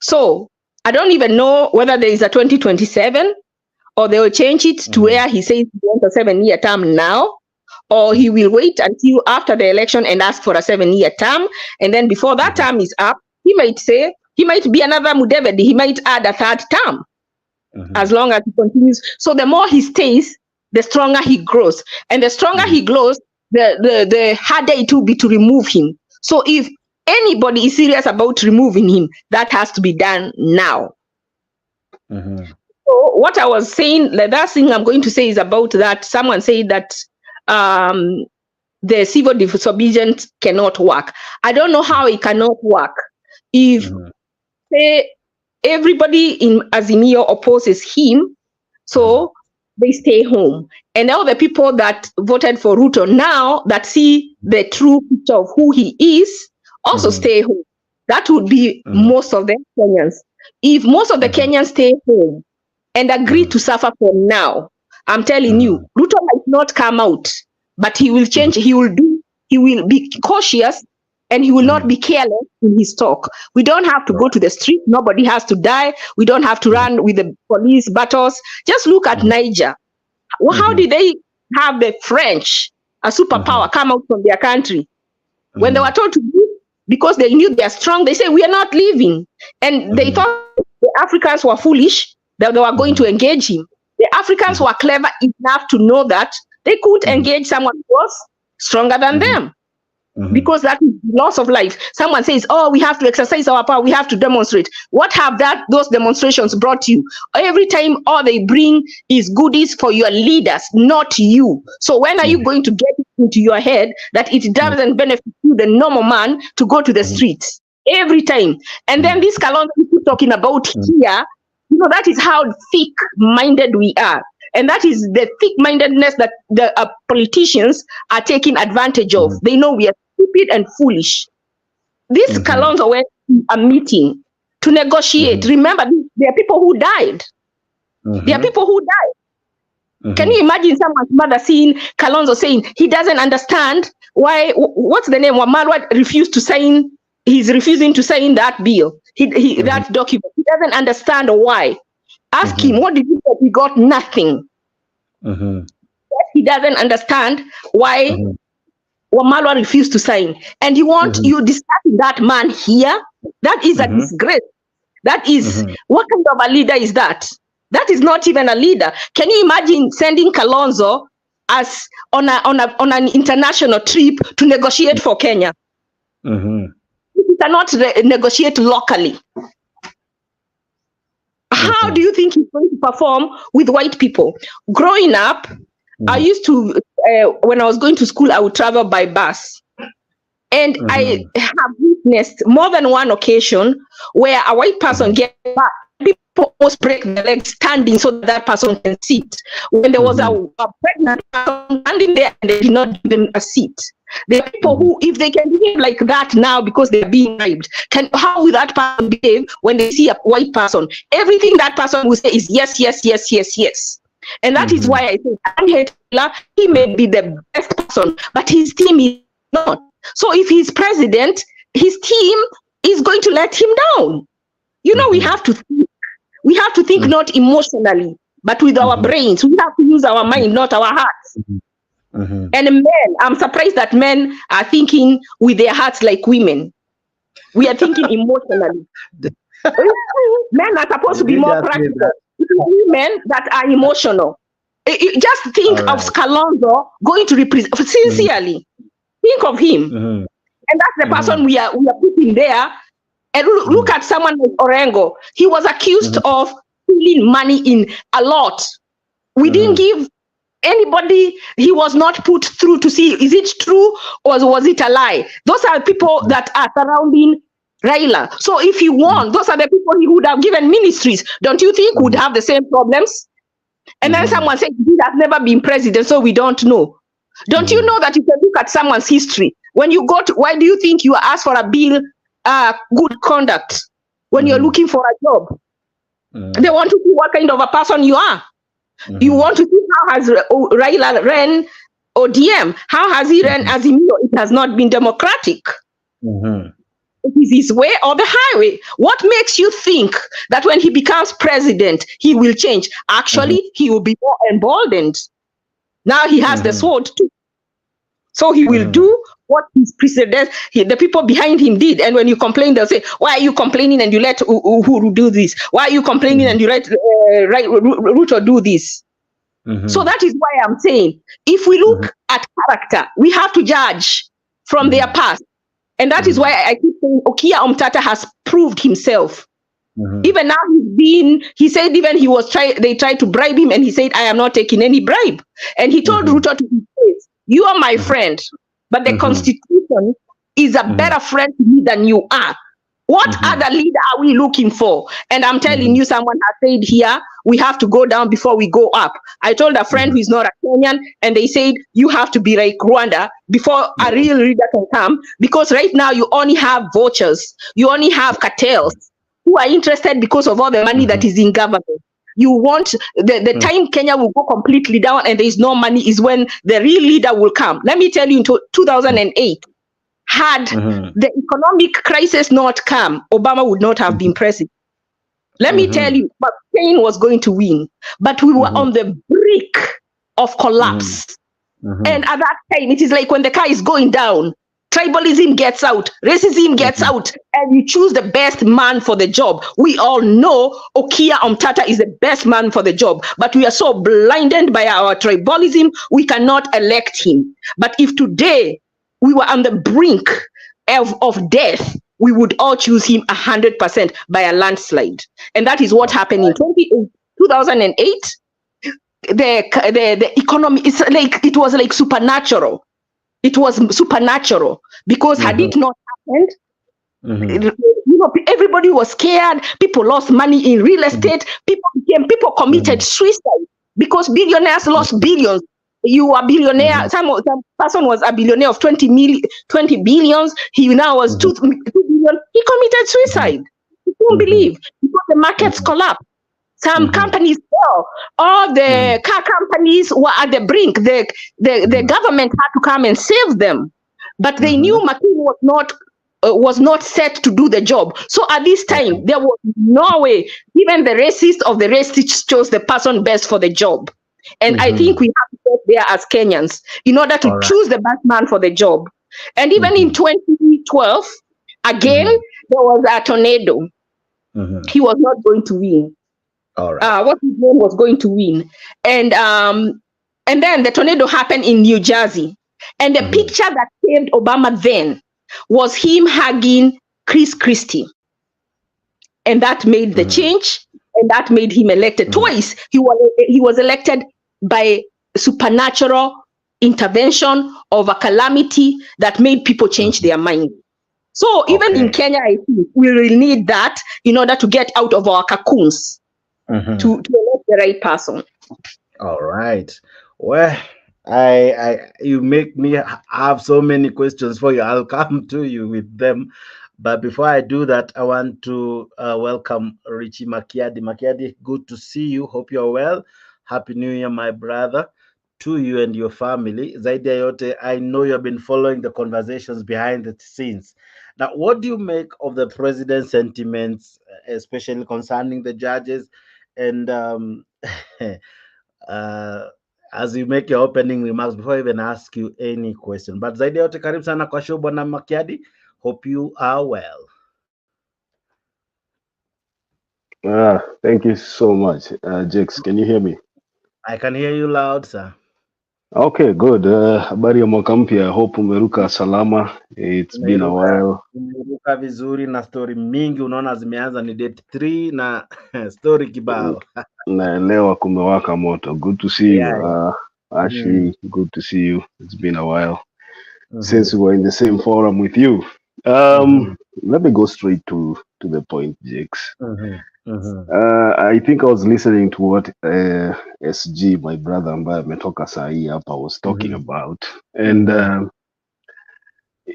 So I don't even know whether there is a 2027 or they will change it to where he says he wants a 7-year term now, or he will wait until after the election and ask for a 7-year term. And then before that term is up, he might be another Mudavadi. He might add a 3rd term as long as he continues. So the more he stays, the stronger he grows. And the stronger he grows, the harder it will be to remove him. So if anybody is serious about removing him, that has to be done now. So what I was saying, the last thing I'm going to say is about that. Someone said that the civil disobedience cannot work. I don't know how it cannot work. If, say, everybody in Azimio opposes him, so they stay home. And all the people that voted for Ruto now that see the true picture of who he is also stay home. That would be most of the Kenyans. If most of the Kenyans stay home and agree to suffer for now, I'm telling you, Ruto might not come out, but he will change. He will be cautious, and he will not be careless in his talk. We don't have to go to the street. Nobody has to die. We don't have to run with the police battles. Just look at Niger. Well, how did they have the French, a superpower, come out from their country? When they were told to leave, because they knew they are strong, they say, we are not leaving. And they thought the Africans were foolish, that they were going to engage him. The Africans were clever enough to know that they could engage someone who was stronger than them. Because that is loss of life. Someone says, oh, we have to exercise our power, we have to demonstrate. What have those demonstrations brought you? Every time all they bring is goodies for your leaders, not you. So when are you going to get it into your head that it doesn't benefit you, the normal man, to go to the streets? Every time. And then this Kalonzo we keep talking about here, you know, that is how thick-minded we are. And that is the thick-mindedness that the politicians are taking advantage of. They know we are stupid and foolish. This Kalonzo went to a meeting to negotiate. Remember, there are people who died. There are people who died. Can you imagine someone's mother seeing Kalonzo saying he doesn't understand why, what's the name? Wamalwa refused to sign, he's refusing to sign that bill, that document. He doesn't understand why. Ask him, what did you get? He got nothing. He doesn't understand why Wamalwa refused to sign. And you want you discussing that man here? That is a disgrace. That is, what kind of a leader is that? That is not even a leader. Can you imagine sending Kalonzo as on an international trip to negotiate for Kenya? He cannot negotiate locally. How do you think he's going to perform with white people? Growing up, I used to, when I was going to school, I would travel by bus. And I have witnessed more than one occasion where a white person gets back. People almost break their legs standing so that person can sit. When there was a pregnant person standing there and they did not give them a seat. There are people who, if they can behave like that now because they're being bribed, how will that person behave when they see a white person? Everything that person will say is yes, yes, yes, yes, yes. And that is why I think Raila, he may be the best person, but his team is not. So if he's president, his team is going to let him down. You know, we have to think. We have to think not emotionally, but with our brains. We have to use our mind, not our hearts. And men, I'm surprised that men are thinking with their hearts like women. We are thinking emotionally. Men are supposed to be more practical. Women that are emotional. Just think of Kalonzo going to represent, sincerely, think of him. And that's the person we are putting there. And look at someone like Orengo. He was accused of stealing money in a lot. We didn't give anybody, he was not put through to see, is it true or was it a lie? Those are people that are surrounding Raila. So if he won, those are the people he would have given ministries. Don't you think would have the same problems? And then someone said, he has never been president, so we don't know. Don't you know that you can look at someone's history? When you go to, why do you think you ask for a bill, good conduct, when you're looking for a job? They want to see what kind of a person you are. You want to see how has Raila ran ODM? How has he ran Azimio? It has not been democratic. It is his way or the highway. What makes you think that when he becomes president, he will change? Actually, he will be more emboldened. Now he has the sword too. So he will do what his precedents, the people behind him did. And when you complain, they'll say, why are you complaining and you let Uhuru do this? Why are you complaining and you let Ruto do this? So that is why I'm saying, if we look at character, we have to judge from their past. And that is why I keep saying Okia Omtata has proved himself. Even now he said even they tried to bribe him and he said, I am not taking any bribe. And he told Ruto to his face, you are my friend, but the Constitution is a better friend to me than you are. What other leader are we looking for? And I'm telling you, someone has said here, we have to go down before we go up. I told a friend who is not a Kenyan, and they said, you have to be like Rwanda before a real leader can come, because right now you only have vultures, you only have cartels who are interested because of all the money that is in government. You want the time Kenya will go completely down and there is no money is when the real leader will come. Let me tell you, in 2008, had the economic crisis not come, Obama would not have been president. Let me tell you, but Spain was going to win. But we were on the brink of collapse. And at that time, it is like when the car is going down, tribalism gets out, racism gets out, and you choose the best man for the job. We all know Okia Omtata is the best man for the job, but we are so blinded by our tribalism, we cannot elect him. But if today we were on the brink of death, we would all choose him 100% by a landslide. And that is what happened in 2008. The economy, it's like, it was like supernatural. It was supernatural because had it not happened, you know, everybody was scared. People lost money in real estate. People committed suicide because billionaires lost billions. You are billionaire. Some person was a billionaire of 20 billions. He now was 2 billion. He committed suicide. You don't believe, because the markets collapsed. Some companies fell. All the car companies were at the brink. The government had to come and save them, but they knew McCain was not set to do the job. So at this time, there was no way. Even the racist of the racists chose the person best for the job. And I think we have to get there as Kenyans in order to choose the best man for the job. And even in 2012, again, there was a tornado. He was not going to win. What his name was going to win. And then the tornado happened in New Jersey. And the picture that saved Obama then was him hugging Chris Christie. And that made the change, and that made him elected twice. He was elected by supernatural intervention of a calamity that made people change their mind. So even in Kenya, I think we will need that in order to get out of our cocoons to elect the right person. All right. Well, you make me have so many questions for you. I'll come to you with them. But before I do that, I want to welcome Richie Makiadi. Makiadi, good to see you. Hope you're well. Happy New Year, my brother, to you and your family. Zaidi ya yote, I know you've been following the conversations behind the scenes. Now, what do you make of the president's sentiments, especially concerning the judges? And as you make your opening remarks, before I even ask you any question. But zaidi ya yote, karibu sana kwa show, Bwana Makiadi. Hope you are well. Thank you so much. Jakes, can you hear me? I can hear you loud, sir. Okay, good. Habari ya mwaka mpya. Hope umeruka salama. It's been a while. Umeruka vizuri na story mingi unaona zimeanza ni date 3 na story kibao. Naelewa kumewaka moto. Good to see you. Ashley, good to see you. It's been a while since we were in the same forum with you. Let me go straight to the point, Jakes. I think I was listening to what SG, my brother ambaye ametoka sahi hapa, was talking about. And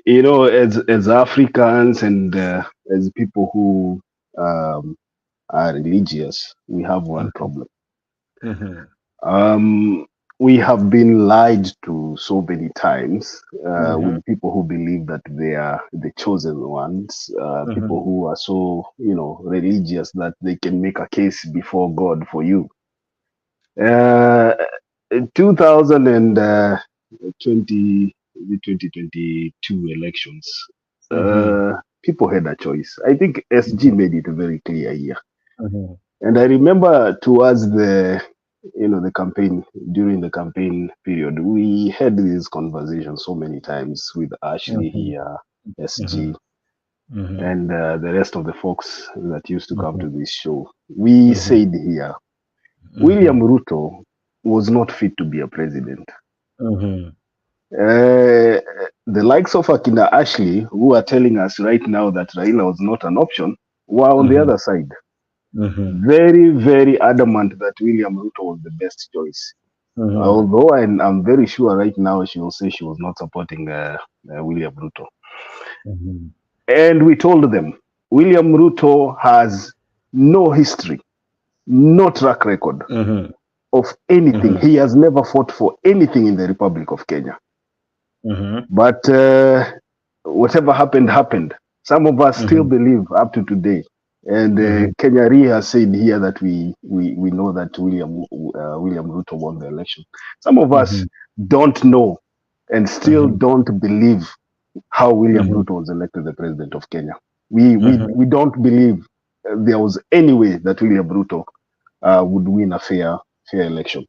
you know, as Africans and as people who are religious, we have one problem. We have been lied to so many times with people who believe that they are the chosen ones, people who are so, you know, religious that they can make a case before God for you. 2022 elections, people had a choice. I think SG made it very clear here. And I remember towards the campaign, during the campaign period, we had these conversations so many times with Ashley here, SG, and the rest of the folks that used to come to this show. We said here, William Ruto was not fit to be a president. The the likes of Akina Ashley, who are telling us right now that Raila was not an option, were on the other side. Very, very adamant that William Ruto was the best choice. Although I'm very sure right now she will say she was not supporting William Ruto. And we told them, William Ruto has no history, no track record of anything. He has never fought for anything in the Republic of Kenya. But whatever happened, happened. Some of us still believe up to today. And Kenya Re has said here that we know that William Ruto won the election. Some of us don't know and still don't believe how William Ruto was elected the president of Kenya. We don't believe there was any way that William Ruto would win a fair election.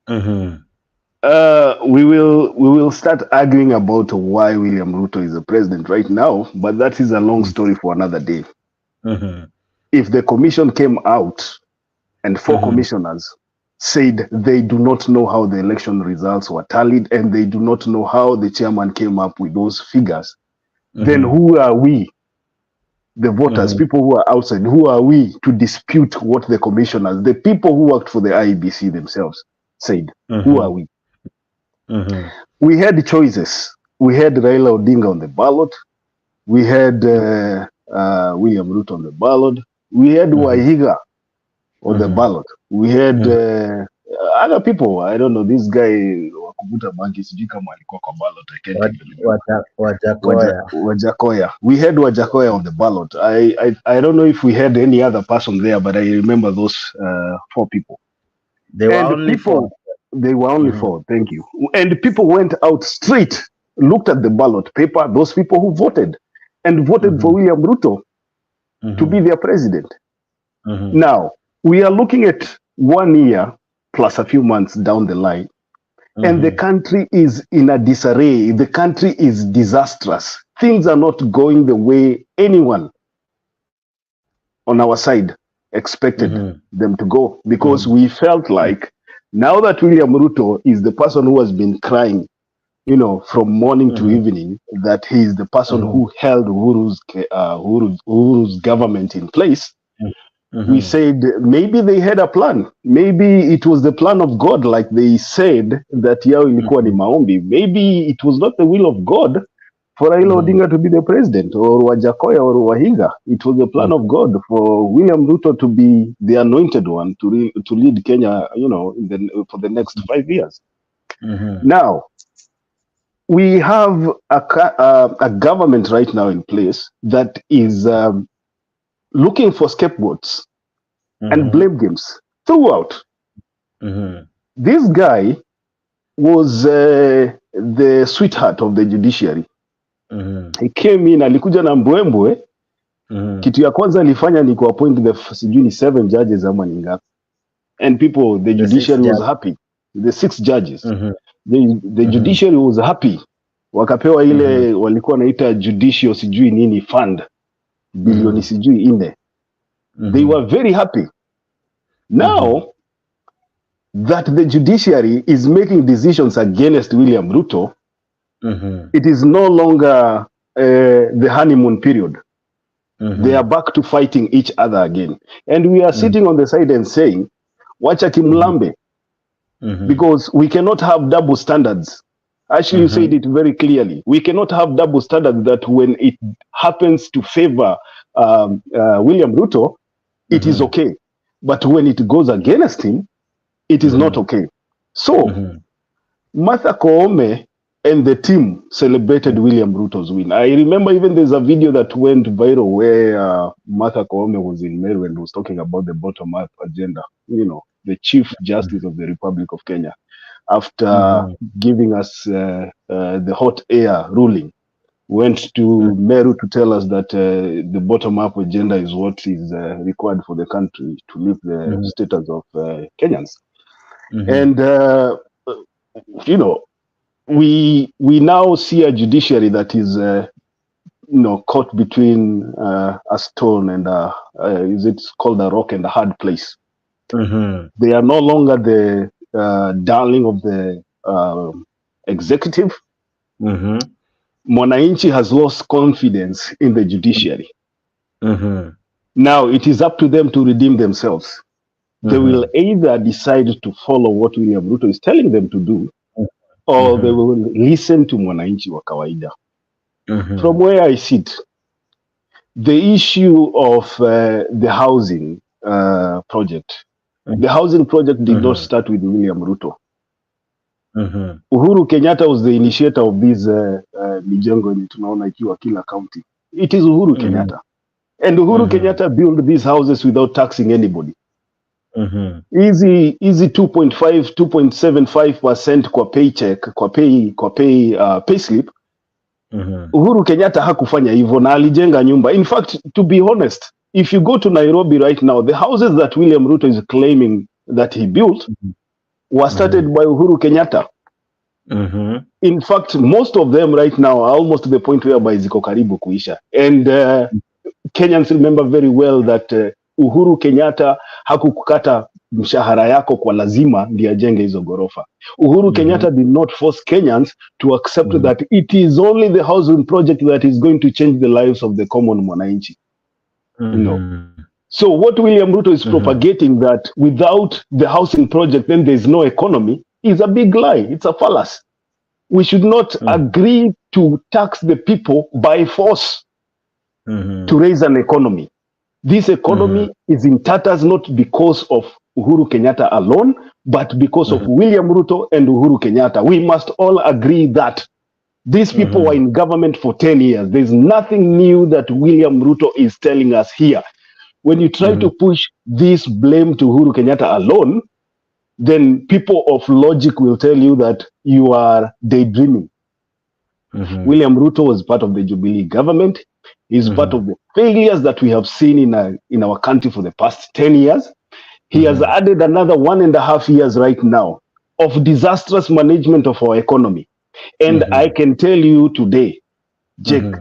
We will start arguing about why William Ruto is the president right now, but that is a long story for another day. If the commission came out and 4 commissioners said they do not know how the election results were tallied and they do not know how the chairman came up with those figures, then who are we, the voters, people who are outside, who are we to dispute what the commissioners, the people who worked for the IEBC themselves said? Who are we? We had choices. We had Raila Odinga on the ballot. We had William Ruto on the ballot. We had Wahiga on the ballot. We had other people. I don't know, this guy Wakubuta Banki sijui kama alikuwa kwa ballot. I can't even Wajakoya. We had Wajakoya on the ballot. I don't know if we had any other person there, but I remember those 4 people. They were only 4. They were only 4. Thank you. And people went out straight, looked at the ballot paper, those people who voted, and voted for William Ruto to be their president. Now, we are looking at 1 year plus a few months down the line, and the country is in a disarray. The country is disastrous. Things are not going the way anyone on our side expected them to go, because we felt like now that William Ruto is the person who has been crying, from morning to evening, that he is the person who held Uhuru's government in place. We said maybe they had a plan. Maybe it was the plan of God, like they said that yao ilikuwa ni maombi. Maybe it was not the will of God for Raila Odinga to be the president, or Wajakoya or Wahiga. It was the plan of God for William Ruto to be the anointed one to lead Kenya, for the next 5 years. Now, we have a government right now in place that is looking for scapegoats and blame games throughout. This guy was the sweetheart of the judiciary. He came in, alikuja na mbwembwe. Kitu ya kwanza alifanya ni kuappoint the 7 judges ama ni ngapi. And people, the judiciary was happy. The 6 judges. The judiciary was happy. Wakapewa ile walikuwa naita judicial sijui nini fund. Bilioni sijui 4. They were very happy. Now that the judiciary is making decisions against William Ruto, it is no longer the honeymoon period. They are back to fighting each other again. And we are sitting on the side and saying, wacha kimlambe, because we cannot have double standards. Actually, you said it very clearly. We cannot have double standards that when it happens to favor William Ruto, it is okay. But when it goes against him, it is not okay. So, Martha Koome and the team celebrated William Ruto's win. I remember even there's a video that went viral where Martha Koome was in Meru and was talking about the bottom-up agenda, the Chief Justice of the Republic of Kenya, after giving us the hot air ruling, went to Meru to tell us that the bottom-up agenda is what is required for the country to lift the status of Kenyans. And, we now see a judiciary that is, caught between a stone and is it called a rock and a hard place. They are no longer the darling of the executive. Mwananchi has lost confidence in the judiciary. Now it is up to them to redeem themselves. They will either decide to follow what William Ruto is telling them to do, or they will listen to mwananchi wa kawaida. From where I sit, the issue of the housing project, the housing project did not start with William Ruto. Uhuru Kenyatta was the initiator of this mijengo yenye tunaona ikiwa kila county. It is Uhuru Kenyatta. And Uhuru Kenyatta built these houses without taxing anybody. Easy 2.5, 2.75% kwa paycheck, kwa payslip. Uhuru Kenyatta hakufanya hivyo na alijenga nyumba. In fact, to be honest, if you go to Nairobi right now, the houses that William Ruto is claiming that he built were started by Uhuru Kenyatta. In fact, most of them right now are almost to the point whereby ziko karibu kuisha. And Kenyans remember very well that Uhuru Kenyatta hakukukata mshahara yako kwa lazima ndiye ajenge hizo gorofa. Uhuru Kenyatta did not force Kenyans to accept that it is only the housing project that is going to change the lives of the common mwananchi. No. So what William Ruto is propagating, that without the housing project then there's no economy, is a big lie. It's a fallacy. We should not agree to tax the people by force to raise an economy. This economy is in tatters not because of Uhuru Kenyatta alone, but because of William Ruto and Uhuru Kenyatta. We must all agree that these people were in government for 10 years. There's nothing new that William Ruto is telling us here. When you try to push this blame to Uhuru Kenyatta alone, then people of logic will tell you that you are daydreaming. William Ruto was part of the Jubilee government. He's part of the failures that we have seen in our country for the past 10 years. He has added another 1.5 years right now of disastrous management of our economy. And I can tell you today, Jake,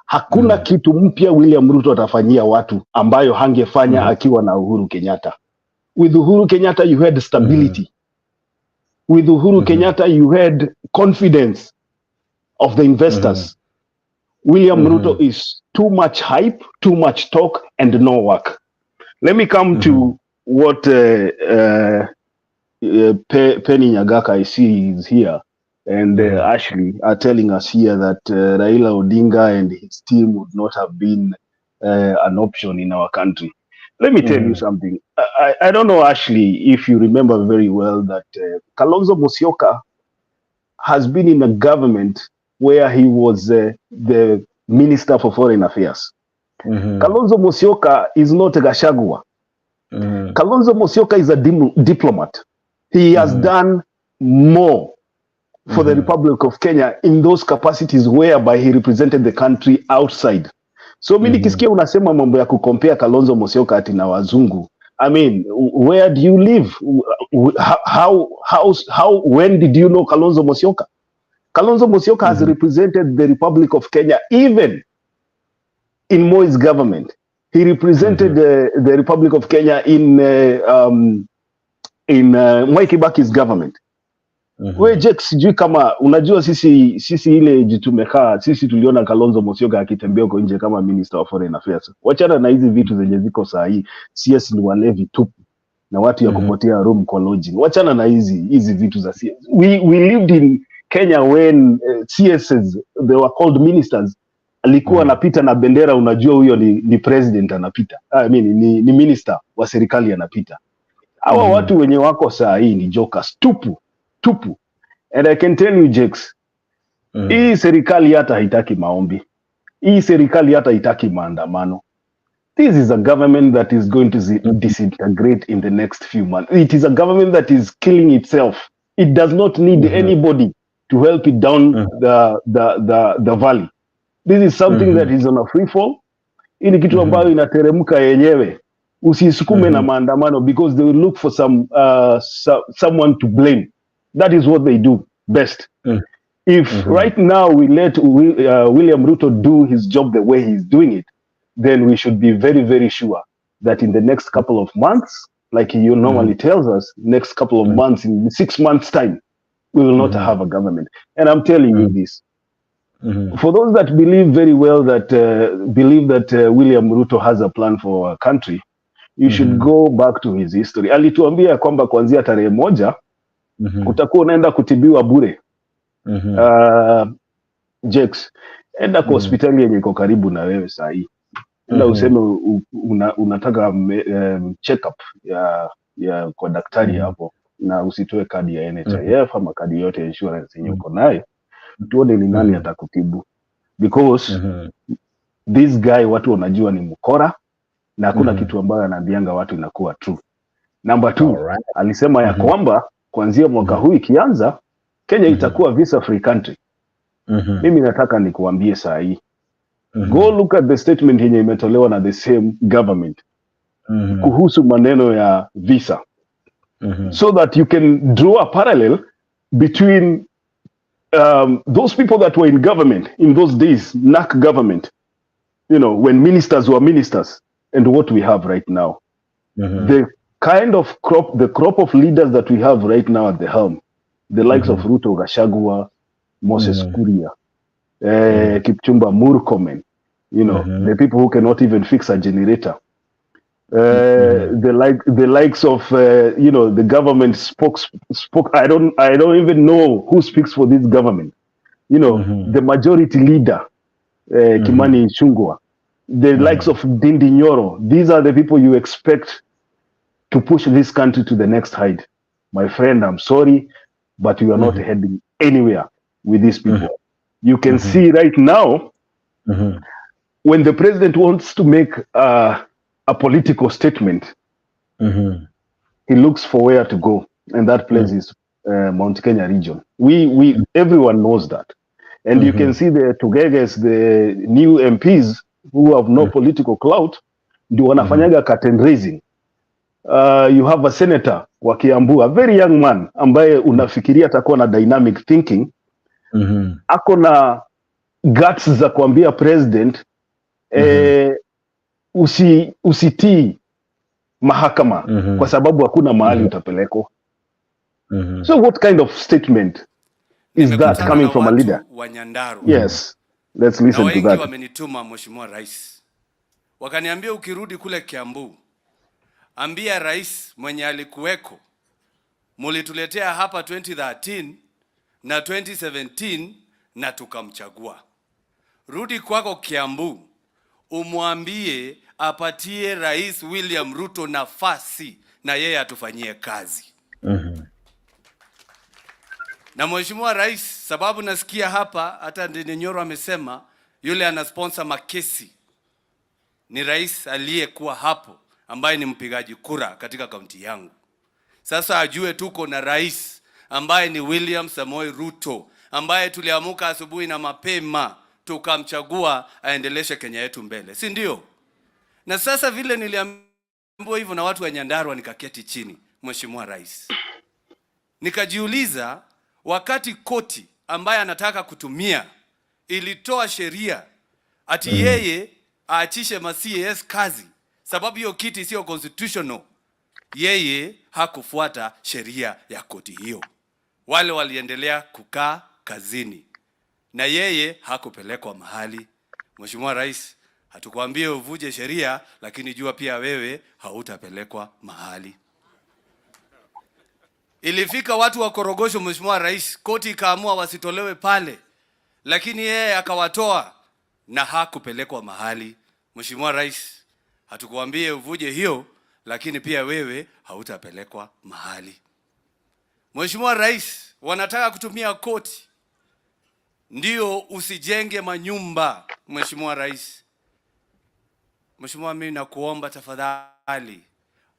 hakuna kitu mpya William Ruto atafanyia watu ambayo hangefanya akiwa na Uhuru Kenyatta. With Uhuru Kenyatta, you had stability. With Uhuru Kenyatta, you had confidence of the investors. William Ruto is too much hype, too much talk, and no work. Let me come to what Penny Nyagaka, I see, is here, and Ashley are telling us here that Raila Odinga and his team would not have been an option in our country. Let me tell you something. I don't know, Ashley, if you remember very well that Kalonzo Musyoka has been in a government where he was the Minister for Foreign Affairs. Kalonzo Musyoka is not a Gachagua. Kalonzo Musyoka is a diplomat. He has done more for the Republic of Kenya in those capacities whereby he represented the country outside. So mimi nikisikia unasema mambo ya kukompea Kalonzo Musyoka ati na wazungu, I mean, where do you live? When did you know Kalonzo Musyoka? Kalonzo Musyoka has represented the Republic of Kenya even in Moi's government. He represented the Republic of Kenya in Mwai Kibaki's government. We Jake, sijui kama unajua sisi ile jitumekaa, sisi tuliona Kalonzo Musyoka akitembea huko nje kama Minister of Foreign Affairs. Wachana na hizi vitu zenye ziko saa hii, CS ni walevi tupu na watu ya kupotea room kwa lodging. Wachana na hizi vitu za CS. We lived in Kenya when CSs, they were called ministers, alikuwa anapita na bendera, unajua huyo ni president anapita. I mean ni minister wa serikali anapita. Hawa watu wenye wako saa hii ni jokers tupu. And I can tell you, Jakes, hii serikali hata haitaki maombi. Hii serikali hata haitaki maandamano. This is a government that is going to disintegrate in the next few months. It is a government that is killing itself. It does not need anybody to help it down the valley. This is something that is on a free fall. Hii ni kitu ambayo inateremka yenyewe. Usisukume na maandamano because they will look for someone to blame. That is what they do best. If right now we let William Ruto do his job the way he's doing it, then we should be very, very sure that in the next couple of months, like he normally tells us, next couple of months, in 6 months' time, we will not have a government. And I'm telling you this, For those that believe very well that William Ruto has a plan for our country, you should go back to his history. Alituambia kwamba kuanzia tarehe moja utakuwa unaenda kutibiwa bure. Jex, enda kwa hospitali yenye iko karibu na wewe saa hii. Enda useme unataka check up ya kwa daktari hapo, na usitoe kadi ya NHIF ama kadi yote ya insurance yenye uko nayo. Tuone ni nani atakutibu, because this guy watu wanajua ni mkora na hakuna kitu ambayo anaambianga watu inakuwa true. Number 2, alisema ya kwamba kuanzia mwaka huu ikianza Kenya itakuwa visa free country. Mimi nataka nikuambie saa hii, go look at the statement yenye imetolewa na the same government kuhusu maneno ya visa, so that you can draw a parallel between those people that were in government in those days, NAC government, you know, when ministers were ministers, and what we have right now. The kind of crop of leaders that we have right now at the helm, the likes of Ruto, Gachagua, Moses Kuria, Kipchumba Murkomen, you know, the people who cannot even fix a generator. The likes of you know, the government spoke. I don't even know who speaks for this government. You know, the majority leader, Kimani Ichung'wah, the likes of Ndindi Nyoro. These are the people you expect to push this country to the next height. My friend, I'm sorry, but you are not heading anywhere with these people. You can see right now, when the president wants to make a political statement, he looks for where to go, and that place is Mount Kenya region. Everyone knows that, and you can see the Tugeges, the new MPs who have no political clout, ndio wanafanyaga curtain raising. You have a senator wa Kiambu, a very young man ambaye unafikiria atakuwa na dynamic thinking, ako na guts za kuambia president usitii mahakama kwa sababu hakuna mahali utapelekwa. So what kind of statement is that coming from a leader? Yes, let's listen to that. Na wengi wamenituma Mheshimiwa Rais, wakaniambia ukirudi kule Kiambu, ambia rais mwenye alikuweko, mulituletea hapa 2013 na 2017 na tukamchagua. Rudi kwako Kiambu, umwambie apatie Rais William Ruto nafasi na yeye atufanyie kazi. Na Mheshimiwa Rais, sababu nasikia hapa hata Ndindi Nyoro amesema yule ana sponsor makesi ni rais aliyekuwa hapo ambaye ni mpigaji kura katika kaunti yangu. Sasa ajue tuko na rais ambaye ni William Samoei Ruto, ambaye tuliamuka asubuhi na mapema tukamchagua aendeleshe Kenya yetu mbele, si ndio? Na sasa vile niliambiwa hivyo na watu wa Nyandarua, nikaketi chini, Mheshimiwa Rais, nikajiuliza, wakati koti ambaye anataka kutumia ilitoa sheria ati yeye aachishe ma-CAS kazi sababu hiyo kiti sio constitutional, yeye hakufuata sheria ya koti hiyo. Wale waliendelea kukaa kazini na yeye hakupelekwa mahali. Mheshimiwa Rais, hatukwambie uvuje sheria, lakini jua pia wewe hautapelekwa mahali. Ilifika watu wa Korogosho, Mheshimiwa Rais, koti ikaamua wasitolewe pale, lakini yeye akawatoa na hakupelekwa mahali. Mheshimiwa Rais, hatukwambie uvuje hiyo, lakini pia wewe hautapelekwa mahali. Mheshimiwa Rais, wanataka kutumia koti ndio usijenge manyumba. Mheshimiwa Rais, Mheshimiwa, mimi nakuomba tafadhali,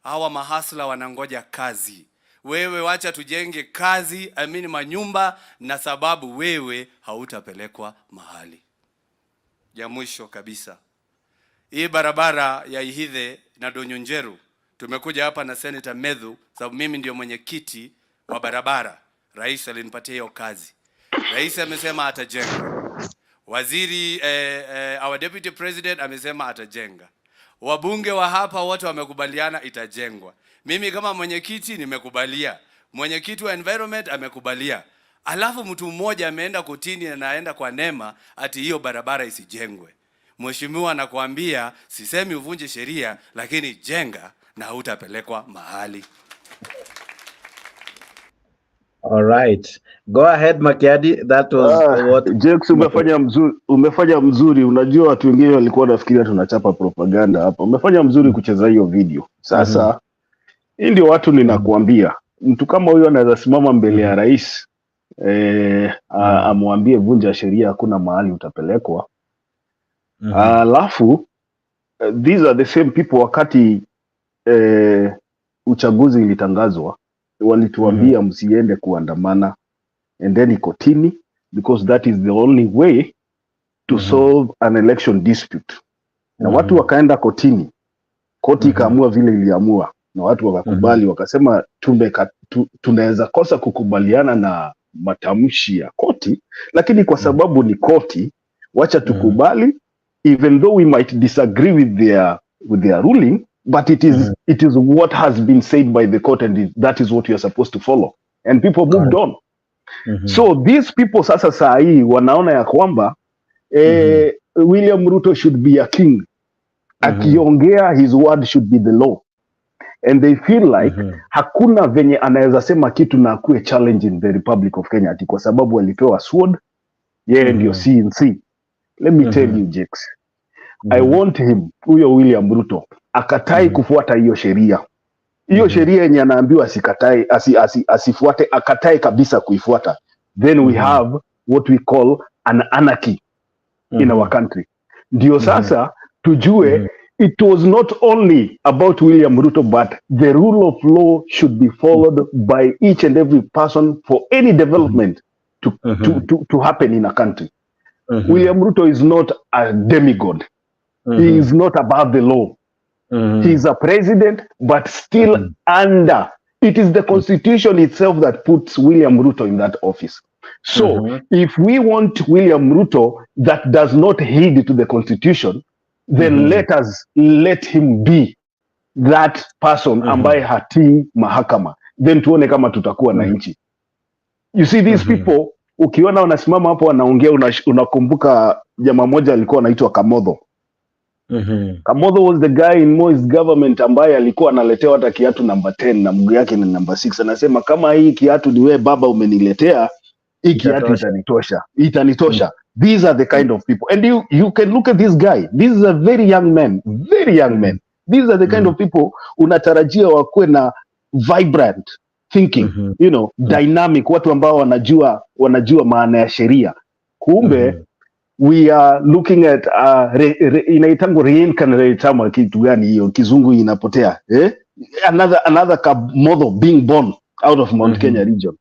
hawa mahasla wanangoja kazi. Wewe wacha tujenge kazi, amini manyumba, na sababu wewe hautapelekwa mahali. Ya mwisho kabisa, hii barabara ya Ihithe na Donyonjeru, tumekuja hapa na Senator Medhu sababu mimi ndio mwenyekiti wa barabara. Rais alinipatia hiyo kazi. Rais amesema atajenga. Waziri our deputy president amesema atajenga. Wabunge wa hapa wote wamekubaliana itajengwa. Mimi kama mwenyekiti nimekubalia. Mwenyekiti wa environment amekubalia. alafu mtu mmoja ameenda kotini na anaenda kwa neema ati hiyo barabara isijengwe. Mheshimiwa anakuambia sisemi uvunje sheria, lakini jenga na hutapelekwa mahali. All right. Go ahead, Makiadi. That was what Jex, umefanya mzuri. Unajua watu wengine walikuwa nafikiria tunachapa propaganda hapa. Umefanya mzuri kucheza hiyo video. Sasa hii ndio watu ninakuambia. Mtu kama huyo anaweza simama mbele ya rais amwambie vunja sheria, hakuna mahali utapelekwa. Alafu these are the same people wakati uchaguzi ilitangazwa walituambia msiende kuandamana and then kotini, because that is the only way to solve an election dispute. Na watu wakaenda kotini, koti ikaamua vile iliamua, na watu wakakubali, wakasema tunaweza kosa kukubaliana na matamshi ya koti, lakini kwa sababu ni koti, wacha tukubali, even though we might disagree with their ruling, but it is what has been said by the court, and that is what you are supposed to follow, and people moved on. So these people sasa saa hii wanaona ya kwamba William Ruto should be a king. Akiongea, his word should be the law, and they feel like hakuna venye anaweza sema kitu na akuwe challenge in the Republic of Kenya ati kwa sababu alipewa sword yeye ndio CNC. Let me tell you, Jex, I want him, huyo William Ruto akatai kufuata hiyo sheria. Hiyo sheria yenye anaambiwa asikatai, asifuate, akatai kabisa kuifuata. Then we have what we call an anarchy in our country. Ndio sasa tujue it was not only about William Ruto, but the rule of law should be followed by each and every person for any development to happen in a country. William Ruto is not a demigod. He is not above the law. He is a president, but still under. It is the Constitution itself that puts William Ruto in that office. So if we want William Ruto that does not heed to the Constitution, then let him be that person ambaye hatii mahakama. Then tuone kama tutakuwa na nchi. You see these people, ukiona wanasimama hapo wanaongea, unakumbuka jamaa moja alikuwa anaitwa Kamodho. Kamodho was the guy in Moi's government ambaye alikuwa analetewa hata kiatu number 10 na mguu yake ni number 6. Anasema kama hii kiatu ni wewe baba umeniletea, hii kiatu itanitosha. These are the kind of people. And you can look at this guy. This is a very young man. These are the kind of people unatarajia wakuwe na vibrant thinking, dynamic, watu ambao wanajua maana ya sheria. Kumbe we are looking at inaitango reincarnate, kitu gani hiyo kizungu inapotea, another Kamodho being born out of Mount Kenya region.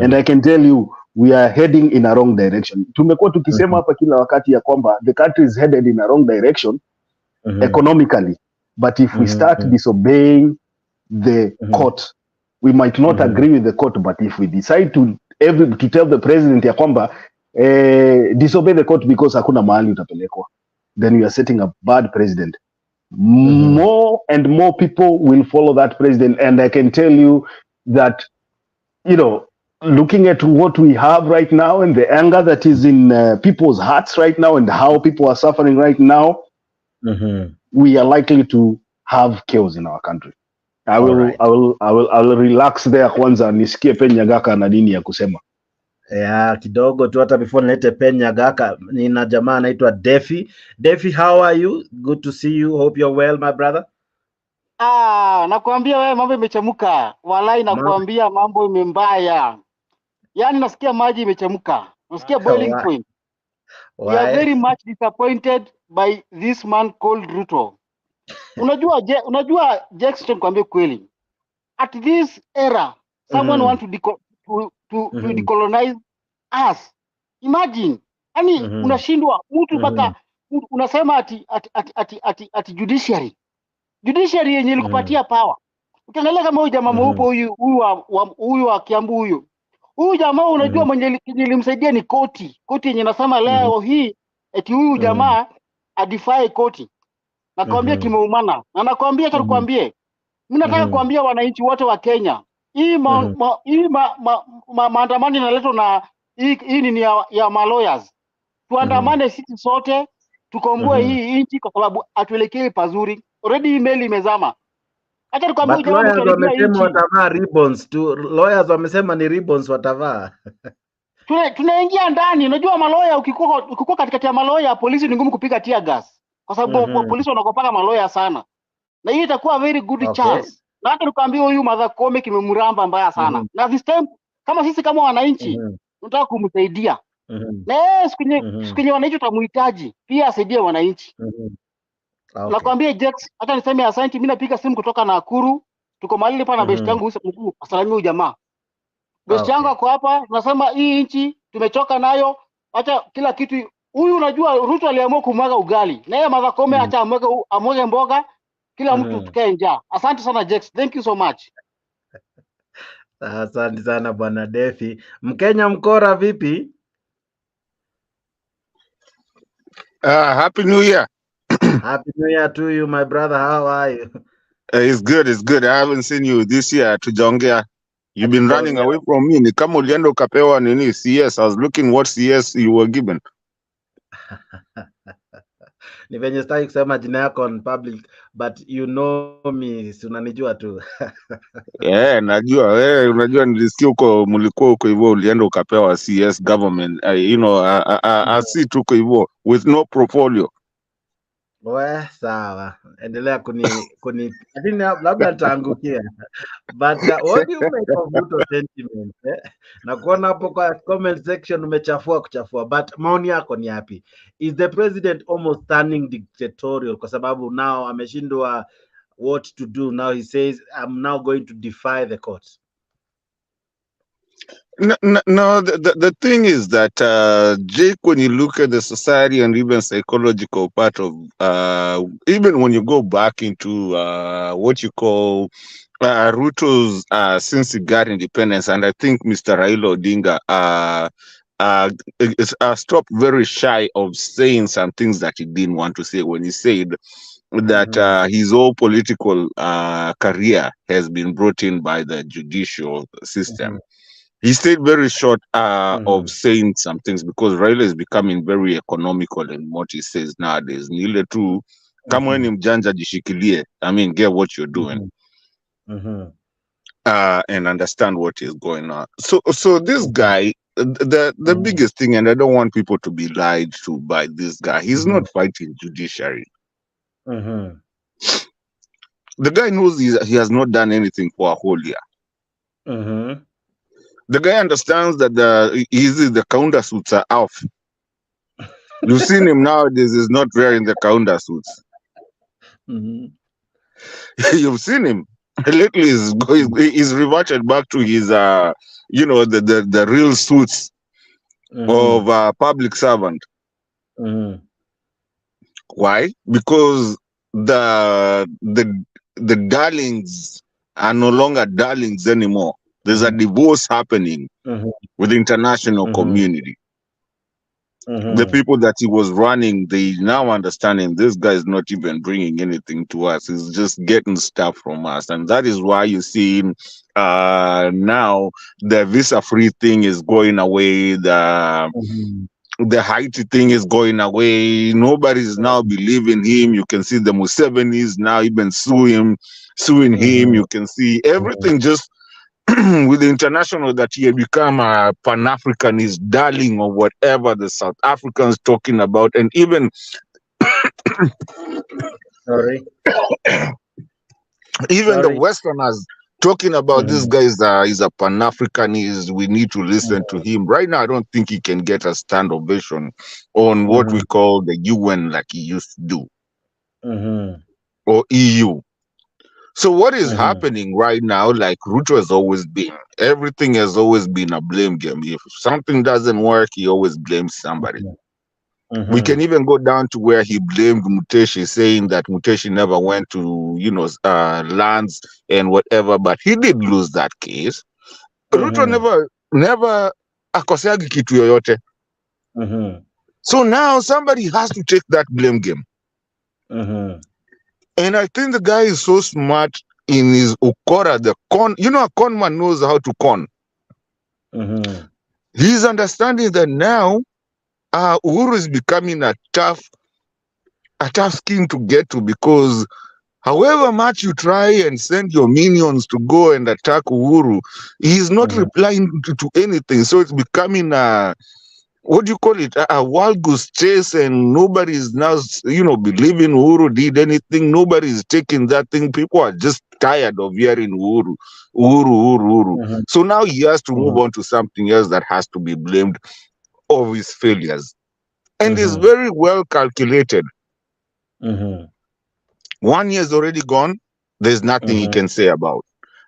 And I can tell you we are heading in a wrong direction. Tumekuwa tukisema hapa kila wakati ya kwamba the country is headed in a wrong direction economically, but if we start disobeying the court, we might not agree with the court, but if we decide to tell the president ya kwamba disobey the court because hakuna mahali utapelekwa, then we are setting a bad president. More and more people will follow that president, and I can tell you that, looking at what we have right now and the anger that is in people's hearts right now and how people are suffering right now, we are likely to have chaos in our country. I will relax there kwanza nisikie Penya Gaka na nini ya kusema. Kidogo tu hata before nilete Penya Gaka, nina jamaa anaitwa Defi. Defi, how are you? Good to see you. Hope you're well, my brother. Nakuambia wewe mambo imechemuka. Walai nakuambia mambo imembaya. Yaani nasikia maji imechemuka. Nasikia boiling point. We are very much disappointed by this man called Ruto. Unajua Jackson, kwambie kweli. At this era, someone want to decolonize us. Imagine. Yaani unashindwa mtu mpaka unasema ati judiciary. Judiciary yenye ilikupatia power. Ukiangalia kama huyu jamaa mweupe huyu wa Kiambu huyu jamaa unajua mwenye nilimsaidia ni koti yenye nasema leo hii eti huyu jamaa adify koti. Nakwambia kimeumana. Na nakwambia mimi nataka kuambia wananchi wote wa Kenya, hii maandamano inaletwa na hii nini ya lawyers. Tuandamane sisi sote tukomboe hii nchi kwa sababu atuelekee pazuri. Already email imezama. Acha nikwambie But jamaa lawyers mkaribia wamesema nchi. watavaa ribbons tu. Lawyers wamesema ni ribbons watavaa. Tunaingia ndani. Unajua maloya ukikuwa katikati ya maloya, polisi ni ngumu kupiga tear gas. Kwa sababu polisi wanakopaka maloya sana. Na hii itakuwa very good chance. Na hata nikwambie huyu Martha Koome kimemramba mbaya sana. Na this time kama sisi kama wananchi tunataka kumsaidia. Na siku yenye wananchi tutamuhitaji pia asaidie wananchi. Nakwambia Jex, hata niseme asante, mimi napiga simu kutoka Nakuru. Tuko mahali hapa na best yangu mkuu, asalimie jamaa. Best yangu ako hapa, tunasema hii nchi tumechoka nayo. Acha kila kitu. Huyu unajua Ruto aliamua kumwaga ugali. Na yeye Martha Koome acha amwage mboga. Kila mtu tukae njaa. Asante sana Jex. Thank you so much. Asante sana bwana Defi. Mkenya mkora vipi? Happy New Year. Happy New Year to you, my brother. How are you? It's good. It's good. I haven't seen you this year. Tujongea. You've been running away from me. Ni kama ulienda ukapewa nini CS. I was looking what CS you were given. Ni venye sitaki kusema jina yako on public, but you know me, si unanijua tu. Najua wewe, unajua nilisikia mlikuwa huko hivyo, ulienda ukapewa CS government. I see tuko hivyo with no portfolio. Sawa. Endelea kuni lakini labda nitaangukia. But what do you make of Ruto sentiment? Na kuona hapo kwa comment section umechafua, but maoni yako ni yapi? Is the president almost turning dictatorial kwa sababu now ameshindwa what to do? Now he says I'm now going to defy the courts. No, the thing is that Jake, when you look at the society and even psychological part of even when you go back into what you call Ruto's since he got independence, and I think Mr. Raila Odinga stopped very shy of saying some things that he didn't want to say when he said that his whole political career has been brought in by the judicial system. He stayed very short of saying some things because Raila is becoming very economical in what he says nowadays. Nile tu, kama wewe ni mjanja jishikilie. I mean, get what you're doing. And understand what is going on. So this guy, the biggest thing, and I don't want people to be lied to by this guy, he's not fighting judiciary. The guy knows he has not done anything for a whole year. The guy understands that the counter suits are off. You've seen him nowadays, he's not wearing the counter suits. You've seen him. Lately, he's reverted back to his, the real suits of a public servant. Why? Because the darlings are no longer darlings anymore. There's a divorce happening with the international community. The people that he was running, they now understanding this guy is not even bringing anything to us. He's just getting stuff from us. And that is why you see now the visa-free thing is going away. The Haiti thing is going away. Nobody's now believing him. You can see the Musevenis now even suing him. You can see everything just with the international that he had become a Pan-Africanist darling or whatever the South Africans talking about, and even the Westerners talking about this guy is a Pan-Africanist. We need to listen to him. Right now, I don't think he can get a stand ovation on what we call the UN like he used to do, or EU. So what is happening right now, like Ruto has always been, everything has always been a blame game. If something doesn't work, he always blames somebody. We can even go down to where he blamed Muteshi, saying that Muteshi never went to, lands and whatever, but he did lose that case. Ruto never akoseagi kitu yoyote. So now somebody has to take that blame game. And I think the guy is so smart in his ukora, the con. You know, a con man knows how to con. He's understanding that now Uhuru is becoming a tough skin to get to, because however much you try and send your minions to go and attack Uhuru, he's not replying to anything. So it's becoming a, what do you call it, a wild goose chase, and nobody is now, believing Uhuru did anything. Nobody is taking that thing. People are just tired of hearing Uhuru. So now he has to move on to something else that has to be blamed of his failures. And it's very well calculated. 1 year is already gone. There's nothing he can say about.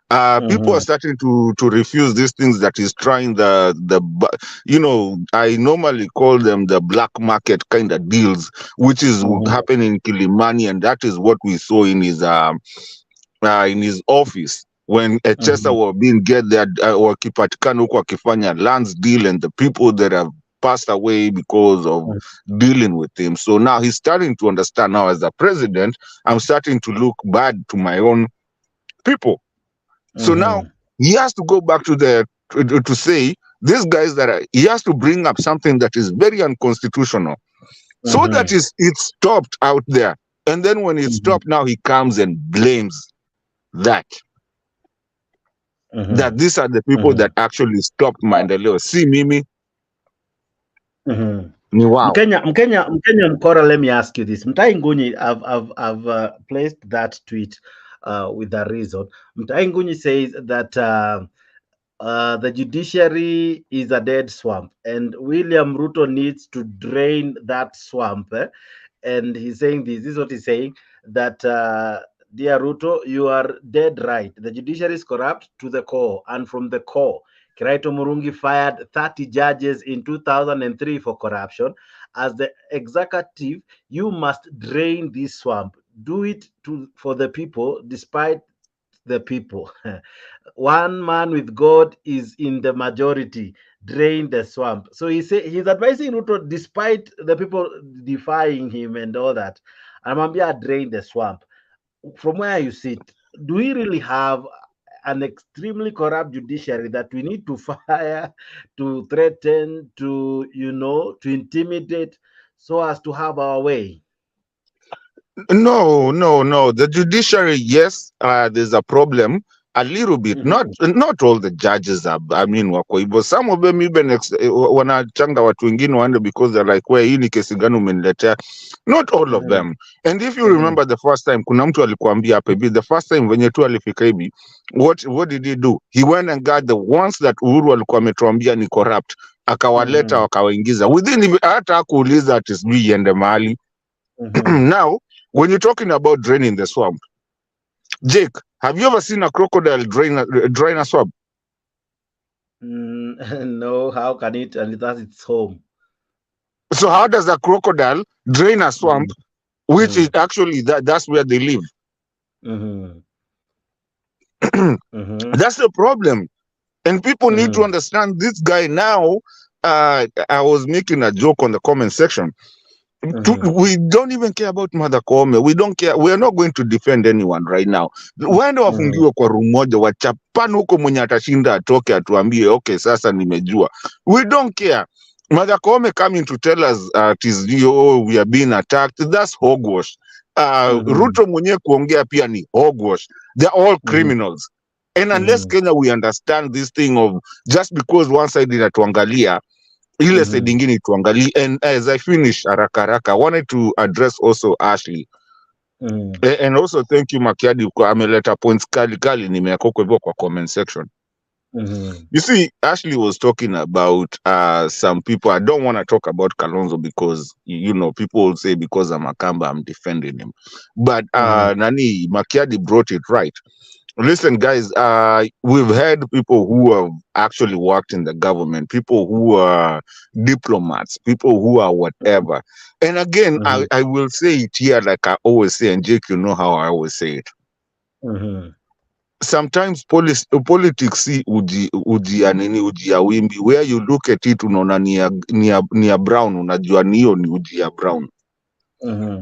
People are starting to refuse these things that he's trying I normally call them the black market kind of deals, which is happening in Kilimani, and that is what we saw in his office when Chester were being get there wakipatikana huko akifanya lands deal, and the people that have passed away because of dealing with him. So now he's starting to understand. Now as a president, I'm starting to look bad to my own people. So now he has to go back to say these guys he has to bring up something that is very unconstitutional, so that it's stopped out there. And then when it's stopped, now he comes and blames that these are the people that actually stopped Maendeleo. See, Mimi. Wow. Mkenya Mkora, let me ask you this. Mutahi Ngunyi, I've placed that tweet with a reason. Mutahi Ngunyi says that the judiciary is a dead swamp, and William Ruto needs to drain that swamp. And he's saying this is what he's saying, that dear Ruto, you are dead right. The judiciary is corrupt to the core, and from the core. Kiraito Murungi fired 30 judges in 2003 for corruption. As the executive, you must drain this swamp. Do it for the people, despite the people. One man with God is in the majority. Drain the swamp. So he's advising Ruto, despite the people defying him and all that. Amambia, drain the swamp. From where you sit, do we really have an extremely corrupt judiciary that we need to fire, to threaten, to intimidate, so as to have our way? No. The judiciary, yes, there's a problem a little bit. Not all the judges are, wako hivyo. Some of them even wanachanga watu wengine waende because they're like, where hii ni kesi gani umeniletea? Not all of them. And if you remember the first time, kuna mtu alikuambia hapa hivi, the first time venye tu alifika hivi, what did he do? He went and got the ones that Uhuru alikuwa ametuambia ni corrupt, akawaleta wakawaingiza within, hata hakuuliza ati sijui iende mahali. Now, when you're talking about draining the swamp, Jake, have you ever seen a crocodile drain a swamp? No, how can it? And that's its home. So how does a crocodile drain a swamp, which is actually that's where they live? That's the problem. And people need to understand this guy now. I was making a joke on the comment section. We don't even care about Mother Koome. We don't care. We are not going to defend anyone right now. Waende wafungiwe kwa room moja, wachapani huko, mwenye atashinda atoke atuambie okay, sasa nimejua. We don't care. Mother Koome coming to tell us we are being attacked. That's hogwash. Ruto mwenye kuongea pia ni hogwash. They're all criminals. And unless Kenya we understand this thing of just because one side inatuangalia, ile side ingine tuangalie. And as I finish haraka, I wanted to address also Ashley. And also thank you Makiadi kwa ameleta points kali nimeakoko hivyo kwa comment section. You see, Ashley was talking about some people. I don't want to talk about Kalonzo because people will say because I'm a Kamba I'm defending him. But Nani Makiadi brought it right. Listen, guys, we've had people who have actually worked in the government, people who are diplomats, people who are whatever. And again, I will say it here like I always say, and Jake, you know how I always say it. Sometimes politics uji ya wimbi, where you look at it unaona ni ya brown, unajua niyo ni uji ya brown.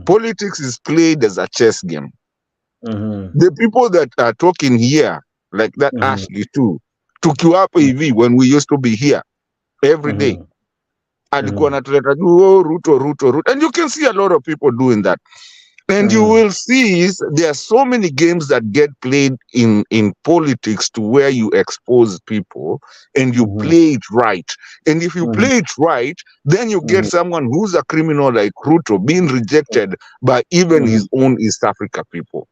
Politics is played as a chess game. The people that are talking here, like that Ashley too, took you up EV when we used to be here every day. Alikuwa anatuleta juu, oh, Ruto. And you can see a lot of people doing that. And you will see there are so many games that get played in politics to where you expose people and you play it right. And if you play it right, then you get someone who's a criminal like Ruto being rejected by even his own East Africa people.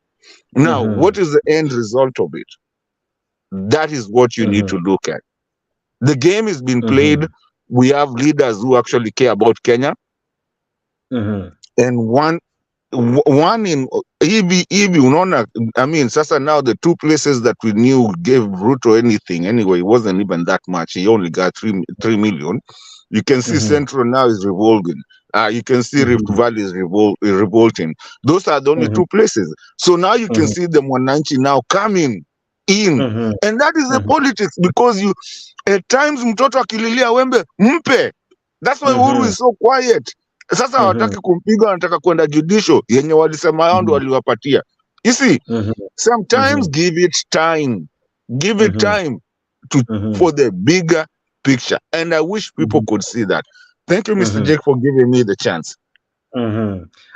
Now, what is the end result of it? That is what you need to look at. The game is being played. We have leaders who actually care about Kenya. And one in EB, unaona, I mean, sasa now the two places that we knew gave Ruto anything anyway, it wasn't even that much. He only got 3 million. You can see Central now is revolving. You can see Rift Valley is revolting. Those are the only two places. So now you can see the Mwananchi now coming in. And that is the politics, because you at times mtoto akililia wembe mpe. That's why Uhuru is so quiet. Sasa hawataki kumpiga, wanataka kwenda judicial yenye walisema yao ndo waliwapatia. You see, sometimes give it time. Give it time for the bigger picture. And I wish people could see that. Thank you, Mr. Jake, for giving me the chance.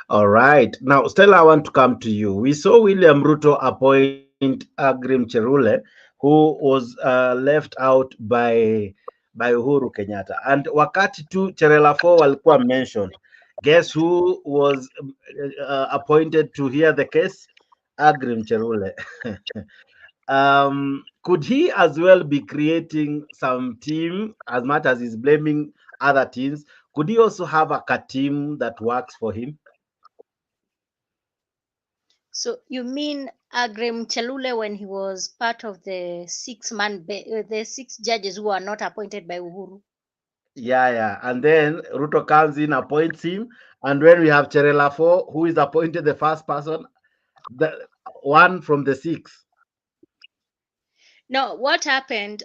All right. Now, Stella, I want to come to you. We saw William Ruto appoint Agrim Cherule, who was left out by Uhuru Kenyatta. And wakati tu Cherela 4 walikuwa mentioned, guess who was appointed to hear the case? Agrim Cherule. Could he as well be creating some team, as much as he's blaming other teams? Could he also have a team that works for him? So you mean Agrim Chelule when he was part of the 6 judges who are not appointed by Uhuru? Yeah. And then Ruto comes in, appoints him. And when we have Cherela 4, who is appointed the first person, the one from the 6. No, what happened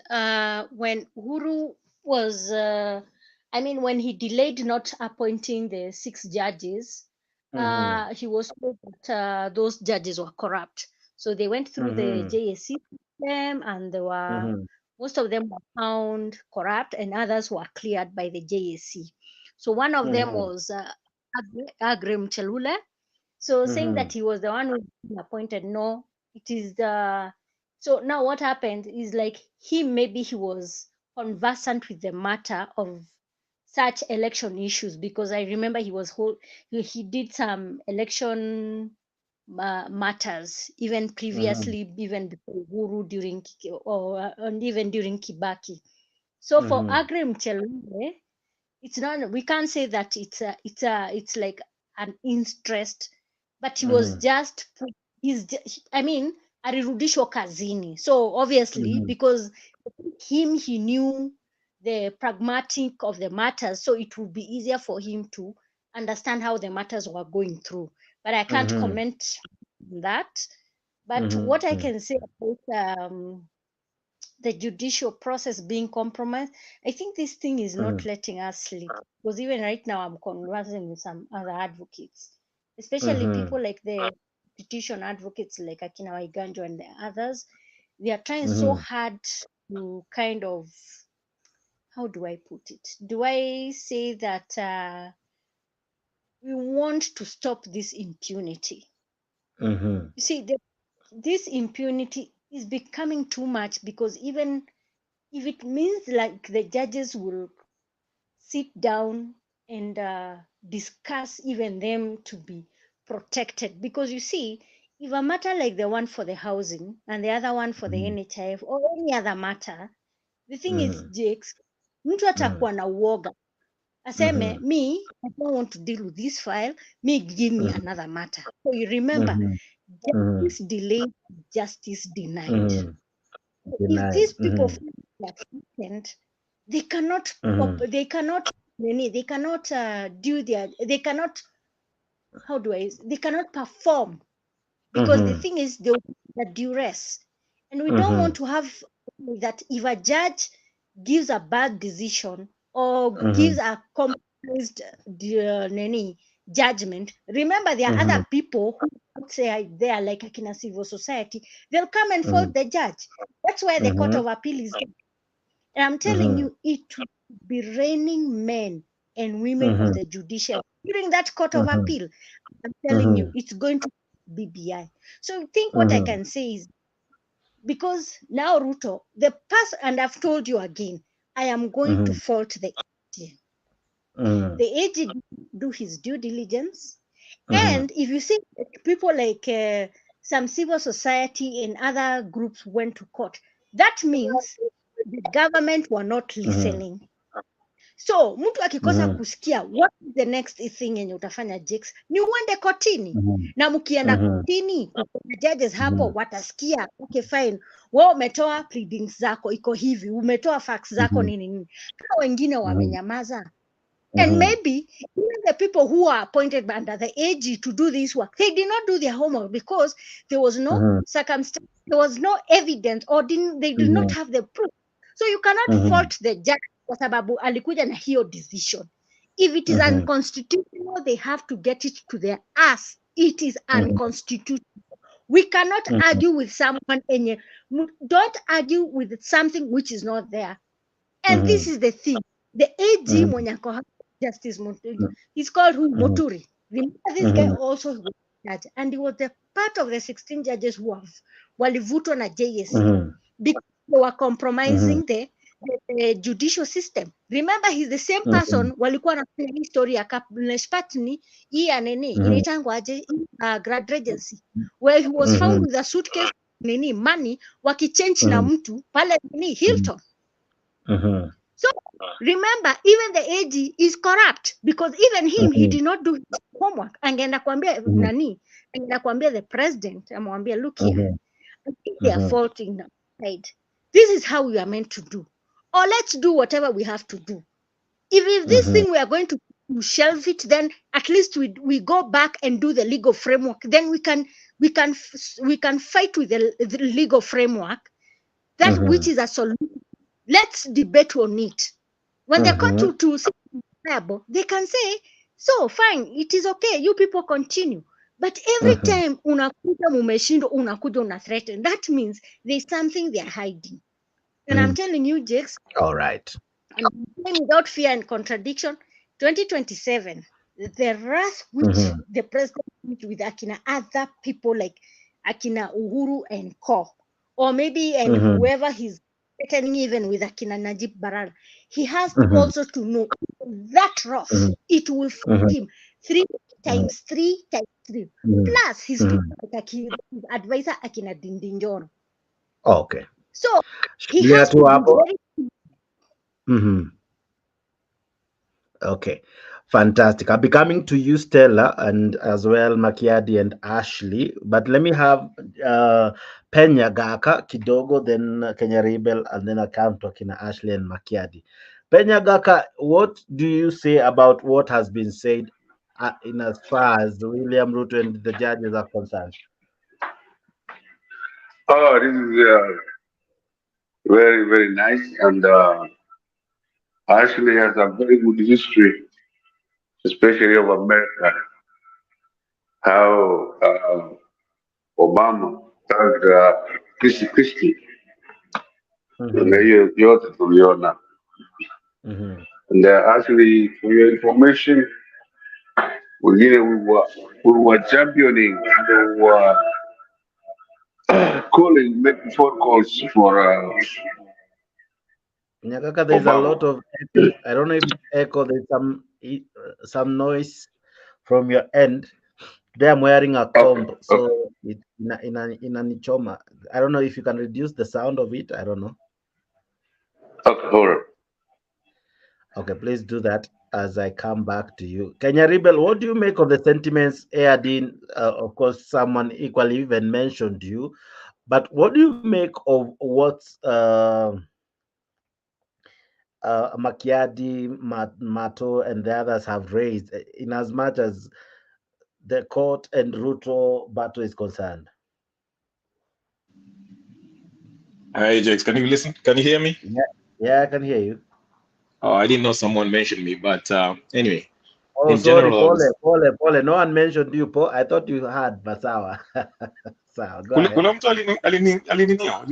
when Uhuru was, when he delayed not appointing the 6 judges, he was told that those judges were corrupt. So they went through the JSC system, and there were most of them were found corrupt, and others were cleared by the JSC. So one of them was Agrim Chelule. So saying that he was the one who was appointed, no, it is the. So now what happened is like maybe he was conversant with the matter of such election issues, because I remember he did some election matters even previously, even before Uhuru, and even during Kibaki. So for Agrim Chelule, it's not. We can't say that it's like an interest, but he was just. Alirudishwa kazini. So obviously, because he knew the pragmatic of the matters, so it would be easier for him to understand how the matters were going through. But I can't comment on that. But what I can say about the judicial process being compromised, I think this thing is not letting us sleep. Because even right now, I'm conversing with some other advocates, especially people like the petition advocates like Akina Waiganjo and the others. They are trying so hard to kind of, how do I put it? Do I say that we want to stop this impunity? You see, this impunity is becoming too much, because even if it means like the judges will sit down and discuss even them to be protected, because you see, if a matter like the one for the housing and the other one for the NHIF or any other matter, the thing is, Jakes, mtu atakuwa na uoga aseme, me, I don't want to deal with this file, me, give me another matter. So you remember, justice delayed, justice denied. If these people feel that happened, they cannot they cannot perform, because the thing is, they'll be the duress, and we don't want to have that. If a judge gives a bad decision or gives a compromised judgment, remember there are other people who say they are like a civil society, they'll come and fault the judge. That's where the Court of Appeal is getting. And I'm telling you, it will be raining men and women of the judiciary during that Court of Appeal. I'm telling you, it's going to be BBI. So I think what I can say is, because now Ruto, the person, and I've told you again, I am going to fault the AG. The AG do his due diligence. And if you see people like some civil society and other groups went to court, that means the government were not listening. So mtu akikosa kusikia, what is the next thing yenye utafanya Jakes? Ni uende kotini. Na mkienda kotini, judges hapo watasikia, okay fine, wewe umetoa pleadings zako iko hivi, umetoa facts zako nini. Hao wengine wamenyamaza. And maybe even the people who are appointed under the AG to do this work, they did not do their homework because there was no circumstance, there was no evidence, or they did not have the proof. So you cannot fault the judge kwa sababu alikuja na hiyo decision. If it is unconstitutional, they have to get it to their ass. It is unconstitutional. We cannot argue with someone. Don't argue with something which is not there. And this is the thing. The AG mwenye Justice Muturi, he's called who? Muturi. Remember this guy also was a judge, and he was the part of the 16 judges who have walivutwa na JSC because they were compromising the judicial system. Remember, he's the same person walikuwa wanafanya hii story ya Kapneshpatni hii ya nini inaitangwa aje grad regency, where he was found with a suitcase nini money wakichange na mtu pale nini Hilton. So remember, even the AG is corrupt because even him, he did not do his homework. Angeenda kuambia nani? Angeenda kuambia the president, amwambia, look here, I think they are faulting now. Right? This is how we are meant to do. Or let's do whatever we have to do. If this thing we are going to shelve it, then at least we go back and do the legal framework. Then we can fight with the legal framework, that which is a solution. Let's debate on it. When they come to they can say, so fine, it is okay, you people continue. But every time unakuja mumeshindo, unakuja una threaten, that means there's something they're hiding. And I'm telling you, Jakes. All right. And without fear and contradiction, 2027, the wrath which the president with Akina other people like Akina Uhuru and Ko, or maybe and whoever he's threatening, even with Akina Najib Balala, he has also to know that wrath, it will find him 3 times 3 times 3. Plus his advisor Akina Dindinjoro. Okay. So he has to be very Okay, fantastic. I'll be coming to you, Stella, and as well Makiadi and Ashley. But let me have Penya Gaka Kidogo, then Kenya Rebel, and then I come to Kina Ashley and Makiadi. Penya Gaka, what do you say about what has been said in as far as William Ruto and the judges are concerned? Oh, this is very, very nice, and actually has a very good history, especially of America. How Obama tagged Christie, yote tuliona. And actually, for your information, we were championing and we were making phone calls for Nyakaka, there's a lot of echo. I don't know if it's echo. There's some noise from your end. There, I'm wearing a comb, so it in a nichoma. I don't know if you can reduce the sound of it. I don't know. Okay, hold on. Okay, please do that as I come back to you. Kenya Rebel, what do you make of the sentiments aired in? Of course, someone equally even mentioned you, but what do you make of what's Makiadi, Mato, and the others have raised, in as much as the court and Ruto battle is concerned? Hi, Jakes. Can you listen? Can you hear me? Yeah, I can hear you. Oh, I didn't know someone mentioned me, but anyway. Oh, in sorry, general, Pole. No one mentioned you, Paul. I thought you had Basawa. Sawa, go ahead. kuna mtu alininio.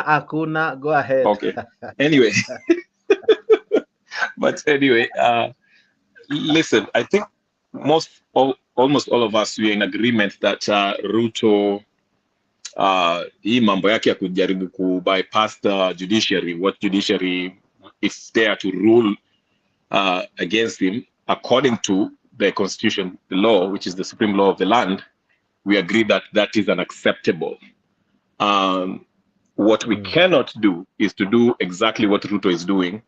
Hakuna. Go ahead. Okay. Anyway, but anyway, listen, I think almost all of us, we are in agreement that Ruto, hii mambo yake ya kujaribu ku bypass the judiciary, what judiciary is there to rule against him according to the constitution, the law, which is the supreme law of the land. We agree that that is unacceptable. What we cannot do is to do exactly what Ruto is doing,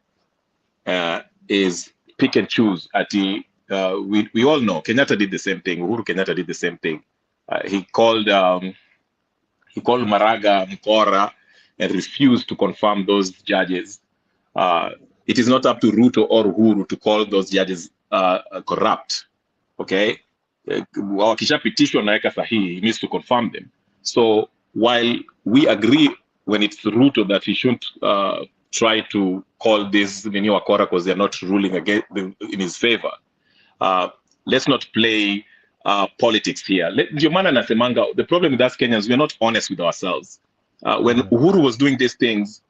is pick and choose. We all know Kenyatta did the same thing. Uhuru Kenyatta did the same thing. He called Maraga Mkora and refused to confirm those judges. It is not up to Ruto or Uhuru to call those judges corrupt. Okay, wakishapitishwa naweka sahihi, he needs to confirm them. So while we agree when it's Ruto that he shouldn't try to call this Nini Wakora because they're not ruling against in his favor, let's not play politics here. Ndio maana nasemanga, the problem with us Kenyans, we're not honest with ourselves. When Uhuru was doing these things,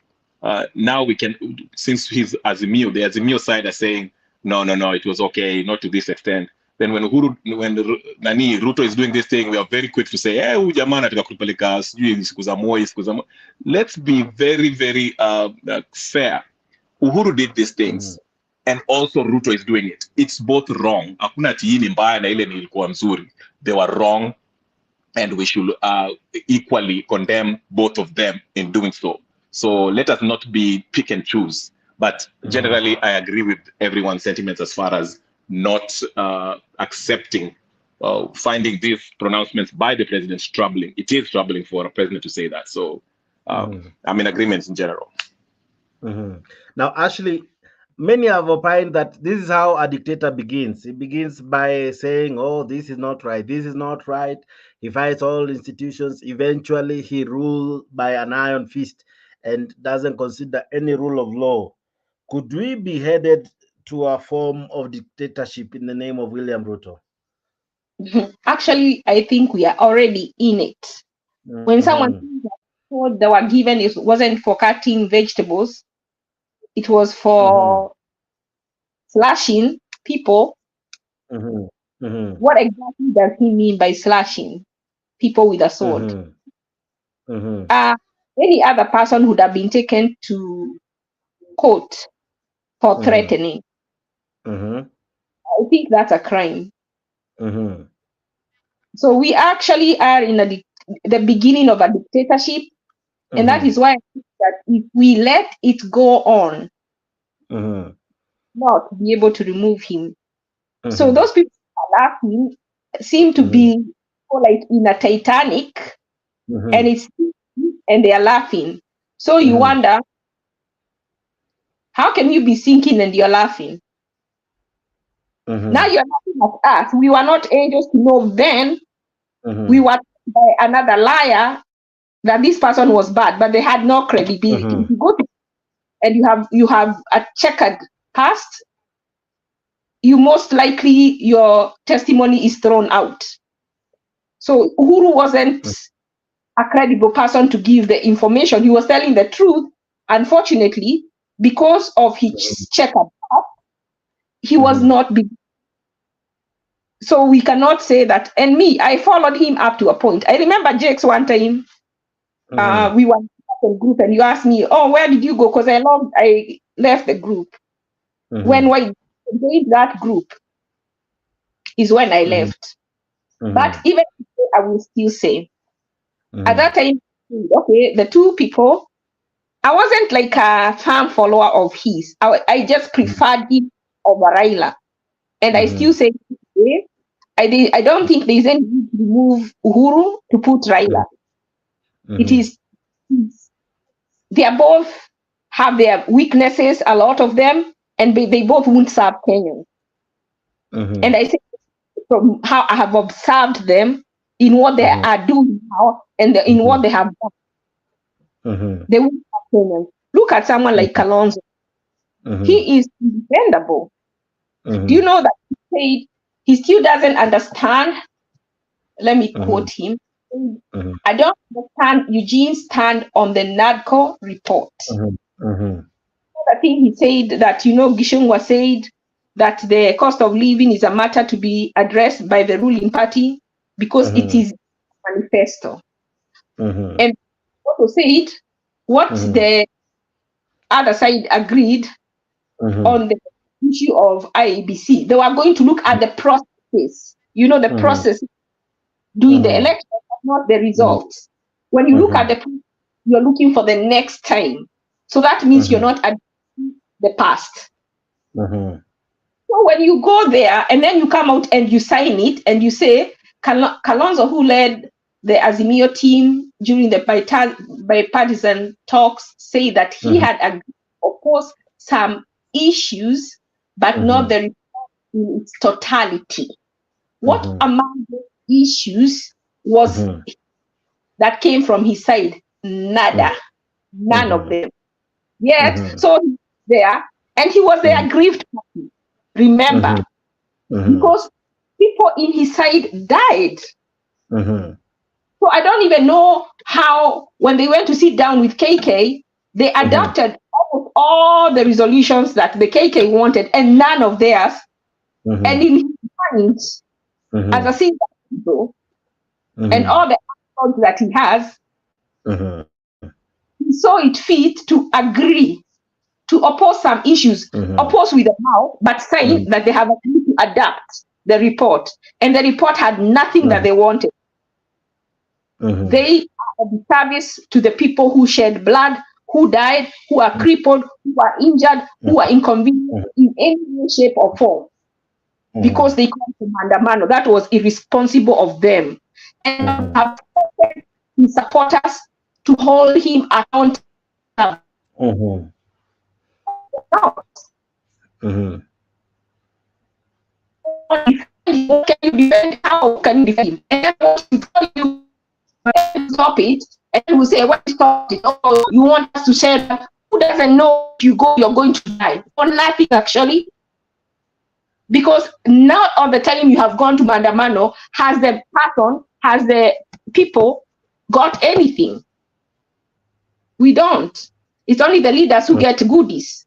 now we can, since he's Azimio, the Azimio side are saying, no, it was okay, not to this extent. Then when Ruto is doing this thing, we are very quick to say, huyu jamaa anataka kupeleka sijui siku za Moi. Let's be very, very fair. Uhuru did these things, and also Ruto is doing it. It's both wrong. Hakuna ati hii ni mbaya na ile ni ilikuwa nzuri. They were wrong, and we should equally condemn both of them in doing so. So let us not be pick and choose. But generally, I agree with everyone's sentiments as far as not accepting, finding these pronouncements by the president troubling. It is troubling for a president to say that. So I'm in agreement in general. Now, Ashley, many have opined that this is how a dictator begins. He begins by saying, oh, this is not right. This is not right. He fights all institutions. Eventually, he rules by an iron fist and doesn't consider any rule of law. Could we be headed to a form of dictatorship in the name of William Ruto? Actually, I think we are already in it. When someone thinks that what they were given wasn't for cutting vegetables, it was for slashing people. What exactly does he mean by slashing people with a sword? Any other person would have been taken to court for threatening. I think that's a crime. So we actually are in the beginning of a dictatorship, and that is why I think that if we let it go on, not be able to remove him. So those people who are laughing seem to be like in a Titanic, and they are laughing. So you wonder, how can you be sinking and you're laughing? Now you're laughing at us. We were not angels to know then. We were by another liar that this person was bad, but they had no credibility. If you go to and you have a checkered past, you most likely your testimony is thrown out. So Uhuru wasn't a credible person to give the information. He was telling the truth. Unfortunately, because of his checkered past, he was not big. So we cannot say that. And me, I followed him up to a point. I remember Jakes one time, we were in a group and you asked me, oh, where did you go? Because I left the group. When I joined that group is when I left. But even I will still say, at that time, okay, the two people, I wasn't like a fan follower of his. I just preferred him over Raila. And I still say, I don't think there's any need to remove Uhuru to put Raila. It is, they are both have their weaknesses, a lot of them, and they both won't serve Kenyans. And I think from how I have observed them in what they are doing now and in what they have done, they won't serve Kenyans. Look at someone like Kalonzo. He is dependable. Do you know that said he still doesn't understand. Let me quote him. I don't understand Eugene's stand on the NADCO report. I think he said that, Gishungwa said that the cost of living is a matter to be addressed by the ruling party because it is a manifesto. And also said what the other side agreed on the issue of IEBC. They were going to look at the process, the process doing the election, not the results. When you look at the, you're looking for the next time. So that means you're not addressing the past. So when you go there and then you come out and you sign it and you say, Kalonzo, who led the Azimio team during the bipartisan talks, say that he had agreed, of course, some issues, but not the report in its totality. What among the issues was that came from his side? Nada. None of them. Yet, so he's there, and he was the aggrieved party. Remember, because people in his side died. So I don't even know how, when they went to sit down with KK, they adopted almost all the resolutions that the KK wanted and none of theirs. And in his mind, as a single people, and all the actions that he has, he saw it fit to agree to oppose some issues, oppose with the mouth, but saying that they have agreed to adapt the report. And the report had nothing that they wanted. They are a disservice to the people who shed blood, who died, who are crippled, who are injured, who are inconvenienced in any way, shape, or form. Because they come to Mandamano. That was irresponsible of them. And have his supporters to hold him accountable. Can you defend? How can you defend him? And then stop it, and we say, "What stop it? Oh, you want us to say that? Who doesn't know if you go, you're going to die?" For nothing, actually. Because not all the time you have gone to Mandamano, has the person, has the people got anything? We don't. It's only the leaders who get goodies.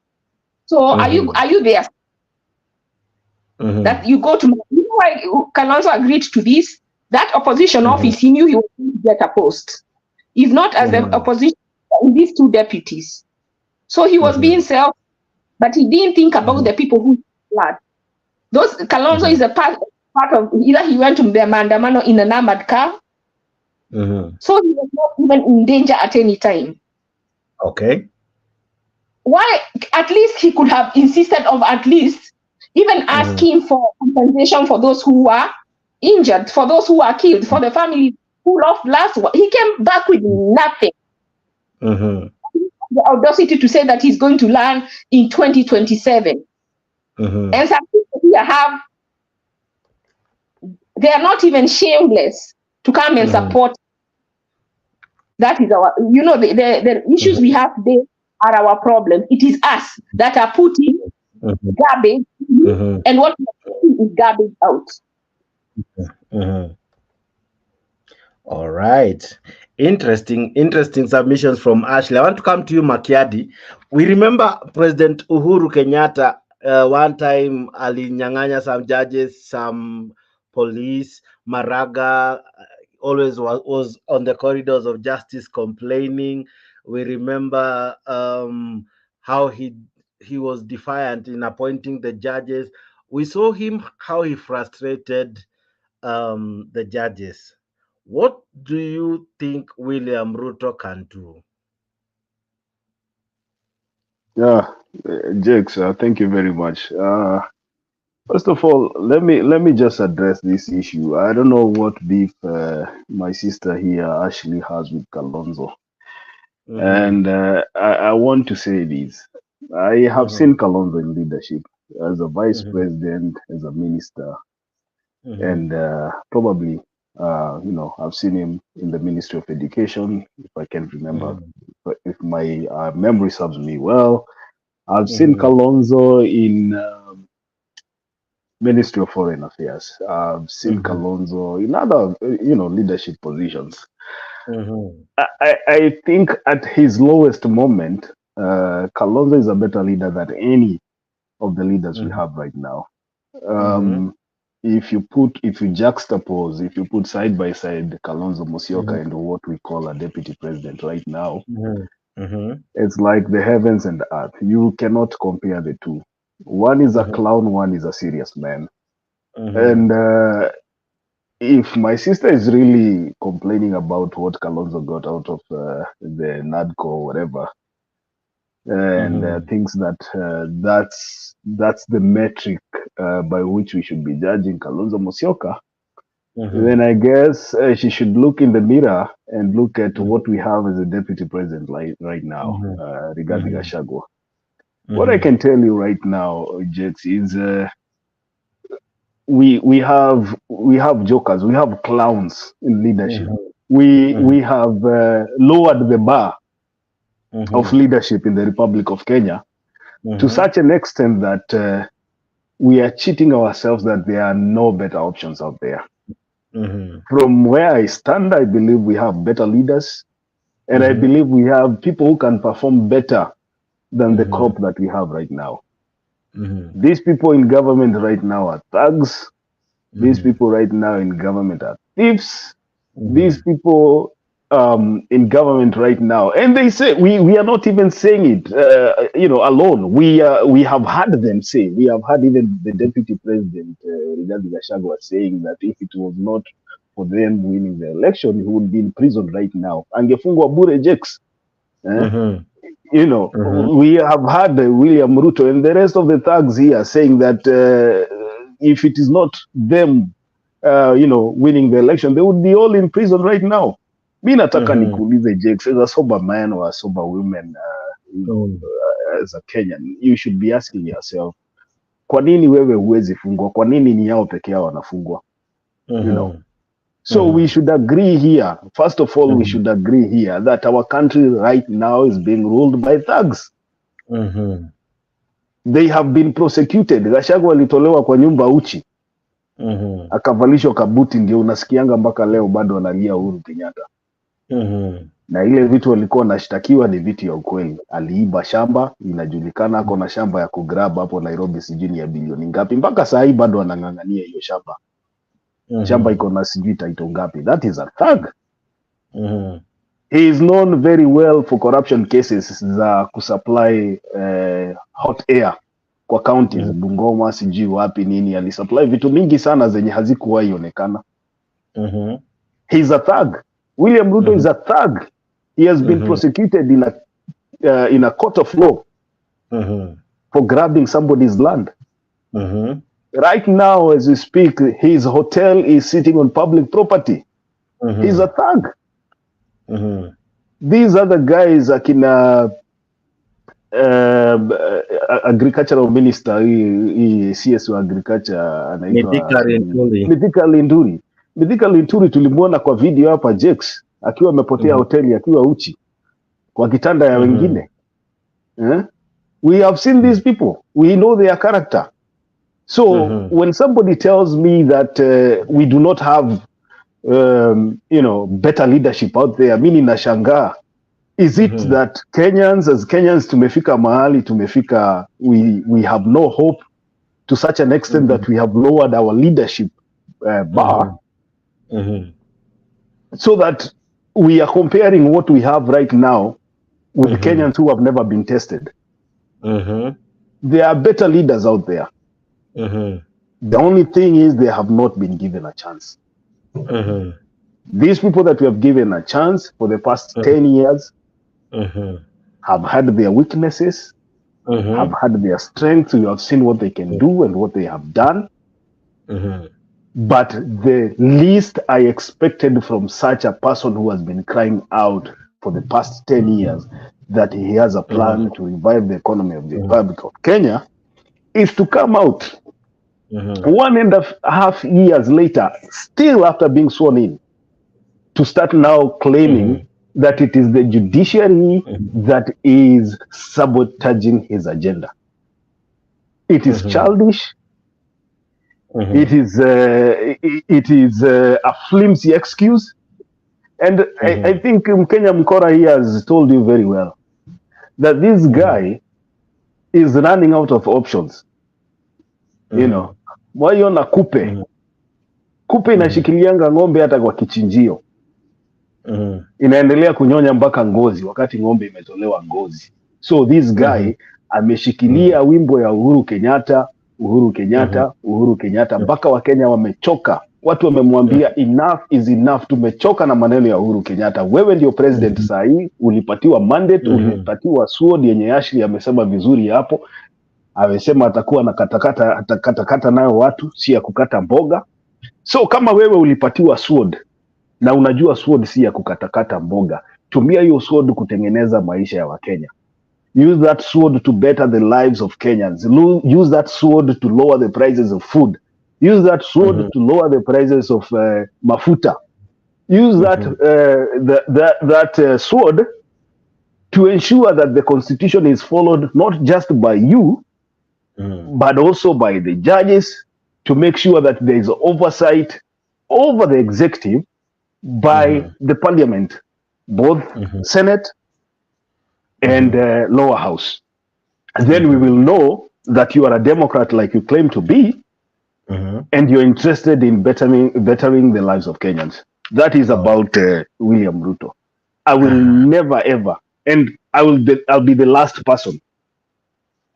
So are you there? That you go to, you know why Kalonzo agreed to this? That opposition office, he knew he was going to get a post. If not as the opposition, in these two deputies. So he was being self, but he didn't think about the people who blood. Those Kalonzo is a part of, either he went to the Mandamano in an armored car, so he was not even in danger at any time. Okay. Why? At least he could have insisted of at least even asking for compensation for those who were injured, for those who were killed, for the family who lost last one. He came back with nothing. The audacity to say that he's going to learn in 2027. And some people here have, they are not even shameless to come and support. That is our, the issues we have today are our problems. It is us that are putting garbage in, and what we are putting is garbage out. All right. Interesting submissions from Ashley. I want to come to you, Makiadi. We remember President Uhuru Kenyatta one time alinyang'anya some judges, some police. Maraga always was on the corridors of justice complaining. We remember how he was defiant in appointing the judges. We saw him how he frustrated the judges. What do you think William Ruto can do? Yeah, Jakes, thank you very much. First of all, let me just address this issue. I don't know what beef my sister here Ashley has with Kalonzo, and I want to say this. I have seen Kalonzo in leadership as a vice president, as a minister, and probably I've seen him in the Ministry of Education, if I can remember, if my memory serves me well. I've seen Kalonzo in Ministry of Foreign Affairs. I've seen Kalonzo in other, leadership positions. I think at his lowest moment, Kalonzo is a better leader than any of the leaders we have right now. If you juxtapose, if you put side by side Kalonzo Musyoka and what we call a deputy president right now, it's like the heavens and the earth. You cannot compare the two. One is a clown, one is a serious man. And if my sister is really complaining about what Kalonzo got out of the NADCO or whatever, and thinks that that's the metric by which we should be judging Kalonzo Musyoka, then I guess she should look in the mirror and look at what we have as a deputy president right now, Rigathi Gachagua. What I can tell you right now, Jets, is we have jokers, we have clowns in leadership. We have lowered the bar of leadership in the Republic of Kenya to such an extent that we are cheating ourselves that there are no better options out there. From where I stand, I believe we have better leaders, and I believe we have people who can perform better than the crop that we have right now. These people in government right now are thugs. These people right now in government are thieves. These people in government right now, and they say we are not even saying it, alone. We have had them say. We have had even the deputy president Rigathi Gachagua saying that if it was not for them winning the election, he would be in prison right now. Angefungwa bure Jex. We have had William Ruto and the rest of the thugs here saying that if it is not them, winning the election, they would be all in prison right now. Mi nataka nikuulize Jex, as a sober man or a sober woman, as a Kenyan, you should be asking yourself, kwa nini wewe huwezi fungwa? Kwa nini ni yao peke yao wanafungwa? So we should agree here. First of all, we should agree here that our country right now is being ruled by thugs. They have been prosecuted. Gachagua alitolewa kwa nyumba uchi. Akavalishwa kabuti, ndio unasikianga mpaka leo bado analia Uhuru Kenyatta. Na ile vitu walikuwa nashtakiwa ni vitu ya ukweli. Aliiba shamba, inajulikana ako na shamba ya kugrab hapo Nairobi, sijui ya bilioni ngapi. Mpaka saa hii bado anang'ang'ania hiyo shamba. Shamba iko na sijui title ngapi. That is a thug. He is known very well for corruption cases za kusupply hot air kwa counties, Bungoma, sijui wapi nini. Alisupply vitu mingi sana zenye hazikuwahi onekana. He is a thug. William Ruto is a thug. He has been prosecuted in a court of law for grabbing somebody's land. Right now, as we speak, his hotel is sitting on public property. He's a thug. These other guys, akina agricultural minister, CS wa agriculture, anaitwa Mithika Linturi tulimuona kwa video hapa Jex akiwa amepotea hoteli akiwa uchi kwa kitanda ya wengine. We have seen these people. We know their character. So when somebody tells me that we do not have better leadership out there, mimi nashangaa. Is it that as Kenyans tumefika mahali tumefika, we have no hope to such an extent that we have lowered our leadership bar, so that we are comparing what we have right now with Kenyans who have never been tested? There are better leaders out there. The only thing is they have not been given a chance. These people that we have given a chance for the past 10 years have had their weaknesses, have had their strengths. You have seen what they can do and what they have done. But the least I expected from such a person who has been crying out for the past 10 years that he has a plan to revive the economy of the Republic of Kenya is to come out 1.5 years later, still after being sworn in, to start now claiming that it is the judiciary that is sabotaging his agenda. It is childish. It is a flimsy excuse. And I think Kenya Mkora here has told you very well that this guy is running out of options. You know, waiona kupe inashikilianga ng'ombe hata kwa kichinjio, inaendelea kunyonya mpaka ngozi wakati ng'ombe imetolewa ngozi. So this guy ameshikilia wimbo ya Uhuru Kenyatta mpaka Wakenya wamechoka. Watu wamemwambia enough is enough, tumechoka na maneno ya Uhuru Kenyatta. Wewe ndio president saa hii, ulipatiwa mandate, ulipatiwa sword yenye Ashley amesema vizuri hapo. Amesema atakuwa na katakata nayo watu, si ya kukata mboga. So kama wewe ulipatiwa sword na unajua sword si ya kukatakata mboga, tumia hiyo sword kutengeneza maisha ya Wakenya. Use that sword to better the lives of Kenyans. Use that sword to lower the prices of food. Use that sword to lower the prices of mafuta. Use that sword to ensure that the constitution is followed not just by you, but also by the judges, to make sure that there is oversight over the executive by the parliament, both Senate and lower house. And then we will know that you are a Democrat like you claim to be, and you're interested in bettering the lives of Kenyans. That is about William Ruto. I will never ever, and I'll be the last person.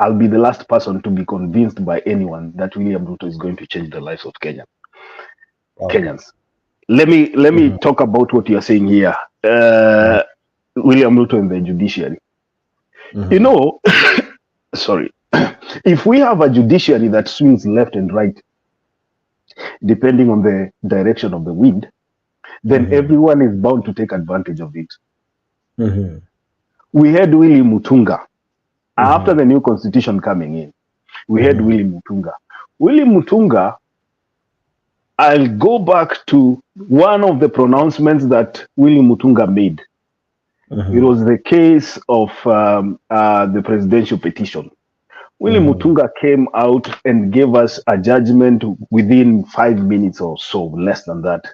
I'll be the last person to be convinced by anyone that William Ruto is going to change the lives of Kenyans. Let me talk about what you're saying here. William Ruto and the judiciary. You know, sorry. If we have a judiciary that swings left and right, depending on the direction of the wind, then everyone is bound to take advantage of it. We had Willie Mutunga. After the new constitution coming in, we had Willie Mutunga. Willie Mutunga, I'll go back to one of the pronouncements that Willie Mutunga made. It was the case of the presidential petition. Willie Mutunga came out and gave us a judgment within 5 minutes or so, less than that.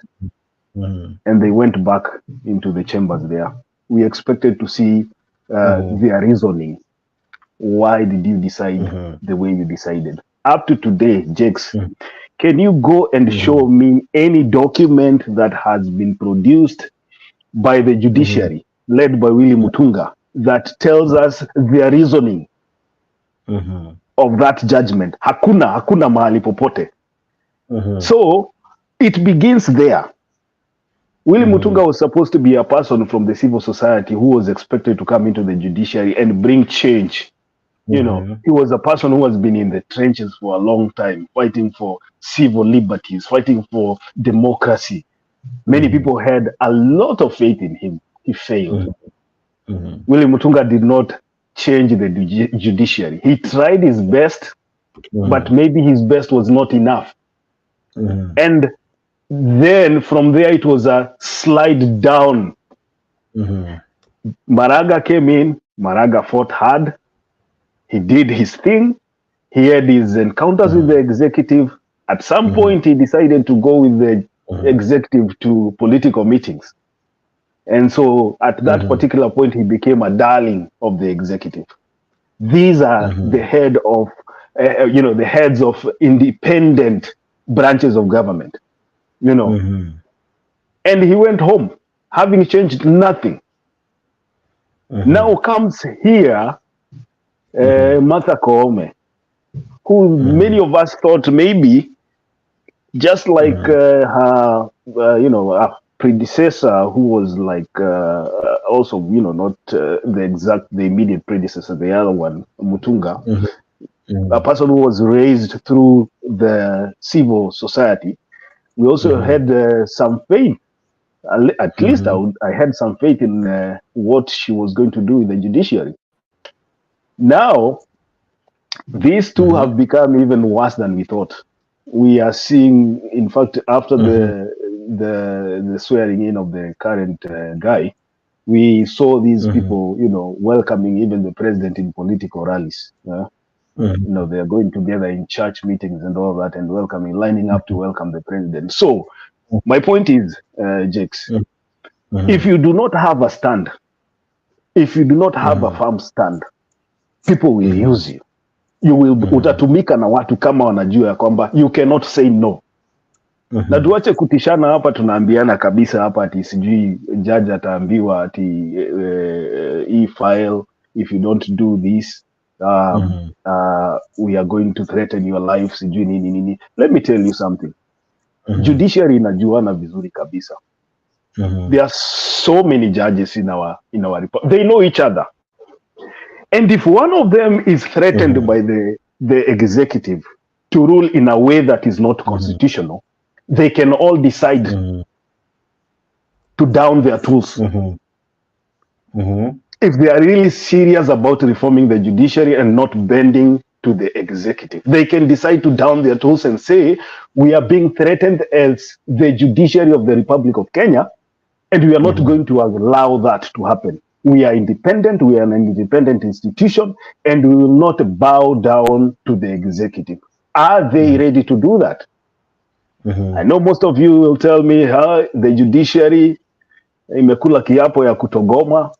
And they went back into the chambers there. We expected to see their reasoning. Why did you decide the way you decided? Up to today, Jakes, can you go and show me any document that has been produced by the judiciary, led by Willie Mutunga, that tells us their reasoning of that judgment? Hakuna mahali popote. So it begins there. Willie Mutunga was supposed to be a person from the civil society who was expected to come into the judiciary and bring change. You know, he was a person who has been in the trenches for a long time, fighting for civil liberties, fighting for democracy. Many people had a lot of faith in him. He failed. Willie Mutunga did not change the judiciary. He tried his best, but maybe his best was not enough. And then from there, it was a slide down. Maraga came in. Maraga fought hard. He did his thing. He had his encounters with the executive. At some point, he decided to go with the executive to political meetings. And so at that particular point, he became a darling of the executive. These are the head of, the heads of independent branches of government, And he went home, having changed nothing. Now comes here, Martha Koome, who many of us thought maybe, just like her, her predecessor, who was like also, not the immediate predecessor, the other one, Mutunga, a person who was raised through the civil society. We also had some faith, at least I had some faith in what she was going to do with the judiciary. Now, these two have become even worse than we thought. We are seeing, in fact, after the swearing in of the current guy, we saw these people, welcoming even the president in political rallies. they are going together in church meetings and all that and lining up to welcome the president. So my point is, Jakes, if you do not have a stand, if you do not have a firm stand, people will use you. You will utatumika na watu kama wanajua ya kwamba you cannot say no. Na tuache kutishana hapa, tunaambiana kabisa hapa ati sijui judge ataambiwa ati file if you don't do this we are going to threaten your life sijui nini. Let me tell you something. Judiciary inajuana vizuri kabisa. There are so many judges in our report. They know each other. And if one of them is threatened by the executive to rule in a way that is not constitutional, they can all decide to down their tools. If they are really serious about reforming the judiciary and not bending to the executive, they can decide to down their tools and say, we are being threatened as the judiciary of the Republic of Kenya, and we are not going to allow that to happen. We are independent, we are an independent institution, and we will not bow down to the executive. Are they ready to do that? I know most of you will tell me, the judiciary imekula kiapo ya kutogoma.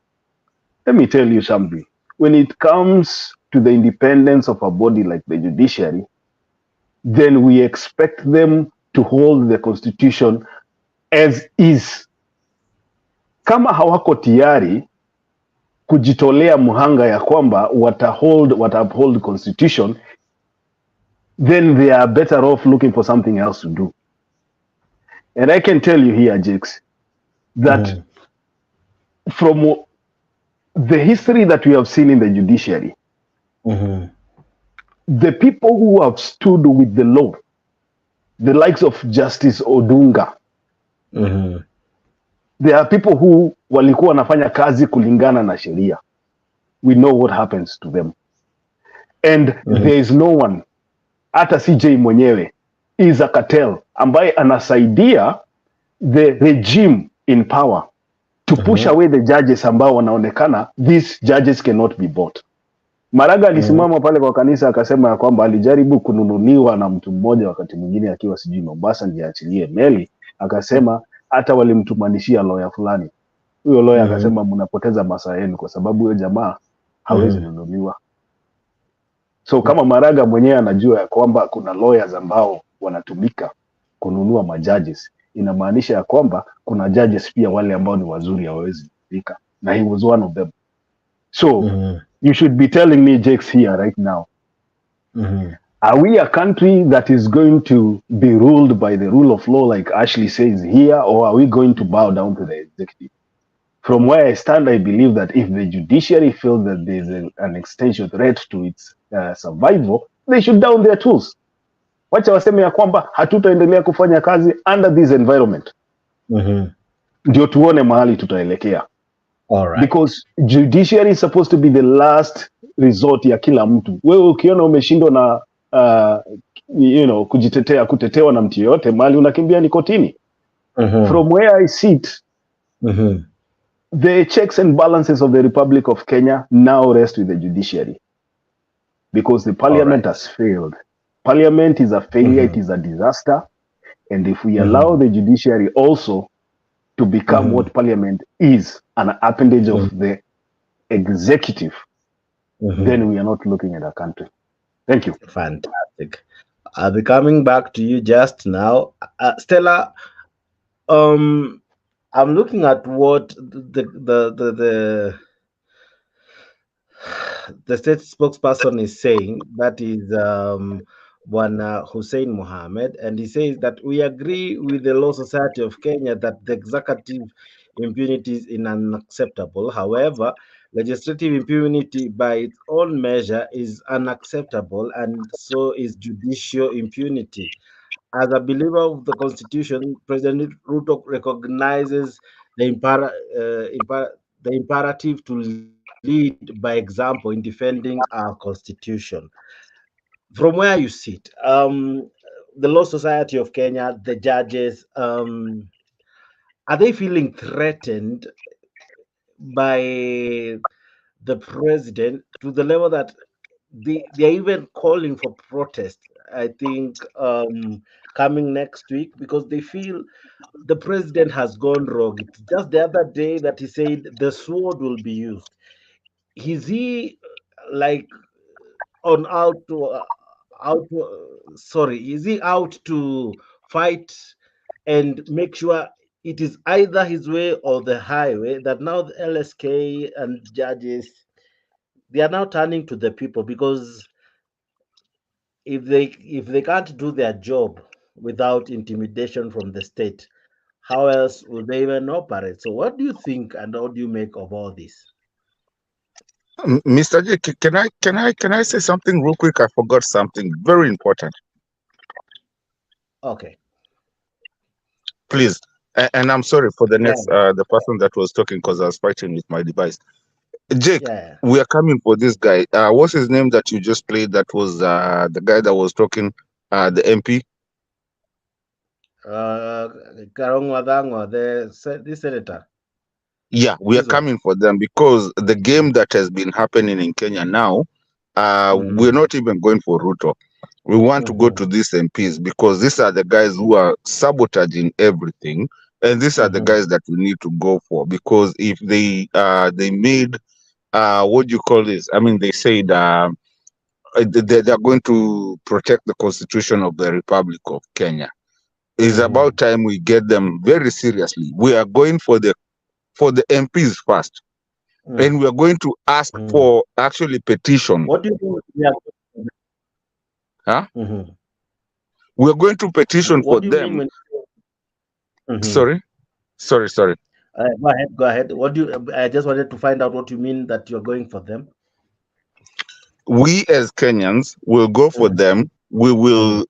Let me tell you something. When it comes to the independence of a body like the judiciary, then we expect them to hold the constitution as is. Kama hawako tayari kujitolea muhanga ya kwamba uphold constitution, then they are better off looking for something else to do. And I can tell you here, Jakes, that from the history that we have seen in the judiciary, the people who have stood with the law, the likes of Justice Odinga, there are people who walikuwa wanafanya kazi kulingana na sheria. We know what happens to them. And there is no one, hata CJ mwenyewe, is a cartel ambaye anasaidia the regime in power to push away the judges ambao wanaonekana these judges cannot be bought. Maraga alisimama pale kwa kanisa akasema ya kwamba alijaribu kununuliwa na mtu mmoja wakati mwingine akiwa sijui Mombasa ndiye achilie meli, akasema hata walimtumanishia lawyer fulani. Huyo lawyer akasema mnapoteza masaa yenu kwa sababu huyo jamaa hawezi nunuliwa. So kama Maraga mwenyewe anajua ya kwamba kuna lawyers ambao wanatumika kununua majudges, inamaanisha ya kwamba kuna judges pia wale ambao ni wazuri hawawezi nunuliwa, na he was one of them. So you should be telling me, Jakes, here right now, are we a country that is going to be ruled by the rule of law like Ashley says here, or are we going to bow down to the executive? From where I stand, I believe that if the judiciary feels that there is an existential threat to its survival, they should down their tools. Wacha waseme ya kwamba hatutaendelea kufanya kazi under this environment. Ndio tuone mahali tutaelekea. Because judiciary is supposed to be the last resort ya kila mtu. Wewe ukiona umeshindwa na kutetewa na mtu yote, mahali unakimbia ni kotini. From where I sit, the checks and balances of the Republic of Kenya now rest with the judiciary, because the parliament has failed. Parliament is a failure, it is a disaster. And if we allow the judiciary also to become what parliament is, an appendage of the executive, then we are not looking at a country. Thank you. Fantastic. I'll be coming back to you just now. Stella, I'm looking at what the state spokesperson is saying. That is Bwana Hussein Mohammed, and he says that we agree with the Law Society of Kenya that the executive impunity is unacceptable. However, legislative impunity by its own measure is unacceptable, and so is judicial impunity. As a believer of the Constitution, President Ruto recognizes the imperative to lead by example in defending our Constitution. From where you sit, the Law Society of Kenya, the judges, are they feeling threatened by the president to the level that they're even calling for protest, I think, coming next week, because they feel the president has gone wrong. It's just the other day that he said the sword will be used. Is he like on sorry, is he out to fight and make sure it is either his way or the highway, that now the LSK and judges, they are now turning to the people? Because if they can't do their job without intimidation from the state, how else will they even operate? So what do you think, and what do you make of all this? Mr. J, can I say something real quick? I forgot something very important. Okay. Please. And I'm sorry for the Yeah. next the person that was talking, because I was fighting with my device. Jake, Yeah. we are coming for this guy. What's his name that you just played? That was the guy that was talking, the MP. Karong Wadango, the senator. Yeah, we are This one. coming for them, because the game that has been happening in Kenya now, we're not even going for Ruto. We want to go to these MPs, because these are the guys who are sabotaging everything, and these are the guys that we need to go for. Because if they made what do you call this? I mean, they said they're going to protect the Constitution of the Republic of Kenya. It's about time we get them very seriously. We are going for the MPs first, and we are going to ask for actually petition. What do you think? Yeah. Huh? We're going to petition for What do you them. mean when... Sorry. Go ahead. What do you? I just wanted to find out what you mean that you're going for them. We as Kenyans will go for them. We will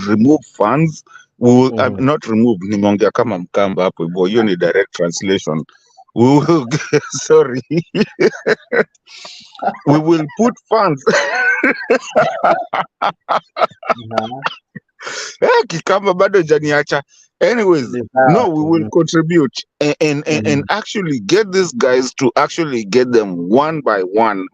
remove funds. We will not remove. Nimeongea kama Mkamba hapo hivyo. Hiyo ni direct translation. We will sorry. We will put funds. Kikamba bado janiacha. Anyways, no, we will contribute and actually get these guys to actually get them one by one.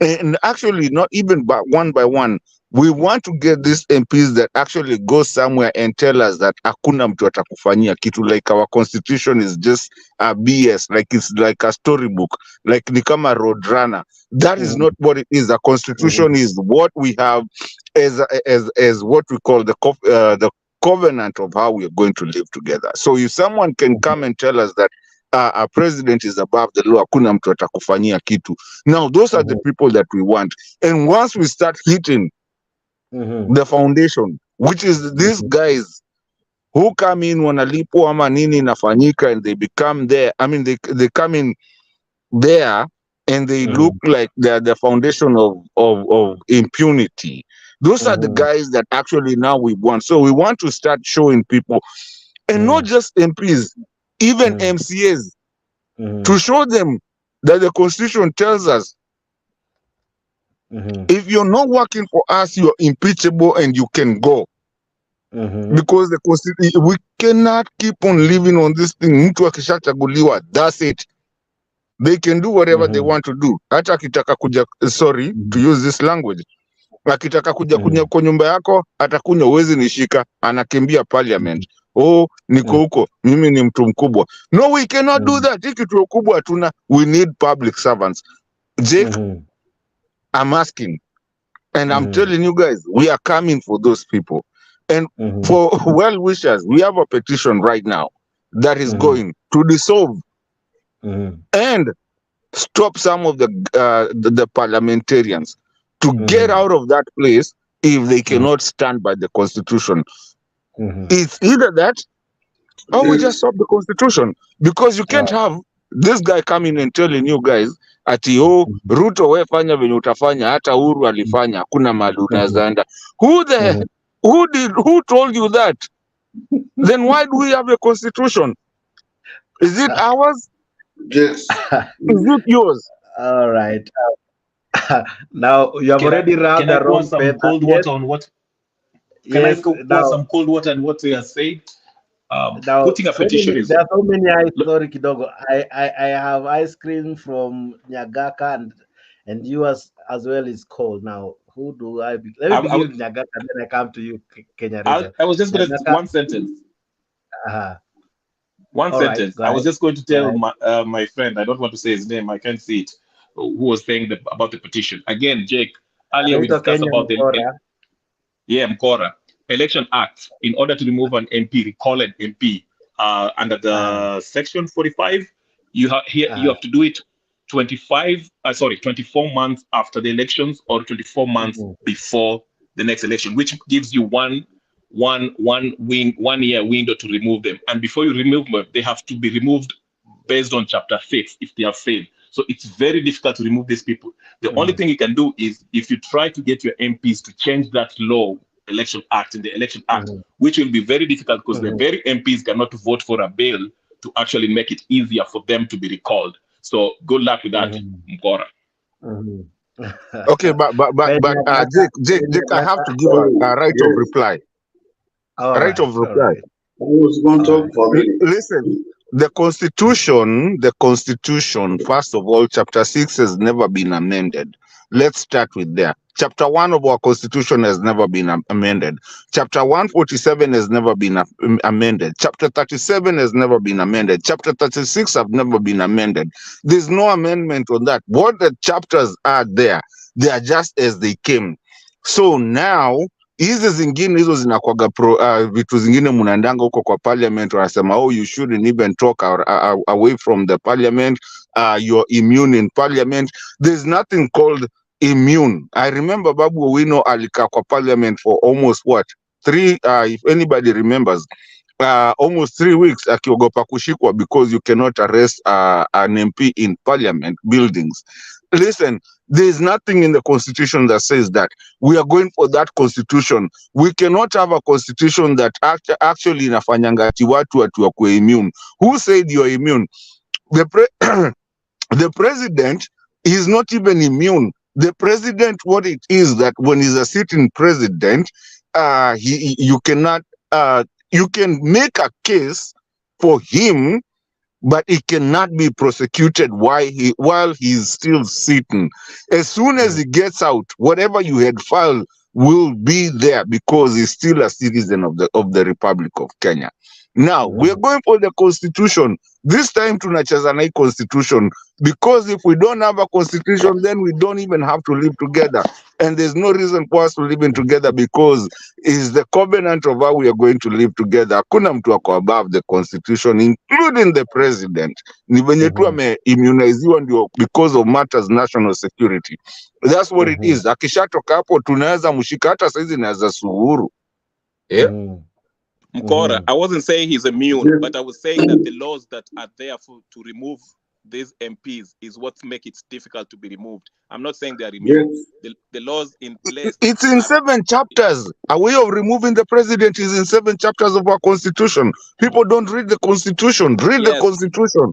And actually, not even one by one. We want to get these MPs that actually go somewhere and tell us that hakuna mtu atakufanyia kitu, like our constitution is just a BS, like it's like a storybook, like ni kama roadrunner. That is not what it is. The constitution is what we have as what we call the covenant of how we are going to live together. So if someone can come and tell us that a president is above the law, hakuna mtu atakufanyia kitu. Now, those are the people that we want. And once we start hitting the foundation, which is these guys who come in wanalipo ama nini inafanyika, and they become there. I mean, they come in there and they look like they're the foundation of impunity. Those are the guys that actually now we want. So we want to start showing people, and not just MPs, even MCAs, to show them that the Constitution tells us if you're not working for us, you're impeachable and you can go. Because the Constitution, we cannot keep on living on this thing. Mtu akishachaguliwa, that's it. They can do whatever they want to do. Hata akitaka kuja, sorry to use this language, akitaka kuja kunya kwa nyumba yako, atakunywa, uwezi nishika, anakimbia parliament. Oh, niko huko, mimi ni mtu mkubwa. No, we cannot do that. Hiki tu kubwa hatuna. We need public servants. Jake, I'm asking, and I'm telling you guys, we are coming for those people. And for well wishers, we have a petition right now that is going to dissolve and stop some of the parliamentarians to get out of that place if they cannot stand by the Constitution. It's either that or we just stop the Constitution, because you can't have this guy coming and telling you guys ati Ruto we fanya venye utafanya, hata Uhuru alifanya, hakuna mahali unaweza enda. Who told you that? Then why do we have a Constitution? Is it ours? Yes. Is it yours? All right. Now you have already rubbed the wrong some paper. cold water on what? Can I pour some cold water on what they are saying? Now, putting a petition is... There are so many ice. Sorry, Kidogo. I have ice cream from Nyagaka, and you as well is called. Now, who do I be? Let me begin with Nyagaka, and then I come to you, Kenya region. I was just going to one sentence. One All sentence. Right, I was just going to tell my friend, I don't want to say his name, I can't see it, who was saying about the petition. Again, Jake, earlier we discussed about the Mkora Election Act. In order to remove an MP, recall an MP under the Section 45, you have to do it 24 months after the elections or 24 months before the next election, which gives you one year window to remove them. And before you remove them, they have to be removed based on Chapter 6 if they have failed. So it's very difficult to remove these people. The only thing you can do is if you try to get your MPs to change that law, Election Act, in the Election Act, which will be very difficult because the very MPs cannot vote for a bill to actually make it easier for them to be recalled. So good luck with that, Mkora. Okay, but Jake, I have to give a right of reply. Right of reply. I was going to talk for me. Listen, the Constitution, first of all, Chapter 6 has never been amended. Let's start with there. Chapter 1 of our Constitution has never been amended. Chapter 147 has never been amended. Chapter 37 has never been amended. Chapter 36 have never been amended. There's no amendment on that. What the chapters are there, they are just as they came. So now, hizi zingine hizo zinakwaga vitu zingine mnaendanga huko kwa parliament wanasema you shouldn't even talk away from the parliament, you're immune in parliament. There's nothing called immune. I remember Babu Owino alikaa kwa parliament for almost if anybody remembers, almost 3 weeks akiogopa kushikwa because you cannot arrest an MP in parliament buildings. Listen, there is nothing in the Constitution that says that. We are going for that Constitution. We cannot have a Constitution that actually inafanyanga ati watu wako immune. Who said you're immune? The president is not even immune. The president, what it is that when he's a sitting president, you cannot, you can make a case for him, but it cannot be prosecuted while he's still sitting. As soon as he gets out, whatever you had filed will be there because he's still a citizen of the Republic of Kenya. Now, we're going for the Constitution. This time tunacheza na Constitution, because if we don't have a Constitution, then we don't even have to live together. And there's no reason for us to live in together because it's the covenant of how we are going to live together. Hakuna mtu wako above the Constitution, including the president. Ni venye tu ame-immuniziwa ndio because of matters national security. That's what it is. Akishatoka hapo tunaweza mshika, hata saizi naweza suhuru. Yeah. Mkora, I wasn't saying he's immune, but I was saying that the laws that are there to remove these MPs is what make it difficult to be removed. I'm not saying they are immune. The laws in place. It's in 7 chapters. A way of removing the president is in 7 chapters of our Constitution. People don't read the Constitution. Read the Constitution.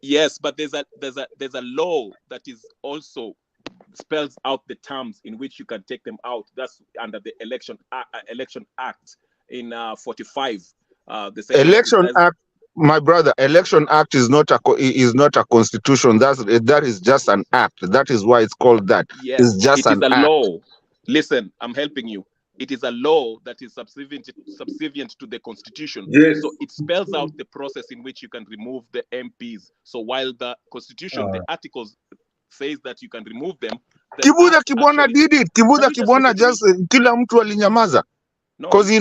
Yes, but there's a law that is also spells out the terms in which you can take them out. That's under the Election Act. In 45, the Election Act, my brother. Election Act is not a constitution. That is just an act. That is why it's called that. Yes, it's just it is an a act. law. Listen, I'm helping you. It is a law that is subservient to the Constitution. Yes. So it spells out the process in which you can remove the MPs. So while the Constitution, the articles says that you can remove them. Kibuda Kibwana did it. Kibuda Kibwana just kila mtu alinyamaza. Because they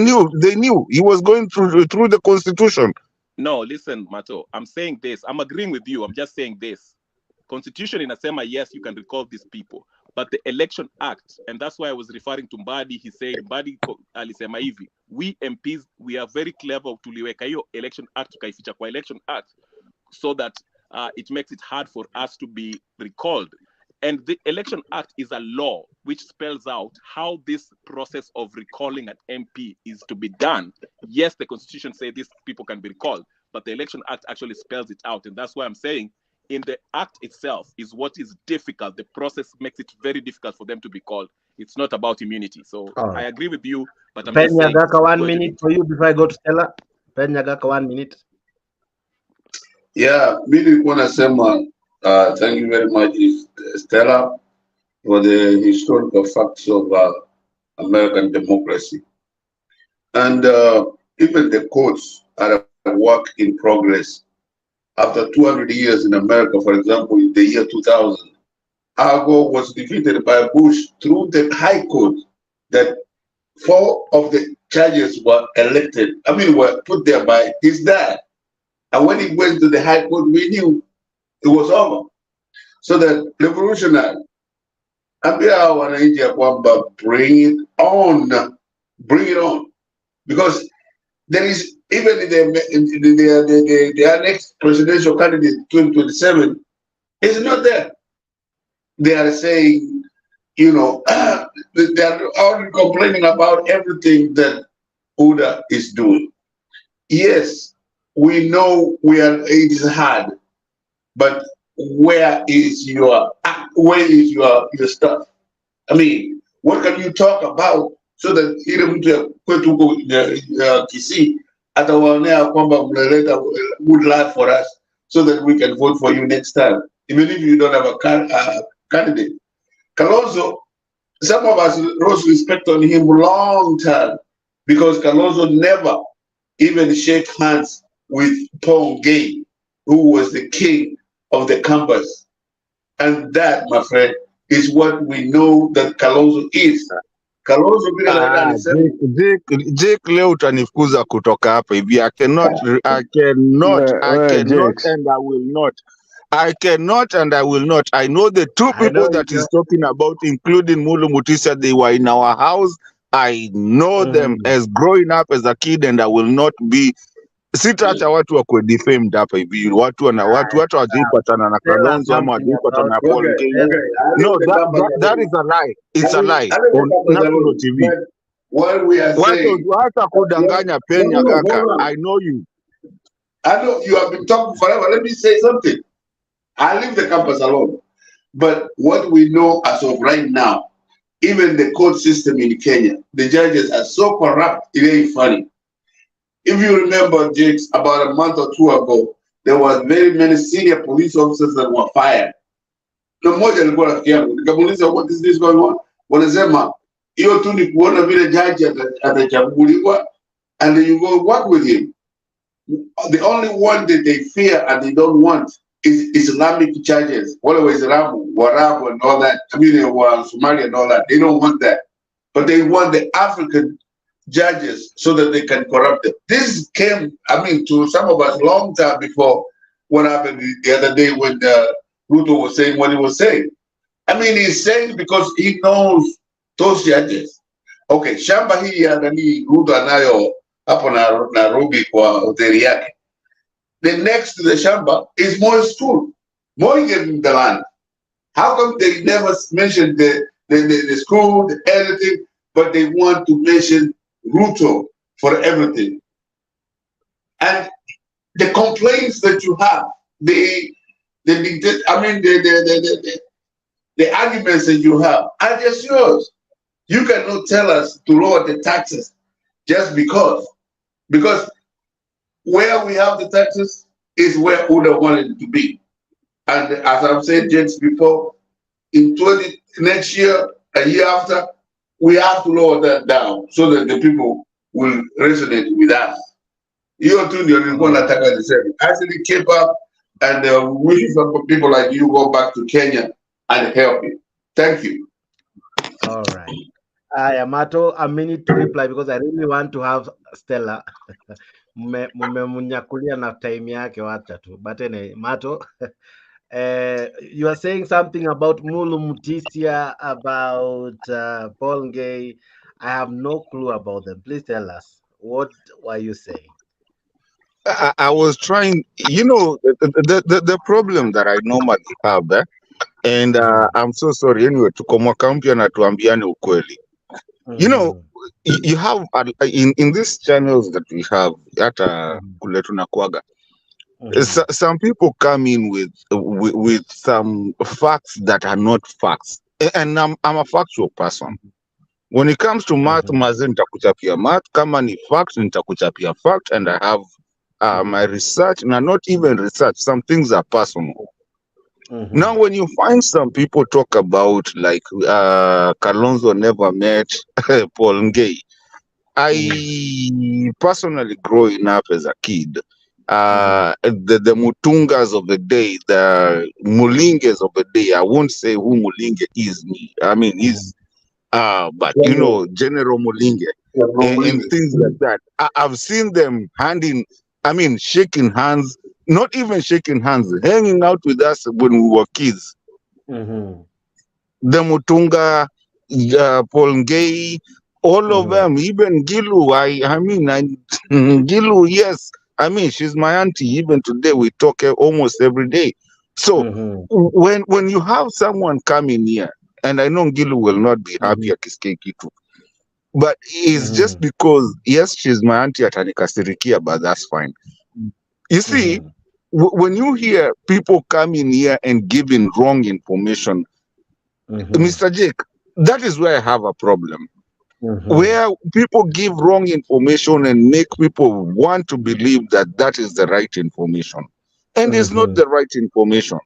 knew he was going through the Constitution. No, listen, Mato, I'm saying this. I'm agreeing with you. I'm just saying this. Constitution inasema, yes, you can recall these people. But the Election Act, and that's why I was referring to Mbadi, he said, Mbadi alisema hivi, we MPs, we are very clever tuliweka hiyo Election Act, tukaificha kwa Election Act, so that it makes it hard for us to be recalled. And the Election Act is a law which spells out how this process of recalling an MP is to be done. Yes, the Constitution says these people can be recalled, but the Election Act actually spells it out. And that's why I'm saying in the act itself is what is difficult. The process makes it very difficult for them to be called. It's not about immunity. So I agree with you, but I'm just saying... Penyagaka, 1 minute for you before I go to Stella. Penyagaka, 1 minute. Yeah, mimi nilikuwa nasema thank you very much, Stella. for the historical facts of American democracy. And even the courts are a work in progress. After 200 years in America, for example, in the year 2000, Al Gore was defeated by Bush through the High Court that 4 of the charges were elected. Were put there by his dad. And when he went to the High Court, we knew it was over. So the revolutionary, bring it on. Bring it on. Because there is, even in the next presidential candidate 2027, is not there. They are saying, they are already complaining about everything that UDA is doing. Yes, we know it is hard, but where is your stuff? What can you talk about so that even kwetu Kisii atawaonea kwamba mnaleta good life for us so that we can vote for you next time, even if you don't have a candidate. Kalonzo, some of us lost respect on him long time because Kalonzo never even shake hands with Paul Gay, who was the king of the campus. And that, my friend, is what we know that Kalonzo is. Kalonzo Jake leo utanifukuza kutoka hapa hivi. I cannot and I will not. I cannot and I will not. I know the 2 people that he's talking about, including Mulu Mutisa, they were in our house. I know them as growing up as a kid, and I will not be. Sitaacha watu wa defamed hapa hivi. Watu hawajipatana na Kalonzo ama hawajipatana na Paul Gay. No, that is a lie. It's a lie on National TV. What we are saying, hata kudanganya penya kaka. I know you. I know you have been talking forever. Let me say something. I leave the campus alone. But what we know as of right now, even the court system in Kenya, the judges are so corrupt, it ain't funny. If you remember, Jakes, about a month or 2 ago, there was very many senior police officers that were fired. What is this going on? Wanasema, hiyo tu ni kuona vile jaji atachaguliwa, and then you go work with him. The only one that they fear and they don't want is Islamic judges. Whatever Islam, Warab and all that, Somalia and all that. They don't want that. But they want the African judges so that they can corrupt them. This came, to some of us long time before what happened the other day when Ruto was saying what he was saying. He's saying because he knows those judges. Okay, shamba hii ya nani Ruto anayo hapo na Nairobi kwa hoteli yake. The next to the shamba is Moi school. Moi gave him the land. How come they never mentioned the school, the everything, but they want to mention Ruto for everything? And the complaints that you have, the arguments that you have are just yours. You cannot tell us to lower the taxes just because where we have the taxes is where UDA wanted it to be. And as I've said just before, in next year, a year after, we have to lower that down so that the people will resonate with us. You're doing your one attack at the same. Actually keep up and wish for people like you go back to Kenya and help you. Thank you. All right. I am Mato. A minute to reply because I really want to have Stella. Mmemunyakulia na time yake wacha tu. But anyway, Mato, you are saying something about Mulu Mutisia, about Paul Gay. I have no clue about them. Please tell us. What were you saying? I was trying, the problem that I normally have there, and I'm so sorry anyway, tukomwakampia na tuambiane ukweli. You have in these channels that we have hata kule tunakuaga, some people come in with some facts that are not facts, and I'm a factual person. When it comes to math, maze nitakuchapia math, kama ni fact nitakuchapia fact, and I have my research, and not even research, some things are personal. Now, when you find some people talk about like Kalonzo never met Paul Ngei, I personally growing up as a kid, the Mutungas of the day, the Mulinges of the day, I won't say who Mulinge is me. I mean, he's but you know, General Mulinge and things like that. I've seen them shaking hands, not even shaking hands, hanging out with us when we were kids. The Mutunga, Paul Ngei, all of them, even Gilu. Gilu, yes. I mean, she's my auntie. Even today, we talk almost every day. So when you have someone coming here, and I know Gilu will not be happy at Kiskeki, but it's just because, yes, she's my auntie at Anikasirikia, but that's fine. You see, when you hear people coming here and giving wrong information, Mr. Jake, that is where I have a problem. Where people give wrong information and make people want to believe that that is the right information. And it's not the right information.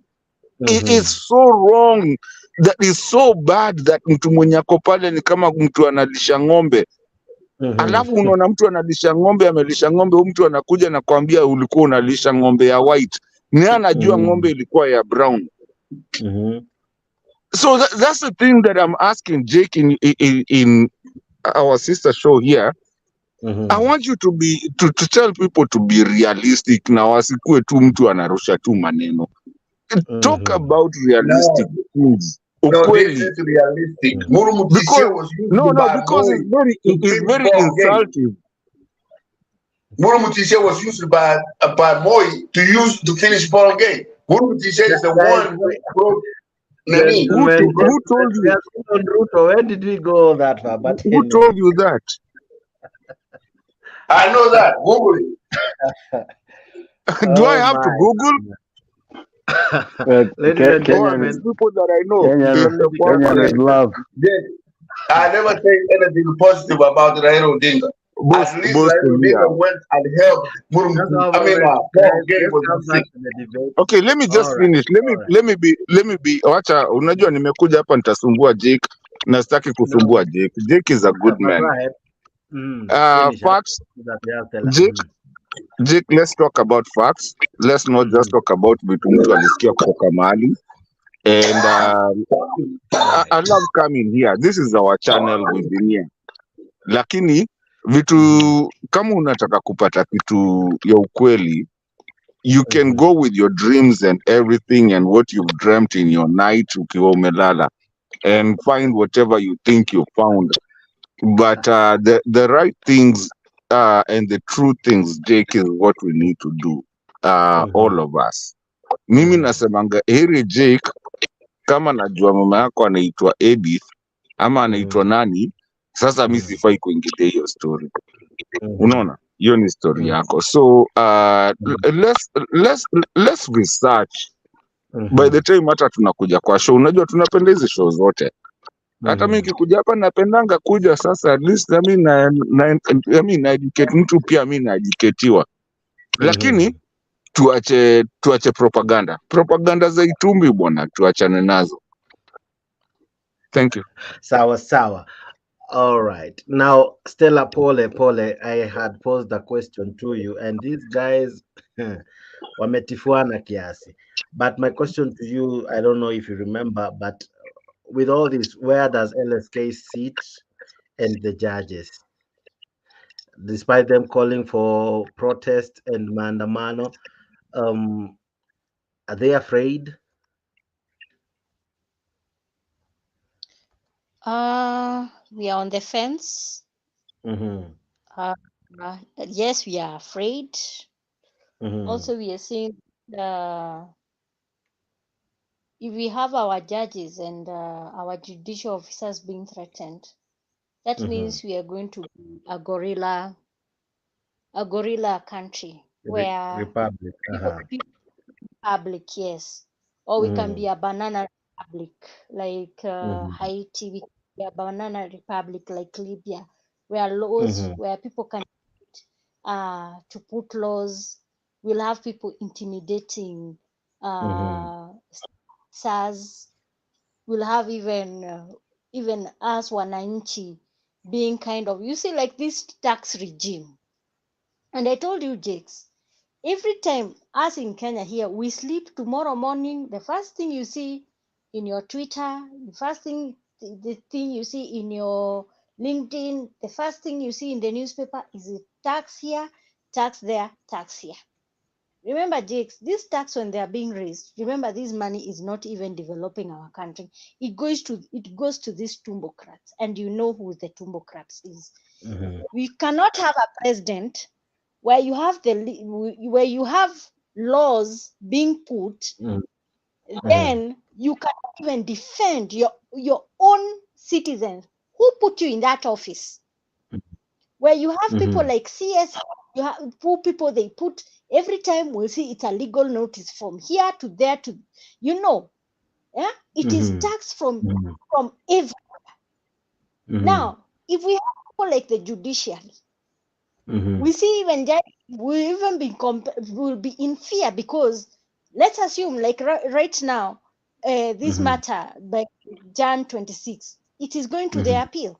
It is so wrong, that is so bad that mtu mwenye ako pale ni kama mtu analisha ng'ombe. Alafu unaona mtu analisha ng'ombe, amelisha ng'ombe, huyu mtu anakuja na kuambia ulikuwa unalisha ng'ombe ya white. Ni anajua ng'ombe ilikuwa ya brown. So that's the thing that I'm asking Jake in our sister show here. I want you to be to tell people to be realistic na wasikue tu mtu anarusha tu maneno. Talk about realistic things. No, this is realistic. Because it's very insulting. Murumutisha was used by Moi to finish ball game. Murumutisha is the one who brought Nani. Who told you? Ruto, where did we go that far? But who told you that? I know that. Google it. Do I have to Google? Ladies and gentlemen, people that I know. Kenyan love. I never say anything positive about Raila Odinga. At least Raila Odinga went and helped Okay, let me just finish. Let me be wacha, unajua nimekuja hapa nitasumbua Jake na sitaki kusumbua Jake. Jake is a good man. Facts. Jake, let's talk about facts. Let's not just talk about vitu mtu alisikia kutoka mahali. And I love coming here. This is our channel within here. Lakini vitu kama unataka kupata kitu ya ukweli, you can go with your dreams and everything and what you've dreamt in your night ukiwa umelala and find whatever you think you found. But the right things and the true things, Jake, is what we need to do. All of us. Mimi nasemanga heri Jake, kama najua mama yako anaitwa Edith ama anaitwa nani, sasa mimi sifai kuingilia hiyo story. Unaona? Hiyo ni story yako. So let's research. By the time hata tunakuja kwa show, unajua tunapenda hizi show zote. Hata mimi nikikuja hapa napendanga kuja sasa, at least na educate mtu pia, mimi na educatiwa. Lakini tuache propaganda za itumbi bwana, tuachane nazo. Thank you. Sawa. All right. Now, Stella Pole, I had posed a question to you, and these guys wametifuana kiasi. But my question to you, I don't know if you remember, but with all this, where does LSK sit and the judges? Despite them calling for protest and maandamano, are they afraid? We are on the fence. Yes, we are afraid. Also, we are seeing if we have our judges and our judicial officers being threatened, that means we are going to be a gorilla country where Republic. Republic, yes, or we can be a banana republic like Haiti. We can be a banana republic like Libya, where laws, where people can to put laws. We'll have people intimidating SARS, we'll have even us wananchi being kind of, you see, like this tax regime. And I told you, Jakes, every time us in Kenya here, we sleep tomorrow morning, the first thing you see in your Twitter, the thing you see in your LinkedIn, the first thing you see in the newspaper is a tax here, tax there, tax here. Remember, Jakes, this tax when they are being raised, remember this money is not even developing our country. It goes to these tumbocrats, and you know who the tumbocrats is. We cannot have a president where you have laws being put, then you cannot even defend your own citizens who put you in that office. Where you have people like CS, you have poor people they put every time we'll see it's a legal notice from here to there to, it is taxed from everywhere. Now, if we have people like the judiciary, we see even will be in fear, because let's assume like right now, this matter by Jan 26, it is going to the appeal.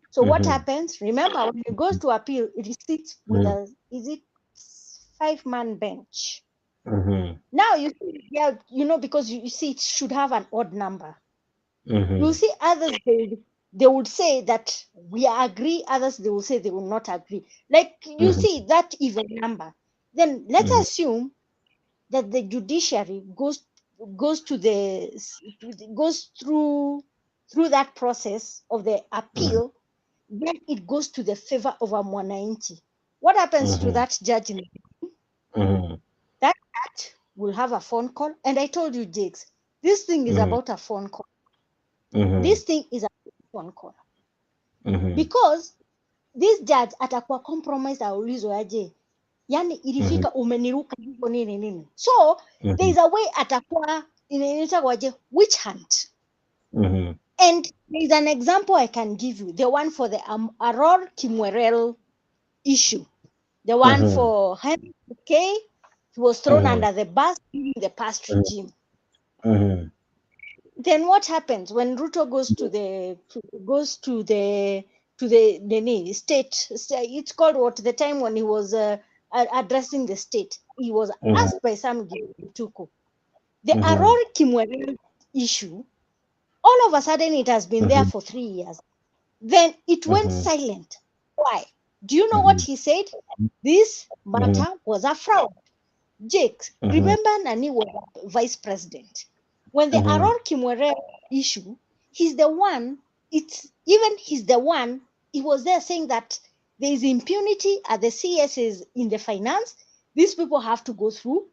So what happens? Remember, when it goes to appeal, it sits with a 5-man bench. Now you see, because you see it should have an odd number. You see others they would say that we agree, others they will say they will not agree. Like you see that even number. Then let's assume that the judiciary goes through that process of the appeal, then it goes to the favor of a mwananchi. What happens to that judge? That judge will have a phone call, and I told you, Jakes, this thing is about a phone call. This thing is a phone call. Because this judge atakuwa compromised, aulizwe aje, yani ilifika umeniruka hivyo nini. So there is a way atakuwa inaitwa waje witch hunt. And there is an example I can give you, the one for the Aror Kimwerel issue, the one for Henry K. He was thrown under the bus during the past regime. Then what happens when Ruto goes to the state? It's called what? The time when he was addressing the state, he was asked by some Gituko. The Aror Kimwerel issue, all of a sudden it has been there for 3 years. Then it went silent. Why? Do you know what he said? This matter was a fraud. Jake, remember Nani was vice president. When the Aror Kimwerel issue, he was there saying that there is impunity at the CSs in the finance. These people have to go through,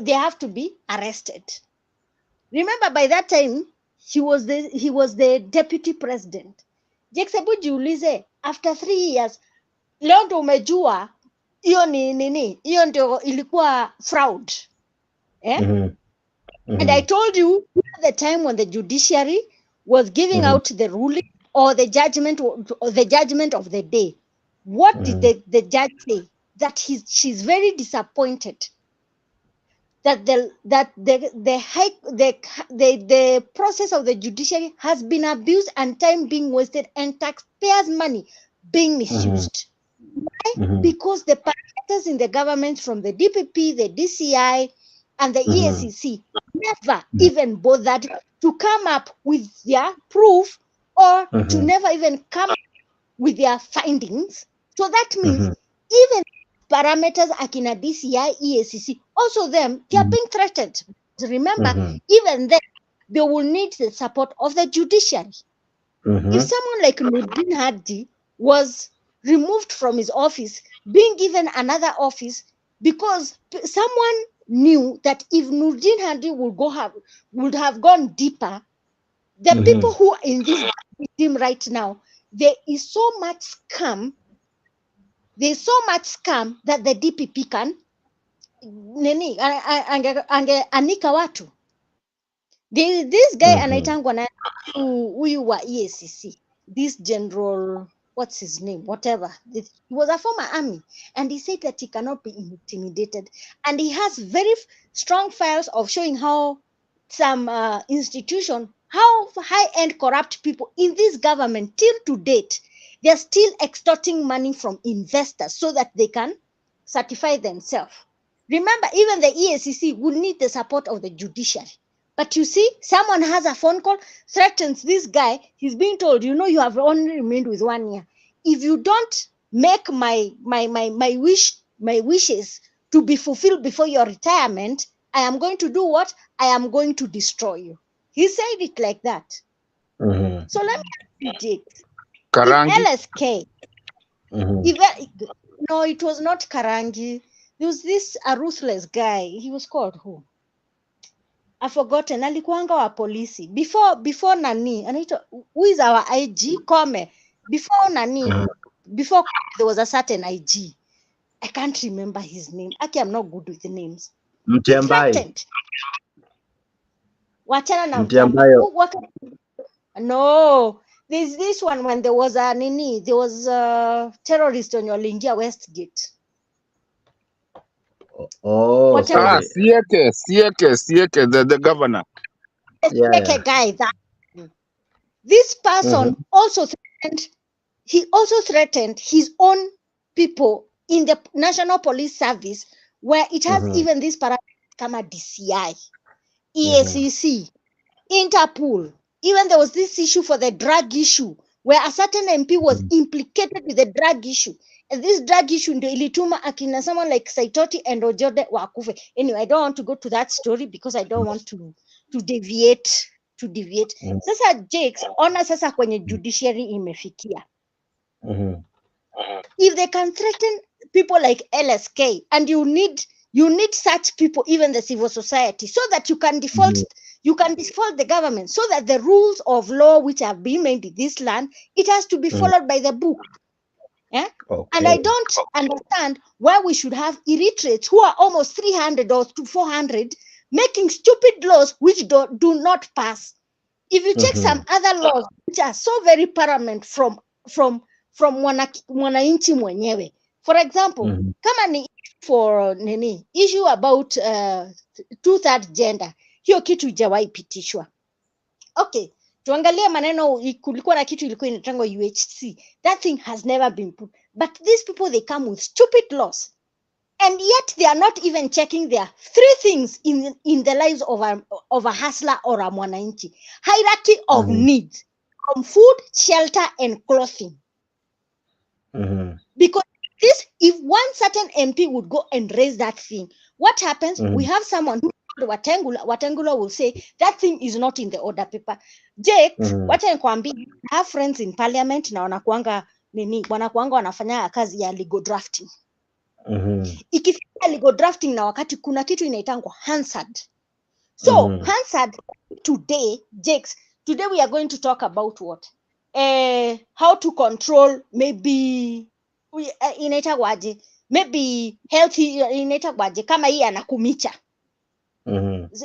they have to be arrested. Remember, by that time, he was the deputy president. Jake, sebu jiulize, after 3 years, leo ndo umejua hiyo ni nini? Hiyo ndio ilikuwa fraud. And I told you the time when the judiciary was giving out the ruling or the judgment of the day. What did the judge say? That she's very disappointed that the process of the judiciary has been abused and time being wasted and taxpayers' money being misused. Why? Because the parameters in the government, from the DPP, the DCI, and the EACC never even bothered to come up with their proof or to never even come up with their findings. So that means even parameters akina DCI, EACC, also them, they are being threatened. Remember, even then, they will need the support of the judiciary. If someone like Nurdin Hadi was removed from his office, being given another office, because someone knew that if Nurdin Hadi would have gone deeper, the people who are in this regime right now, there is so much scam. There's so much scam that the DPP can anika watu. This guy anaitangwa na huyu wa EACC, this general, what's his name, whatever. He was a former army, and he said that he cannot be intimidated, and he has very strong files of showing how some institution, how high-end corrupt people in this government till to date, they're still extorting money from investors so that they can certify themselves. Remember, even the EACC would need the support of the judiciary. But you see, someone has a phone call, threatens this guy. He's being told, you know, you have only remained with 1 year. If you don't make my wishes to be fulfilled before your retirement, I am going to do what? I am going to destroy you. He said it like that. So let me ask you, Jake. Karangi? If LSK, no, it was not Karangi. There was this ruthless guy. He was called who? I've forgotten. Alikuanga wa polisi. Before Nani, who is our IG? Koome. Before Nani, before there was a certain IG. I can't remember his name. Actually, I'm not good with the names. He threatened. Wachana na Mtiambayo. No. There's this one when there was a terrorist on your Lingia Westgate. Oh, Sieke, the governor. Yeah. Guy that this person also threatened. He also threatened his own people in the National Police Service, where it has even this parameter come at DCI, EACC, Interpol. Even there was this issue for the drug issue, where a certain MP was implicated with the drug issue. And this drug issue ndio ilituma akina someone like Saitoti and Ojode wakufe. Anyway, I don't want to go to that story because I don't want to deviate. Sasa Jakes, ona sasa kwenye judiciary imefikia. If they can threaten people like LSK, and you need such people, even the civil society, so that you can default the government, so that the rules of law which have been made in this land, it has to be followed by the book. Yeah? Okay. And I don't understand why we should have illiterates who are almost 300 or 400 making stupid laws which do not pass. If you check some other laws which are so very paramount from mwananchi mwenyewe. For example, kama ni for issue about two-third gender, hiyo kitu ijawahi pitishwa. Okay, tuangalie maneno, kulikuwa na kitu ilikuwa inatangwa UHC. That thing has never been put. But these people, they come with stupid laws. And yet they are not even checking their 3 things in the lives of a hustler or a mwananchi. Hierarchy of needs, from food, shelter, and clothing. Because if one certain MP would go and raise that thing, what happens? We have someone who Watengula will say that thing is not in the order paper. Jake, wacha nikwambie, I have friends in parliament na wanakuanga wanafanya kazi ya legal drafting. Ikifika legal drafting na wakati kuna kitu inaitangwa Hansard. So Hansard today, Jakes, today we are going to talk about what? How to control maybe inaitagwaje? Maybe healthy inaitagwaje kama hii anakumicha.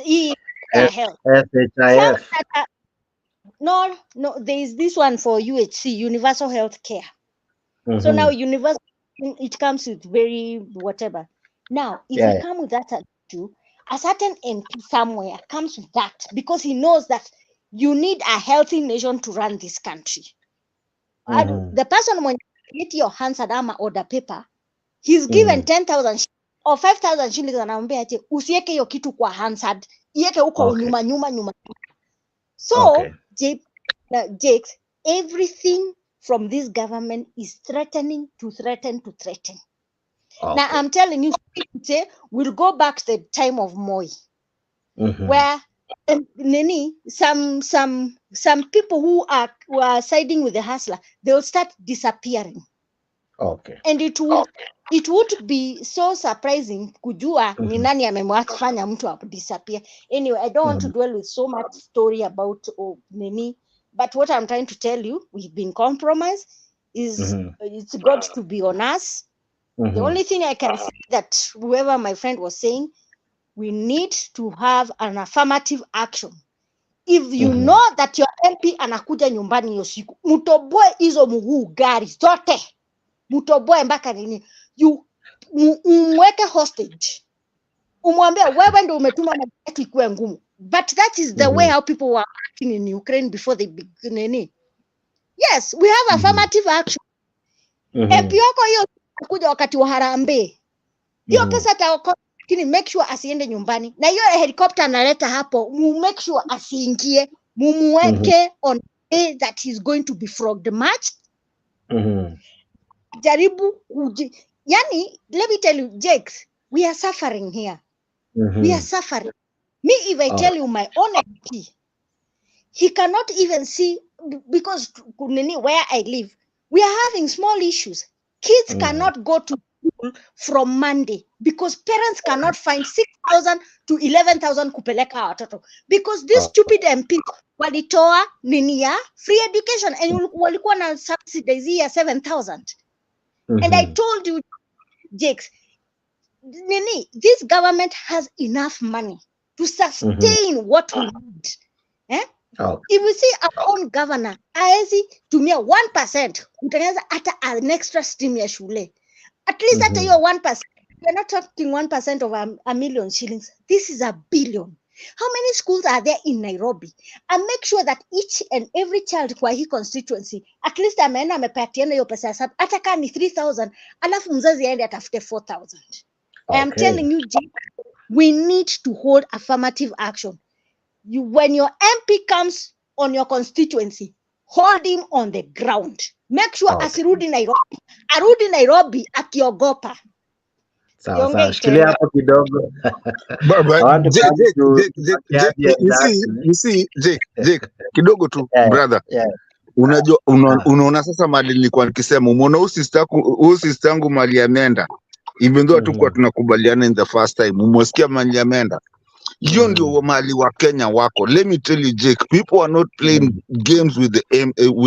Hii health. SHIF. No, there is this one for UHC, universal health care. So now universal, it comes with very whatever. Now, if you come with that too, a certain MP somewhere comes with that because he knows that you need a healthy nation to run this country. The person when you get your hands at armor order paper, he's given 10,000 or 5,000 shillings anaambia ati usiweke hiyo kitu kwa Hansard, iweke huko nyuma. So, Jakes, everything from this government is threaten. Now I'm telling you, we'll go back to the time of Moi, where some people who are siding with the hustler, they will start disappearing. And it would be so surprising kujua ni nani amemwafanya mtu disappear. Anyway, I don't want to dwell with so much story about Nini, but what I'm trying to tell you, we've been compromised. It's got to be on us. The only thing I can say that whoever my friend was saying, we need to have an affirmative action. If you know that your MP anakuja nyumbani hiyo siku, mutoboe hizo mguu gari zote. Mutoboe mpaka nini? Umweke hostage. Umwambie wewe ndio umetuma maji yetu ikuwe ngumu. But that is the way how people were acting in Ukraine before they begin. Yes, we have affirmative action. MP wako hiyo kuja wakati wa harambee. Hiyo pesa ataokoa, lakini make sure asiende nyumbani. Na hiyo helicopter analeta hapo, make sure asiingie, mumuweke on day that he's going to be flogged matched. Jaribu yani, let me tell you, Jakes, we are suffering here. We are suffering. Me, if I tell you my honesty, he cannot even see, because where I live, we are having small issues. Kids cannot go to school from Monday because parents cannot find 6,000 to 11,000 kupeleka watoto, because this stupid MP walitoa nini ya free education and walikuwa na subsidies ya 7,000. And I told you, Jakes, this government has enough money to sustain what we need. If we see our own governor, aezi tumia 1%, kutengeneza hata an extra stream ya shule. At least hata hiyo 1%. We're not talking 1% of a million shillings. This is a billion. How many schools are there in Nairobi? And make sure that each and every child kwa hii constituency, at least ameenda amepatiana hiyo pesa sababu hata kama ni 3,000, alafu mzazi aende atafute 4,000. I am telling you, Jake, we need to hold affirmative action. When your MP comes on your constituency, hold him on the ground. Make sure asirudi Nairobi. Arudi Nairobi akiogopa. Sawa, shikilia hapo kidogo. Jake, kidogo tu, brother. Unajua, unaona sasa mali nilikuwa nikisema, umeona usistangu mali ameenda. Even though hatukuwa tunakubaliana in the first time, umesikia mali ameenda. Hiyo ndio mali wa Kenya wako. Let me tell you, Jake, people are not playing games with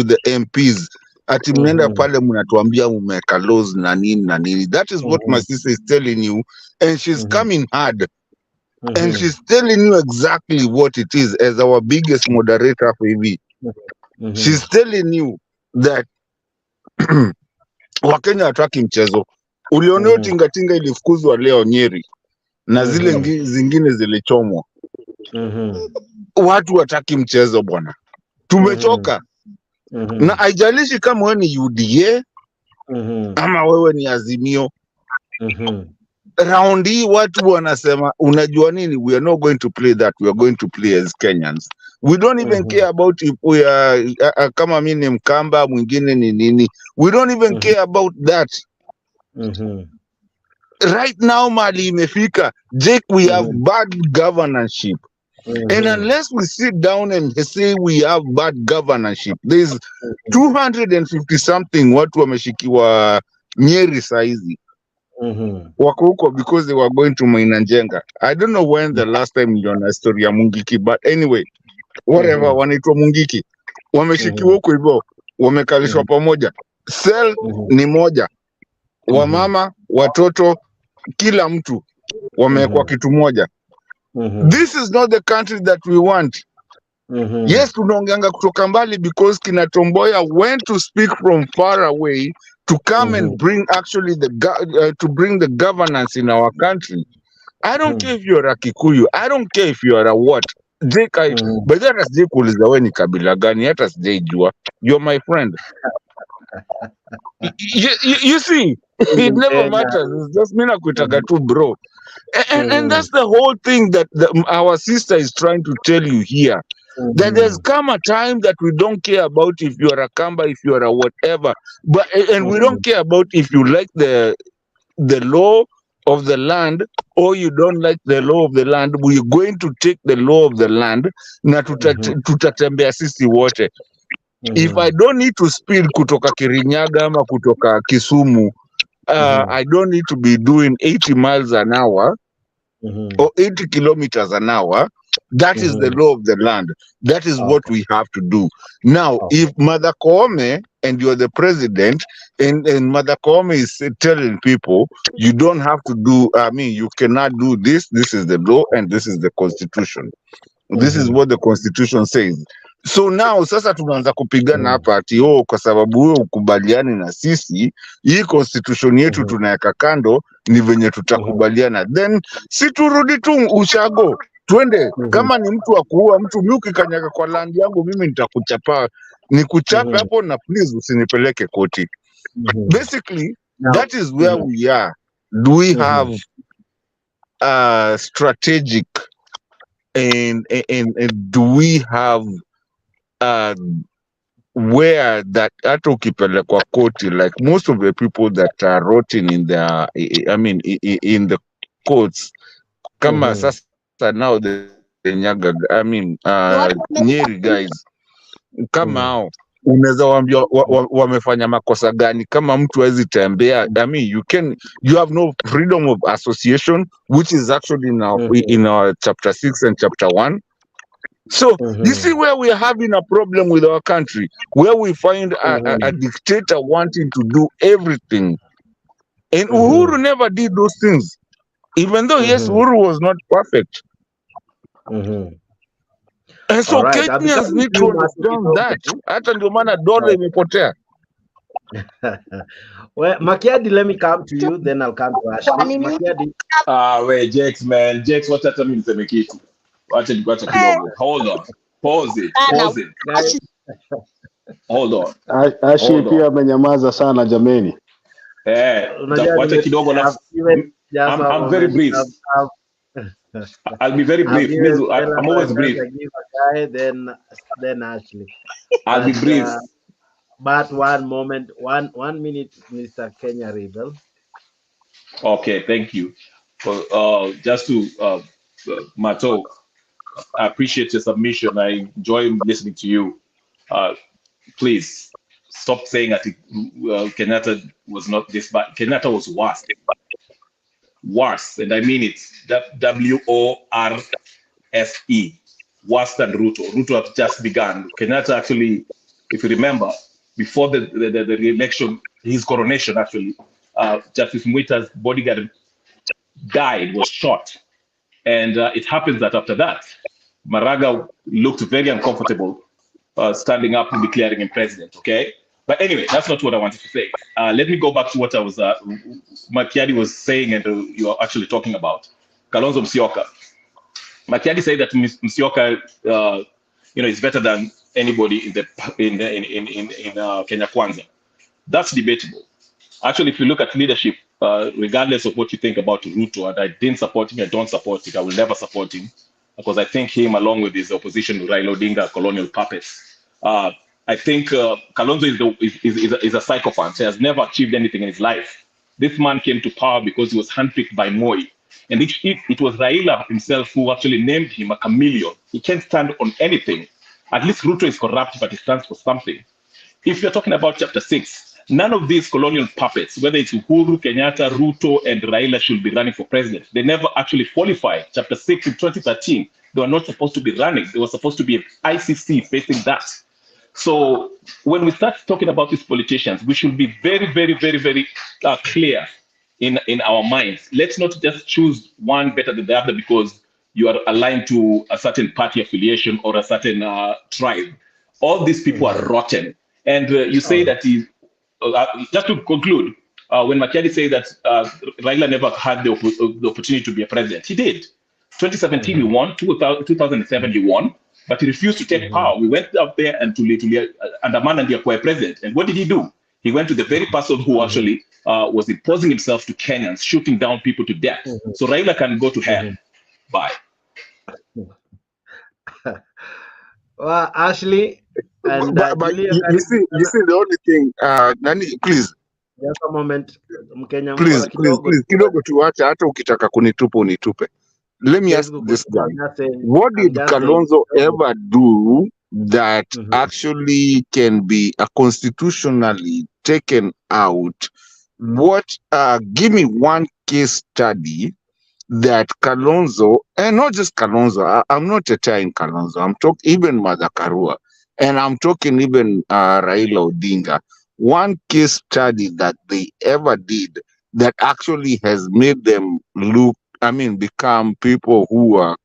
the MPs. Ati mnaenda pale mnatuambia umeka laws na nini. That is what my sister is telling you, and she's coming hard. And she's telling you exactly what it is as our biggest moderator for EV. She's telling you that Wakenya hataki mchezo. Ulioneo tingatinga ilifukuzwa leo Nyeri na zile zingine zilichomwa. Watu hataki mchezo bwana. Tumechoka. Na haijalishi kama wewe ni UDA ama wewe ni Azimio. Round hii watu wanasema, unajua nini, we are not going to play that, we are going to play as Kenyans. We don't even care about if we are kama mimi ni Mkamba, mwingine ni nini. We don't even care about that. Right now mali imefika, Jake, we have bad governorship. And unless we sit down and say we have bad governorship, there's 250 something watu wameshikiwa Nyeri saizi. Wako huko because they were going to Mainanjenga. I don't know when the last time you on a story ya Mungiki, but anyway, whatever, wanaitwa Mungiki. Wameshikiwa huko hivyo, wamekalishwa pamoja. Cell ni moja. Wamama, watoto, kila mtu wamekuwa kitu moja. This is not the country that we want. Yes, tunaongeanga kutoka mbali because kina Tomboya went to speak from far away to come and bring actually to bring the governance in our country. I don't care if you're a Kikuyu. I don't care if you are a what. Jake, but that is Jake uliza we ni kabila gani, hata sijaijua. You're my friend. You see, it never matters. It's just mina kuitaga tu bro. And that's the whole thing that our sister is trying to tell you here. That there's come a time that we don't care about if you are a Kamba, if you are a whatever, but and we don't care about if you like the law of the land or you don't like the law of the land. We're going to take the law of the land na tutatembea sisi wote. If I don't need to speed kutoka Kirinyaga ama kutoka Kisumu, I don't need to be doing 80 miles an hour or 80 kilometers an hour. That is the law of the land. That is what we have to do. Now, if Mother Koome and you're the president and Mother Koome is telling people, you don't have to do, you cannot do this. This is the law and this is the constitution. This is what the constitution says. So now, sasa tunaanza kupigana hapa ati kwa sababu wewe ukubaliani na sisi, hii constitution yetu tunaweka kando, ni venye tutakubaliana. Then, si turudi tu ushago. twende. Kama ni mtu wa kuua mtu, mimi ukikanyaga kwa land yangu, mimi nitakuchapa, nikuchape hapo, na please usinipeleke koti. But basically, that is where we are. Do we have strategic and do we have where that hata ukipelekwa koti, like most of the people that are rotting in the in the courts, kama sasa now the Nyaga, Nyeri guys, kama hao unaweza waambia wamefanya makosa gani? Kama mtu hawezi tembea, you have no freedom of association, which is actually in our chapter 6 and chapter 1. So you see where we are having a problem with our country, where we find a dictator wanting to do everything, and Uhuru never did those things, even though yes, Uhuru was not perfect. And so Right. Kenyans need to understand that. Hata ndio maana dola imepotea. Well, Makiadi, let me come to you, then I'll come to Ashley. Makiadi. Wait, Jex, man. Jex, what hata mimi niseme kitu. Wacha kidogo. Hold on. Pause it. Hold on. Ashi pia amenyamaza sana jameni. Wacha kidogo na I'm very brief. I'll be very brief. I'm always brief. Then Ashley. I'll be brief. But one moment, one minute, Mr. Kenya Rebel. Okay, thank you. Just to Mato, I appreciate your submission. I enjoy listening to you. Please stop saying that Kenyatta was not this bad. Kenyatta was worse. Worse, and I mean it. WORSE. Worse than Ruto. Ruto had just begun. Kenyatta actually, if you remember, before the re-election, his coronation actually, Justice Mwita's bodyguard died, was shot. And it happens that after that, Maraga looked very uncomfortable standing up and declaring him president, okay? But anyway, that's not what I wanted to say. Let me go back to what I was, Makiadi was saying and you are actually talking about. Kalonzo Musyoka. Makiadi said that Musyoka, is better than anybody in Kenya Kwanza. That's debatable. Actually, if you look at leadership, regardless of what you think about Ruto, and I didn't support him, I don't support it, I will never support him, because I think him, along with his opposition to Raila Odinga, colonial puppets. I think Kalonzo is a psychopath. He has never achieved anything in his life. This man came to power because he was handpicked by Moi. And it was Raila himself who actually named him a chameleon. He can't stand on anything. At least Ruto is corrupt, but he stands for something. If you're talking about chapter 6, none of these colonial puppets, whether it's Uhuru, Kenyatta, Ruto, and Raila, should be running for president. They never actually qualified. Chapter 6 in 2013, they were not supposed to be running. They were supposed to be an ICC facing that. So when we start talking about these politicians, we should be very, very, very, very clear in our minds. Let's not just choose one better than the other because you are aligned to a certain party affiliation or a certain tribe. All these people are rotten. And you say that just to conclude, when Makiadi said that Raila never had the opportunity to be a president, he did. 2017 he won, 2007 he won, but he refused to take power. We went up there and to Andaman and acquire president. And what did he do? He went to the very person who actually was imposing himself to Kenyans, shooting down people to death. So Raila can go to hell. Bye. Well, Ashley, and but you see the only thing, Nani, please. Just a moment, Mkenya. Please, kidogo tuache, hata ukitaka kunitupa unitupe. Let me ask this guy, what did Kalonzo ever do that actually can be constitutionally taken out? What? Give me one case study that Kalonzo, and not just Kalonzo, I'm not attacking Kalonzo, I'm talking even Mother Karua, and I'm talking even Raila Odinga. One case study that they ever did that actually has made them become people who are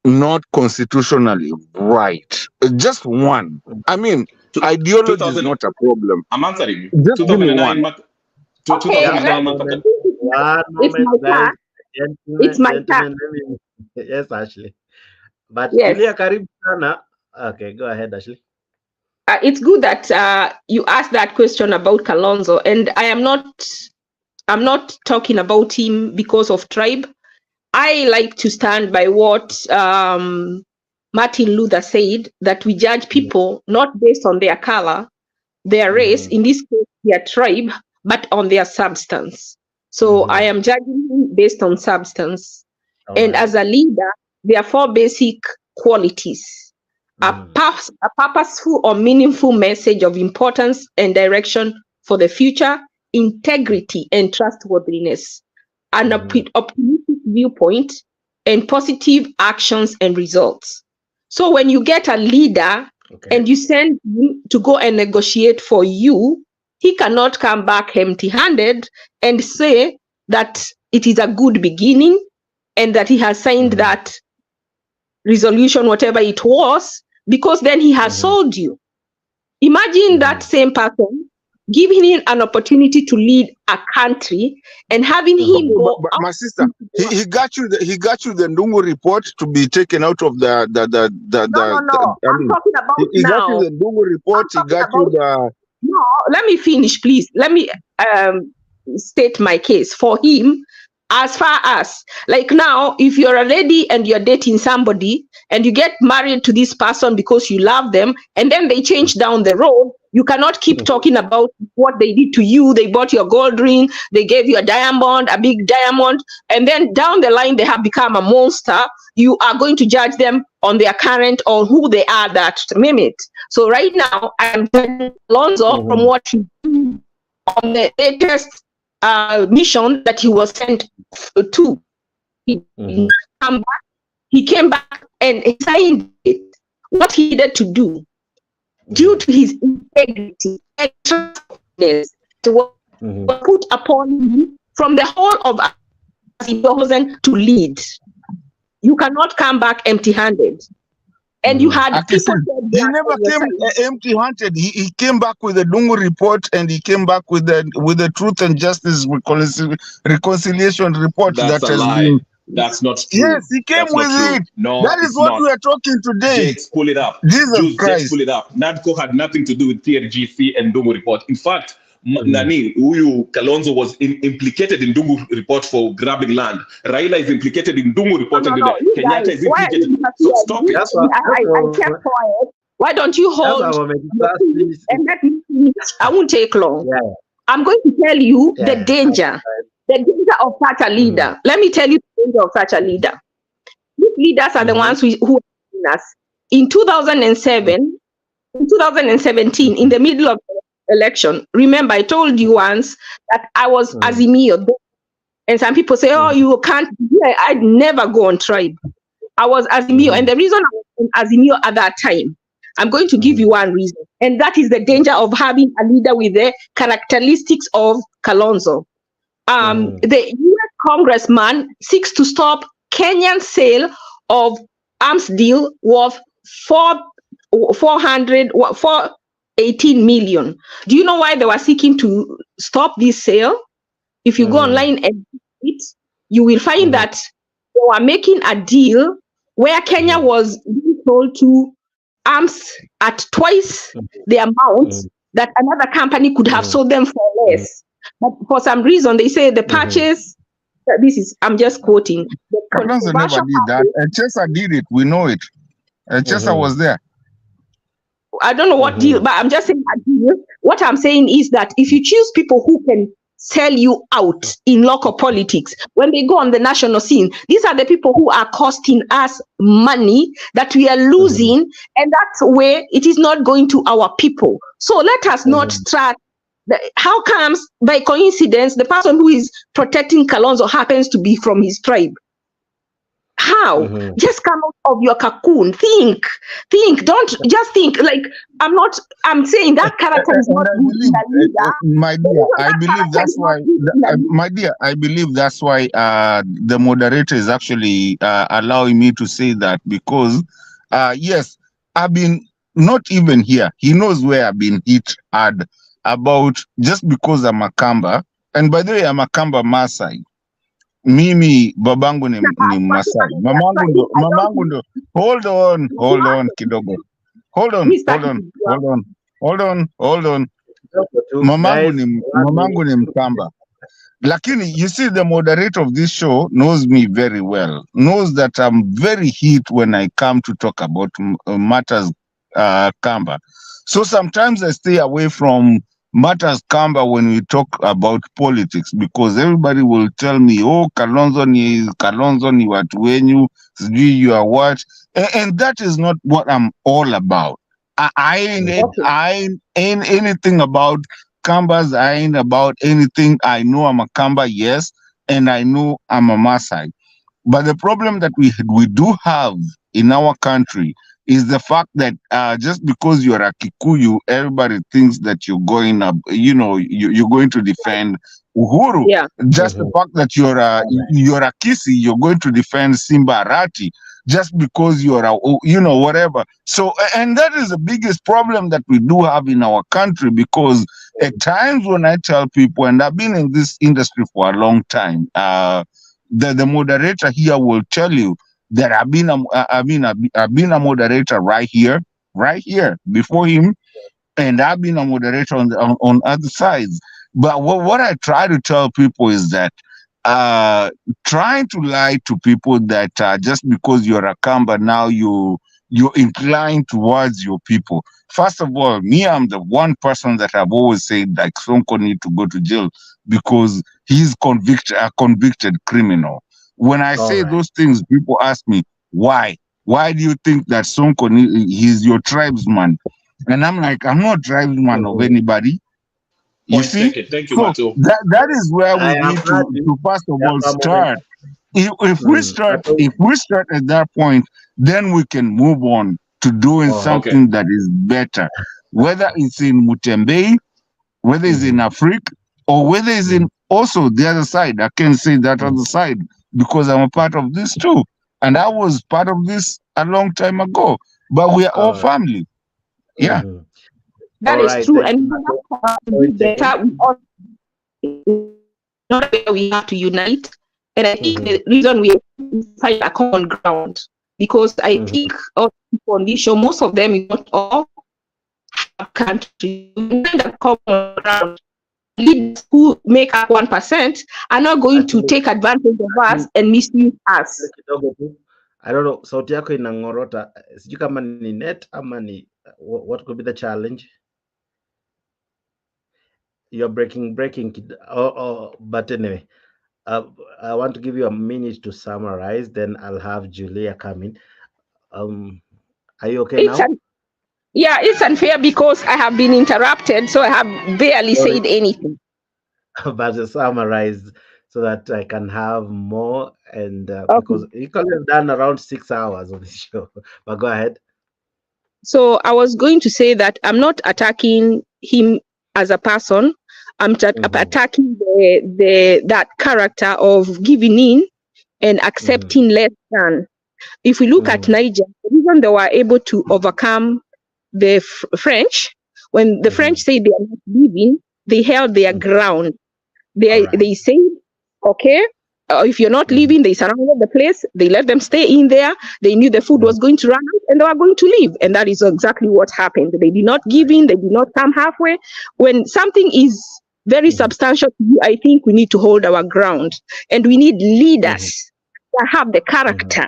not constitutionally right. Just one. Ideology is not a problem. I'm answering you. Just give me one. One moment, It's my guys. turn. It's my turn. Yes, Ashley. But Yes. Tulia karibu sana. Okay, go ahead, Ashley. It's good that you asked that question about Kalonzo, and I'm not talking about him because of tribe. I like to stand by what Martin Luther said, that we judge people not based on their color, their race, in this case, their tribe, but on their substance. So I am judging him based on substance. And as a leader, there are 4 basic qualities. A purposeful or meaningful message of importance and direction for the future, integrity and trustworthiness, an optimistic viewpoint, and positive actions and results. So when you get a leader and you send him to go and negotiate for you, he cannot come back empty-handed and say that it is a good beginning and that he has signed that resolution, whatever it was, because then he has sold you. Imagine that same person giving him an opportunity to lead a country and having him go. But my sister, he got you the Ndungu report to be taken out of the No. I'm talking about he now. got you the Ndungu report. He got you the. No, let me finish, please. Let me state my case for him. As far as, like now, if you're a lady and you're dating somebody and you get married to this person because you love them, and then they change down the road, you cannot keep talking about what they did to you. They bought your gold ring, they gave you a diamond, a big diamond, and then down the line they have become a monster. You are going to judge them on their current or who they are that minute. So right now, I am judging Alonzo from what he did on the latest mission that he was sent to. He came back and he signed it. What he needed to do, due to his integrity and trustworthiness, was put upon him from the whole of us he chosen to lead. You cannot come back empty-handed. And you had people. He never came empty-handed. He came back with the Ndungu report, and he came back with the Truth and Justice Reconciliation report. That's that a has lie. been. That's not true. Yes, he came That's with not true. it. No, that is it's what not. we are talking today. Jakes, pull it up. Jesus Christ. Jakes, pull it up. NADCO had nothing to do with TRGC and Ndungu report. In fact, Nani, Uyu Kalonzo was implicated in Ndungu report for grabbing land. Raila is implicated in Ndungu report, and Kenyatta is implicated. So stop it. I kept quiet. Why don't you hold and let me finish? I won't take long. I'm going to tell you the danger of such a leader. Let me tell you the danger of such a leader. These leaders are the ones who are in us. In 2007, in 2017, in the middle of the election, remember I told you once that I was Azimio. And some people say, oh, you can't. Yeah, I'd never go on tribe. I was Azimio. And the reason I was on Azimio at that time, I'm going to give you one reason. And that is the danger of having a leader with the characteristics of Kalonzo. The US congressman seeks to stop Kenyan sale of arms deal worth 418 million. Do you know why they were seeking to stop this sale? If you go online and read it, you will find that they were making a deal where Kenya was being told to arms at twice the amount that another company could have sold them for less. But for some reason, they say the purchase, I'm just quoting. Kalonzo never did that. Chesa did it. We know it. Chesa was there. I don't know what deal, but I'm just saying a deal. What I'm saying is that if you choose people who can sell you out in local politics, when they go on the national scene, these are the people who are costing us money that we are losing, and that's where it is not going to our people. So let us not track. How comes by coincidence the person who is protecting Kalonzo happens to be from his tribe? How? Just come out of your cocoon. Think. Don't just think. Like I'm saying that character is not good in the leader. My dear, I believe that's why. My dear, I believe that's why the moderator is actually allowing me to say that, because yes, I've been not even here. He knows where I've been hit hard about just because I'm a Kamba, and by the way, I'm a Kamba Maasai. mimi babangu ni Masai. Mamangu ndo. Hold on kidogo. Hold on. Mamangu ni Mkamba. Lakini, you see, the moderator of this show knows me very well, knows that I'm very heat when I come to talk about matters Kamba. So sometimes I stay away from matters Kamba when we talk about politics, because everybody will tell me, oh, Kalonzo ni watu wenyu, sijui you are what, and that is not what I'm all about. I ain't anything about Kambas. I ain't about anything. I know I'm a Kamba, yes, and I know I'm a Maasai. But the problem that we do have in our country is the fact that just because you're a Kikuyu, everybody thinks that you're going up, you're going to defend Uhuru. Yeah. Just the fact that you're a Kisi, you're going to defend Simba Arati. Just because you're a, whatever. So, and that is the biggest problem that we do have in our country, because at times when I tell people, and I've been in this industry for a long time, the moderator here will tell you that I've been a moderator right here before him, and I've been a moderator on other sides. But what I try to tell people is that trying to lie to people that just because you're a Kamba now you're inclined towards your people. First of all, me, I'm the one person that I've always said like Sonko need to go to jail because he's a convicted criminal. When I say those things, people ask me, why? Why do you think that Sonko, he's your tribesman? And I'm like, I'm not tribesman of anybody. You see? Thank you, So Mato. that is where we need to first of all start. If we start at that point, then we can move on to doing something that is better. Whether it's in Mutembei, whether it's in Afriq, or whether it's in also the other side. I can say that other side because I'm a part of this too. And I was part of this a long time ago. But we are all family. Yeah. That is true. And better, not where we have to unite. And I think the reason we find a common ground, because I think all people on this show, most of them, if not all, have country, find a common ground. Leaders who make up 1% are not going to take advantage of us and misuse us. I don't know. Sauti yako inangorota. Sijui kama ni net ama ni what could be the challenge? You're breaking. But anyway, I want to give you a minute to summarize. Then I'll have Julia come in. Are you okay now? Yeah, it's unfair because I have been interrupted, so I have barely said anything. But summarize so that I can have more, and because you could have done around 6 hours on the show. But go ahead. So I was going to say that I'm not attacking him as a person. I'm attacking that character of giving in and accepting less than. If we look at Niger, the reason they were able to overcome the French, when the French say they are not leaving, they held their ground. They said, okay, if you're not leaving, they surrounded the place. They let them stay in there. They knew the food was going to run out and they were going to leave. And that is exactly what happened. They did not give in. They did not come halfway. When something is very substantial to you, I think we need to hold our ground. And we need leaders that have the character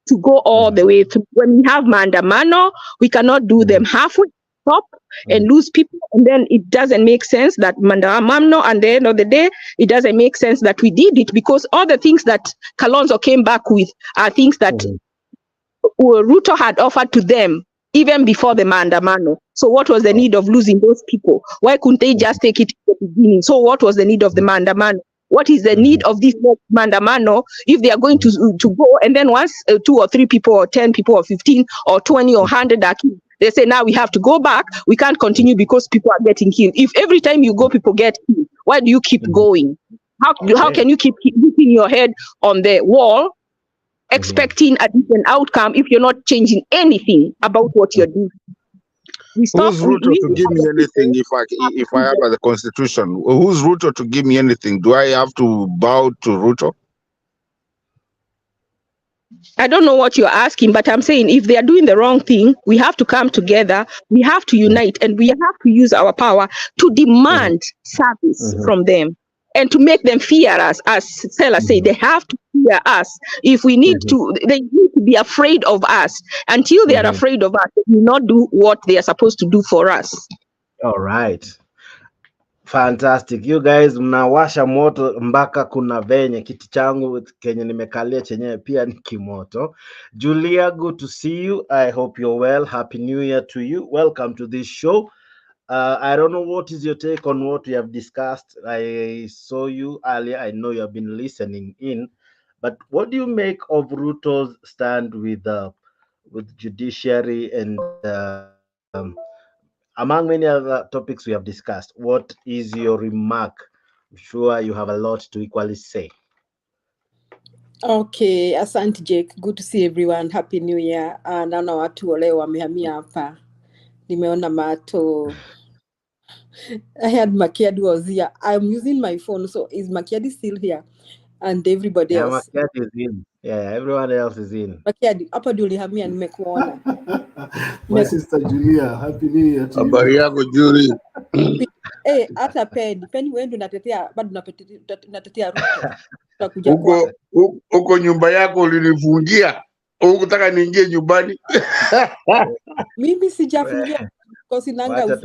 to go all the way through. When we have Maandamano, we cannot do them halfway, stop and lose people, and then it doesn't make sense that Maandamano, and at the end of the day, it doesn't make sense that we did it, because all the things that Kalonzo came back with are things that Ruto had offered to them even before the Maandamano. So what was the need of losing those people? Why couldn't they just take it at the beginning? So what was the need of the Maandamano? What is the need of this Maandamano if they are going to go, and then once 2 or 3 people or 10 people or 15 or 20 or 100 are killed, they say now we have to go back, we can't continue because people are getting killed. If every time you go people get killed, why do you keep going? How can you keep hitting your head on the wall expecting a different outcome if you're not changing anything about what you're doing? Who's Ruto to give me anything if I have the Constitution? Who's Ruto to give me anything? Do I have to bow to Ruto? I don't know what you're asking, but I'm saying if they are doing the wrong thing, we have to come together, we have to unite, and we have to use our power to demand service from them and to make them fear us. As Stella said, they have to fear us. If we need to, they need to be afraid of us. Until they are afraid of us, they will not do what they are supposed to do for us. All right. Fantastic. You guys mnawasha moto mpaka kuna venye kiti changu kenye nimekalia chenyewe pia ni kimoto. Julia, good to see you. I hope you're well. Happy New Year to you. Welcome to this show. I don't know what is your take on what we have discussed. I saw you earlier. I know you have been listening in. But what do you make of Ruto's stand with judiciary and among many other topics we have discussed? What is your remark? I'm sure you have a lot to equally say. Okay, asante Jake. Good to see everyone. Happy New Year. Naona watu wale wamehamia hapa. Nimeona Mato. I had Makiadi was here. I'm using my phone, so is Makiadi still here? And everybody else. Makiadi is in. Yeah, everyone else is in. Makiadi, hapa ndio ulihamia nimekuona. My sister Julia, Happy New Year to you. Habari yako Julie. Hata Penny wewe ndio unatetea, bado unatetea Ruto. Tutakuja kwa. Huko nyumba yako ulinifungia. Ukutaka niingie nyumbani. Mimi sijafungia kwa sinanga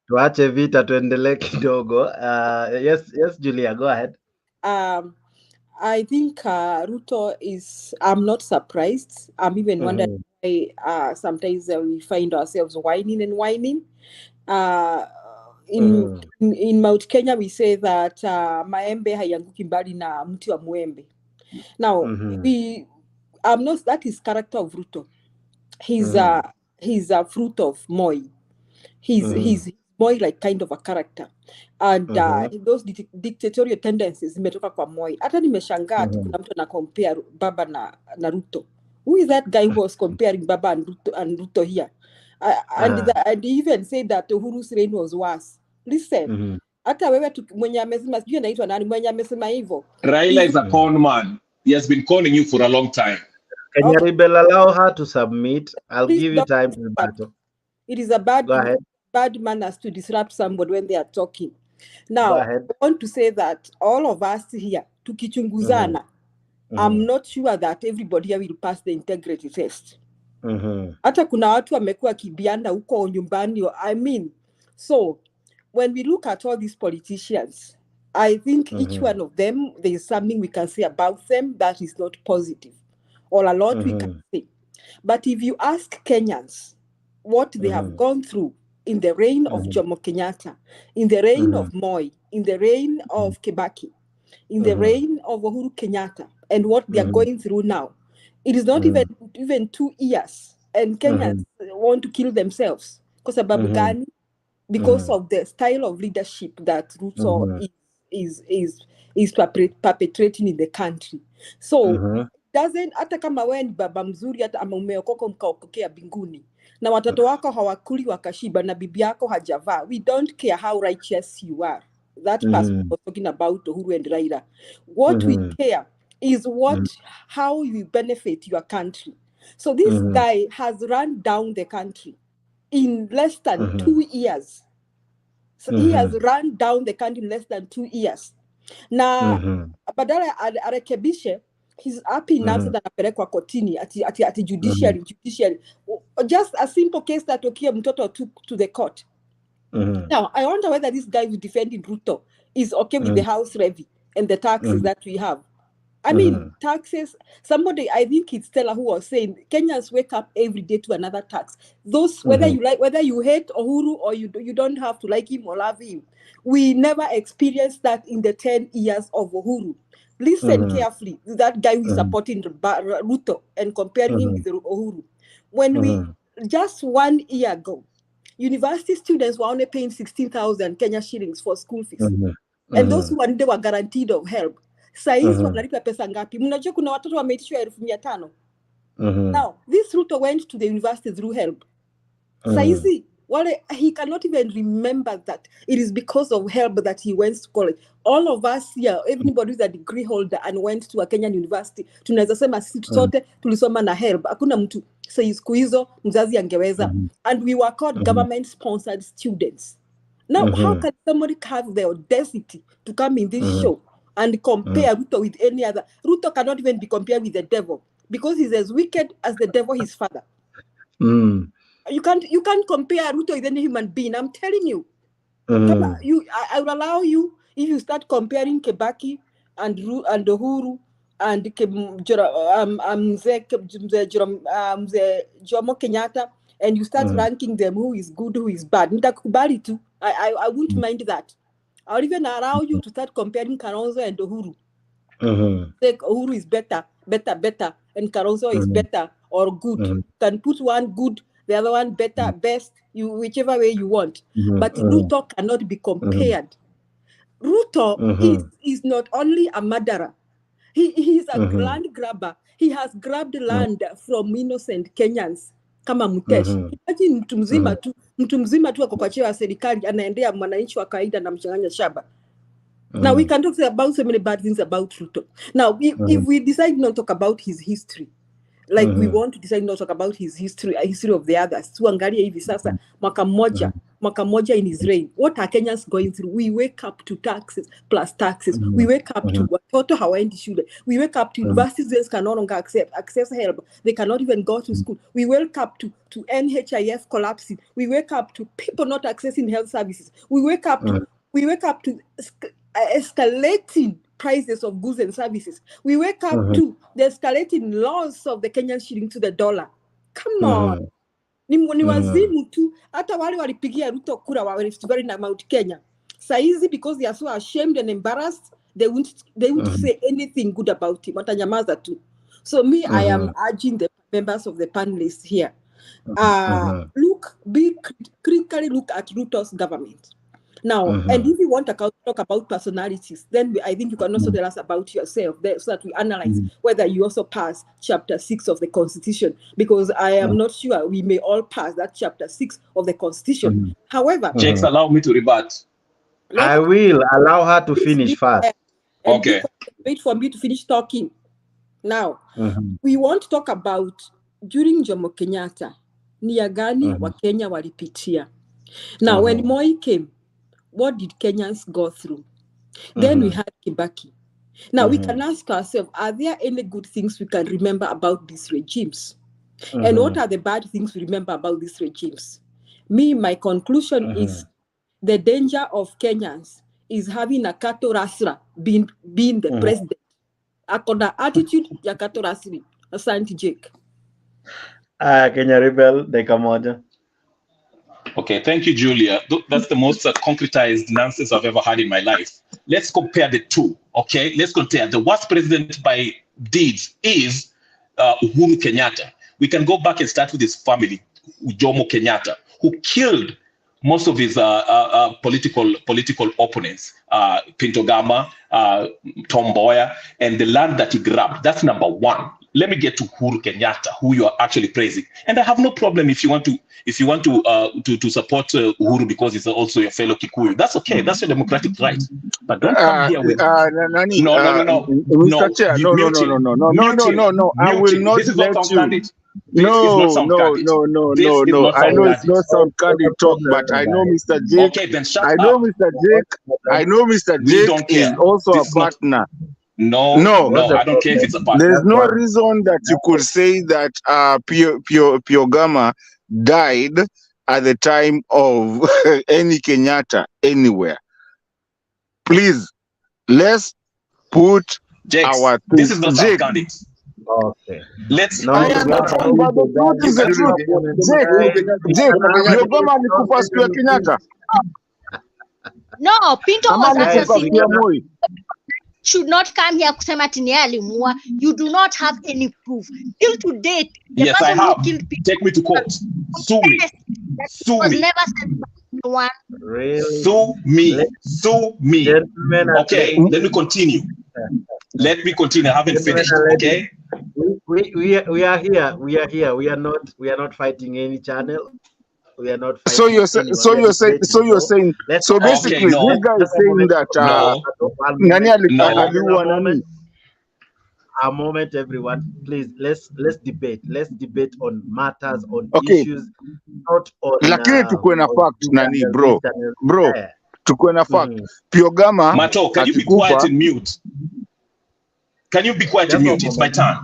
tuache vita tuendelee kidogo. Yes Julia, go ahead. I think Ruto is, I'm not surprised. I'm even wondering why sometimes we find ourselves whining. In Mount Kenya, we say that maembe hayanguki mbali na mti wa muembe. Now, that is character of Ruto. He's a fruit of Moi. He's Moi like kind of a character. And those dictatorial tendencies zimetoka kwa Moi. Hata nimeshangaa ati kuna mtu ana compare Baba na Ruto. Who is that guy who was comparing Baba and Ruto here? And he even said that Uhuru's reign was worse. Listen, hata wewe mwenye amesema sijui anaitwa nani mwenye amesema hivyo. Raila is a con man. He has been conning you for a long time. Can you allow her to submit? I'll give you time to battle. It is a bad manners to disrupt somebody when they are talking. Now, I want to say that all of us here, tukichunguzana, I'm not sure that everybody here will pass the integrity test. Hata kuna watu wamekuwa kibianda huko nyumbani. I mean, so when we look at all these politicians, I think each one of them, there is something we can say about them that is not positive, or a lot we can say. But if you ask Kenyans what they have gone through in the reign of Jomo Kenyatta, in the reign of Moi, in the reign of Kibaki, in the reign of Uhuru Kenyatta, and what they are going through now, it is not even 2 years, and Kenyans want to kill themselves. Because of the style of leadership that Ruto is perpetrating in the country. So doesn't hata kama wewe ni baba mzuri hata ama umeokoka mkaokokea binguni na watoto wako hawakuli wakashiba na bibi yako hajavaa, we don't care how righteous you are. That person was talking about Uhuru and Raila. What we care is how you benefit your country. So this guy has run down the country in less than 2 years. So he has run down the country in less than 2 years. Na badala arekebishe, he's happy now that anapelekwa kotini ati judiciary. Just a simple case that Okia Mtoto took to the court. Now, I wonder whether this guy who's defending Ruto is okay with the house levy and the taxes that we have. I mean, taxes, somebody, I think it's Stella who was saying, Kenyans wake up every day to another tax. Those, whether you hate Uhuru or you don't have to like him or love him. We never experienced that in the 10 years of Uhuru. Listen carefully, that guy who is supporting Ruto and comparing him with Uhuru. When we, just 1 year ago, university students were only paying 16,000 Kenya shillings for school fees. And those who were guaranteed of help. Saizi wanalipa pesa ngapi? Mnajua kuna watoto wameitishwa 1500. Now, this Ruto went to the university through help. Saizi he cannot even remember that it is because of help that he went to college. All of us here, everybody who's a degree holder and went to a Kenyan university, tunaweza sema sisi sote tulisoma na help. Hakuna mtu siku hizo mzazi angeweza. And we were called government sponsored students. Now, how can somebody have the audacity to come in this show and compare Ruto with any other? Ruto cannot even be compared with the devil because he's as wicked as the devil, his father. You can't compare Ruto with any human being. I'm telling you. I will allow you if you start comparing Kibaki and Uhuru and Jomo Kenyatta, and you start ranking them who is good, who is bad. Nitakubali tu. I wouldn't mind that. I'll even allow you to start comparing Kalonzo and Uhuru. Like Uhuru is better, and Kalonzo is better or good. Can put one good, the other one better, best, whichever way you want. But Ruto cannot be compared. Ruto is not only a murderer. He is a land grabber. He has grabbed land from innocent Kenyans. Kama Mutesh. Imagine mtu mzima tu ako kwa cheo ya serikali anaendea mwananchi wa kawaida na mchanganya shamba. Now we can talk about so many bad things about Ruto. Now if we decide not to talk about his history, like we want to decide not to talk about his history of the others, tuangalie hivi sasa mwaka moja in his reign, what are Kenyans going through? We wake up to taxes plus taxes. We wake up to watoto hawaendi shule. We wake up to universities can no longer access help. They cannot even go to school. We wake up to NHIF collapsing. We wake up to people not accessing health services. We wake up to escalating prices of goods and services. We wake up to the escalating loss of the Kenyan shilling to the dollar. Come on. Ni wazimu tu. Hata wale walipigia Ruto kura wa very na Mount Kenya. Saizi, because they are so ashamed and embarrassed, they won't say anything good about him. Watanyamaza tu. So me, I am urging the members of the panelists here. Critically look at Ruto's government. Now, and if you want to talk about personalities, then I think you can also tell us about yourself so that we analyze whether you also pass chapter 6 of the Constitution, because I am not sure we may all pass that chapter 6 of the Constitution. However, Jakes, allow me to rebut. I will allow her to finish first. Okay. Wait for me to finish talking. Now, we want to talk about during Jomo Kenyatta, nia gani wa Kenya walipitia. Now, when Moi came, what did Kenyans go through? Then we had Kibaki. Now we can ask ourselves, are there any good things we can remember about these regimes? And what are the bad things we remember about these regimes? My conclusion is the danger of Kenyans is having a Kato Rasra being the president. Akona attitude ya Kato Rasri. Asante Jake. Kenya Rebel, dakika moja. Okay, thank you, Julia. That's the most concretized nonsense I've ever had in my life. Let's compare the two, okay? Let's compare. The worst president by deeds is Uhuru Kenyatta. We can go back and start with his family, Jomo Kenyatta, who killed most of his political opponents, Pinto Gama, Tom Mboya, and the land that he grabbed. That's number one. Let me get to Uhuru Kenyatta, who you are actually praising. And I have no problem if you want to support Uhuru because he's also your fellow Kikuyu. That's okay. That's your democratic right. But don't come here with no. Mr. Chair, no. I will not let you. No. I know it's not some candid talk, but I know Mr. Jake. Okay, then shut I know Mr. Jake is also a partner. No, I don't care if it's a partner. There's no reason that you could say that Piogama died at the time of any Kenyatta anywhere. Please, let's put Jakes, our this is not Jake. candid. Okay. Let's. Jake, Piogama alikufa siku ya Kenyatta. No, Pinto was assassinated. Should not come here kusema tini alimua. You do not have any proof. Till to date, the yes, I have. Take me to court. Sue me. Sue me. Never said by anyone. Really? Sue me. Sue me. Okay, let me continue. I haven't finished. Okay. We are here. We are not fighting any channel. We are not So fighting anyone. We are debating. Let's so basically no. this guy is just a saying moment. that No. nani No. aliua nani? A moment, everyone. Please, let's debate. Let's debate on matters, on Okay, issues, not on lakini tukuwe na fact this nani and bro, this and bro, that. tukuwe na fact. Piogama Mato, can you be quiet akikufa, and mute? Can you be quiet and Just one mute? It's my moment. turn.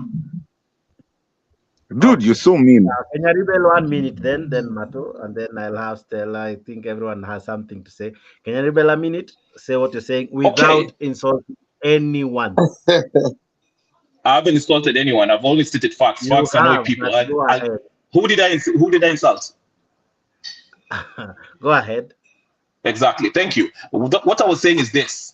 dude, you're so mean. Can you rebel 1 minute then Mato, and then I'll have Stella. I think everyone has something to say. Can you rebel a minute? Say what you're saying without insulting anyone. I haven't insulted anyone. I've only stated facts. You Facts annoy have, people. but go ahead. Who did I insult? Go ahead. Exactly. Thank you. What I was saying is this.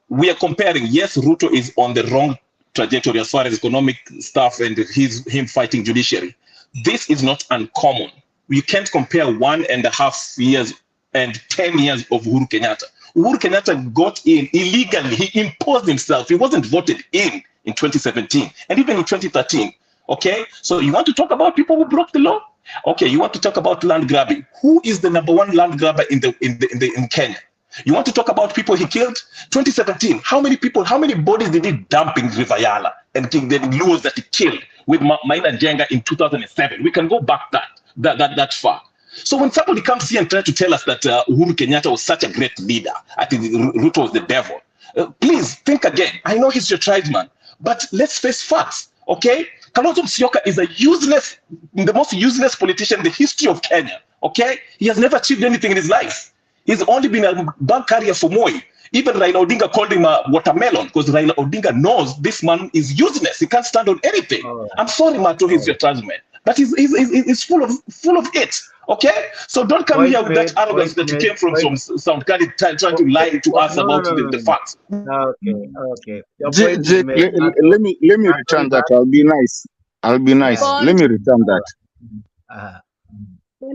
We are comparing. Yes, Ruto is on the wrong trajectory as far as economic stuff and him fighting judiciary. This is not uncommon. You can't compare 1.5 years and 10 years of Uhuru Kenyatta. Uhuru Kenyatta got in illegally. He imposed himself. He wasn't voted in 2017 and even in 2013. Okay, so you want to talk about people who broke the law? Okay, you want to talk about land grabbing? Who is the #1 land grabber in Kenya? You want to talk about people he killed? 2017. How many people? How many bodies did he dump in River Yala and the Luos that he killed with Maina Jenga in 2007? We can go back that far. So when somebody comes here and tries to tell us that Uhuru Kenyatta was such a great leader, I think Ruto was the devil. Please think again. I know he's your tribesman, but let's face facts, okay? Kalonzo Musyoka is the most useless politician in the history of Kenya, okay? He has never achieved anything in his life. He's only been a bag carrier for Moi. Even Raila Odinga called him a watermelon because Raila Odinga knows this man is useless. He can't stand on anything. I'm sorry, Mato, he's your tribesman, but he's full of it. Okay, so don't come here with that arrogance that you came from some Soundcard trying to lie to us about the facts. Okay. Jake, let me return that. I'll be nice. Let me return that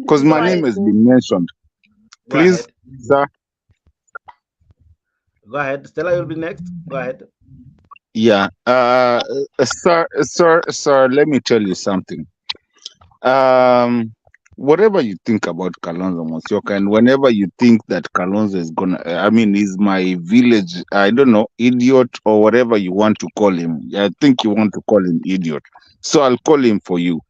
because my name has been mentioned. Please, sir. Go ahead. Stella, you'll be next. Go ahead. Yeah. Sir, let me tell you something. Whatever you think about Kalonzo Musyoka, and whenever you think that Kalonzo is my village, I don't know, idiot or whatever you want to call him. I think you want to call him idiot. So I'll call him for you.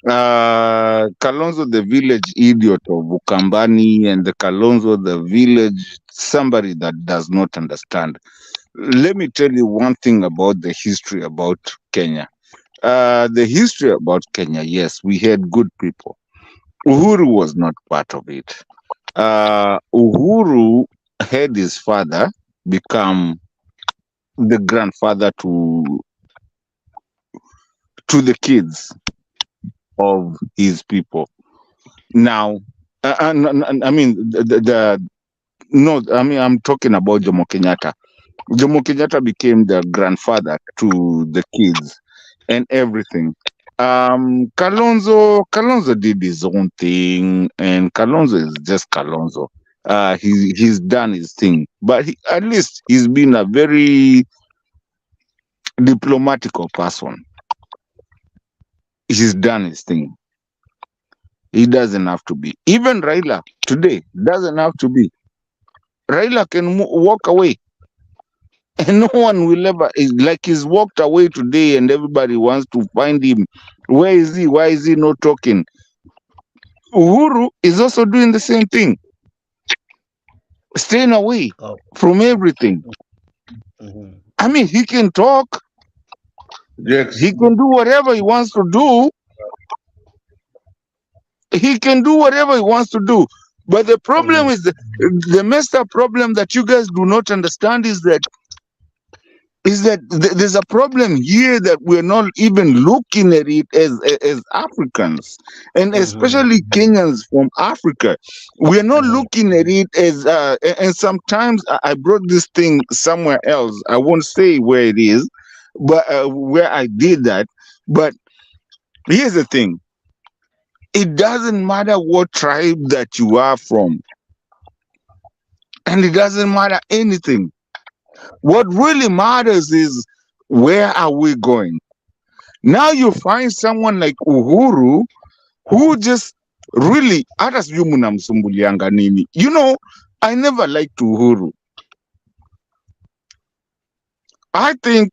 Kalonzo the village idiot of Bukambani, and the Kalonzo the village somebody that does not understand. Let me tell you one thing about the history about Kenya. The history about Kenya, yes, we had good people. Uhuru was not part of it. Uhuru had his father become the grandfather to the kids of his people. Now, I'm talking about Jomo Kenyatta. Jomo Kenyatta became the grandfather to the kids and everything. Kalonzo did his own thing, and Kalonzo is just Kalonzo. He's done his thing, but at least he's been a very diplomatical person. He's done his thing. He doesn't have to be. Even Raila today doesn't have to be. Raila can walk away. And no one will ever, he's walked away today and everybody wants to find him. Where is he? Why is he not talking? Uhuru is also doing the same thing. Staying away from everything. I mean, he can talk. Yes. He can do whatever he wants to do. He can do whatever he wants to do. But the problem is, the messed up problem that you guys do not understand is that there's a problem here that we're not even looking at it as Africans, and especially Kenyans from Africa. We're not looking at it as and sometimes I brought this thing somewhere else. I won't say where it is, but where I did that. But here's the thing. It doesn't matter what tribe that you are from, and it doesn't matter anything. What really matters is, where are we going? Now you find someone like Uhuru who just really, hata sijui mnamsumbulianga nini. You know, I never liked Uhuru. I think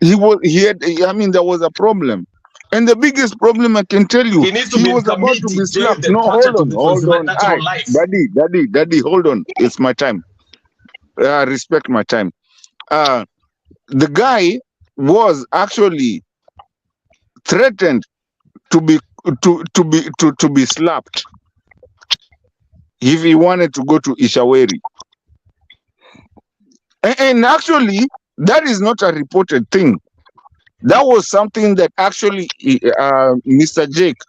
there was a problem. And the biggest problem I can tell you, He needs to he be was about to be committed, jailed, slapped. and No, tortured hold for his on. natural Hi, life. Daddy, hold on. It's my time. Respect my time. The guy was actually threatened to be slapped if he wanted to go to Ishaweri. And actually, that is not a reported thing. That was something that actually, Mr. Jake,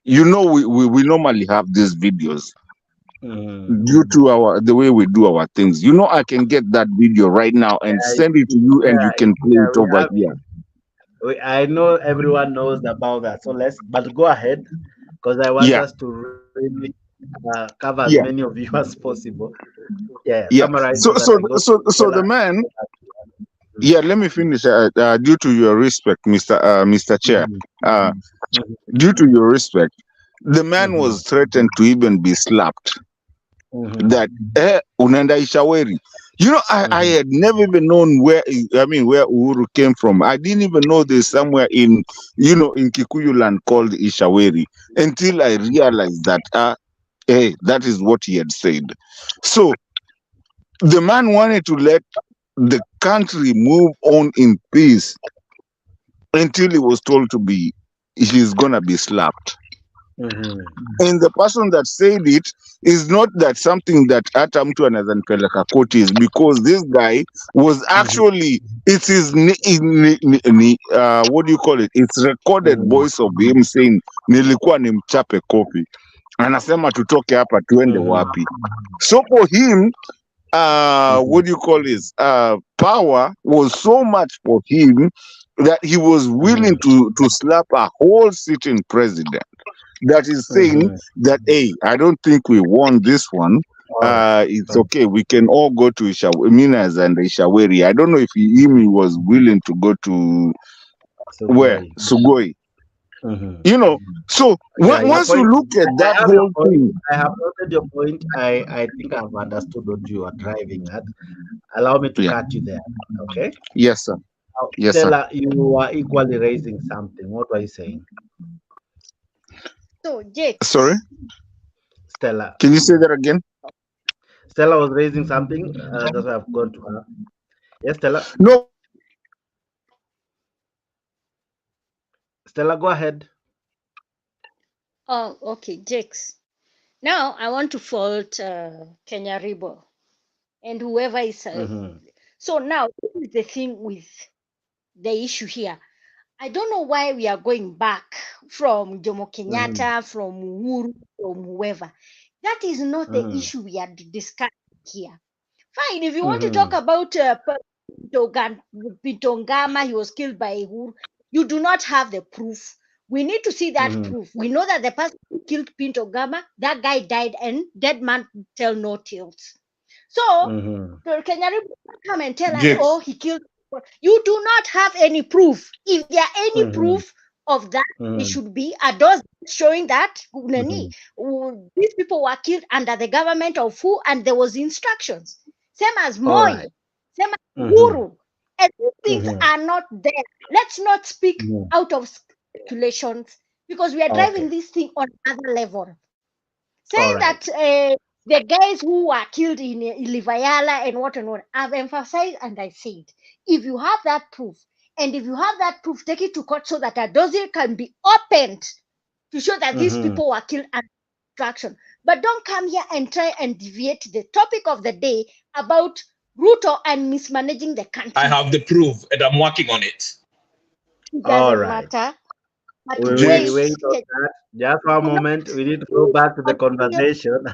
you know, we normally have these videos due to the way we do our things. You know, I can get that video right now and send it to you, and you can play it we over have here. I know everyone knows about that. So but go ahead, because I want Yeah. us to really cover as Yeah. many of you as possible. Yeah, Yeah. summarize So so that I go so the man. Yeah, let me finish. Due to your respect, Mr. Chair, due to your respect, the man was threatened to even be slapped. That unaenda Ishaweri. You know, I had never even known where Uhuru came from. I didn't even know there's somewhere in Kikuyu land called Ishaweri until I realized that that is what he had said. So the man wanted to let the country move on in peace until he was told he's gonna be slapped. And the person that said it is not that something that hata mtu anaweza nipeleka koti, is because this guy was actually, it's his what do you call it, it's recorded voice of him saying nilikuwa nimchape kopi, anasema tutoke hapa tuende wapi. So for him, what do you call this, power was so much for him that he was willing to slap a whole sitting president that is saying that, hey, I don't think we won this one. It's okay. We can all go to Minas and Ishaweri. I don't know if he was willing to go to where? Sugoi. You know, so once you look at that whole thing. I have noted your point. I think I've understood what you are driving at. Allow me to cut you there. Okay? Yes, sir. Yes, Stella, sir. you are equally raising something. What were you saying? So, Jake. Sorry? Stella. Can you say that again? Stella was raising something. That's why I've gone to her. Yes, Stella? No. Stella, go ahead. Oh, okay, Jakes. Now I want to fault Kenya Ribo and whoever is. So now this is the thing with the issue here. I don't know why we are going back from Jomo Kenyatta, from Uhuru, from whoever. That is not the issue we are discussing here. Fine, if you want to talk about Pitongama, he was killed by Uhuru, you do not have the proof. We need to see that proof. We know that the person who killed Pinto Gama, that guy died, and dead man tell no tales. So, Kenya come and tell us, oh, he killed. You do not have any proof. If there are any proof of that, it should be a dose showing that these people were killed under the government of who, and there was instructions. Same as Moi, same as Uhuru. And these things are not there. Let's not speak out of speculations, because we are driving this thing on another level. Saying that the guys who were killed in Livayala and what and what, I've emphasized and I said, if you have that proof, and if you have that proof, take it to court so that a dossier can be opened to show that these people were killed under instruction. But don't come here and try and deviate the topic of the day about Ruto and mismanaging the country. I have the proof and I'm working on it. It doesn't matter. But wait on that. Just for a moment, we need to go back to the conversation.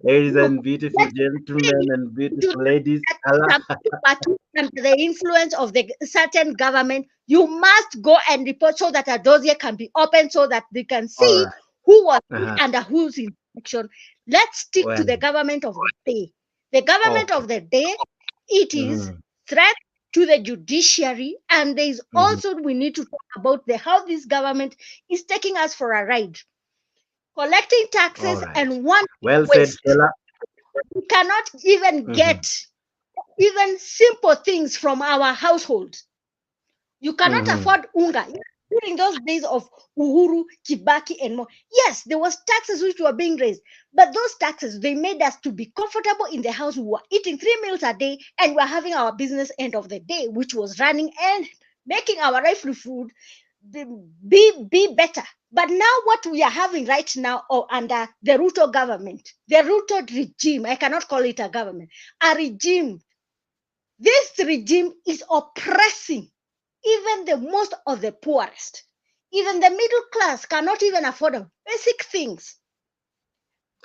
Ladies and beautiful gentlemen and beautiful ladies. Under the influence of the certain government, you must go and report so that a dossier can be opened so that they can see who was under whose instruction. Let's stick to the government of the day. The government of the day, it is threat to the judiciary, and there is also we need to talk about how this government is taking us for a ride. collecting taxes and one well said, Stella. We cannot even get even simple things from our households. You cannot afford unga. During those days of Uhuru, Kibaki, and more, yes, there was taxes which were being raised, but those taxes, they made us to be comfortable in the house. We were eating 3 meals a day, and we were having our business end of the day, which was running and making our livelihood be better. But now what we are having right now, or under the Ruto government, the Ruto regime, I cannot call it a government, a regime. This regime is oppressing even the most of the poorest. Even the middle class cannot even afford basic things.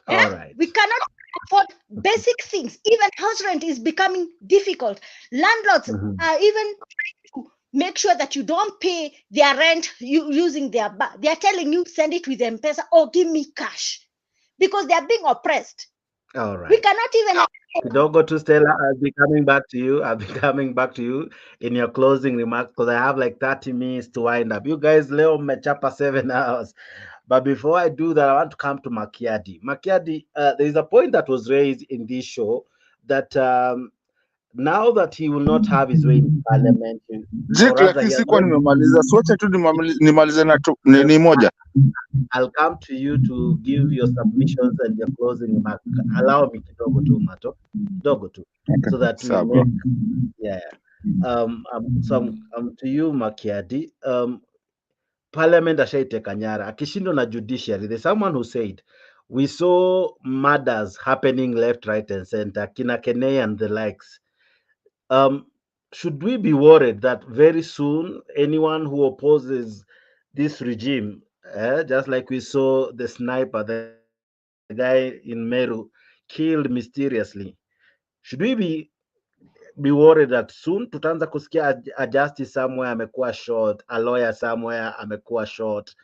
All right. We cannot afford basic things. Even house rent is becoming difficult. Landlords are even trying to make sure that you don't pay their rent using their they are telling you send it with M-Pesa or give me cash, because they are being oppressed. All right. We cannot even. Kidogo to Stella, I'll be coming back to you. I'll be coming back to you in your closing remarks, because I have like 30 minutes to wind up. You guys, leo mmechapa 7 hours. But before I do that, I want to come to Makiadi. Makiadi, there is a point that was raised in this show that now that he will not have his way in parliament, Jake, lakini sikuwa nimemaliza. Sote tu nimalize na ni moja. I'll come to you to give your submissions and your closing remarks. Allow me kidogo tu Mato, kidogo tu, so that we make, so to you Makiadi, parliament ashaiteka nyara, akishindwa na judiciary. There's someone who said we saw murders happening left, right, and center, Kina Kene and the likes. Should we be worried that very soon anyone who opposes this regime, just like we saw the sniper, the guy in Meru, killed mysteriously, should we be worried that soon tutaanza kusikia a justice somewhere amekuwa shot, a lawyer somewhere amekuwa shot,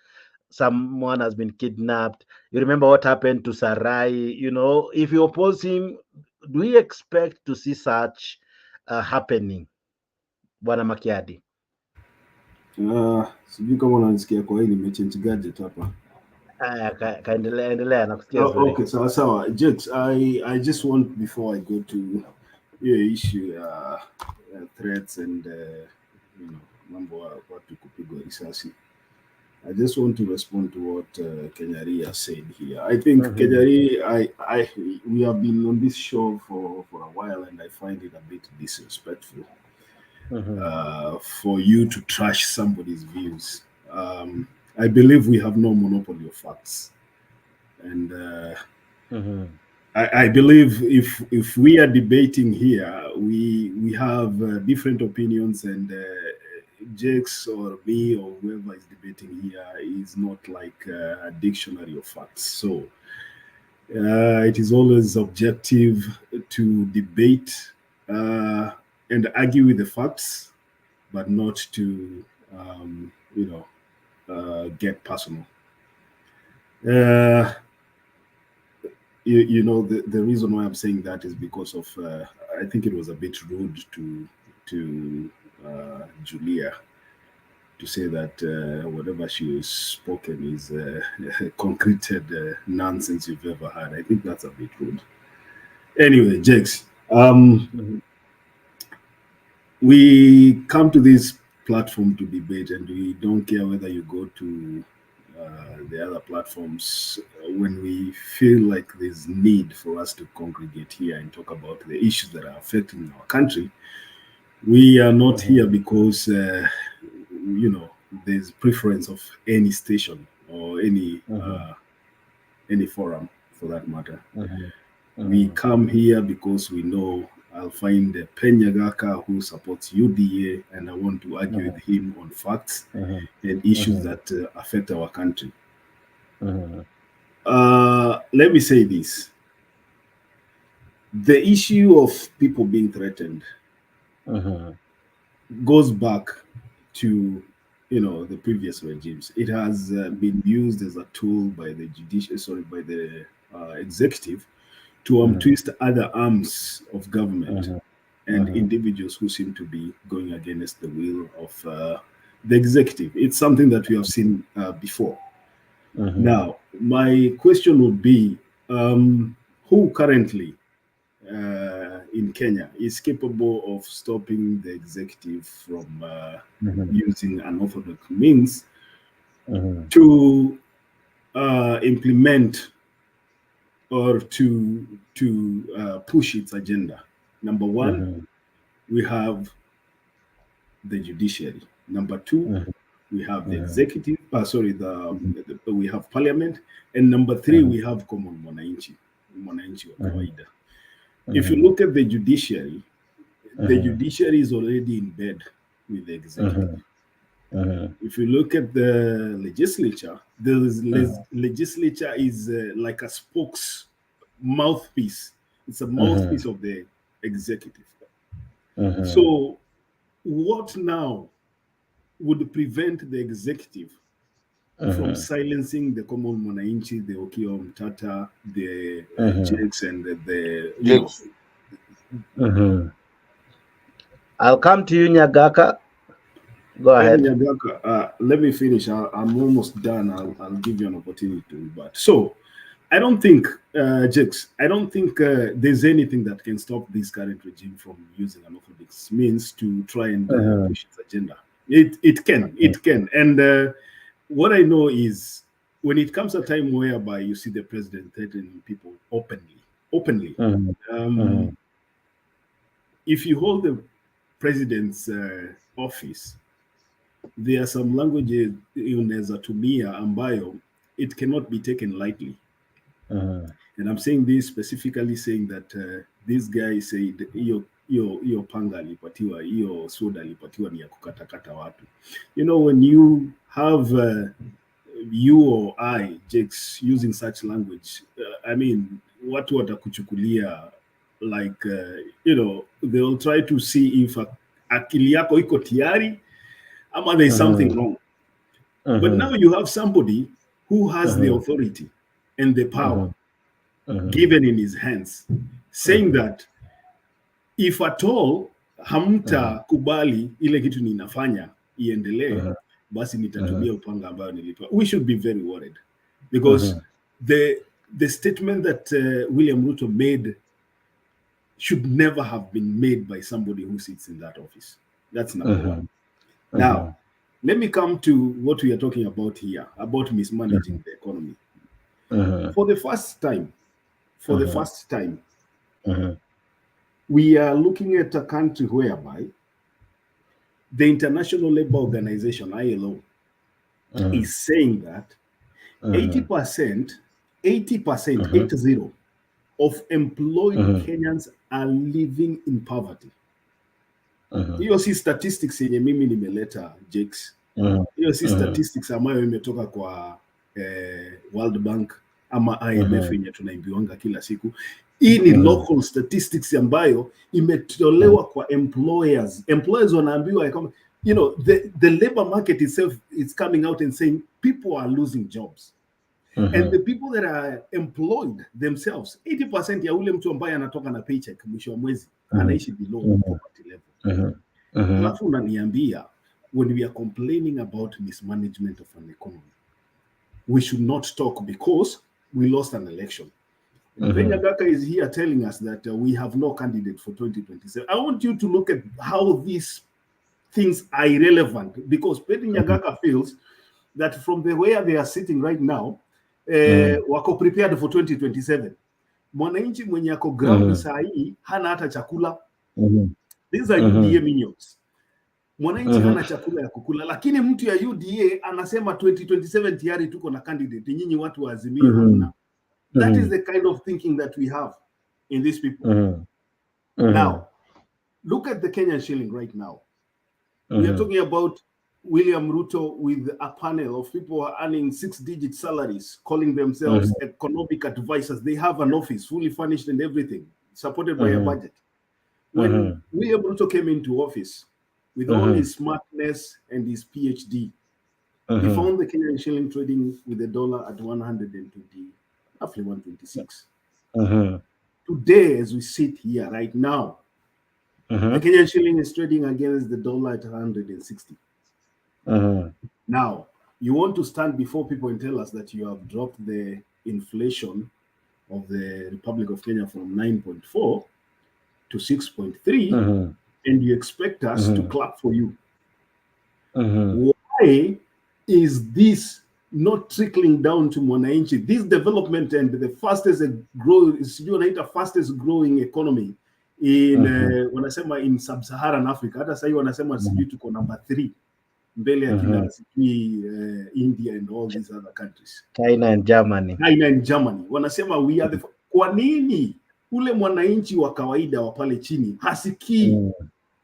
someone has been kidnapped? You remember what happened to Sarai? You know, if you oppose him, do we expect to see such happening? Bwana Makiadi. Sijui kama unanisikia kwa hii nimechange gadget hapa. Kaendelea nakusikia vizuri. Okay, sawa. Jets, I just want, before I go to your issue threats and mambo watu kupigwa risasi, I just want to respond to what Kenyari has said here. I think Kenyari, we have been on this show for a while, and I find it a bit disrespectful for you to trash somebody's views. I believe we have no monopoly of facts, and I believe if we are debating here, we have different opinions, and Jakes or me or whoever is debating here is not like a dictionary of facts. So it is always objective to debate and argue with the facts, but not to get personal. The reason why I'm saying that is because of I think it was a bit rude to Julia to say that whatever she has spoken is concreted nonsense you've ever had. I think that's a bit rude. Anyway, Jakes, we come to this platform to debate, and we don't care whether you go to the other platforms. When we feel like there's need for us to congregate here and talk about the issues that are affecting our country, we are not here because there's preference of any station or any forum for that matter. We come here because we know I'll find Penyagaka who supports UDA, and I want to argue with him on facts and issues that affect our country. Let me say this. The issue of people being threatened goes back to the previous regimes. It has been used as a tool by the executive to twist other arms of government and individuals who seem to be going against the will of the executive. It's something that we have seen before. Now, my question would be, who currently in Kenya is capable of stopping the executive from using unorthodox means to implement or to push its agenda? Number one, we have the judiciary. Number two, we have the executive. We have parliament, and number three, we have common mwananchi wa kawaida. If you look at the judiciary is already in bed with the executive. If you look at the legislature, the legislature is like a mouthpiece. It's a mouthpiece of the executive. So what now would prevent the executive from silencing the common mwananchi, the Okiya Mtata, the Jakes, and the I'll come to you, Nyagaka. Go ahead. Nyagaka, let me finish. I'm almost done. I'll give you an opportunity to rebut. So, I don't think, Jakes, I don't think there's anything that can stop this current regime from using unorthodox means to try and push its agenda. It can. And what I know is when it comes a time whereby you see the president threatening people openly, if you hold the president's office, there are some languages unaweza tumia ambayo it cannot be taken lightly. And I'm saying this specifically saying that this guy said hiyo panga alipatiwa, hiyo soda alipatiwa ni ya kukatakata watu. You know, when you have you or I, Jakes, using such language, I mean, watu watakuchukulia like, you know, they'll try to see if akili yako iko tiari ama there's something wrong. But now you have somebody who has the authority and the power given in his hands, saying that if at all hamta kubali ile kitu ninafanya iendelee, basi nitatumia upanga ambayo nilipewa. We should be very worried because the statement that William Ruto made should never have been made by somebody who sits in that office. That's number one. Now, let me come to what we are talking about here, about mismanaging the economy. For the first time, we are looking at a country whereby the International Labour Organization, ILO, is saying that 80% of employed Kenyans are living in poverty. Hiyo si statistics yenye mimi nimeleta, Jakes. Hiyo si statistics ambayo imetoka kwa World Bank ama IMF yenye tunaimbiwanga kila siku. Hii ni local statistics ambayo imetolewa kwa employers. Employers wanaambiwa, you know, the labor market itself is coming out and saying people are losing jobs. And the people that are employed themselves, 80% ya ule mtu ambaye anatoka na paycheck mwisho wa mwezi anaishi below poverty level. Alafu unaniambia, when we are complaining about mismanagement of an economy, we should not talk because we lost an election. Nyagaka is here telling us that we have no candidate for 2027. I want you to look at how these things are irrelevant because Nyagaka feels that from the way they are sitting right now, wako prepared for 2027. Mwananchi mwenye ako ground saa hii hana hata chakula. These are UDA minions. Mwananchi hana chakula ya kukula, lakini mtu ya UDA anasema 2027 tayari tuko na candidate, nyinyi watu wa Azimio hamna. That is the kind of thinking that we have in these people. Now, look at the Kenyan shilling right now. We are talking about William Ruto with a panel of people who are earning 6-digit salaries, calling themselves economic advisors. They have an office, fully furnished and everything, supported by a budget. When William Ruto came into office, with all his smartness and his PhD, he found the Kenyan shilling trading with the dollar at 120, roughly 126. Today, as we sit here right now, the Kenyan shilling is trading against the dollar at 160. Now, you want to stand before people and tell us that you have dropped the inflation of the Republic of Kenya from 9.4 to 6.3, and you expect us to clap for you. Why is this not trickling down to mwananchi? This development and the fastest growing economy in wanasema in sub-Saharan Africa. Hata sasa wanasema sijui tuko number 3 mbele ya kina India and all these other countries. China and Germany. Wanasema we are the... Kwa nini ule mwananchi wa kawaida wa pale chini hasikii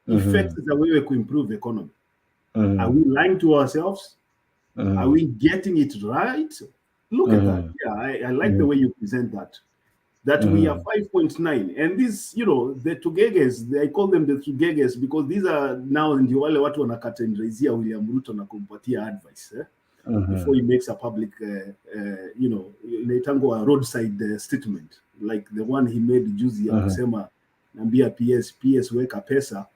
effects za wewe kuimprove economy? Are we lying to ourselves? Are we getting it right? Look at that. Yeah, I like the way you present that. That we are 5.9, and this, you know, the Tugeges, I call them the Tugeges because these are now ndio wale watu wanakatendraizia William Ruto na kumpatia advice before he makes a public, you know, inaitangwa a roadside statement like the one he made juzi ya kusema nambia PS weka pesa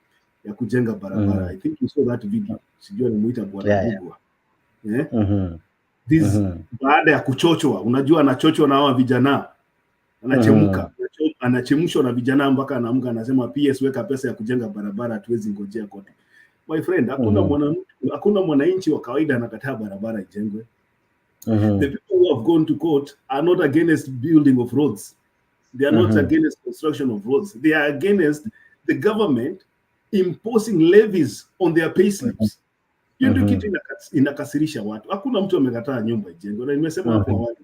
ya kujenga barabara. I think you saw that video. Sijui anamuita bwana Google. This baada ya kuchochwa, unajua anachochwa na hawa vijana, anachemuka, anachemshwa na vijana mpaka anaamka anasema PS weka pesa ya kujenga barabara, hatuwezi ngojea kote. My friend, hakuna mwananchi wa kawaida anakataa barabara ijengwe. The people who have gone to court are not against building of roads. They are not against construction of roads. They are against the government imposing levies on their payslips. Hiyo ndio kitu inakasirisha watu. Hakuna mtu amekataa nyumba ijengwe. Na nimesema hapo awali,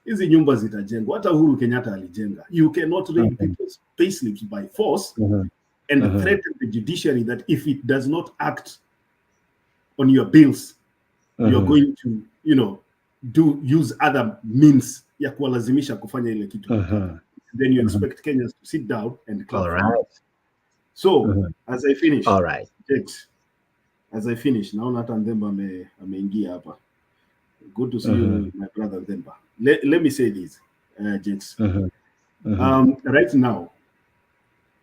hizi nyumba zitajengwa. Hata Uhuru Kenyatta alijenga. You cannot raid people's payslips by force and threaten the judiciary that if it does not act on your bills, you're going to, you know, use other means ya kuwalazimisha kufanya ile kitu. Then you expect Kenyans to sit down and clap. All right. So, as I finish, all right. As I finish, naona hata Ndemba ameingia hapa. Good to see you, my brother Ndemba. Let me say this, Jakes. Right now,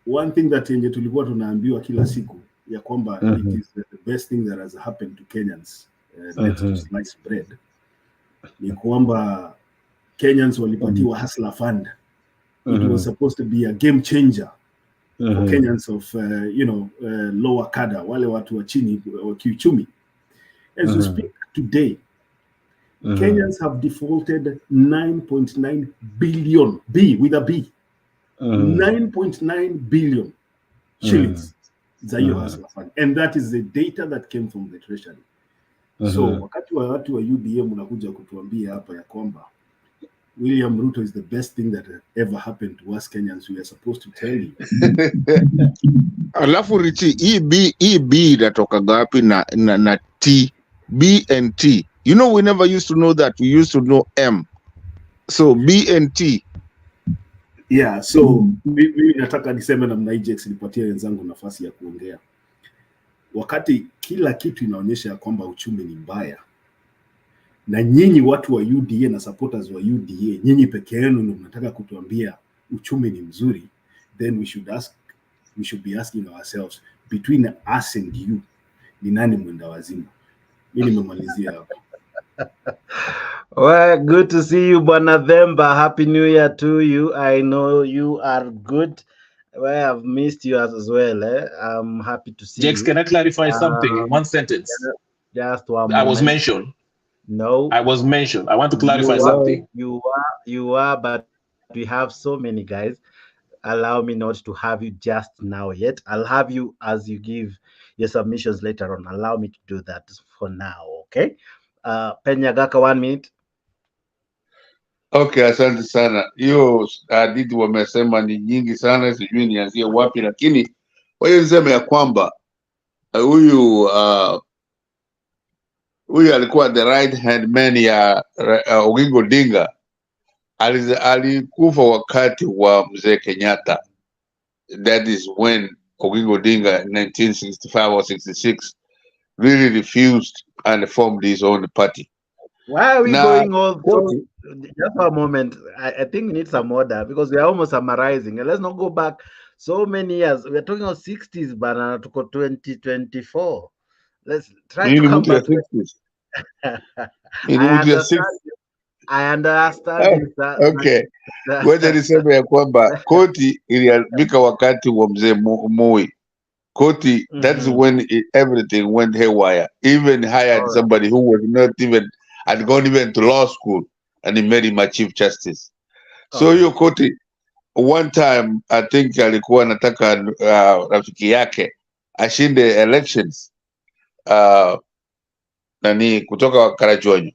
one thing that yenye tulikuwa tunaambiwa kila siku ya kwamba it is the best thing that has happened to Kenyans, next to sliced bread, ni kwamba Kenyans walipatiwa hustler fund. It was supposed to be a game changer for Kenyans of you know, lower cadre, wale watu wa chini wa kiuchumi. As we speak today, Kenyans have defaulted 9.9 billion, B with a B, 9.9 billion shillings za hiyo hustler fund, and that is the data that came from the treasury. So wakati wa watu wa UDM unakuja kutuambia hapa ya kwamba William Ruto is the best thing that ever happened to us Kenyans, we are supposed to tell you. Alafu Richi, hii B inatoka gapi na T, B and T. You know, we never used to know that. We used to know M. So B and T. Yeah, so mimi nataka niseme na mnaijex nipatie wenzangu nafasi ya kuongea. Wakati kila kitu inaonyesha kwamba uchumi ni mbaya, na nyinyi watu wa UDA na supporters wa UDA, nyinyi peke yenu ndio mnataka kutuambia uchumi ni mzuri, then we should be asking ourselves, between us and you, ni nani mwenda wazimu? Mimi nimemalizia hapo. Well, good to see you, Bwana Themba. Happy New Year to you. I know you are good. Well, I've missed you as well. I'm happy to see Jakes, you. can I clarify something in one sentence? Just one moment. I was mentioned. No. I was mentioned. I want to clarify something. You are, but we have so many guys. Allow me not to have you just now yet. I'll have you as you give your submissions later on. Allow me to do that for now, okay? Penyagaka, 1 minute. Okay, asante sana. Hiyo hadithi wamesema ni nyingi sana, sijui nianzie wapi, lakini wewe niseme ya kwamba huyu alikuwa the right hand man ya Oginga Odinga. Alikufa wakati wa mzee Kenyatta. That is when Oginga Odinga in 1965 or 66 really refused and formed his own party. Why are we going all through? Just for a moment, I think we need some order because we are almost summarizing. And let's not go back so many years. We are talking about 60s, but to 2024. Let's try to come back. 60s. It I would be a six. understand you. I understand you, sir. Okay, ngoja niseme ya kwamba koti iliharibika wakati wa mzee Moi. Koti, that's when everything went haywire. Even hired somebody who was not even, had gone even to law school, and he made him a chief justice. So hiyo koti, one time I think alikuwa anataka rafiki yake ashinde elections nani kutoka Karachuonyo.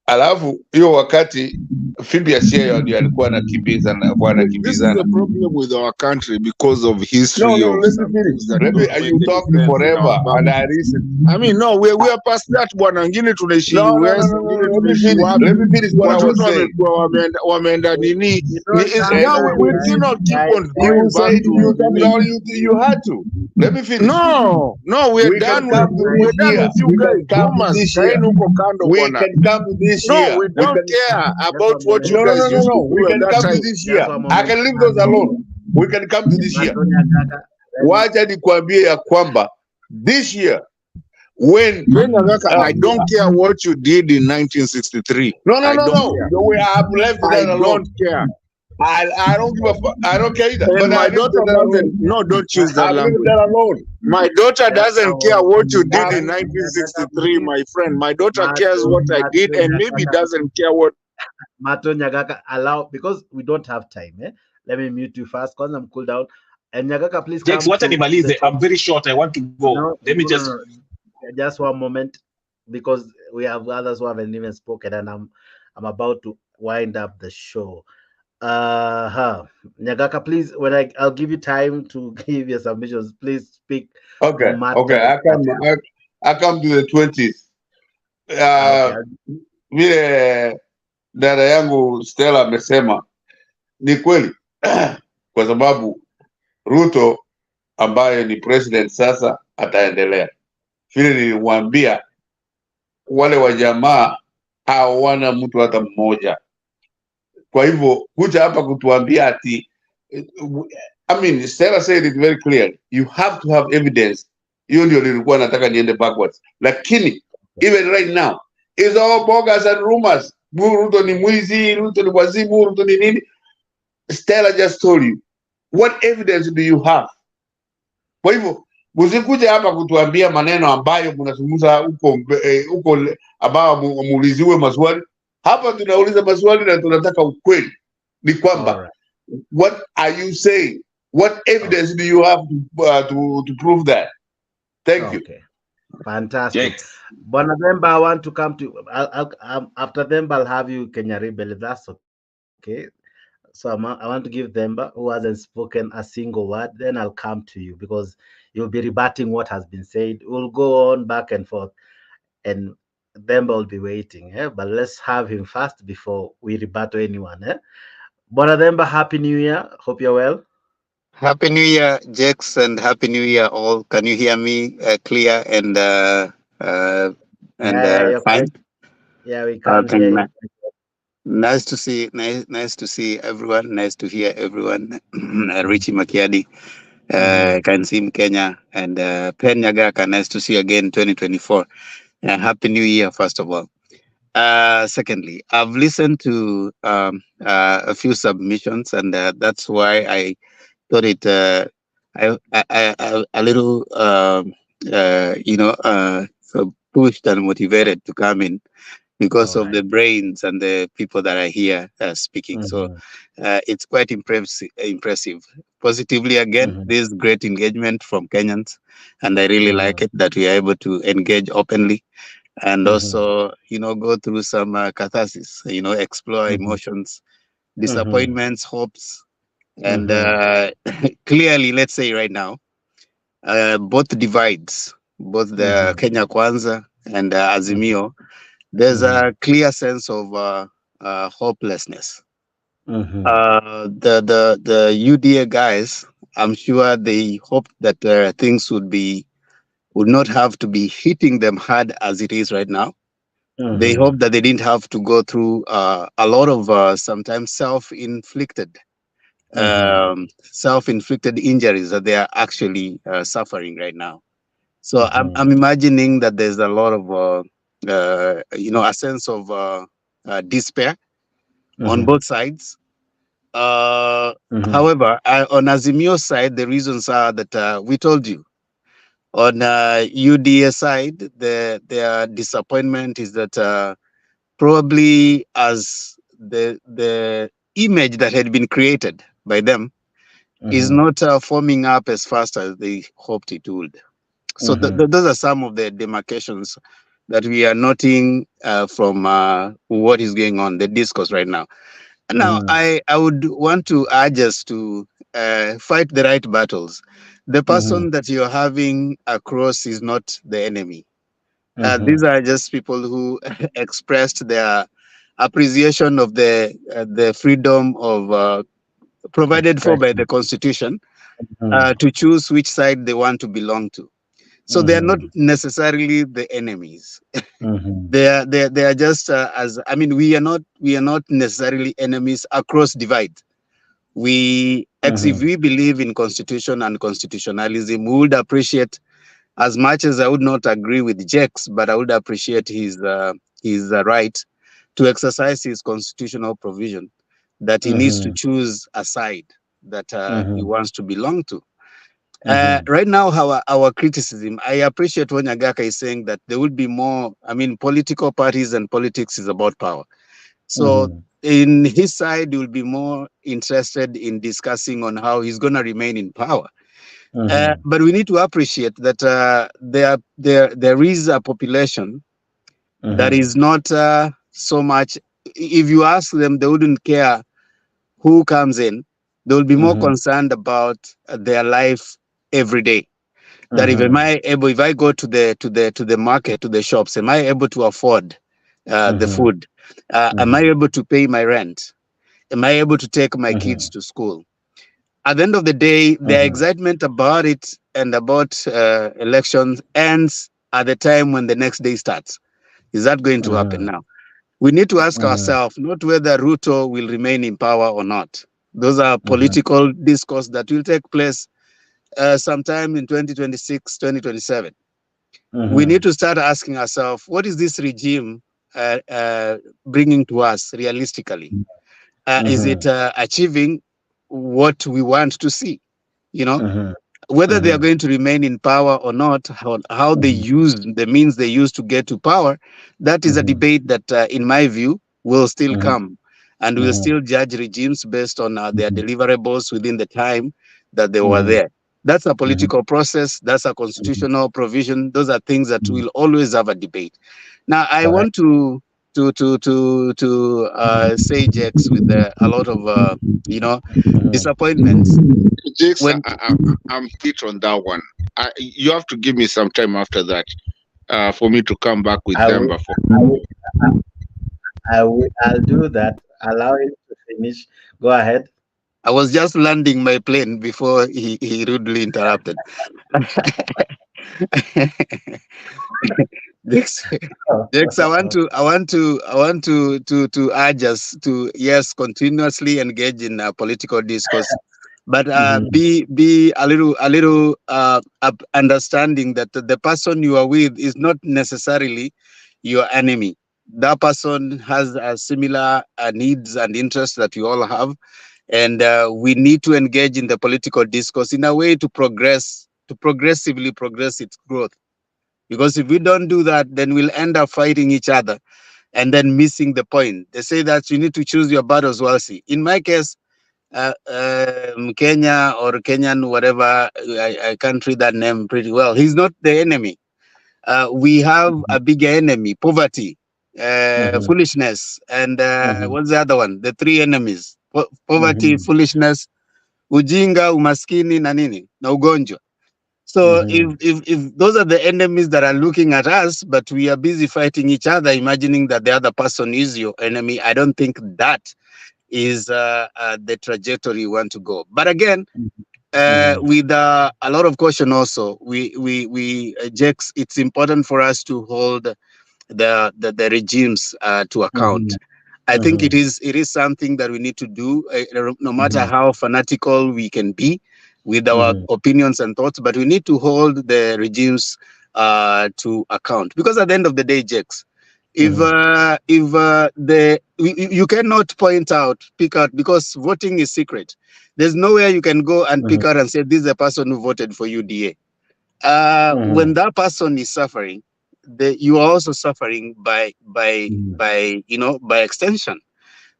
Alafu hiyo wakati Phibias yeye ndio alikuwa anakimbizana. This is the problem with our country because of history. No, of let me finish. You talked forever and I listen. I mean, no, we are past that bwana. Wengine tunaishi US, wengine tunaishi wapi? Let me finish what I was saying. Wameenda nini? We cannot keep on going back to. You had to. Let me finish. No, we are done with you guys. We can come to this year. No, we don't care about what you guys used to do. We can come to this year. I can leave those alone. We can come to this year. Wacha nikwambie ya kwamba this year when I don't care what you did in 1963. No. We have left that alone. I don't care. I don't give a fuck. I don't care either. And but my daughter doesn't. No, don't use that language. That alone. My daughter doesn't care what you did in 1963, my friend. My daughter cares what I did, and maybe doesn't care what. Mato Nyagaka, allow, because we don't have time. Let me mute you fast because I'm cool down. And Nyagaka, please. Jakes, what animalize? I'm very short. I want to go. Let me just one moment, because we have others who haven't even spoken, and I'm about to wind up the show. Nyagaka, please, when I'll give you time to give your submissions, please speak. Okay. I come to the 20th. Vile dada yangu Stella amesema ni kweli kwa sababu Ruto ambaye ni president sasa ataendelea. Vile niliwaambia wale wa jamaa hawana mtu hata mmoja. Kwa hivyo kuja hapa kutuambia ati I mean, Stella said it very clear. You have to have evidence. Hiyo ndio nilikuwa nataka niende backwards. Lakini even right now it's all bogus and rumors. Ruto ni mwizi, Ruto ni wazimu, Ruto ni nini. Stella just told you. What evidence do you have? Kwa hivyo msikuja hapa kutuambia maneno ambayo mnazungumza huko ambao muuliziwe maswali. Hapa tunauliza maswali na tunataka ukweli. Ni kwamba what are you saying? What evidence do you have to prove that? Thank you. Fantastic. Bwana Themba, I want to come to after Themba, I'll have you Kenya Rebel, if that's okay. So I want to give Themba, who hasn't spoken a single word, then I'll come to you because you'll be rebutting what has been said. We'll go on back and forth, and Themba will be waiting. But let's have him first before we rebut anyone. Bwana Themba, Happy New Year. Hope you're well. Happy New Year, Jakes, and Happy New Year all. Can you hear me clear and fine? Yeah, we can hear you. Nice to see everyone. Nice to hear everyone. Richie Makiadi, Kansim Kenya, and Pen Nyagaka. Nice to see you again, 2024. Happy New Year, first of all. Secondly, I've listened to a few submissions, and that's why I thought it a little so pushed and motivated to come in because of the brains and the people that are here speaking. So it's quite impressive. Positively, again, there's great engagement from Kenyans, and I really like it that we are able to engage openly and also, go through some catharsis, explore emotions, disappointments, hopes. And clearly, let's say right now, both divides, both the Kenya Kwanza and Azimio, there's a clear sense of hopelessness. The UDA guys, I'm sure they hoped that things would not have to be hitting them hard as it is right now. They hope that they didn't have to go through a lot of sometimes self-inflicted injuries that they are actually suffering right now. So I'm imagining that there's a lot of a sense of despair on both sides. However, on Azimio's side, the reasons are that we told you. On UDA side, their disappointment is that probably as the image that had been created by them is not forming up as fast as they hoped it would. So those are some of the demarcations that we are noting from what is going on, the discourse right now. Now, I would want to urge us to fight the right battles. The person that you're having across is not the enemy. These are just people who expressed their appreciation of the freedom of provided for by the Constitution to choose which side they want to belong to. So they are not necessarily the enemies. They are just we are not necessarily enemies across divide. If we believe in Constitution and constitutionalism, we would appreciate, as much as I would not agree with Jex, but I would appreciate his right to exercise his constitutional provision that he needs to choose a side that he wants to belong to. Right now, our criticism, I appreciate when Agaka is saying that there would be more, political parties and politics is about power. So in his side, he will be more interested in discussing on how he's going to remain in power. But we need to appreciate that there is a population that is not so much, if you ask them, they wouldn't care who comes in. They will be more concerned about their life every day. That if I go to the market, to the shops, am I able to afford the food? Am I able to pay my rent? Am I able to take my kids to school? At the end of the day, their excitement about it and about elections ends at the time when the next day starts. Is that going to happen now? We need to ask ourselves not whether Ruto will remain in power or not. Those are political discourse that will take place sometime in 2026, 2027. We need to start asking ourselves, what is this regime bringing to us realistically? Is it achieving what we want to see? Whether they are going to remain in power or not, how they use the means they use to get to power, that is a debate that, in my view, will still come. And we'll still judge regimes based on their deliverables within the time that they were there. That's a political process. That's a constitutional provision. Those are things that will always have a debate. Now, I want to say, Jex, with a lot of disappointments. Jakes, I'm hit on that one. You have to give me some time after that for me to come back with them. I'll do that. Allow him to finish. Go ahead. I was just landing my plane before he rudely interrupted. Jex, I want to urge us to, yes, continuously engage in political discourse, but be a little understanding that the person you are with is not necessarily your enemy. That person has similar needs and interests that you all have, and we need to engage in the political discourse in a way to progressively progress its growth. Because if we don't do that, then we'll end up fighting each other and then missing the point. They say that you need to choose your battles wisely. In my case, Kenya or Kenyan, whatever, I can't read that name pretty well. He's not the enemy. We have a bigger enemy: poverty, foolishness, and what's the other one? The three enemies: poverty, foolishness, ujinga, umaskini, na nini, na ugonjwa. So if those are the enemies that are looking at us, but we are busy fighting each other, imagining that the other person is your enemy, I don't think that is the trajectory you want to go. But again, with a lot of caution also, Jex, it's important for us to hold the regimes to account. I think it is something that we need to do, no matter how fanatical we can be with our opinions and thoughts, but we need to hold the regimes to account. Because at the end of the day, Jex, If you cannot pick out, because voting is secret. There's nowhere you can go and pick out and say this is the person who voted for UDA. When that person is suffering, you are also suffering by extension.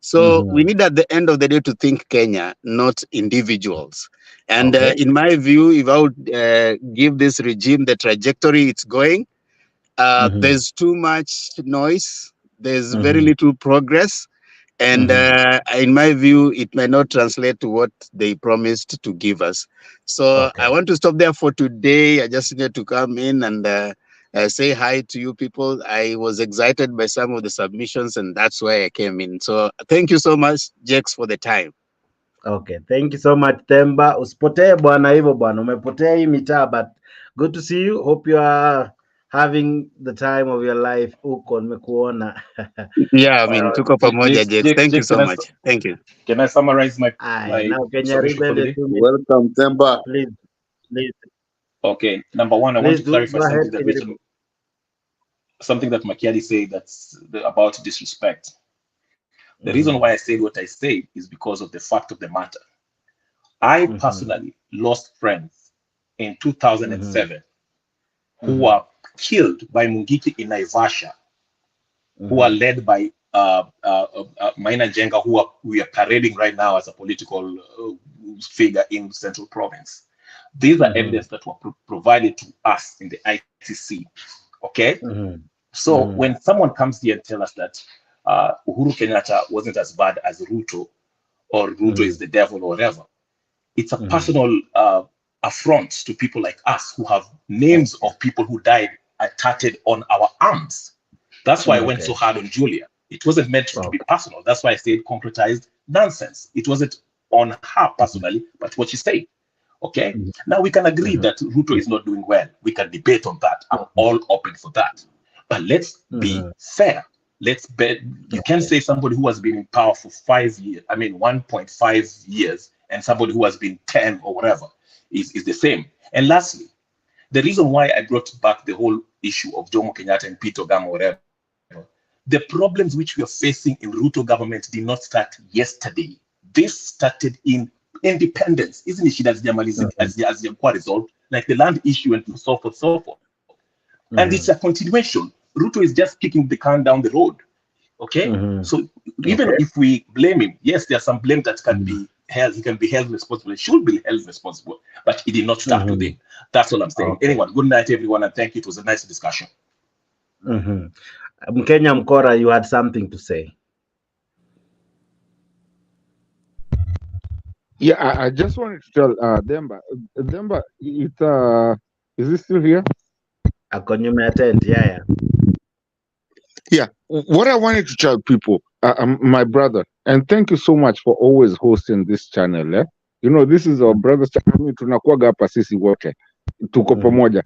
So we need at the end of the day to think Kenya, not individuals. And in my view, if I would give this regime the trajectory it's going, there's too much noise. There's very little progress. And in my view, it may not translate to what they promised to give us. So I want to stop there for today. I just needed to come in and say hi to you people. I was excited by some of the submissions, and that's why I came in. So thank you so much, Jex, for the time. Okay, thank you so much, Temba. Usipotee bwana hivyo bwana, umepotea hii mitaa, but good to see you. Hope you are having the time of your life huko, nimekuona. Yeah, I mean, tuko pamoja, Jex. Thank you so much. Thank you. Can I summarize my now Kenya submission for the day? Welcome, Temba. Please. Okay, number one, I want to clarify something something that Makiadi said about disrespect. The reason why I said what I said is because of the fact of the matter. I personally lost friends in 2007 who were killed by Mungiki in Naivasha, who are led by Maina Njenga, who we are parading right now as a political figure in Central Province. These are evidence that were provided to us in the ICC. Okay? So when someone comes here and tells us that Uhuru Kenyatta wasn't as bad as Ruto, or Ruto is the devil or whatever, it's a personal affront to people like us who have names of people who died tattooed on our arms. That's why I went so hard on Julia. It wasn't meant to be personal. That's why I said concretized nonsense. It wasn't on her personally, but what she said. Okay? Now we can agree that Ruto is not doing well. We can debate on that. I'm all open for that. But let's be fair. Let's bet. You can't say somebody who has been in power for 5 years, 1.5 years, and somebody who has been 10 or whatever is the same. And lastly, the reason why I brought back the whole issue of Jomo Kenyatta and Peter Gama or whatever, the problems which we are facing in Ruto government did not start yesterday. This started in independence. Isn't it? As resolved, like the land issue and so forth, so forth. And it's a continuation. Ruto is just kicking the can down the road. Okay? So even if we blame him, yes, there's some blame that can be held. He can be held responsible. He should be held responsible. But he did not start with him. That's all I'm saying. Anyone, good night, everyone, and thank you. It was a nice discussion. Mkenya Mkora, you had something to say. Yeah, I just wanted to tell Demba, is he still here? Yeah, what I wanted to tell people, my brother, and thank you so much for always hosting this channel. You know, this is our brother's channel. Tunakuwaga hapa sisi wote. Tuko pamoja.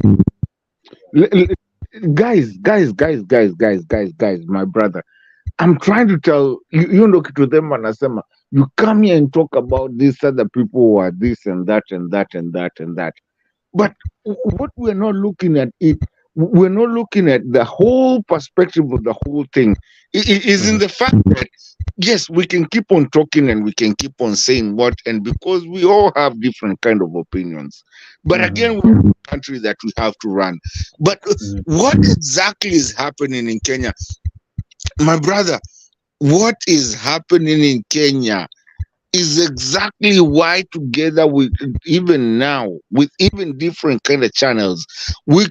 Guys, my brother. I'm trying to tell you know to them anasema, you come here and talk about these other people who are this and that and that and that and that. But what we're not looking at we're not looking at the whole perspective of the whole thing. It is in the fact that yes, we can keep on talking and we can keep on saying what, and because we all have different kind of opinions. But again, we're a country that we have to run. But what exactly is happening in Kenya? My brother, what is happening in Kenya is exactly why together with even now, with even different kind of channels, we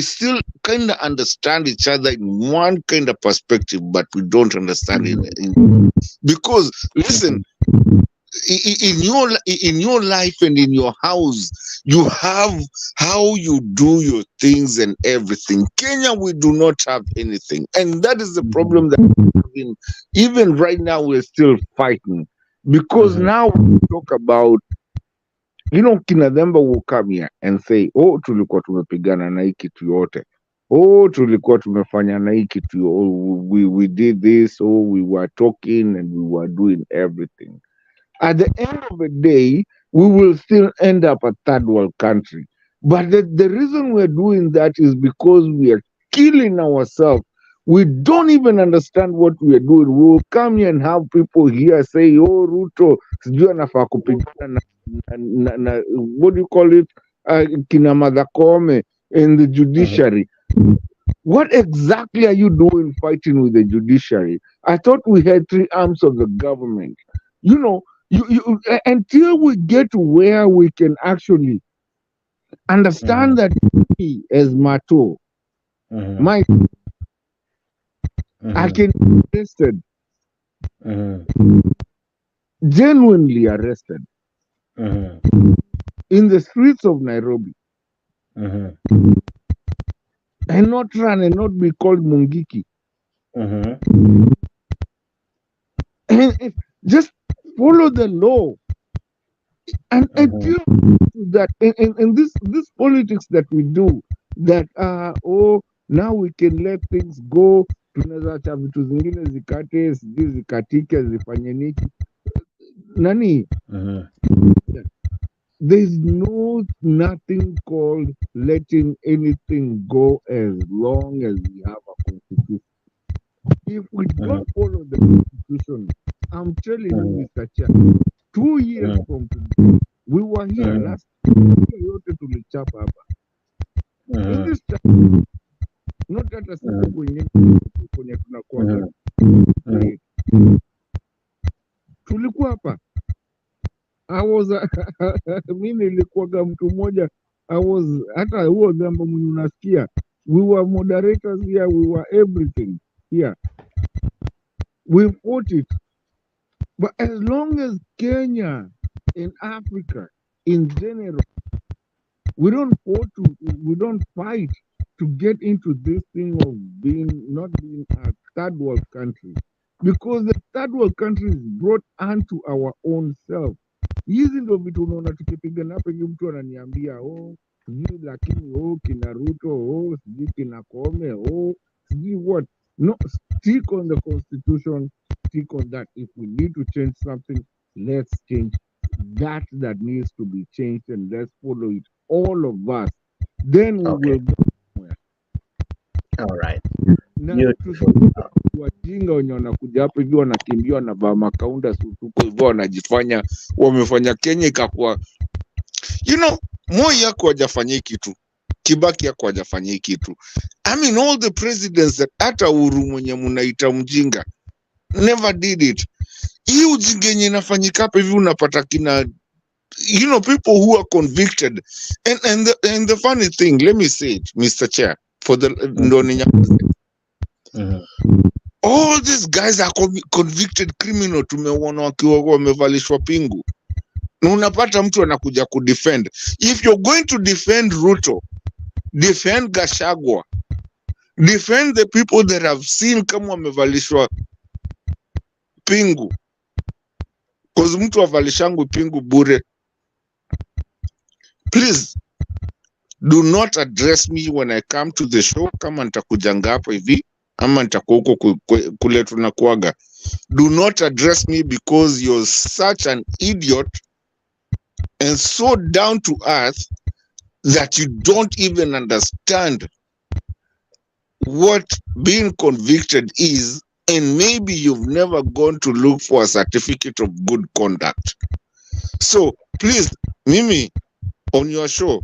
still kind of understand each other in one kind of perspective, but we don't understand it. Because listen, in your life and in your house, you have how you do your things and everything. Kenya, we do not have anything, and that is the problem that even right now we're still fighting. Because now we talk about, you know, kina Demba will come here and say, oh, tulikuwa tumepigana na hii kitu yote. Oh, tulikuwa tumefanya na hii kitu. Oh, we did this. Oh, we were talking and we were doing everything. At the end of the day, we will still end up a third world country. But the reason we're doing that is because we are killing ourselves We don't even understand what we are doing. We will come here and have people here say, oh, Ruto, sijui anafaa kupigana na what do you call it? Kina Martha Koome in the judiciary. What exactly are you doing fighting with the judiciary? I thought we had three arms of the government. You know, until we get to where we can actually understand that me as Mato, my I can be arrested, genuinely arrested in the streets of Nairobi, and not run and not be called Mungiki. And just follow the law. And until that, and this politics that we do, that now we can let things go, tunaweza acha vitu zingine zikate, sijui zikatike, zifanye nini. Nani? There's nothing called letting anything go as long as we have a constitution. If we don't follow the constitution, I'm telling you, Mr. Chair, 2 years from today, we were here last year, tulichapa hapa. In this time, not that a siku kwenye tunakuwa tulikuwa hapa. Mimi nilikuwaga mtu mmoja, hata huo jambo mwenye unasikia, we were moderators here, we were everything here. We fought it. But as long as Kenya and Africa in general, we don't fight to get into this thing of not being a third world country, because the third world countries brought unto our own self. Hizi ndo vitu unaona tukipigana hapa hivi, mtu ananiambia sijui lakini kina Ruto sijui kina Koome sijui what. No, stick on the constitution, stick on that. If we need to change something, let's change that needs to be changed, and let's follow it, all of us. Then we will go somewhere. All right. Wajinga wenye wanakuja hapa hivi wanakimbia wanavaa makaunda sutuko hivyo wanajifanya wamefanya Kenya ikakuwa, Moi yako hajafanyia kitu, Kibaki yako hajafanyia kitu. I mean, all the presidents that hata Uhuru mwenye munaita mjinga never did it. Hii ujinga yenye inafanyika hapa hivi unapata kina people who are convicted, and the funny thing, let me say it, Mr. Chair, for the all these guys are convicted criminal, tumeona wakiwa wamevalishwa pingu, na unapata mtu anakuja kudefend. If you're going to defend Ruto, defend Gachagua, defend the people that have seen kama wamevalishwa pingu, because mtu avalishangu pingu bure. Please do not address me when I come to the show kama nitakujanga hapa hivi ama nitakuwa huko kule tunakuaga. Do not address me because you're such an idiot and so down to earth that you don't even understand what being convicted is, and maybe you've never gone to look for a certificate of good conduct. So please, Mimi, on your show,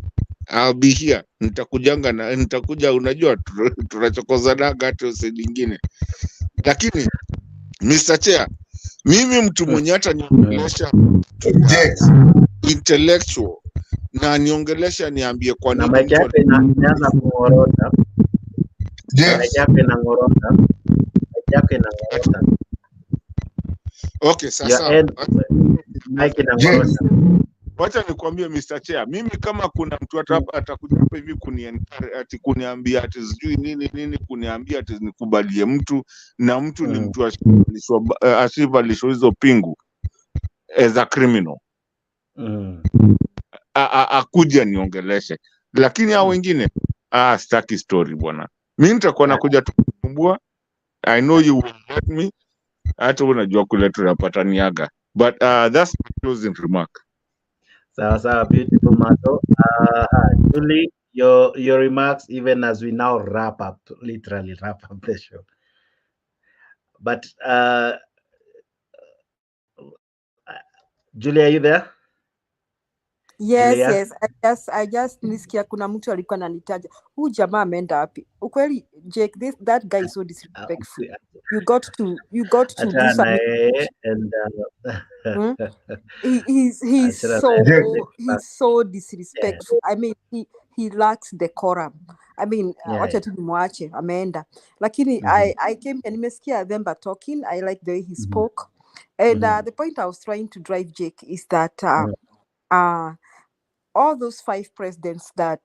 I'll be here. Nitakuja, unajua tunachokozanaga hata usingine. Lakini Mr. Chair, mimi mtu mwenye hata niongelesha intellectual na niongelesha niambie kwa nini mtu anaanza kuorota. Okay, sasa. Wacha nikwambie Mr. Chair, mimi kama kuna mtu atakuja hapa hivi kuniambia ati sijui nini kuniambia ati nikubalie mtu na mtu ni mtu asivalishwa hizo pingu as a criminal. Akuja niongeleshe. Lakini hao wengine sitaki story bwana. Mimi nitakuwa nakuja tukumbua. I know you will let me. Hata unajua kule tunapataniaga. But that's the closing remark. Sawa, beautiful Mato. Julie, your remarks, even as we now literally wrap up the show. But Julia, are you there? Yes, Julia? yes. I just nisikia kuna mtu alikuwa ananitaja. Huyu jamaa ameenda wapi? Ukweli Jake, that guy is so disrespectful. You got to do something. And He's so disrespectful. I mean, he lacks decorum. I mean, wacha tu nimwache ameenda. Lakini I came and nimesikia them talking. I like the way he spoke. And the point I was trying to drive Jake is that all those 5 presidents that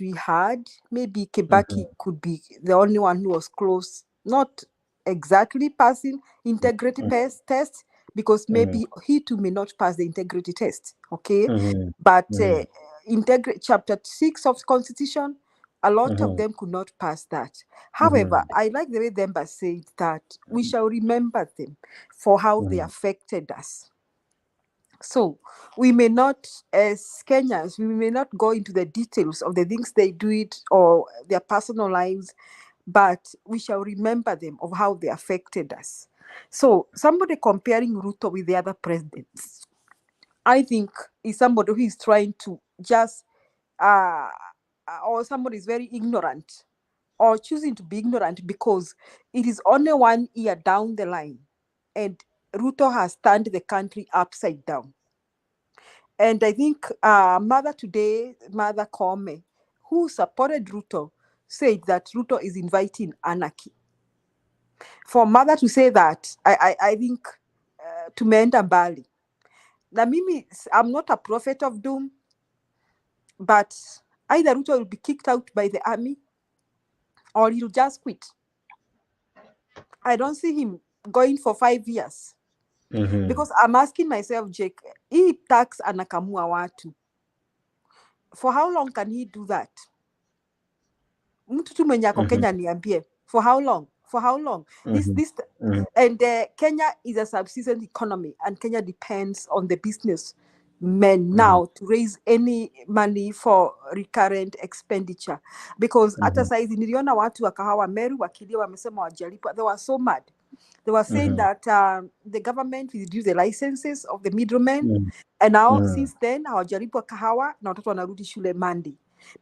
we had, maybe Kibaki could be the only one who was close, not exactly passing integrity test, because maybe he too may not pass the integrity test, okay? But chapter 6 of the Constitution, a lot of them could not pass that. However, I like the way Demba said that we shall remember them for how they affected us. So we may not, as Kenyans, we may not go into the details of the things they do it or their personal lives, but we shall remember them of how they affected us. So somebody comparing Ruto with the other presidents, I think is somebody who is trying to just, or somebody is very ignorant or choosing to be ignorant because it is only 1 year down the line and Ruto has turned the country upside down. And I think Mother Koome, who supported Ruto, said that Ruto is inviting anarchy. For Mother to say that, I think tumeenda mbali. Na mimi, I'm not a prophet of doom, but either Ruto will be kicked out by the army or he'll just quit. I don't see him going for 5 years. Because I'm asking myself, Jake, hii tax anakamua watu. For how long can he do that? Mtu tu mwenye ako Kenya niambie. For how long? And Kenya is a subsistence economy and Kenya depends on the businessmen now to raise any money for recurrent expenditure. Because hata saizi niliona watu wa kahawa Meru wakilia wamesema wajalipwa. They were so mad. They were saying that the government will reduce the licenses of the middlemen. And now, since then, hawajalipwa kahawa na watoto wanarudi shule Monday.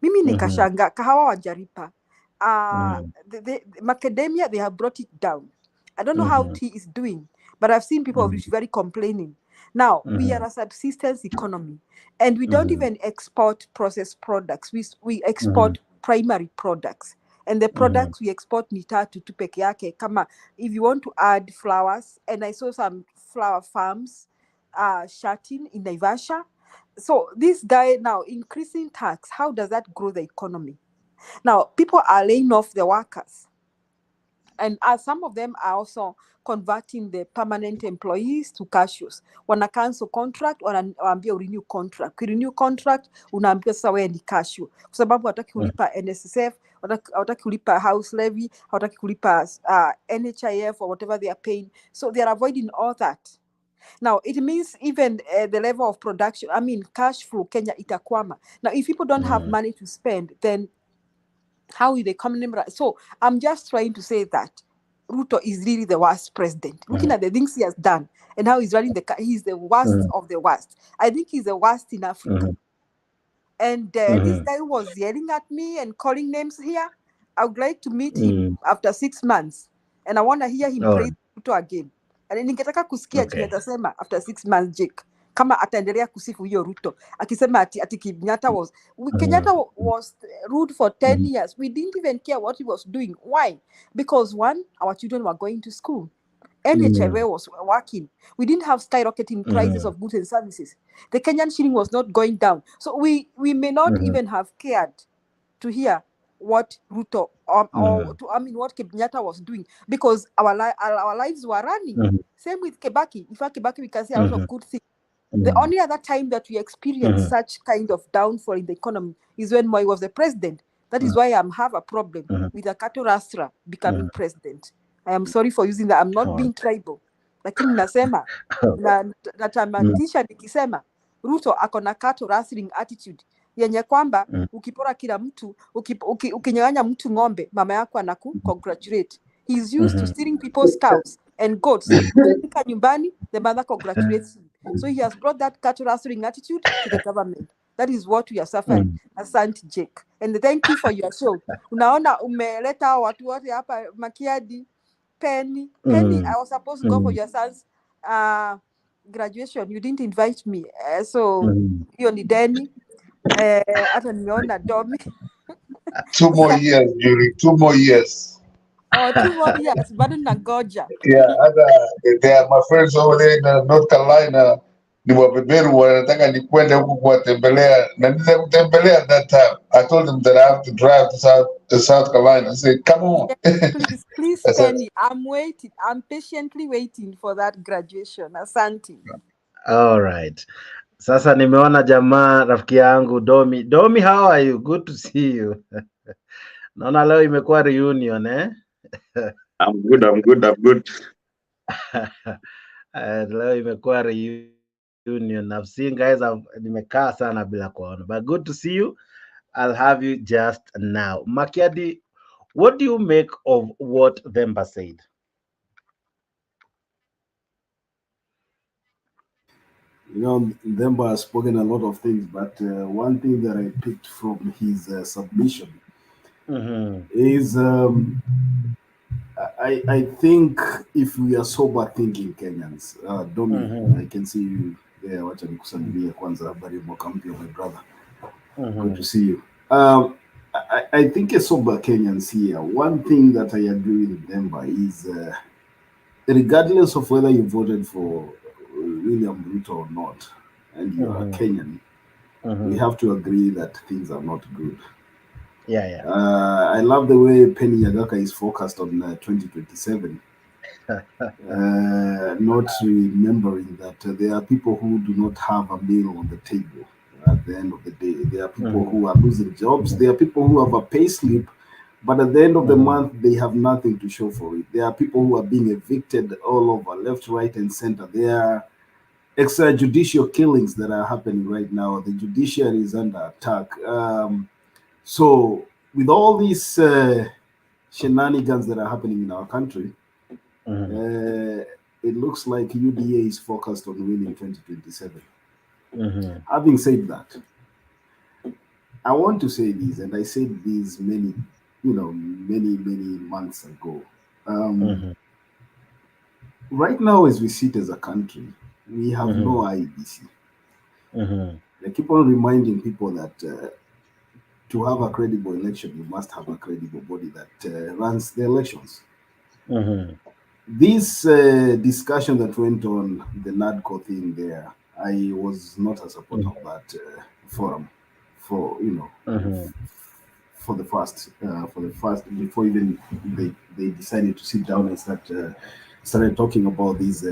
Mimi nikashanga, kahawa wajalipa. The macadamia, they have brought it down. I don't know how tea is doing, but I've seen people very complaining. Now, we are a subsistence economy, and we don't even export processed products. We export primary products. And the products we export ni tatu tu peke yake. Kama if you want to add flowers, and I saw some flower farms shutting in Naivasha. So this guy now increasing tax, how does that grow the economy? Now, people are laying off the workers. And some of them are also converting the permanent employees to cashiers. Wana cancel contract, wanaambia renew contract. Renew contract, unaambia sasa wewe ni cashier. Kwa sababu hataki kulipa NSSF, hataki kulipa house levy, hataki kulipa NHIF or whatever they are paying. So they are avoiding all that. Now, it means even the level of production, I mean, cash flow, Kenya itakwama. Now, if people don't have money to spend, then how will the economy? So I'm just trying to say that Ruto is really the worst president. Looking at the things he has done and how he's running he's the worst of the worst. I think he's the worst in Africa. And this guy was yelling at me and calling names here. I would like to meet him after 6 months. And I want to hear him praise Ruto again. And ningetaka kusikia chenye atasema after 6 months, Jake. Kama ataendelea kusifu hiyo Ruto. Akisema ati Kenyatta was rude for 10 years. We didn't even care what he was doing. Why? Because one, our children were going to school. NHIF was working. We didn't have skyrocketing prices of goods and services. The Kenyan shilling was not going down. So we may not even have cared to hear what Ruto what Kenyatta was doing, because our lives were running. Same with Kibaki. In fact, Kibaki, we can say a lot of good things. The only other time that we experienced such kind of downfall in the economy is when Moi was the president. That is why I have a problem with a Kato Rastra becoming president. I am sorry for using that. I'm not being tribal. Lakini nasema na tamatisha nikisema Ruto akona Kato Rastling attitude yenye kwamba ukipora kila mtu, ukinyang'anya mtu ng'ombe, mama yako congratulate. He's used to stealing people's cows and goats. Ukifika nyumbani, the mother congratulates him. So he has brought that cattle rustling attitude to the government. That is what we are suffering. Asante Jake. And thank you for your show. Unaona umeleta watu wote hapa Makiadi, Penny. Penny, I was supposed to go for your son's graduation. You didn't invite me. So hiyo ni deni. Hata nimeona Domi. 2 more years, Julie. 2 more years. Oh, 2 more years. Bado nangoja. Yeah, they are my friends over there in North Carolina. Ni wabeberu wanataka nikwende huko kuwatembelea, na nile kutembelea at that time. I told them that I have to drive to South Carolina. I said, come on. Please, Penny. I'm waiting. I'm patiently waiting for that graduation. Asante. All right. Sasa nimeona jamaa rafiki yangu Domi. Domi, how are you? Good to see you. Naona leo imekuwa reunion eh? I'm good. Leo imekuwa reunion. I've seen guys nimekaa sana bila kuona. But good to see you. I'll have you just now. Makiadi, what do you make of what Themba said? You know, Themba has spoken a lot of things, but one thing that I picked from his submission is I think if we are sober thinking Kenyans, Domi, I can see you there. Wacha nikusalimia kwanza, habari mwaka mpya, my brother. Good to see you. I think as sober Kenyans here, one thing that I agree with Themba is regardless of whether you voted for William Ruto or not, and you are Kenyan, we have to agree that things are not good. Yeah. I love the way Penny Nyagaka is focused on 2027, not remembering that there are people who do not have a meal on the table at the end of the day. There are people who are losing jobs. There are people who have a pay slip, but at the end of the month, they have nothing to show for it. There are people who are being evicted all over, left, right, and center. There are extrajudicial killings that are happening right now. The judiciary is under attack. So with all these shenanigans that are happening in our country, it looks like UDA is focused on winning 2027. Having said that, I want to say this, and I said this many months ago. Right now, as we sit as a country, we have no IEBC. I keep on reminding people that to have a credible election, you must have a credible body that runs the elections. This discussion that went on the NADCO thing there, I was not a supporter of that forum for the first before even they decided to sit down and started talking about these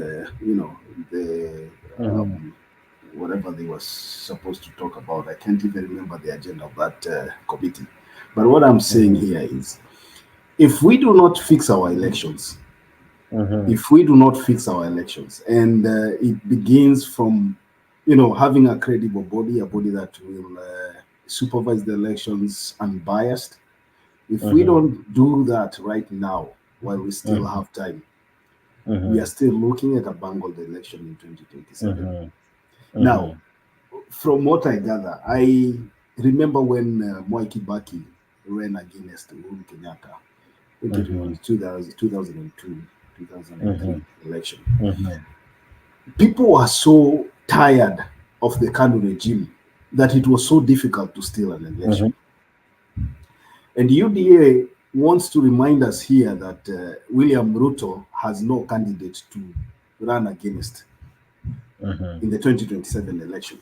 whatever they were supposed to talk about. I can't even remember the agenda of that committee. But what I'm saying here is, if we do not fix our elections, and it begins from, having a credible body, a body that will supervise the elections unbiased. If we don't do that right now, while we still have time, we are still looking at a bungled election in 2027. Now, from what I gather, I remember when Mwai Kibaki ran against Uhuru Kenyatta. I think it was 2002, 2003 election. People were so tired of the Kanu regime that it was so difficult to steal an election. And UDA wants to remind us here that William Ruto has no candidate to run against in the 2027 election.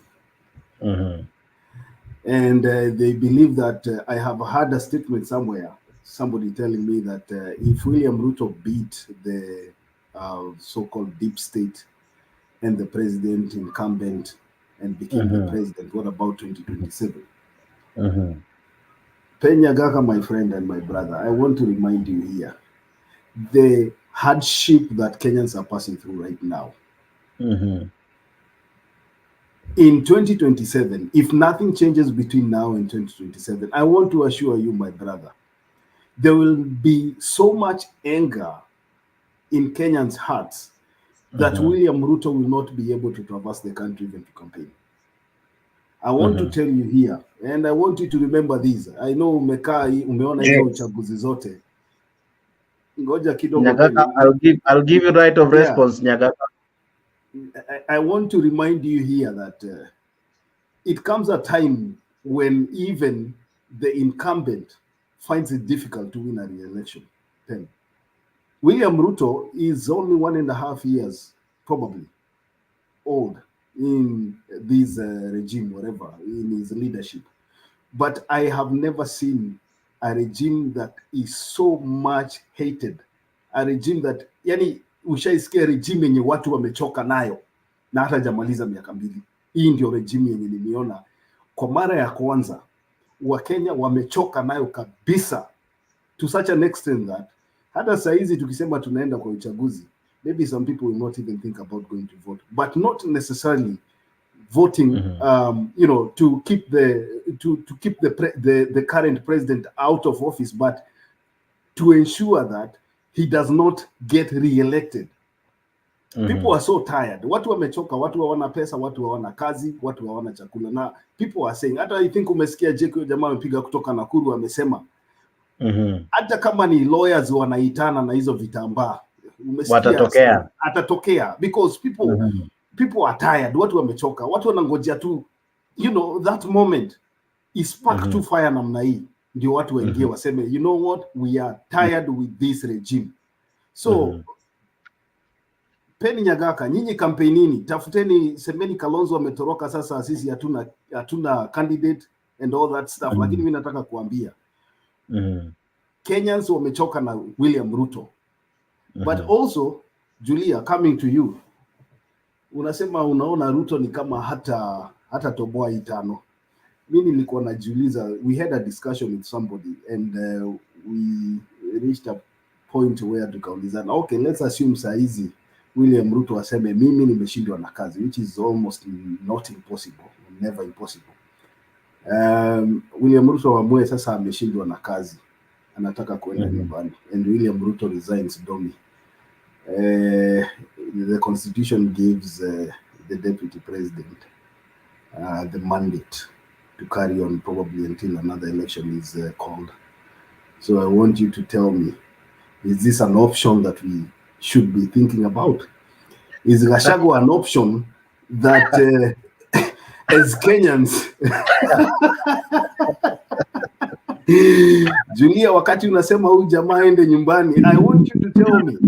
And they believe that I have heard a statement somewhere, somebody telling me that if William Ruto beat the so-called deep state and the president incumbent and became the president, what about 2027? Penyagaka, my friend and my brother, I want to remind you here, the hardship that Kenyans are passing through right now, in 2027, if nothing changes between now and 2027, I want to assure you, my brother, there will be so much anger in Kenyans' hearts that William Ruto will not be able to traverse the country even to campaign. I want to tell you here, and I want you to remember this. I know umeona hizo uchaguzi zote. Ngoja kidogo. Nyagaka, I'll give you right of response, Nyagaka. I want to remind you here that it comes a time when even the incumbent finds it difficult to win a re-election. William Ruto is only 1.5 years, probably, old in this regime, whatever, in his leadership. But I have never seen a regime that is so much hated. A regime that, yani, ushaisikia regime yenye watu wamechoka nayo na hata jamaliza miaka 2. Hii ndio regime yenye niliona kwa mara ya kwanza Wakenya wamechoka nayo kabisa, to such an extent that hata saizi tukisema tunaenda kwa uchaguzi, maybe some people will not even think about going to vote, but not necessarily voting you know, to keep the current president out of office, but to ensure that he does not get re-elected. People are so tired. Watu wamechoka, watu hawana pesa, watu hawana kazi, watu hawana chakula. Na people are saying, hata I think umesikia Jeko jamaa amepiga kutoka Nakuru amesema hata kama ni lawyers wanaitana na hizo vitambaa, umesikia atatokea, because people are tired. Watu wamechoka, watu wanangojea tu, you know, that moment is spark to fire namna hii ndio watu waingie waseme, you know what, we are tired with this regime. So Penny Nyagaka, nyinyi kampenini, tafuteni, semeni Kalonzo ametoroka, sasa sisi hatuna candidate and all that stuff. Lakini mimi nataka kuambia Kenyans wamechoka na William Ruto. But also, Julia, coming to you, unasema unaona Ruto ni kama hata toboa itano. Mimi nilikuwa najiuliza, we had a discussion with somebody and we reached a point where tukaulizana, okay, let's assume saizi William Ruto aseme mimi nimeshindwa na kazi, which is almost not impossible, never impossible. William Ruto amue sasa ameshindwa na kazi, anataka kuenda nyumbani, and William Ruto resigns domi. The Constitution gives the deputy president the mandate to carry on probably until another election is called. So I want you to tell me, is this an option that we should be thinking about? Is Gachagua an option that as Kenyans Julia, wakati unasema huyu jamaa aende nyumbani, I want you to tell me,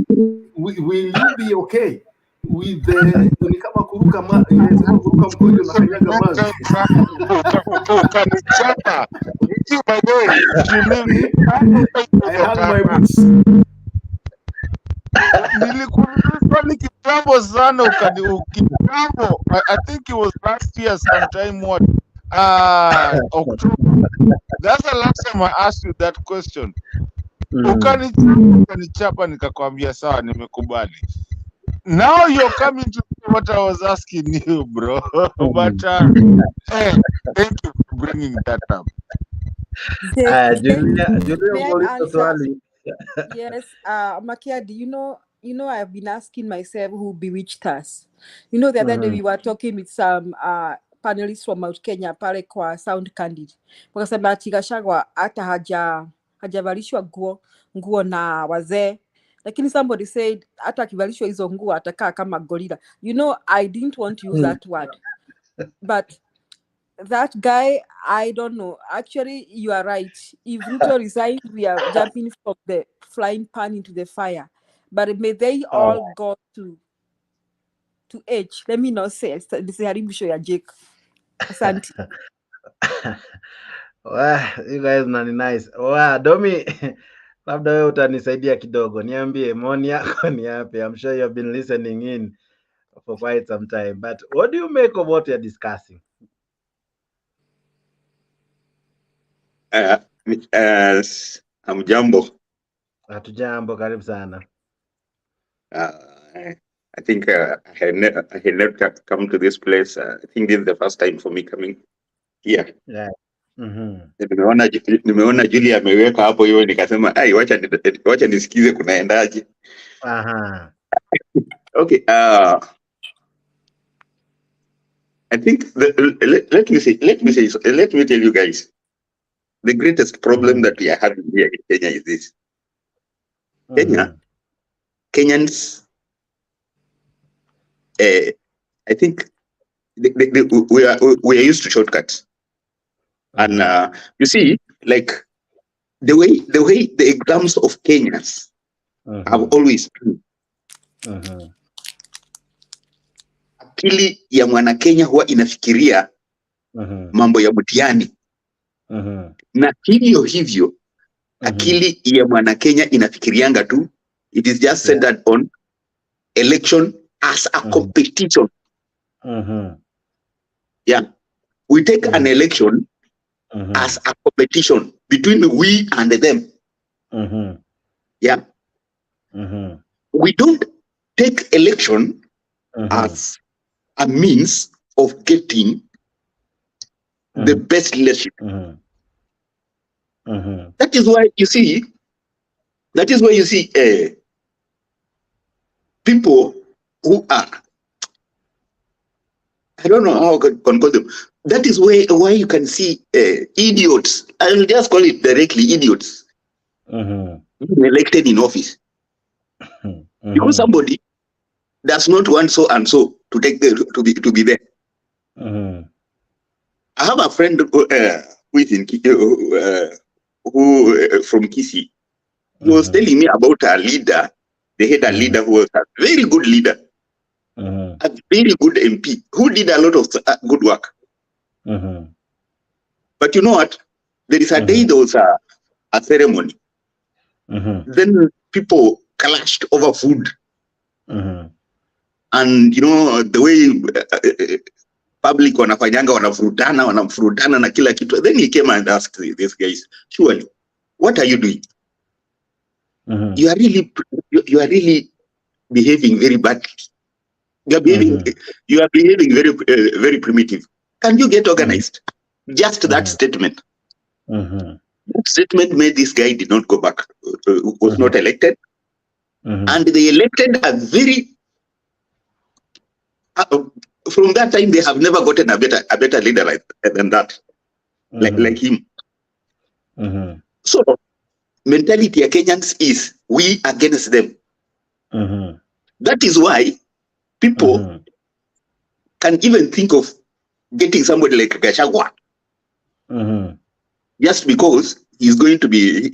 will you be okay with the ni kama kuruka mkojo na kanyaga maji? I have my boots. Nilikuwa kitambo sana kitambo. I think it was last year sometime, what October. That's the last time I asked you that question. Ukanichapa nikakwambia sawa, nimekubali. Now you're coming to what I was asking you, bro. But thank you for bringing that up. Yes, Makiadi, you know, I've been asking myself who bewitched us. You know, the other day we were talking with some panelists from Mount Kenya pale kwa Sound Candid. Wakasema ati Gachagua hata hajavalishwa nguo na wazee. Lakini somebody said hata akivalishwa hizo nguo atakaa kama gorilla. You know, I didn't want to use that word. But that guy, I don't know. Actually, you are right. If Ruto resigns, we are jumping from the flying pan into the fire. But may they all go to age. Let me not say this is show ya Jake. Asante. Wow, you guys nani nice. Wow, Domi, labda wewe utanisaidia kidogo. Niambie maoni yako ni yapi? I'm sure you've been listening in for quite some time. But what do you make of what you're discussing? Hamjambo. Hatujambo, karibu sana. I think I had never come to this place. I think this is the first time for me coming here. Yeah. Nimeona Julia ameweka hapo hiyo, nikasema ai, wacha nisikize kunaendaje. Okay. I think let me tell you guys, the greatest problem that we are having here in Kenya is this. Kenyans, I think we are used to shortcuts, and you see, like the way the exams of Kenyans have always been. Akili ya mwana Kenya huwa inafikiria mambo ya mtihani, na hivyo akili ya mwana Kenya inafikirianga tu, it is just centered on election as a competition. Yeah, we take an election as a competition between we and them. Yeah, we don't take election as a means of getting the best leadership. That is why you see. People who are, I don't know how I can call them. That is why you can see idiots. I will just call it directly idiots being elected in office because somebody does not want so and so to take to be there. I have a friend who from Kisii. He was telling me about a leader. They had a leader who was a very good leader, a very good MP who did a lot of good work. But you know what? There is a day there was a ceremony. Then people clashed over food. And you know the way public wanafanyanga wanafurutana na kila kitu. Then he came and asked these guys, surely, what are you doing? You are really behaving very badly. You are behaving very very primitive. Can you get organized? Just that statement. That statement made this guy did not go back, was not elected, and they elected a very. From that time, they have never gotten a better leader than that, like him. So, mentality of Kenyans is we against them. That is why people can even think of getting somebody like Gachagua, just because he's going to be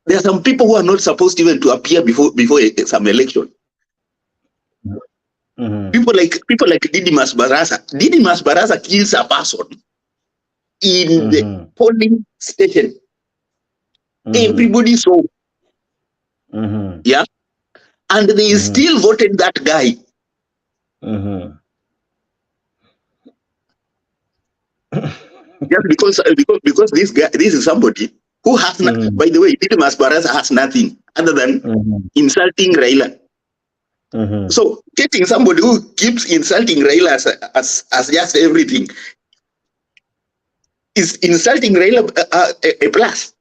there are some people who are not supposed even to appear before some election. People like Didimas Barasa. Didimas Barasa kills a person in the polling station. Everybody saw. Yeah, and they still voted that guy. Just because this is somebody who has by the way, Didimas Barasa has nothing other than insulting Raila. So getting somebody who keeps insulting Raila as just everything is insulting Raila a plus.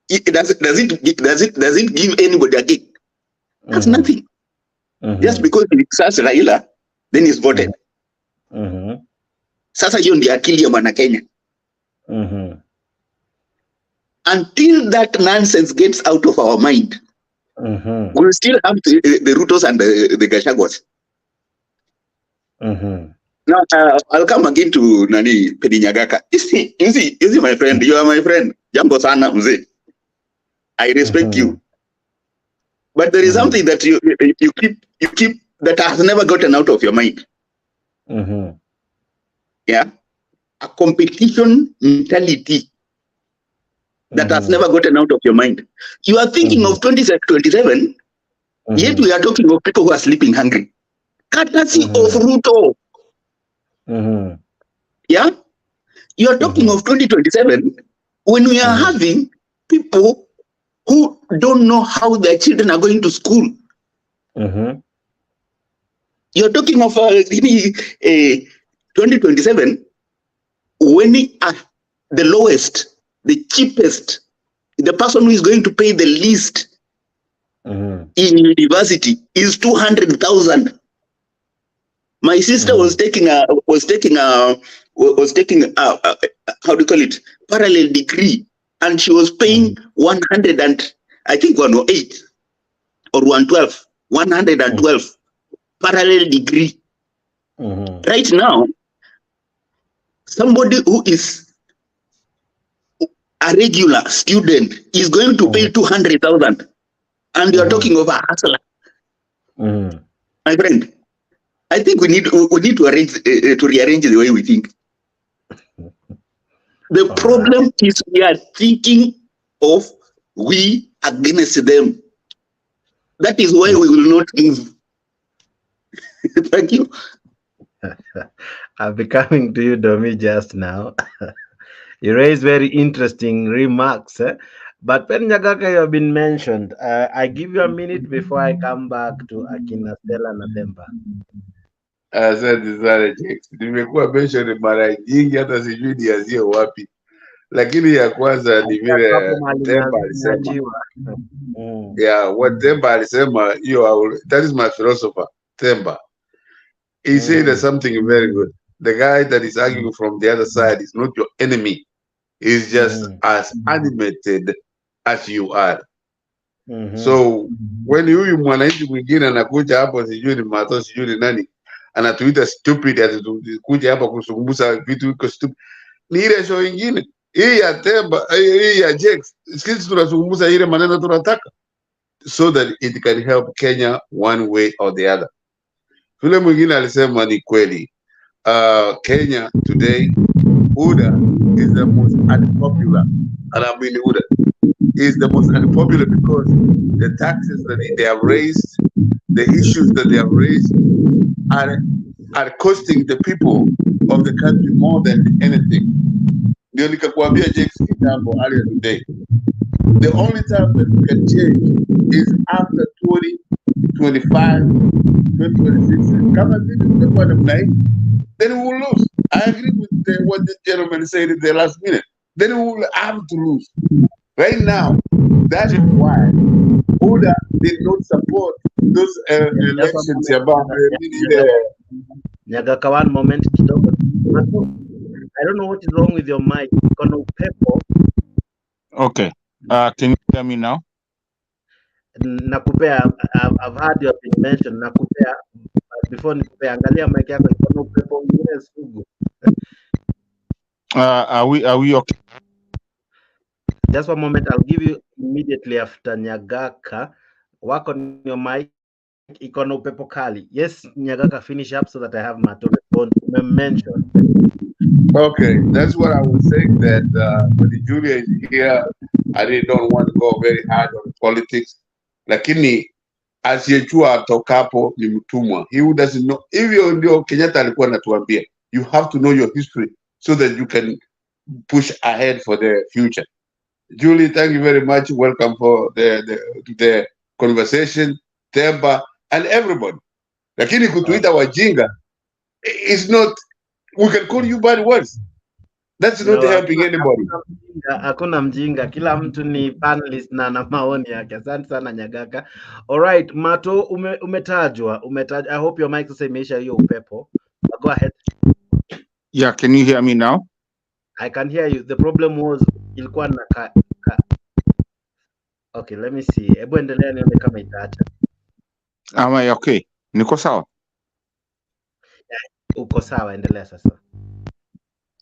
Does it give anybody a gain? That's nothing. Just because he insults Raila, then he's voted. Sasa hiyo ndio akili ya mwana Kenya. Until that nonsense gets out of our mind, we'll still have the Rutos and the Gachagwas. Now, I'll come again to Nani Pedinyagaka. You see, my friend, you are my friend. Jambo sana mzee. I respect you. But there is something that you keep that has never gotten out of your mind. Yeah, a competition mentality that has never gotten out of your mind. You are thinking of 2027, yet we are talking of people who are sleeping hungry. Courtesy of Ruto. Yeah, you are talking of 2027 when we are having people who don't know how their children are going to school. You're talking of 2027 when the lowest, the cheapest, the person who is going to pay the least in university is 200,000. My sister was taking how do you call it, parallel degree, and she was paying 100 and I think 108 or 112, 112 parallel degree. Right now, somebody who is a regular student is going to pay 200,000, and you're talking of a hustler. My friend, I think we need to rearrange the way we think. The problem is we are thinking of we against them. That is why we will not move. Thank you. I'll be coming to you, Domi, just now. You raised very interesting remarks. But when Nyagaka, you have been mentioned, I give you a minute before I come back to Akina Stella na Themba. Asante sana Jex. Nimekuwa mention mara nyingi hata sijui nianzie wapi. Lakini ya kwanza ni vile Themba alisema. Yeah, what Themba alisema, that is my philosopher, Themba. He said something very good. The guy that is arguing from the other side is not your enemy. He's just as animated as you are. So when huyu mwananchi mwingine anakuja hapo sijui ni Mato sijui ni nani anatuita stupid, atakuja hapa kusungumza vitu iko stupid, ni ile show ingine hii ya Themba, hii ya Jex, sisi tunazungumza ile maneno tunataka, so that it can help Kenya one way or the other. Yule mwingine alisema ni kweli. Kenya today, UDA is the most unpopular, and I mean UDA is the most unpopular because the taxes that they have raised, the issues that they have raised are costing the people of the country more than anything. Ndio nikakwambia Jex kitambo earlier today. The only time that we can change is after 2025, 2026. Kama vitu tutakuwa namna hii, then we will lose. I agree with what the gentleman said in the last minute. Then we will have to lose. Right now, that is why UDA did not support those elections about Nyagaka, one moment kidogo. I don't know what is wrong with your mic. Kono upepo. Okay. Can you hear me now? Nakupea, I've heard you have been mentioned. Nakupea, before nikupea, angalia mic yako iko na upepo mwingine sugu. Are we okay? Just one moment, I'll give you immediately after Nyagaka. Work on your mic. Iko na upepo kali. Yes, Nyagaka, finish up so that I have my to respond. Mention. Okay, that's what I was saying, that when the Julia is here, I really don't want to go very hard on politics. Lakini asiyejua atokapo ni mtumwa. He who doesn't know. Hivyo ndio Kenyatta alikuwa anatuambia. You have to know your history so that you can push ahead for the future. Julie, thank you very much. Welcome for the conversation, Themba, and everybody. Lakini kutuita wajinga is not, we can call you bad words. That's not helping anybody. Hakuna mjinga, kila mtu ni panelist na maoni yake. Asante sana Nyagaka. All right, Mato, umetajwa. I hope your mic sasa imeisha hiyo upepo. Go ahead. Yeah, can you hear me now? I can hear you. The problem was ilikuwa na Okay, let me see. Hebu endelea nione kama itaacha. Am I okay? Niko sawa? Uko sawa, endelea sasa.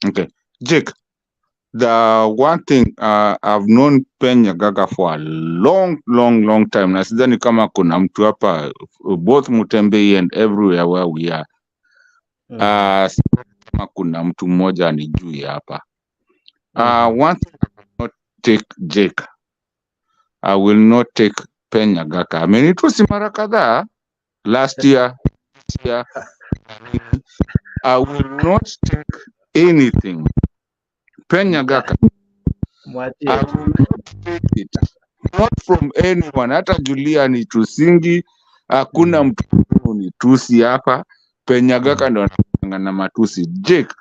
Okay. Jake, the one thing I've known Nyagaka for a long time. Na sidhani kama kuna mtu hapa, both Mutembei and everywhere where we are. Kama kuna mtu mmoja anijui hapa. One thing I will not take Jake. I will not take Nyagaka. I mean, it was mara kadhaa last year. I will not take anything. Nyagaka, I will not take it not from anyone. Hata Julia ni tusingi, hakuna mtu ni tusi hapa. Penyagaka ndo anapanga na matusi. Jake,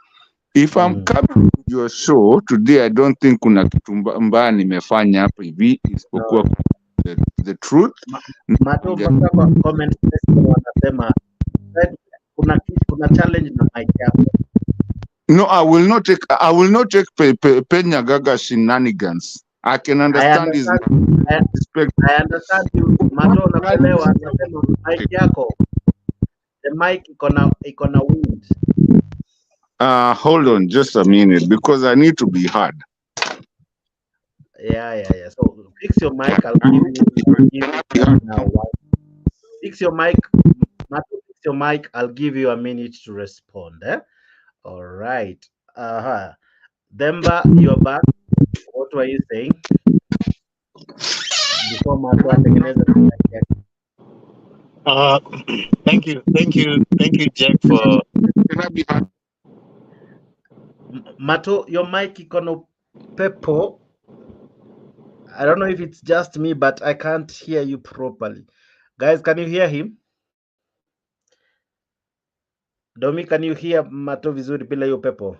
if I'm coming to your show today, I don't think kuna kitu mbaya nimefanya hapa hivi isipokuwa the truth. Mato kwa comment section wanasema kuna challenge na mic yako. No, I will not take Penyagaga shenanigans. I can understand his respect. I understand you. Mato naelewa, anasema mic yako. The mic iko na wind. Hold on just a minute because I need to be heard. Yeah. So fix your mic. I'll give you now. Fix your mic. Mato, fix your mic. I'll give you a minute to respond. All right. Demba, you're back. What were you saying? Before Mato atengeneza mic yake. Thank you, Jack, for. Mato, your mic ikono pepo. I don't know if it's just me, but I can't hear you properly. Guys, can you hear him? Domi, can you hear Mato vizuri bila hiyo pepo?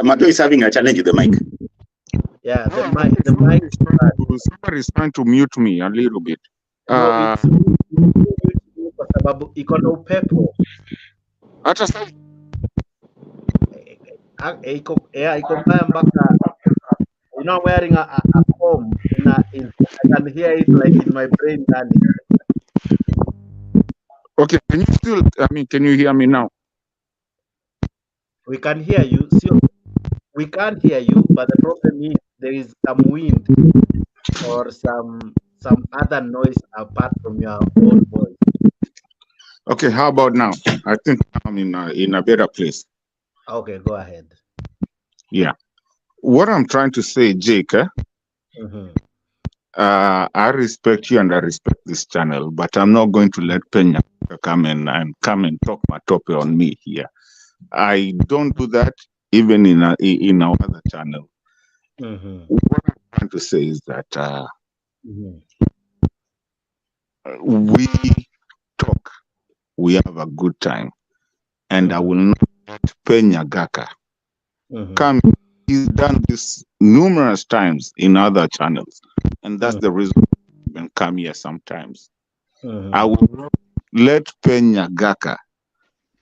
Mato is having a challenge with the mic. Yeah, the mic. Somebody is trying to mute me a little bit. No, it's kwa sababu iko na upepo. Hata sasa iko mbaya mpaka you know, wearing a comb I can hear it like in my brain running. Okay, can you hear me now? We can hear you. We can't hear you, but the problem is there is some wind or some other noise apart from your own voice. Okay, how about now? I think I'm in a better place. Okay, go ahead. Yeah. What I'm trying to say, Jake, I respect you and I respect this channel, but I'm not going to let Penya come and talk my topic on me here. I don't do that even in our other channel. What I'm trying to say is that we talk, we have a good time, and I will not let Penyagaka come. He's done this numerous times in other channels, and that's the reason I even come here sometimes. I will not let Penyagaka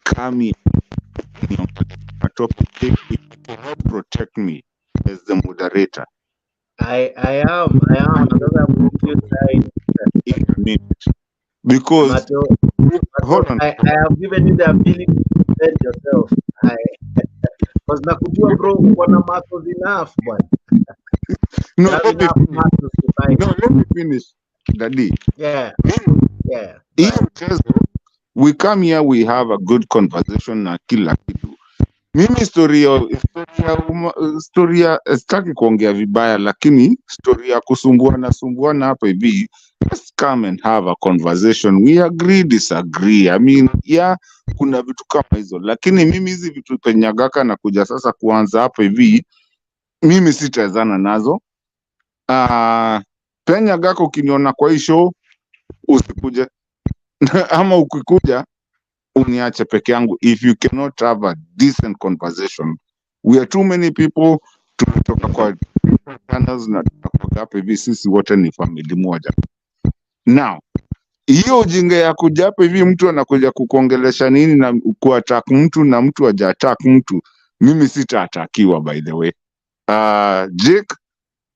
come here to protect me as the moderator. I am. In a minute. Because Mato, hold on. I have given you the ability to defend yourself. Because nakujua bro, wana muscles enough, bwana. No, let me finish, Daddy. Yeah. We come here, we have a good conversation na kila kitu. Mimi storia sitaki kuongea vibaya, lakini storia kusumbuana hapa hivi, let's come and have a conversation. We agree, disagree. I mean, yeah, kuna vitu kama hizo, lakini mimi hizi vitu Penyagaka na kuja sasa kuanza hapa hivi, mimi sitawezana nazo. Penyagaka ukiniona kwa hii show usikuje ama ukikuja uniache peke yangu. If you cannot have a decent conversation, we are too many people tumetoka kwa channels na tunakuwa hapa hivi, sisi wote ni family moja. Now hiyo ujinga ya kuja hapa hivi mtu anakuja kukuongelesha nini na kuattack mtu na mtu haja attack mtu, mimi sitaatakiwa. By the way, Jake,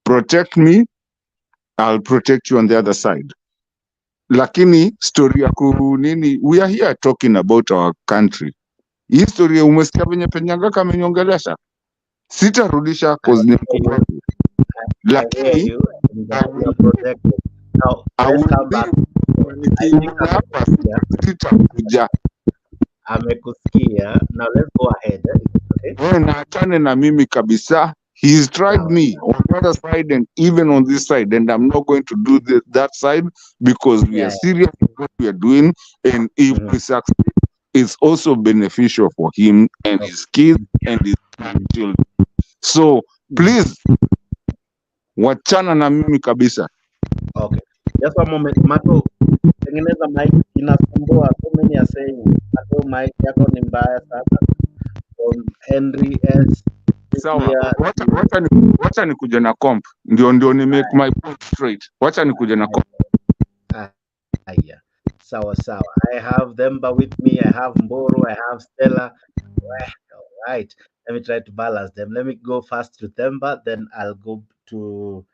protect me, I'll protect you on the other side. Lakini story ya nini, we are here talking about our country. Hii story umesikia venye Penyagaka ameniongelesha, sitarudisha cause ni mkubwa. Lakini sitakuja. Amekusikia. Now let's go ahead. Okay? Na achane na mimi kabisa. He's tried me on the other side and even on this side, and I'm not going to do that side because we are serious in what we are doing, and if we succeed, it's also beneficial for him and his kids and his children. So please, Wachana na mimi kabisa. Okay. Just one moment. Mato, tengeneza mic inasumbua. So many are saying, Mato, mic yako ni mbaya sana. From Henry S. Sawa, Cynthia, wacha nikuje na comp. Ndio ni make my point straight. Wacha nikuje na comp. yeah. Sawa. I have Themba with me. I have Mboro. I have Stella. Well, all right. Let me try to balance them. Let me go first to Themba, then I'll go to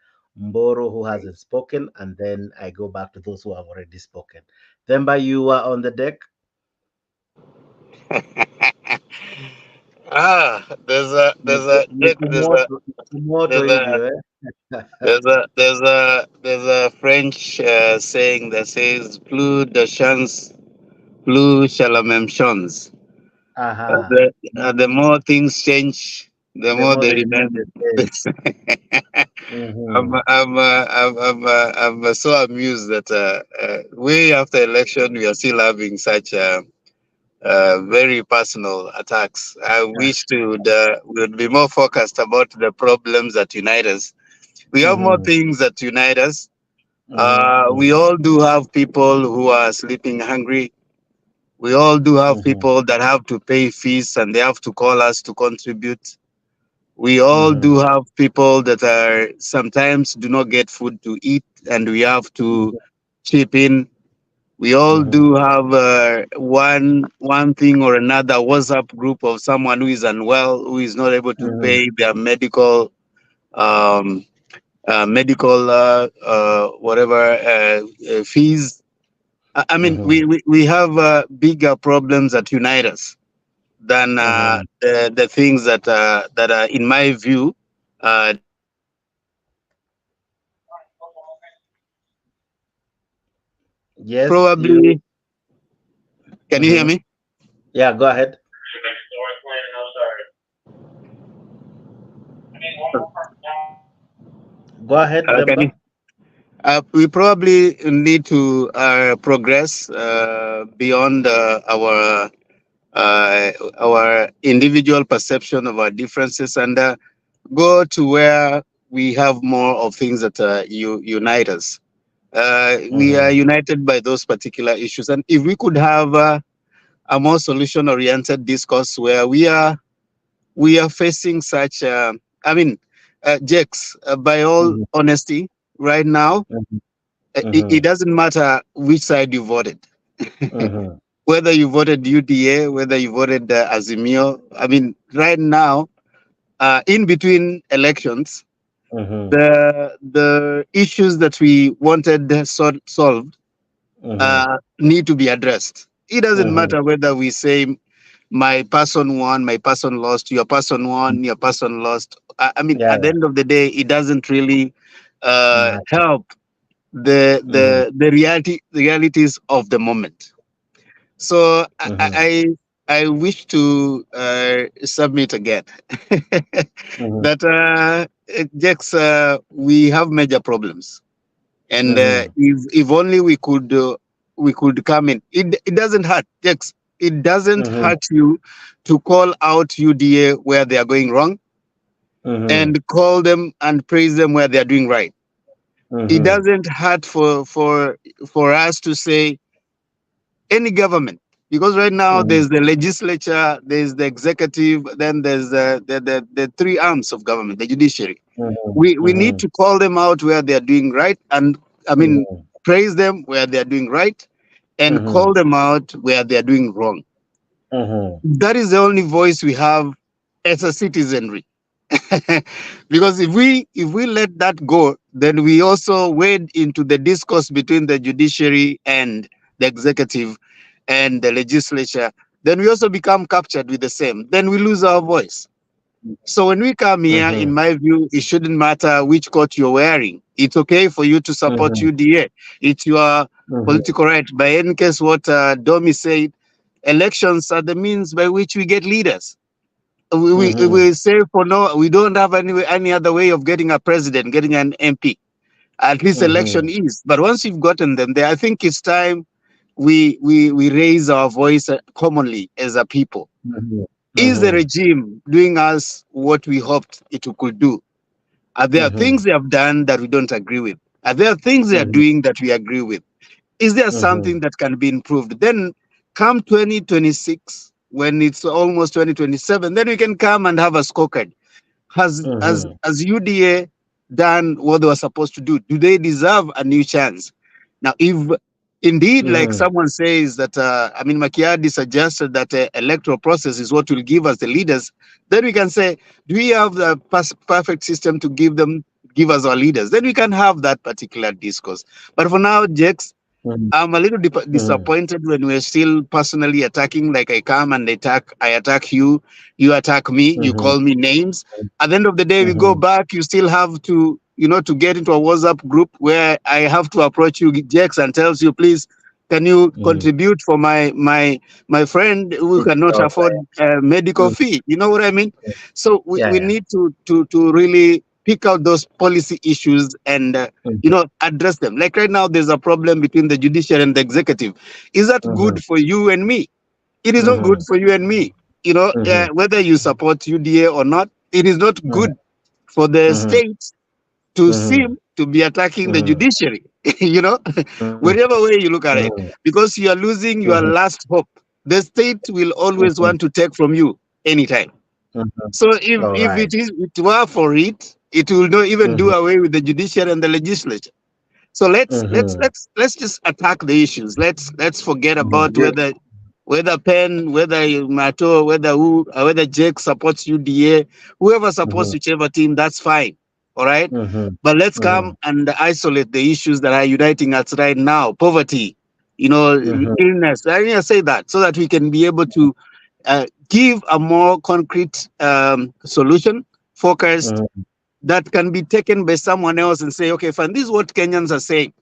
Mboro, who hasn't spoken, and then I go back to those who have already spoken. Themba, you are on the deck. There's a French saying that says plus de chance, plus shall la même chance. The more things change, the more they remain the same. I'm so amused that way after election we are still having such very personal attacks. I wish we would be more focused about the problems that unite us. We have more things that unite us. We all do have people who are sleeping hungry. We all do have people that have to pay fees and they have to call us to contribute. We all do have people that are sometimes do not get food to eat and we have to chip in. We all do have one thing or another WhatsApp group of someone who is unwell, who is not able to pay their medical fees. I mean, we have bigger problems that unite us than the things that are, in my view, yes. Probably. Can you hear me? Yeah, go ahead. Go ahead, Themba. We probably need to progress beyond our individual perception of our differences and go to where we have more of things that unite us. We are united by those particular issues, and if we could have a more solution-oriented discourse where we are facing such, Jex, by all honesty, right now, it doesn't matter which side you voted. Whether you voted UDA, whether you voted Azimio. I mean, right now, in between elections, the issues that we wanted solved need to be addressed. It doesn't matter whether we say my person won, my person lost, your person won, your person lost. I mean, at the end of the day, it doesn't really help the realities of the moment. So I wish to submit again that Jex, we have major problems, and if only we could come in. It doesn't hurt, Jex. It doesn't hurt you to call out UDA where they are going wrong, and call them and praise them where they are doing right. It doesn't hurt for us to say any government, because right now there's the legislature, there's the executive, then there's the three arms of government, the judiciary. We need to call them out where they are doing right, and praise them where they are doing right, and call them out where they are doing wrong. That is the only voice we have as a citizenry. Because if we let that go, then we also wade into the discourse between the judiciary and the executive and the legislature. Then we also become captured with the same. Then we lose our voice. So when we come here, in my view, it shouldn't matter which coat you're wearing. It's okay for you to support UDA. It's your political right. By any case, what Domi said, elections are the means by which we get leaders. We say for no, we don't have any other way of getting a president, getting an MP. At least election is. But once you've gotten them there, I think it's time we raise our voice commonly as a people. Is the regime doing us what we hoped it could do? Are there things they have done that we don't agree with? Are there things they are doing that we agree with? Is there something that can be improved? Then come 2026, when it's almost 2027, then we can come and have a scorecard. Has UDA done what they were supposed to do? Do they deserve a new chance? Now, if indeed, like someone says that, Makiadi suggested that electoral process is what will give us the leaders, then we can say, do we have the perfect system to give us our leaders? Then we can have that particular discourse. But for now, Jex, I'm a little disappointed when we're still personally attacking. Like I come and I attack you, you attack me, you call me names. At the end of the day, we go back. You still have to, to get into a WhatsApp group where I have to approach you, Jex, and tells you, please, can you contribute for my friend who cannot afford a medical fee? You know what I mean? So we need to really pick out those policy issues and address them. Like right now, there's a problem between the judiciary and the executive. Is that good for you and me? It is not good for you and me. Whether you support UDA or not, it is not good for the state to seem to be attacking the judiciary. Whatever way you look at it, because you are losing your last hope. The state will always want to take from you anytime. So if it were for it, it will not even do away with the judiciary and the legislature. So let's just attack the issues. Let's forget about whether Penn, whether Mato, whether Jake supports UDA, whoever supports whichever team, that's fine. All right. But let's come and isolate the issues that are uniting us right now. Poverty, illness. I say that so that we can be able to give a more concrete solution focused that can be taken by someone else and say, okay, fine, this is what Kenyans are saying.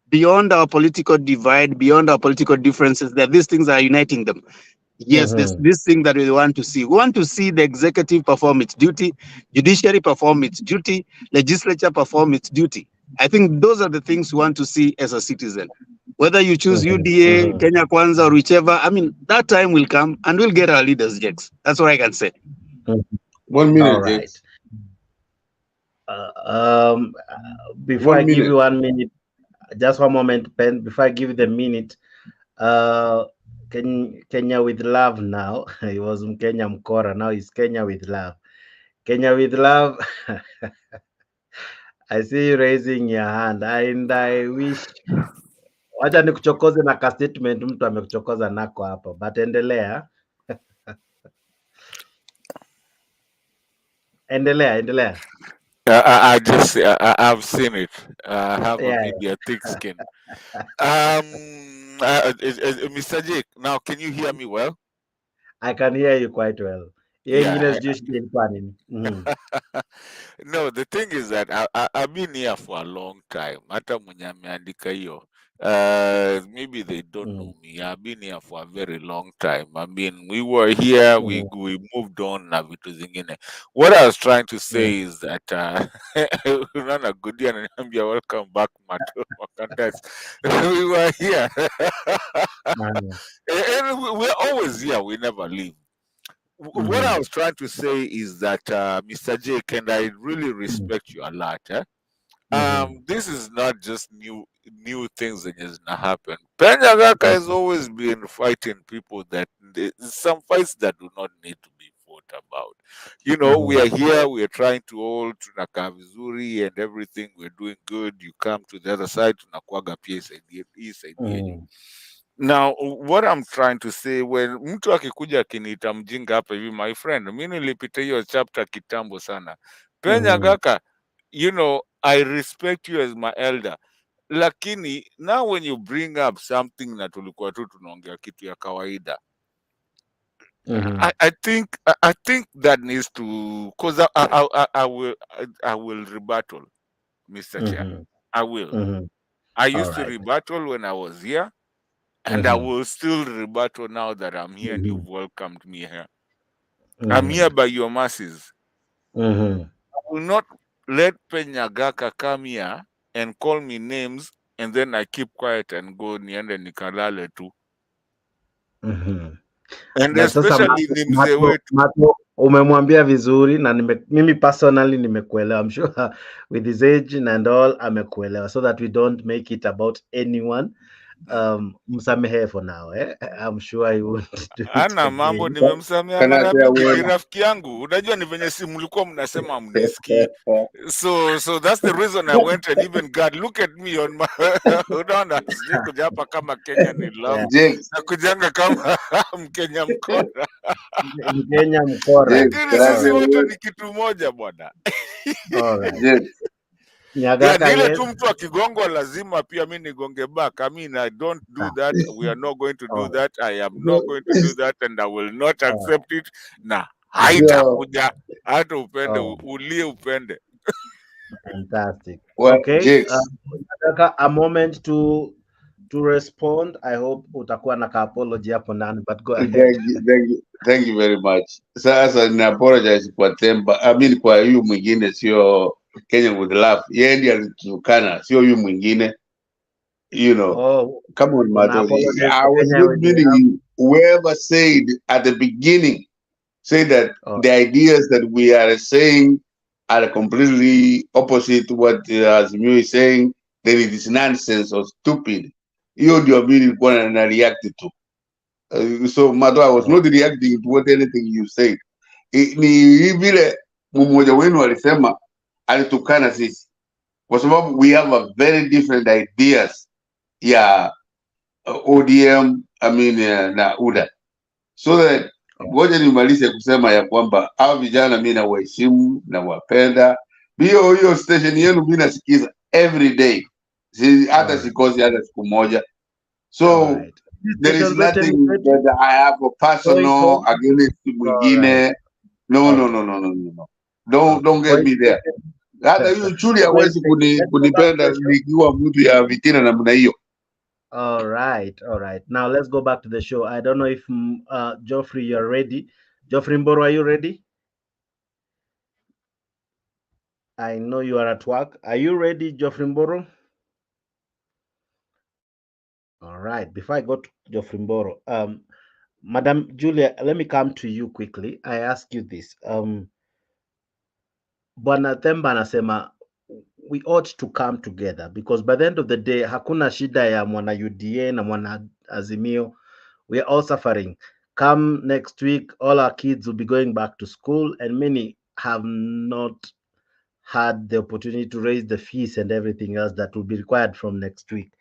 Beyond our political divide, beyond our political differences, there are these things that are uniting them. Yes, there's this thing that we want to see. We want to see the executive perform its duty, judiciary perform its duty, legislature perform its duty. I think those are the things we want to see as a citizen. Whether you choose UDA, Kenya Kwanza, or whichever, that time will come and we'll get our leaders, Jex. That's what I can say. 1 minute, all right. Before I give you 1 minute, just one moment, Pen. Before I give you the minute, Kenya with love now. He was Kenya Mkora, now he's Kenya with love. Kenya with love. I see you raising your hand, and I wish wacha nikuchokoze na ka statement mtu amekuchokoza nako hapo, but endelea. endelea. I've seen it. I have maybe a thick skin. Mr. Jake, now can you hear me well? I can hear you quite well. No, the thing is that I've been here for a long time. Hata mwenye ameandika hiyo. Maybe they don't know me. I've been here for a very long time. We were here, we moved on na vitu zingine. What I was trying to say is that Rana Goody and Nambia, welcome back, Mato Makandas. We were here. And we're always here, we never leave. What I was trying to say is that Mr. Jake, and I really respect you a lot. This is not just new things that just not happen. Penyagaka has always been fighting people that some fights that do not need to be fought about. We are here, we are trying to hold tunakaa vizuri and everything, we're doing good. You come to the other side, tunakuaga pia hii. Now, what I'm trying to say, when mtu akikuja akiniita mjinga hapa hivi, my friend, mimi nilipita hiyo chapter kitambo sana. Penyagaka, I respect you as my elder. Lakini, now when you bring up something na tulikuwa tu tunaongea kitu ya kawaida, I think that needs to, because I will rebuttal, Mr. Chair. I will. I used to rebuttal when I was here, and I will still rebuttal now that I'm here and you've welcomed me here. I'm here by your masses. I will not let Penyagaka come here and call me names and then I keep quiet and go niende nikalale tu. And But sasa especially ni mzee wetu. Mato umemwambia vizuri na mimi personally nimekuelewa. I'm sure with his age and all amekuelewa, so that we don't make it about anyone. Msamehe for now, eh? I'm sure he won't do it Ana mambo again. nimemsamea mara mingi, ni rafiki yangu. Unajua ni venye si mlikuwa mnasema mnisikii. So that's the reason I went and even God, look at me on my unaona, sije kuja hapa kama Kenya ni love. Na kujanga kama Mkenya mkora. Mkenya mkora. Lakini sisi wote ni kitu moja bwana. Alright. Yeah, ile tu mtu akigongwa lazima pia mimi nigonge back. I mean, I don't do that. We are not going to do that. I am not going to do that, and I will not accept it. Na haitakuja hata upende ulie upende. Fantastic. Well, okay. A moment to respond. I hope utakuwa na apology hapo ndani, but go ahead. Thank you very much. Sasa ni apologize kwa Temba. I mean kwa huyu mwingine sio Kenya with love. Yeye ndiye alitukana, sio huyu mwingine. You know. Come on, Mato. I was not meaning you. Whoever said at the beginning, say that the ideas that we are saying are completely opposite to what Azimio is saying, then it is nonsense or stupid. Hiyo ndio mimi nilikuwa na react to. So Mato, I was not reacting to what anything you said. Ni vile mmoja wenu alisema alitukana sisi. Kwa sababu we have a very different ideas ODM, I mean na UDA. So that ngoja nimalize kusema ya kwamba hao vijana mimi na waheshimu na wapenda. Hiyo station yenu mimi nasikiza every day. Hata sikosi hata siku moja. So there is nothing that I have a personal against mwingine. No. Don't get me there. Hata hiyo chuli hawezi kunipenda nikiwa mtu ya vitina namna hiyo. All right. Now let's go back to the show. I don't know if Geoffrey, you're ready. Geoffrey Mboro, are you ready? I know you are at work. Are you ready, Geoffrey Mboro? All right. Before I go to Geoffrey Mboro, Madam Julia, let me come to you quickly. I ask you this. Bwana Themba anasema we ought to come together because by the end of the day, hakuna shida ya mwana UDA na mwana Azimio. We are all suffering. Come next week, all our kids will be going back to school, and many have not had the opportunity to raise the fees and everything else that will be required from next week.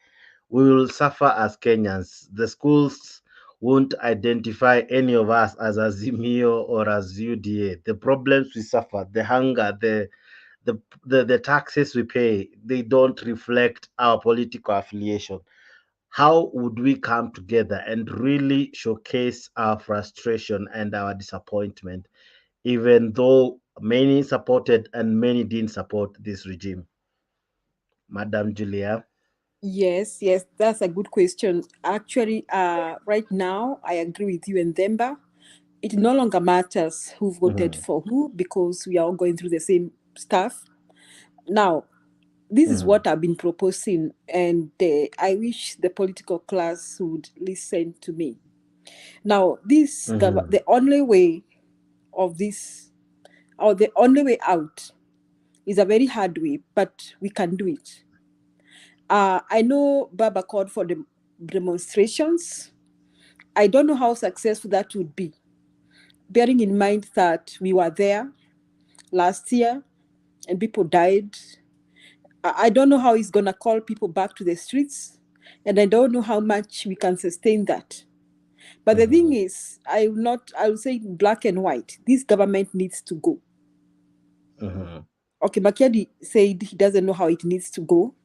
We will suffer as Kenyans. The schools won't identify any of us as Azimio or as UDA. The problems we suffer, the hunger, the taxes we pay, they don't reflect our political affiliation. How would we come together and really showcase our frustration and our disappointment, even though many supported and many didn't support this regime? Madam Julia? Yes, that's a good question. Actually, right now, I agree with you and Themba. It no longer matters who voted for who because we are all going through the same stuff. Now, this is what I've been proposing, and I wish the political class would listen to me. Now, the only way of this, or the only way out, is a very hard way, but we can do it. I know Baba called for the demonstrations. I don't know how successful that would be, bearing in mind that we were there last year and people died. I don't know how he's going to call people back to the streets, and I don't know how much we can sustain that. But the thing is, I will say black and white. This government needs to go. Okay, Makiadi said he doesn't know how it needs to go.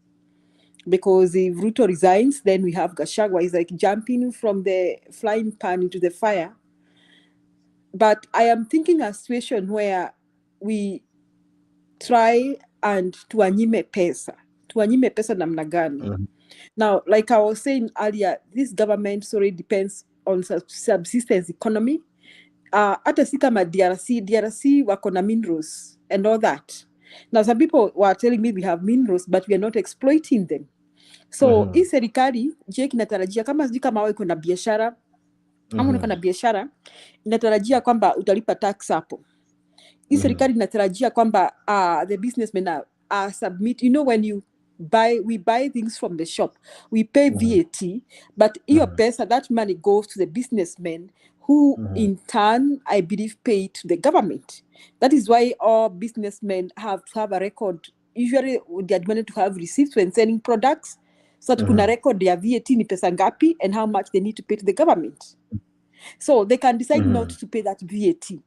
Because if Ruto resigns, then we have Gachagua. He's like jumping from the flying pan into the fire. But I am thinking a situation where we try and tuanyime pesa namna gani. Now, like I was saying earlier, this government sorry depends on subsistence economy. Hata si kama DRC wako na minerals and all that. Now, some people were telling me we have minerals, but we are not exploiting them. So hii serikali je kinatarajia kama sijui kama wao iko na biashara Kama unakuwa na biashara inatarajia kwamba utalipa tax hapo. Hii serikali inatarajia kwamba the businessmen are submit, you know, when we buy things from the shop, we pay VAT, but your pesa, that money goes to the businessmen who in turn, I believe, pay to the government. That is why all businessmen have to have a record. Usually they are demanded to have receipts when selling products, so that kuna record their VAT ni pesa ngapi and how much they need to pay to the government. So they can decide not to pay that VAT.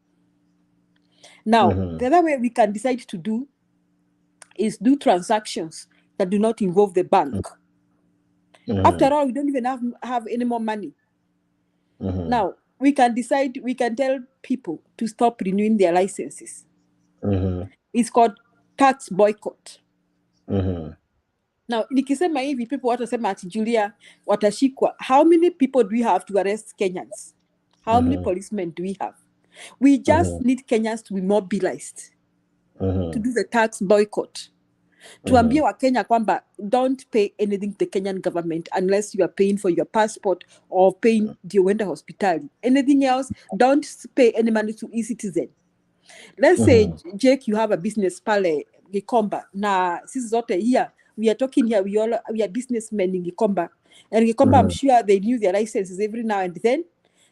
Now, the other way we can decide to do is do transactions that do not involve the bank. After all, we don't even have any more money. Now, we can decide, we can tell people to stop renewing their licenses. It's called tax boycott. Now, nikisema hivi, people watasema ati Julia, watashikwa. How many people do we have to arrest Kenyans? How many policemen do we have? We just need Kenyans to be mobilized to do the tax boycott. Tuambie wa Kenya kwamba don't pay anything to the Kenyan government unless you are paying for your passport or paying ndio uende hospitali. Anything else, don't pay any money to e-citizen. Let's say, Jake, you have a business pale Gikomba. Na sisi zote here, we are talking here, we are businessmen in Gikomba. And Gikomba, I'm sure they renew their licenses every now and then.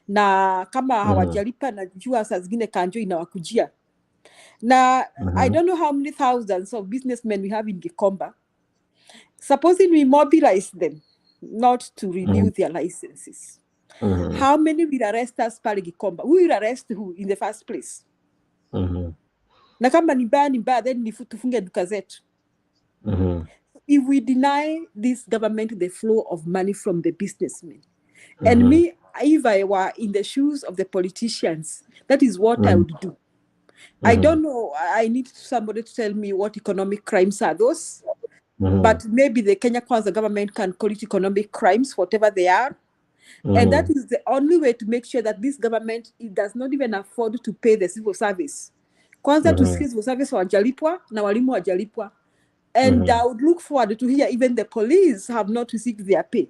Na kama hawajalipa na jua saa zingine kanjo inawakujia. Na I don't know how many thousands of businessmen we have in Gikomba. Supposing we mobilize them not to renew their licenses. How many will arrest us pale Gikomba? Who will arrest who in the first place? Na kama ni mbaya, then ni tufunge duka zetu. If we deny this government the flow of money from the businessmen, and me, if I were in the shoes of the politicians, that is what I would do. I don't know, I need somebody to tell me what economic crimes are those, but maybe the Kenya Kwanza government can call it economic crimes, whatever they are. And that is the only way to make sure that this government, it does not even afford to pay the civil service. Kwanza to civil service wajalipwa na walimu wajalipwa. And I would look forward to hear even the police have not received their pay.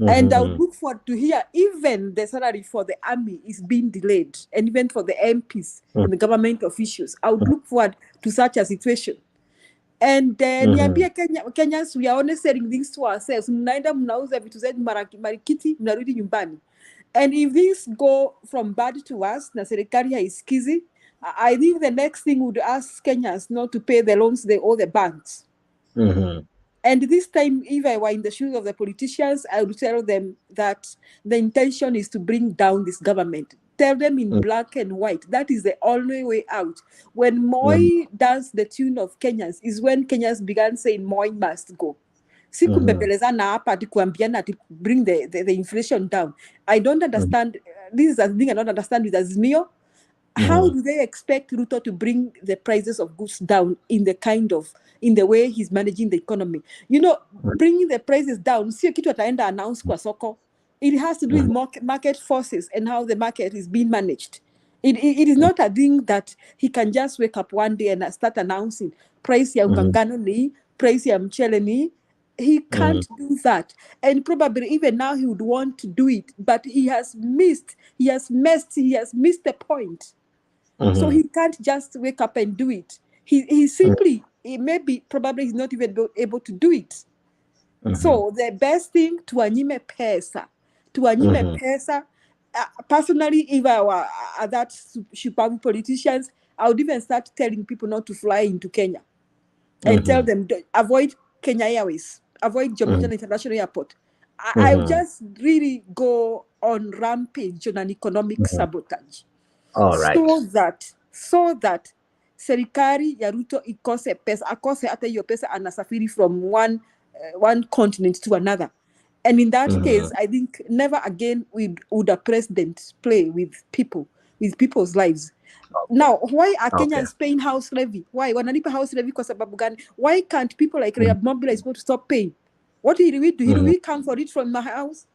And I would look forward to hear even the salary for the army is being delayed, and even for the MPs and the government officials. I would look forward to such a situation. And niambia Kenyans, we are only selling things to ourselves. Mnaenda mnauza vitu zetu marikiti, mnarudi nyumbani. And if things go from bad to worse, na serikali haisikizi, I think the next thing would ask Kenyans not to pay the loans they owe the banks. And this time, if I were in the shoes of the politicians, I would tell them that the intention is to bring down this government. Tell them in black and white. That is the only way out. When Moi danced the tune of Kenyans is when Kenyans began saying Moi must go. Sikubembelezana hapa ati kuambiana ati bring the inflation down. I don't understand. This is a thing I don't understand with Azimio. How do they expect Ruto to bring the prices of goods down in the way he's managing the economy? You know, bringing the prices down, sio kitu ataenda announce kwa soko. It has to do with market forces and how the market is being managed. It is not a thing that he can just wake up one day and start announcing price ya ungangano ni, price ya mchele ni. He can't do that. And probably even now he would want to do it, but he has missed the point. So he can't just wake up and do it. He simply, probably he's not even able to do it. So the best thing, tuanyime pesa. Personally, if I were that superb politicians, I would even start telling people not to fly into Kenya and tell them to avoid Kenya Airways, avoid Jomo Kenyatta International Airport. I would just really go on rampage on an economic sabotage. All right. So that serikali ya Ruto ikose pesa, akose hata hiyo pesa anasafiri from one continent to another. And in that case, I think never again would a president play with people's lives. Now, why are Kenyans paying house levy? Why? Wanalipa house levy kwa sababu gani? Why can't people like Raila mobilize to stop paying? What did we do? Did we come for it from my house?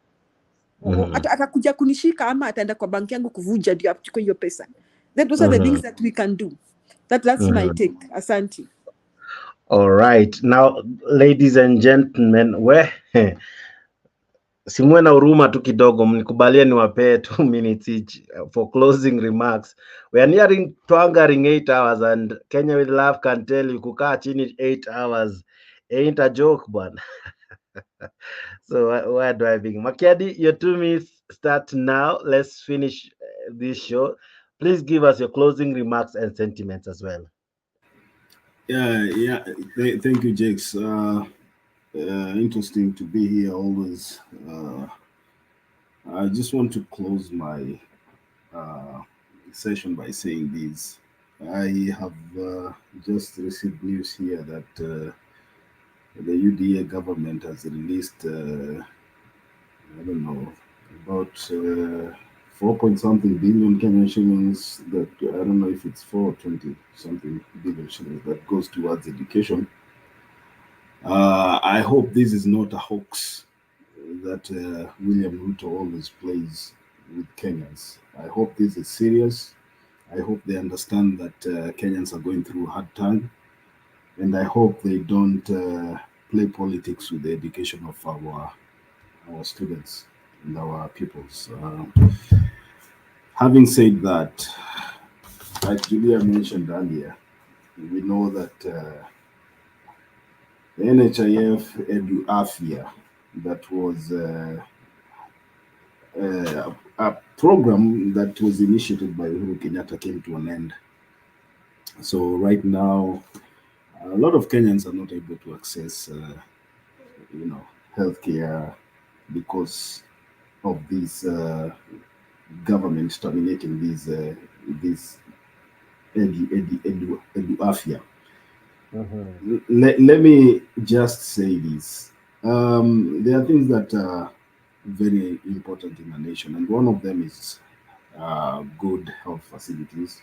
Atakuja kunishika ama ataenda kwa banki yangu kuvunja ndio achukue hiyo pesa. Those are the things that we can do. That's my take. Asante. All right. Now, ladies and gentlemen, Simwe na huruma tu kidogo, mnikubalie niwapee 2 minutes each for closing remarks. We are nearing twangering 8 hours and Kenya with Love can tell you kukaa chini 8 hours ain't a joke bwana. So where do I begin? Makiadi, your 2 minutes start now. Let's finish this show. Please give us your closing remarks and sentiments as well. Yeah. Thank you, Jakes. Interesting to be here always. I just want to close my session by saying this. I have just received news here that the UDA government has released, I don't know, about 4-point-something billion Kenyan shillings. That I don't know if it's 420 something billion shillings that goes towards education. I hope this is not a hoax that William Ruto always plays with Kenyans. I hope this is serious. I hope they understand that Kenyans are going through a hard time, and I hope they don't play politics with the education of our students and our pupils. Having said that, like Julia mentioned earlier, we know that the NHIF Edu Afia, that was a program that was initiated by Uhuru Kenyatta, came to an end. So right now, a lot of Kenyans are not able to access, healthcare because of this government terminating this Edu Afia. Let me just say this. There are things that are very important in a nation, and one of them is good health facilities,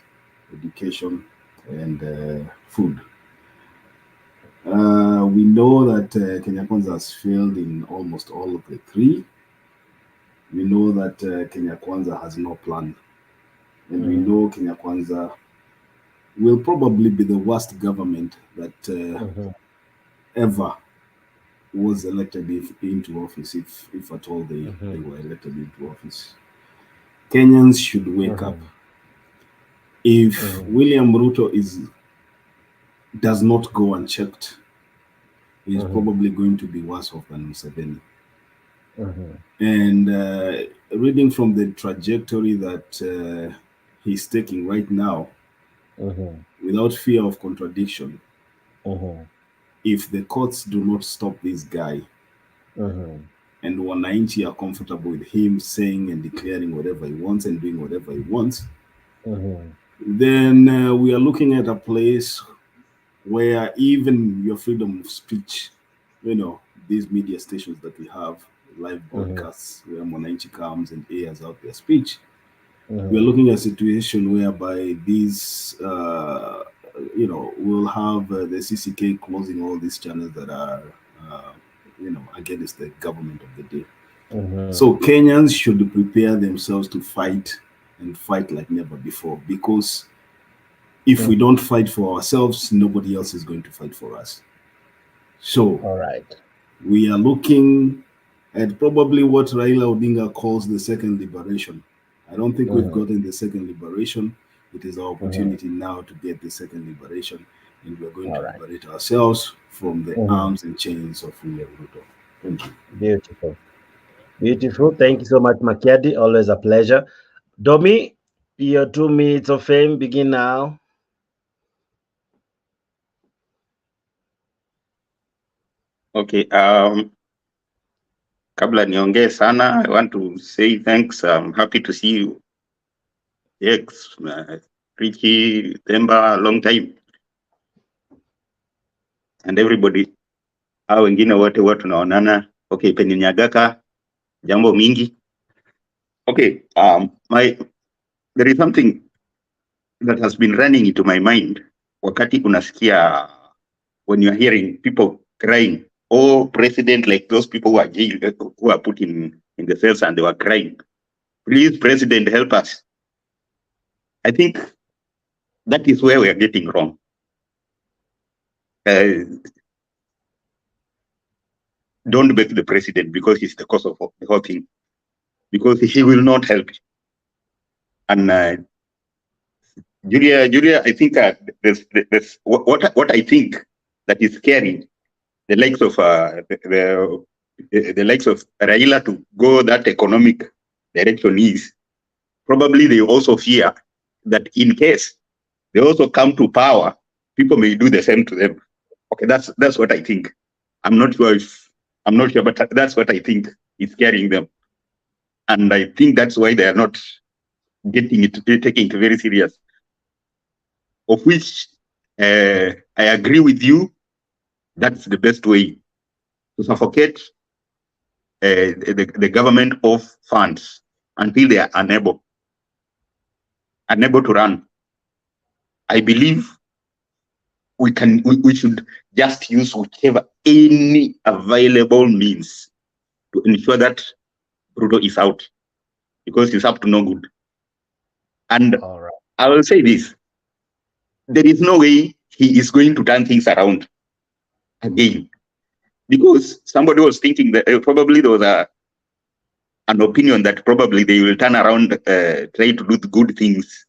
education, and food. We know that Kenya Kwanza has failed in almost all of the three. We know that Kenya Kwanza has no plan, and we know Kenya Kwanza will probably be the worst government that ever was elected into office, if at all they were elected into office. Kenyans should wake up. If William Ruto does not go unchecked, he's probably going to be worse off than Museveni. And reading from the trajectory that he's taking right now, without fear of contradiction, if the courts do not stop this guy, and Wananchi are comfortable with him saying and declaring whatever he wants and doing whatever he wants, then we are looking at a place where even your freedom of speech, these media stations that we have, live broadcasts where Wananchi comes and airs out their speech, we are looking at a situation whereby these, we'll have the CCK closing all these channels that are, against the government of the day. So Kenyans should prepare themselves to fight and fight like never before, because if we don't fight for ourselves, nobody else is going to fight for us. So we are looking at probably what Raila Odinga calls the second liberation. I don't think we've gotten the second liberation. It is our opportunity now to get the second liberation, and we're going to liberate ourselves from the arms and chains of William Ruto. Thank you. Beautiful. Beautiful. Thank you so much, Makiadi. Always a pleasure. Domi, your 2 minutes of fame begin now. Okay. Kabla niongee sana, I want to say thanks. I'm happy to see you. Yes, Richie, Themba, long time. And everybody. Hao wengine wote watu tunaonana. Okay, Peninyagaka, jambo mingi. Okay, there is something that has been running into my mind. Wakati unasikia, when you're hearing people crying, oh, president, like those people who are jailed, who are put in the cells and they were crying. Please, president, help us. I think that is where we are getting wrong. don't back the president because he's the cause of the whole thing, because he will not help. And Julia, I think there's what I think that is scary, the likes of the likes of Raila to go that economic direction is probably they also fear that in case they also come to power, people may do the same to them. Okay, that's what I think. I'm not sure, but that's what I think is scaring them, and I think that's why they are not taking it very serious. Of which I agree with you. That's the best way to suffocate the government of funds until they are unable to run. I believe we should just use whichever any available means to ensure that Ruto is out, because he's up to no good. And I will say this: there is no way he is going to turn things around again, because somebody was thinking that probably there was an opinion that probably they will turn around, try to do good things,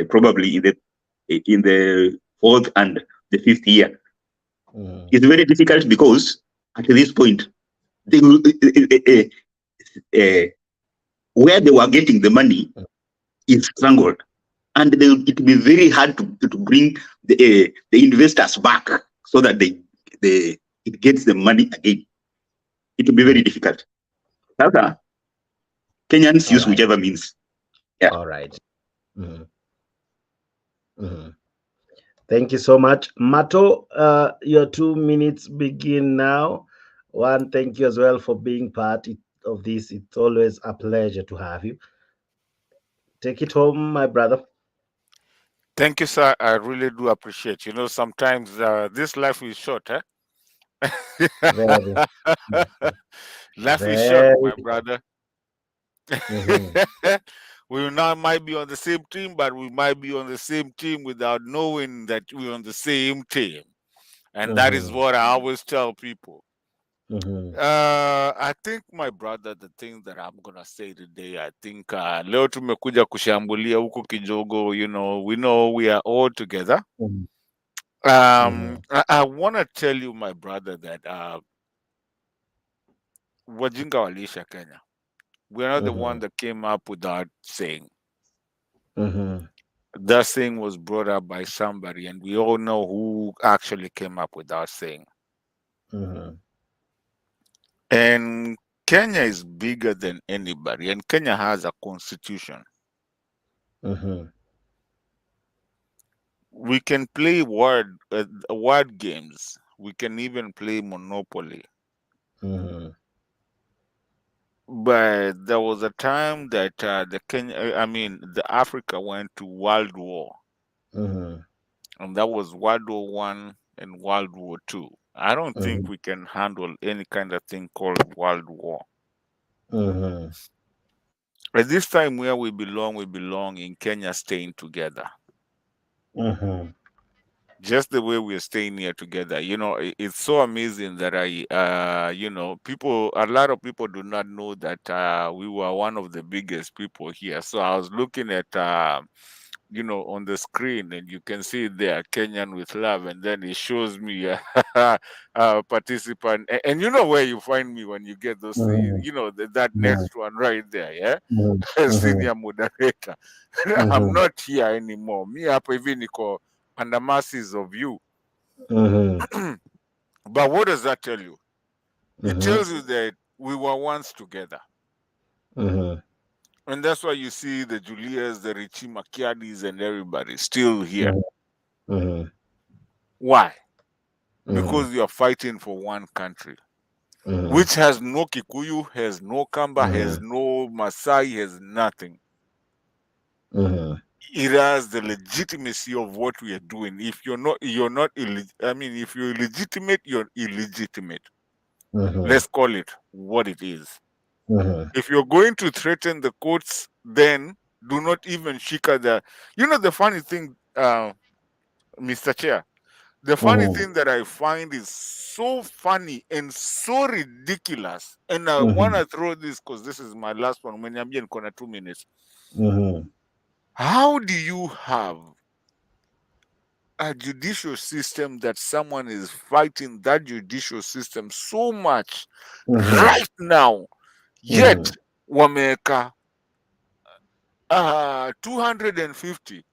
probably in the fourth and the fifth year. It's very difficult because at this point, they will, where they were getting the money is strangled, and it will be very hard to bring the investors back so that it gets the money again. It will be very difficult. However, Kenyans use whichever means. Yeah. All right. Thank you so much. Mato, your 2 minutes begin now. One, thank you as well for being part of this. It's always a pleasure to have you. Take it home, my brother. Thank you, sir. I really do appreciate. You know, sometimes this life is short, eh? Life is short, my brother. We now might be on the same team, but we might be on the same team without knowing that we're on the same team. And that is what I always tell people. I think, my brother, the thing that I'm gonna say today, I think leo tumekuja kushambulia huku kijogo, you know we are all together. I want to tell you, my brother, that wajinga walisha Kenya. We're not the one that came up with that saying. That saying was brought up by somebody, and we all know who actually came up with that saying. And Kenya is bigger than anybody, and Kenya has a constitution. We can play word games. We can even play Monopoly. But there was a time that the Africa went to World War, and that was World War I and World War II. I don't think we can handle any kind of thing called World War. At this time, where we belong in Kenya, staying together. Just the way we're staying here together. You know, it's so amazing that a lot of people do not know that we were one of the biggest people here. So I was looking at, on the screen, and you can see there, Kenyan with love, and then it shows me a participant. And you know where you find me when you get those, that next one right there, yeah? Senior moderator. I'm not here anymore. Me up even niko under masses of you. But what does that tell you? It tells you that we were once together. And that's why you see the Julias, the Richie Makiadis, and everybody still here. Why? Because you are fighting for one country, which has no Kikuyu, has no Kamba, has no Masai, has nothing. It has the legitimacy of what we are doing. If you're not if you're illegitimate, you're illegitimate. Let's call it what it is. If you're going to threaten the courts, then do not even shika the. You know the funny thing, Mr. Chair, The funny thing that I find is so funny and so ridiculous, and I want to throw this because this is my last one. When I'm in 2 minutes, how do you have a judicial system that someone is fighting that judicial system so much right now, yet wameka 250?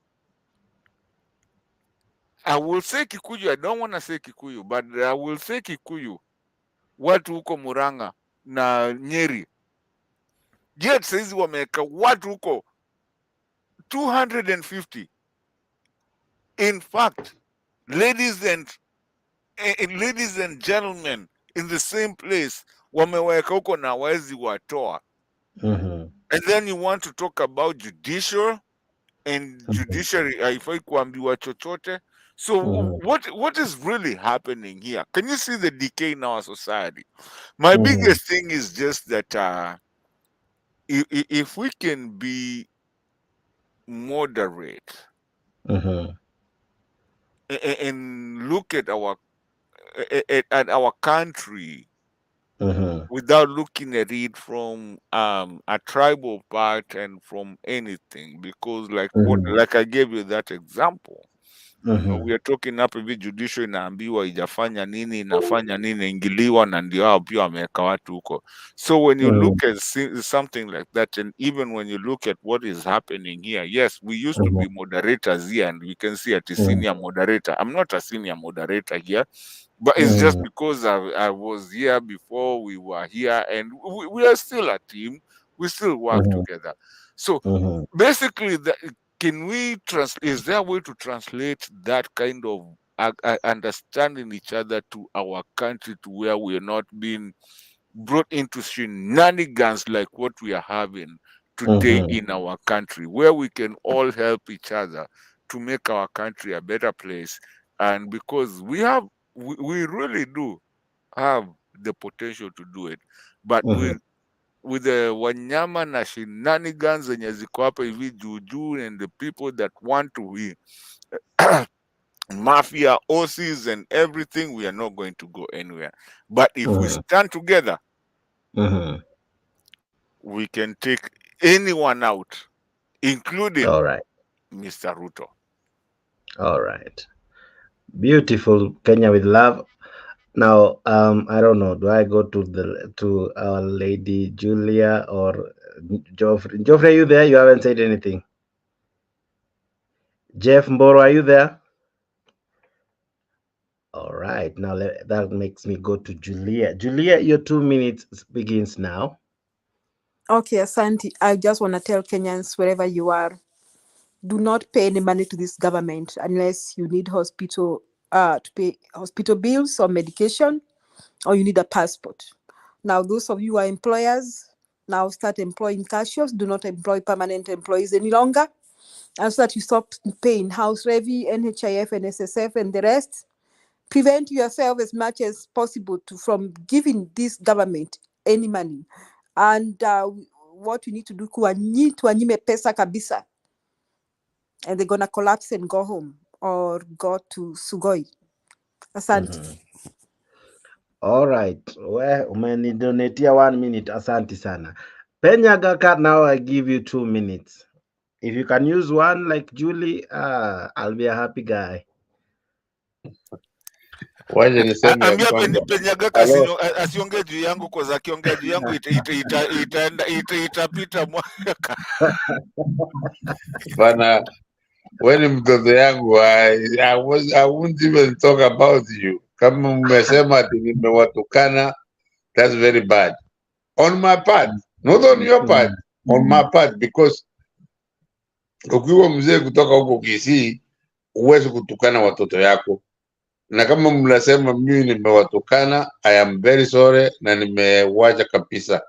I will say Kikuyu. I don't want to say Kikuyu, but I will say Kikuyu. Watu huko Murang'a na Nyeri. Yet saizi wameka watu huko 250. In fact, ladies and gentlemen, in the same place, wameweka huko na wezi watoa. And then you want to talk about judicial and judiciary haifai kuambiwa chochote. So what is really happening here? Can you see the decay in our society? My biggest thing is just that if we can be moderate and look at our country without looking at it from a tribal part and from anything, because like I gave you that example. You know, we are talking hapa hivi judicial inaambiwa ijafanya nini, inafanya nini, ingiliwa na ndio hao pia wameweka watu huko. So when you look at something like that, and even when you look at what is happening here, yes, we used to be moderators here, and we can see at a senior moderator. I'm not a senior moderator here, but it's just because I was here before we were here, and we are still a team. We still work together. So basically, can we is there a way to translate that kind of understanding each other to our country, to where we are not being brought into shenanigans like what we are having today in our country, where we can all help each other to make our country a better place? And because we really do have the potential to do it, but with the wanyama na shenanigans zenye ziko hapa hivi juujuu, and the people that want to be mafia, OCs and everything, we are not going to go anywhere. But if we stand together, we can take anyone out, including Mr. Ruto. All right. Beautiful. Kenya with love. Now, I don't know. Do I go to our lady Julia or Geoffrey? Geoffrey, are you there? You haven't said anything. Jeff Mboro, are you there? All right. Now that makes me go to Julia. Julia, your 2 minutes begins now. Okay, Asante. I just want to tell Kenyans, wherever you are, do not pay any money to this government unless you need hospital to pay hospital bills or medication, or you need a passport. Now, those of you who are employers, now start employing cashiers. Do not employ permanent employees any longer. And so that you stop paying house levy, NHIF, NSSF, and the rest. Prevent yourself as much as possible from giving this government any money. And what you need to do, tuanyime pesa kabisa. And they're going to collapse and go home or go to Sugoi. Asante. All right. Well, umenidonatia 1 minute. Asante sana. Penyagaka, now I give you 2 minutes. If you can use one like Julie, I'll be a happy guy. Waje niseme ya Ambia kwamba Penyagaka asiongee juu yangu, kwa akiongea juu yangu itapita mwaka. bana, wewe ni mtoto yangu, I wouldn't even talk about you. Kama mmesema ati nimewatukana, that's very bad on my part, not on your part, on my part, because ukiwa mzee kutoka huko Kisii huwezi kutukana watoto yako. Na kama mnasema mimi nimewatukana, I am very sorry, na nimewacha kabisa.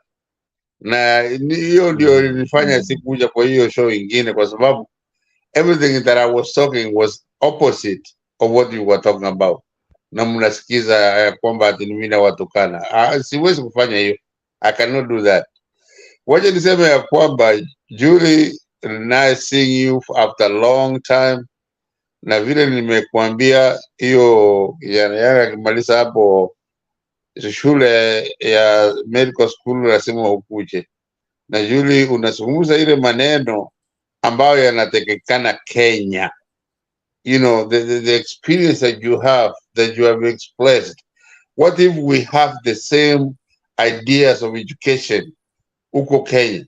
Na hiyo ndio nilifanya sikuja kwa hiyo show ingine, kwa sababu everything that I was talking was opposite of what you were talking about. Na mnasikiza kwamba ati mimi nawatukana. Siwezi kufanya hiyo. I cannot do that. Wacha niseme ya kwamba Julie, nice seeing you after a long time. na vile nimekuambia hiyo kijana yake akimaliza hapo shule ya medical school lazima ukuje na Julie, unazungumza ile maneno ambayo yanatekekana Kenya. You know, the experience that you have expressed. What if we have the same ideas of education huko Kenya?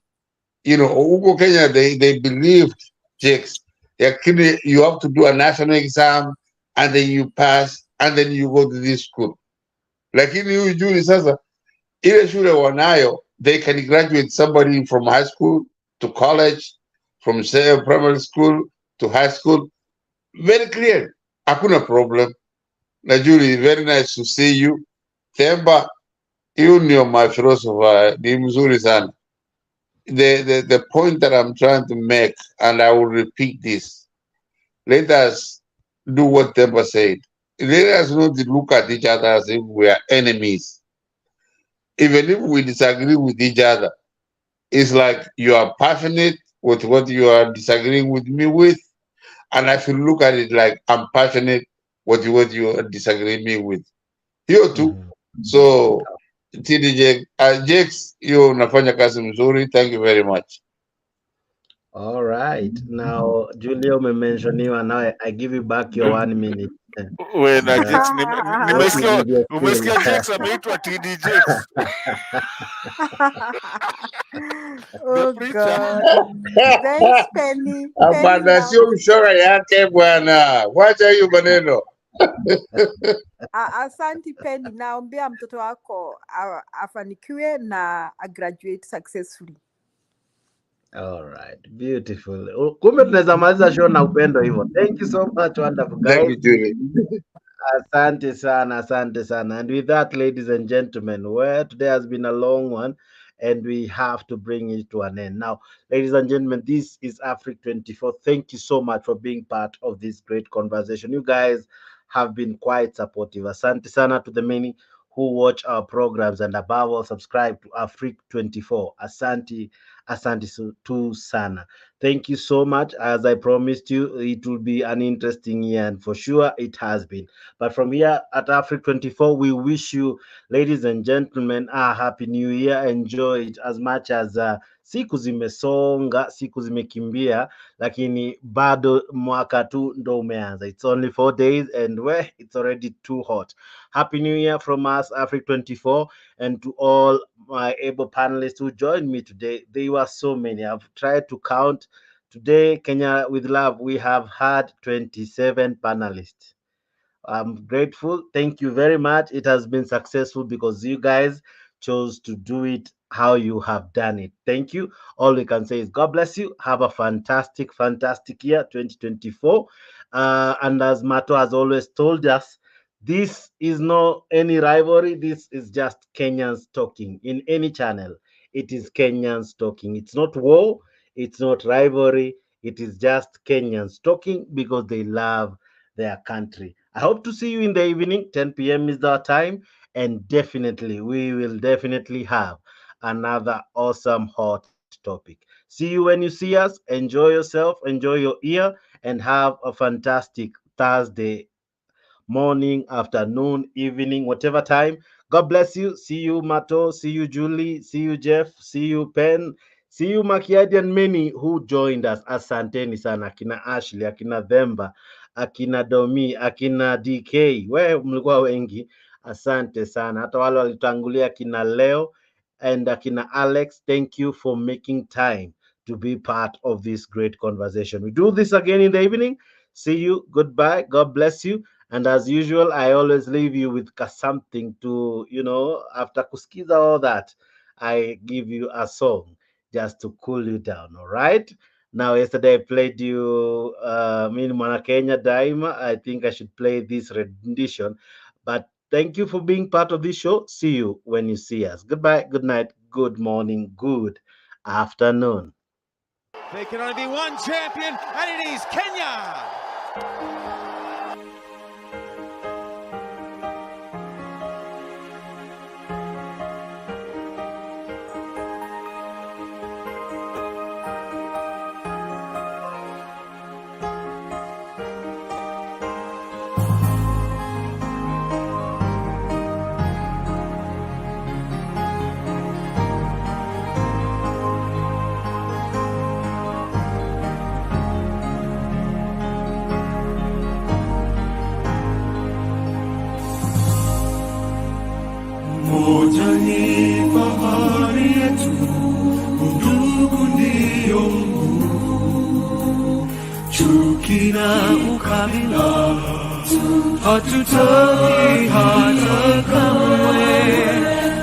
You know, huko Kenya they believed, Jakes, you have to do a national exam and then you pass and then you go to this school. Lakini huyu Julie sasa ile shule wanayo, they can graduate somebody from high school to college, from say primary school to high school. Very clear. Hakuna problem. Na Julie, very nice to see you. Themba, you know my philosopher, ni mzuri sana. The point that I'm trying to make, and I will repeat this, let us do what Themba said. Let us not look at each other as if we are enemies. Even if we disagree with each other, it's like you are passionate with what you are disagreeing with me with, and I should look at it like I'm passionate with what you are disagreeing me with. Hiyo tu. So TDJ, Jakes, hiyo unafanya kazi mzuri. Thank you very much. All right. Now, Julia umementioniwa. Now I give you back your 1 minute. When Jakes, umesikia Jakes ameitwa TD Jakes. Oh God. Thanks, Penny. Hapana, sio mshora yake bwana. Wacha hiyo maneno. Asante Penny, naombea mtoto wako afanikiwe na graduate successfully. All right, beautiful. Kumbe tunaweza maliza show na upendo hivyo. Thank you so much, wonderful guys. Thank you, Julie. Asante sana, asante sana. And with that, ladies and gentlemen, today has been a long one, and we have to bring it to an end. Now, ladies and gentlemen, this is Afriq 24. Thank you so much for being part of this great conversation. You guys have been quite supportive. Asante sana to the many who watch our programs and above all subscribe to Afriq 24. Asante tu sana. Thank you so much. As I promised you, it will be an interesting year, and for sure it has been. But from here at Afriq 24, we wish you, ladies and gentlemen, a happy new year. Enjoy it as much as siku zimesonga, siku zimekimbia, lakini bado mwaka tu ndo umeanza. It's only 4 days and it's already too hot. Happy New Year from us, Afriq 24, and to all my able panelists who joined me today. They were so many. I've tried to count. Today, Kenya with Love, we have had 27 panelists. I'm grateful. Thank you very much. It has been successful because you guys chose to do it how you have done it. Thank you. All we can say is God bless you. Have a fantastic year 2024. And as Mato has always told us, this is not any rivalry. This is just Kenyans talking in any channel. It is Kenyans talking. It's not war. It's not rivalry. It is just Kenyans talking because they love their country. I hope to see you in the evening. 10 p.m. is our time. And definitely, we will definitely have another awesome hot topic. See you when you see us. Enjoy yourself. Enjoy your ear. And have a fantastic Thursday morning, afternoon, evening, whatever time. God bless you. See you, Mato. See you, Julie. See you, Jeff. See you, Pen. See you, Makiadi, and many who joined us. Asanteni sana. Akina Ashley, akina Themba, akina Domi, akina DK. Mlikuwa wengi. Asante sana. Hata wale walitangulia akina Leo and akina Alex. Thank you for making time to be part of this great conversation. We do this again in the evening. See you. Goodbye. God bless you. And as usual, I always leave you with something to, after kuskiza all that, I give you a song just to cool you down, all right? Now, yesterday I played you Mwana Kenya Daima. I think I should play this rendition. But thank you for being part of this show. See you when you see us. Goodbye, good night, good morning, good afternoon. There can only be one champion, and it is Kenya! umoja ni fahari yetu, undugu ndio nguvu, chuki na ukabila hatutaki hata kamwe.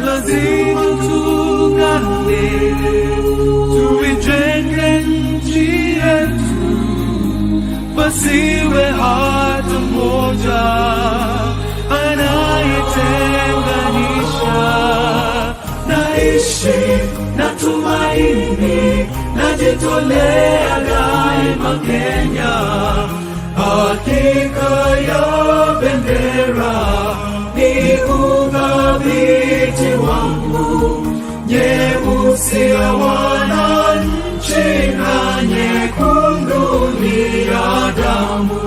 Lazima tuungane, tuijenge nchi yetu, pasiwe hata mmoja anayetenganisha. Naishi na tumaini, najitolea daima Kenya. Hakika ya bendera ni udhabiti wangu, nyeusi ya wananchi na nyekundu ni ya damu,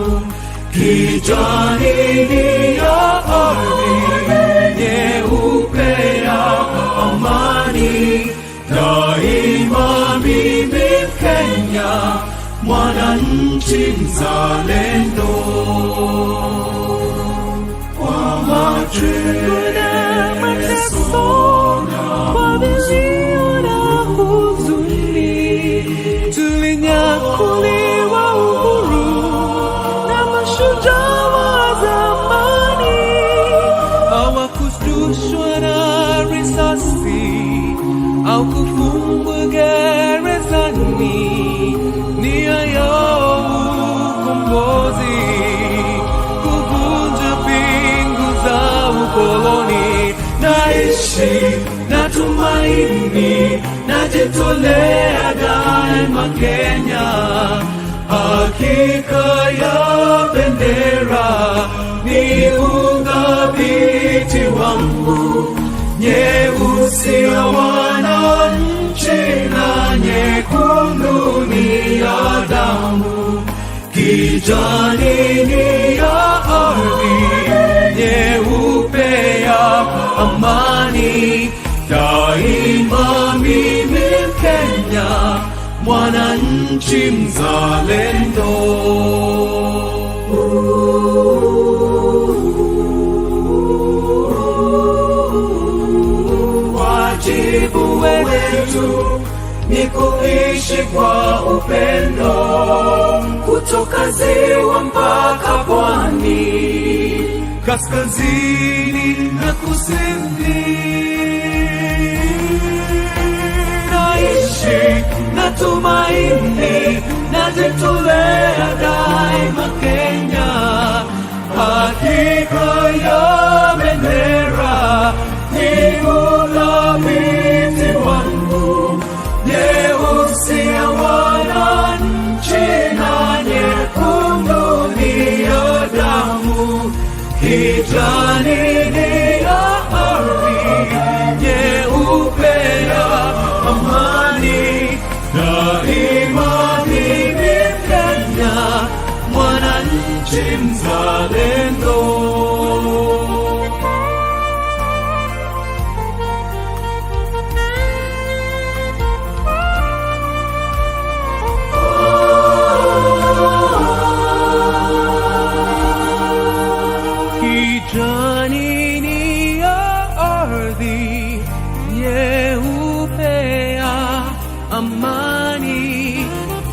kijani ni ya ardhi, nyeupe ya amani. Daima mimi Kenya, mwananchi mzalendo. Kwa machungu na mateso, kwa vilio na huzuni, tulinyakuliwa uhuru na mashujaa wa zamani. Hawakushtushwa na risasi au kufungwa gerezani, nia yao ukombozi, kuvunja pingu za ukoloni. Naishi na tumaini, najitolea daima Kenya. Hakika ya bendera ni udhabiti wangu, nyeusi ya wananchi na nyekundu ni ya damu, kijani ni ya ardhi, nyeupe ya amani. Daima mimi Kenya, mwananchi mzalendo. Wajibu wetu ni kuishi kwa upendo, kutoka ziwa mpaka pwani, kaskazini na kusini. Naishi na tumaini, najitolea daima Kenya. Hakika ya bendera ni udhabiti wangu, nyeusi ya wananchi na nyekundu ni ya damu, kijani ni ya ardhi, nyeupe ya amani. Daima mimi Kenya, mwananchi mzalendo. Kijani ni ya ardhi, nyeupe ya amani.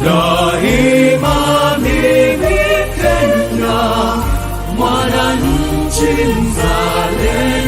Daima mimi Kenya, mwananchi mzalendo.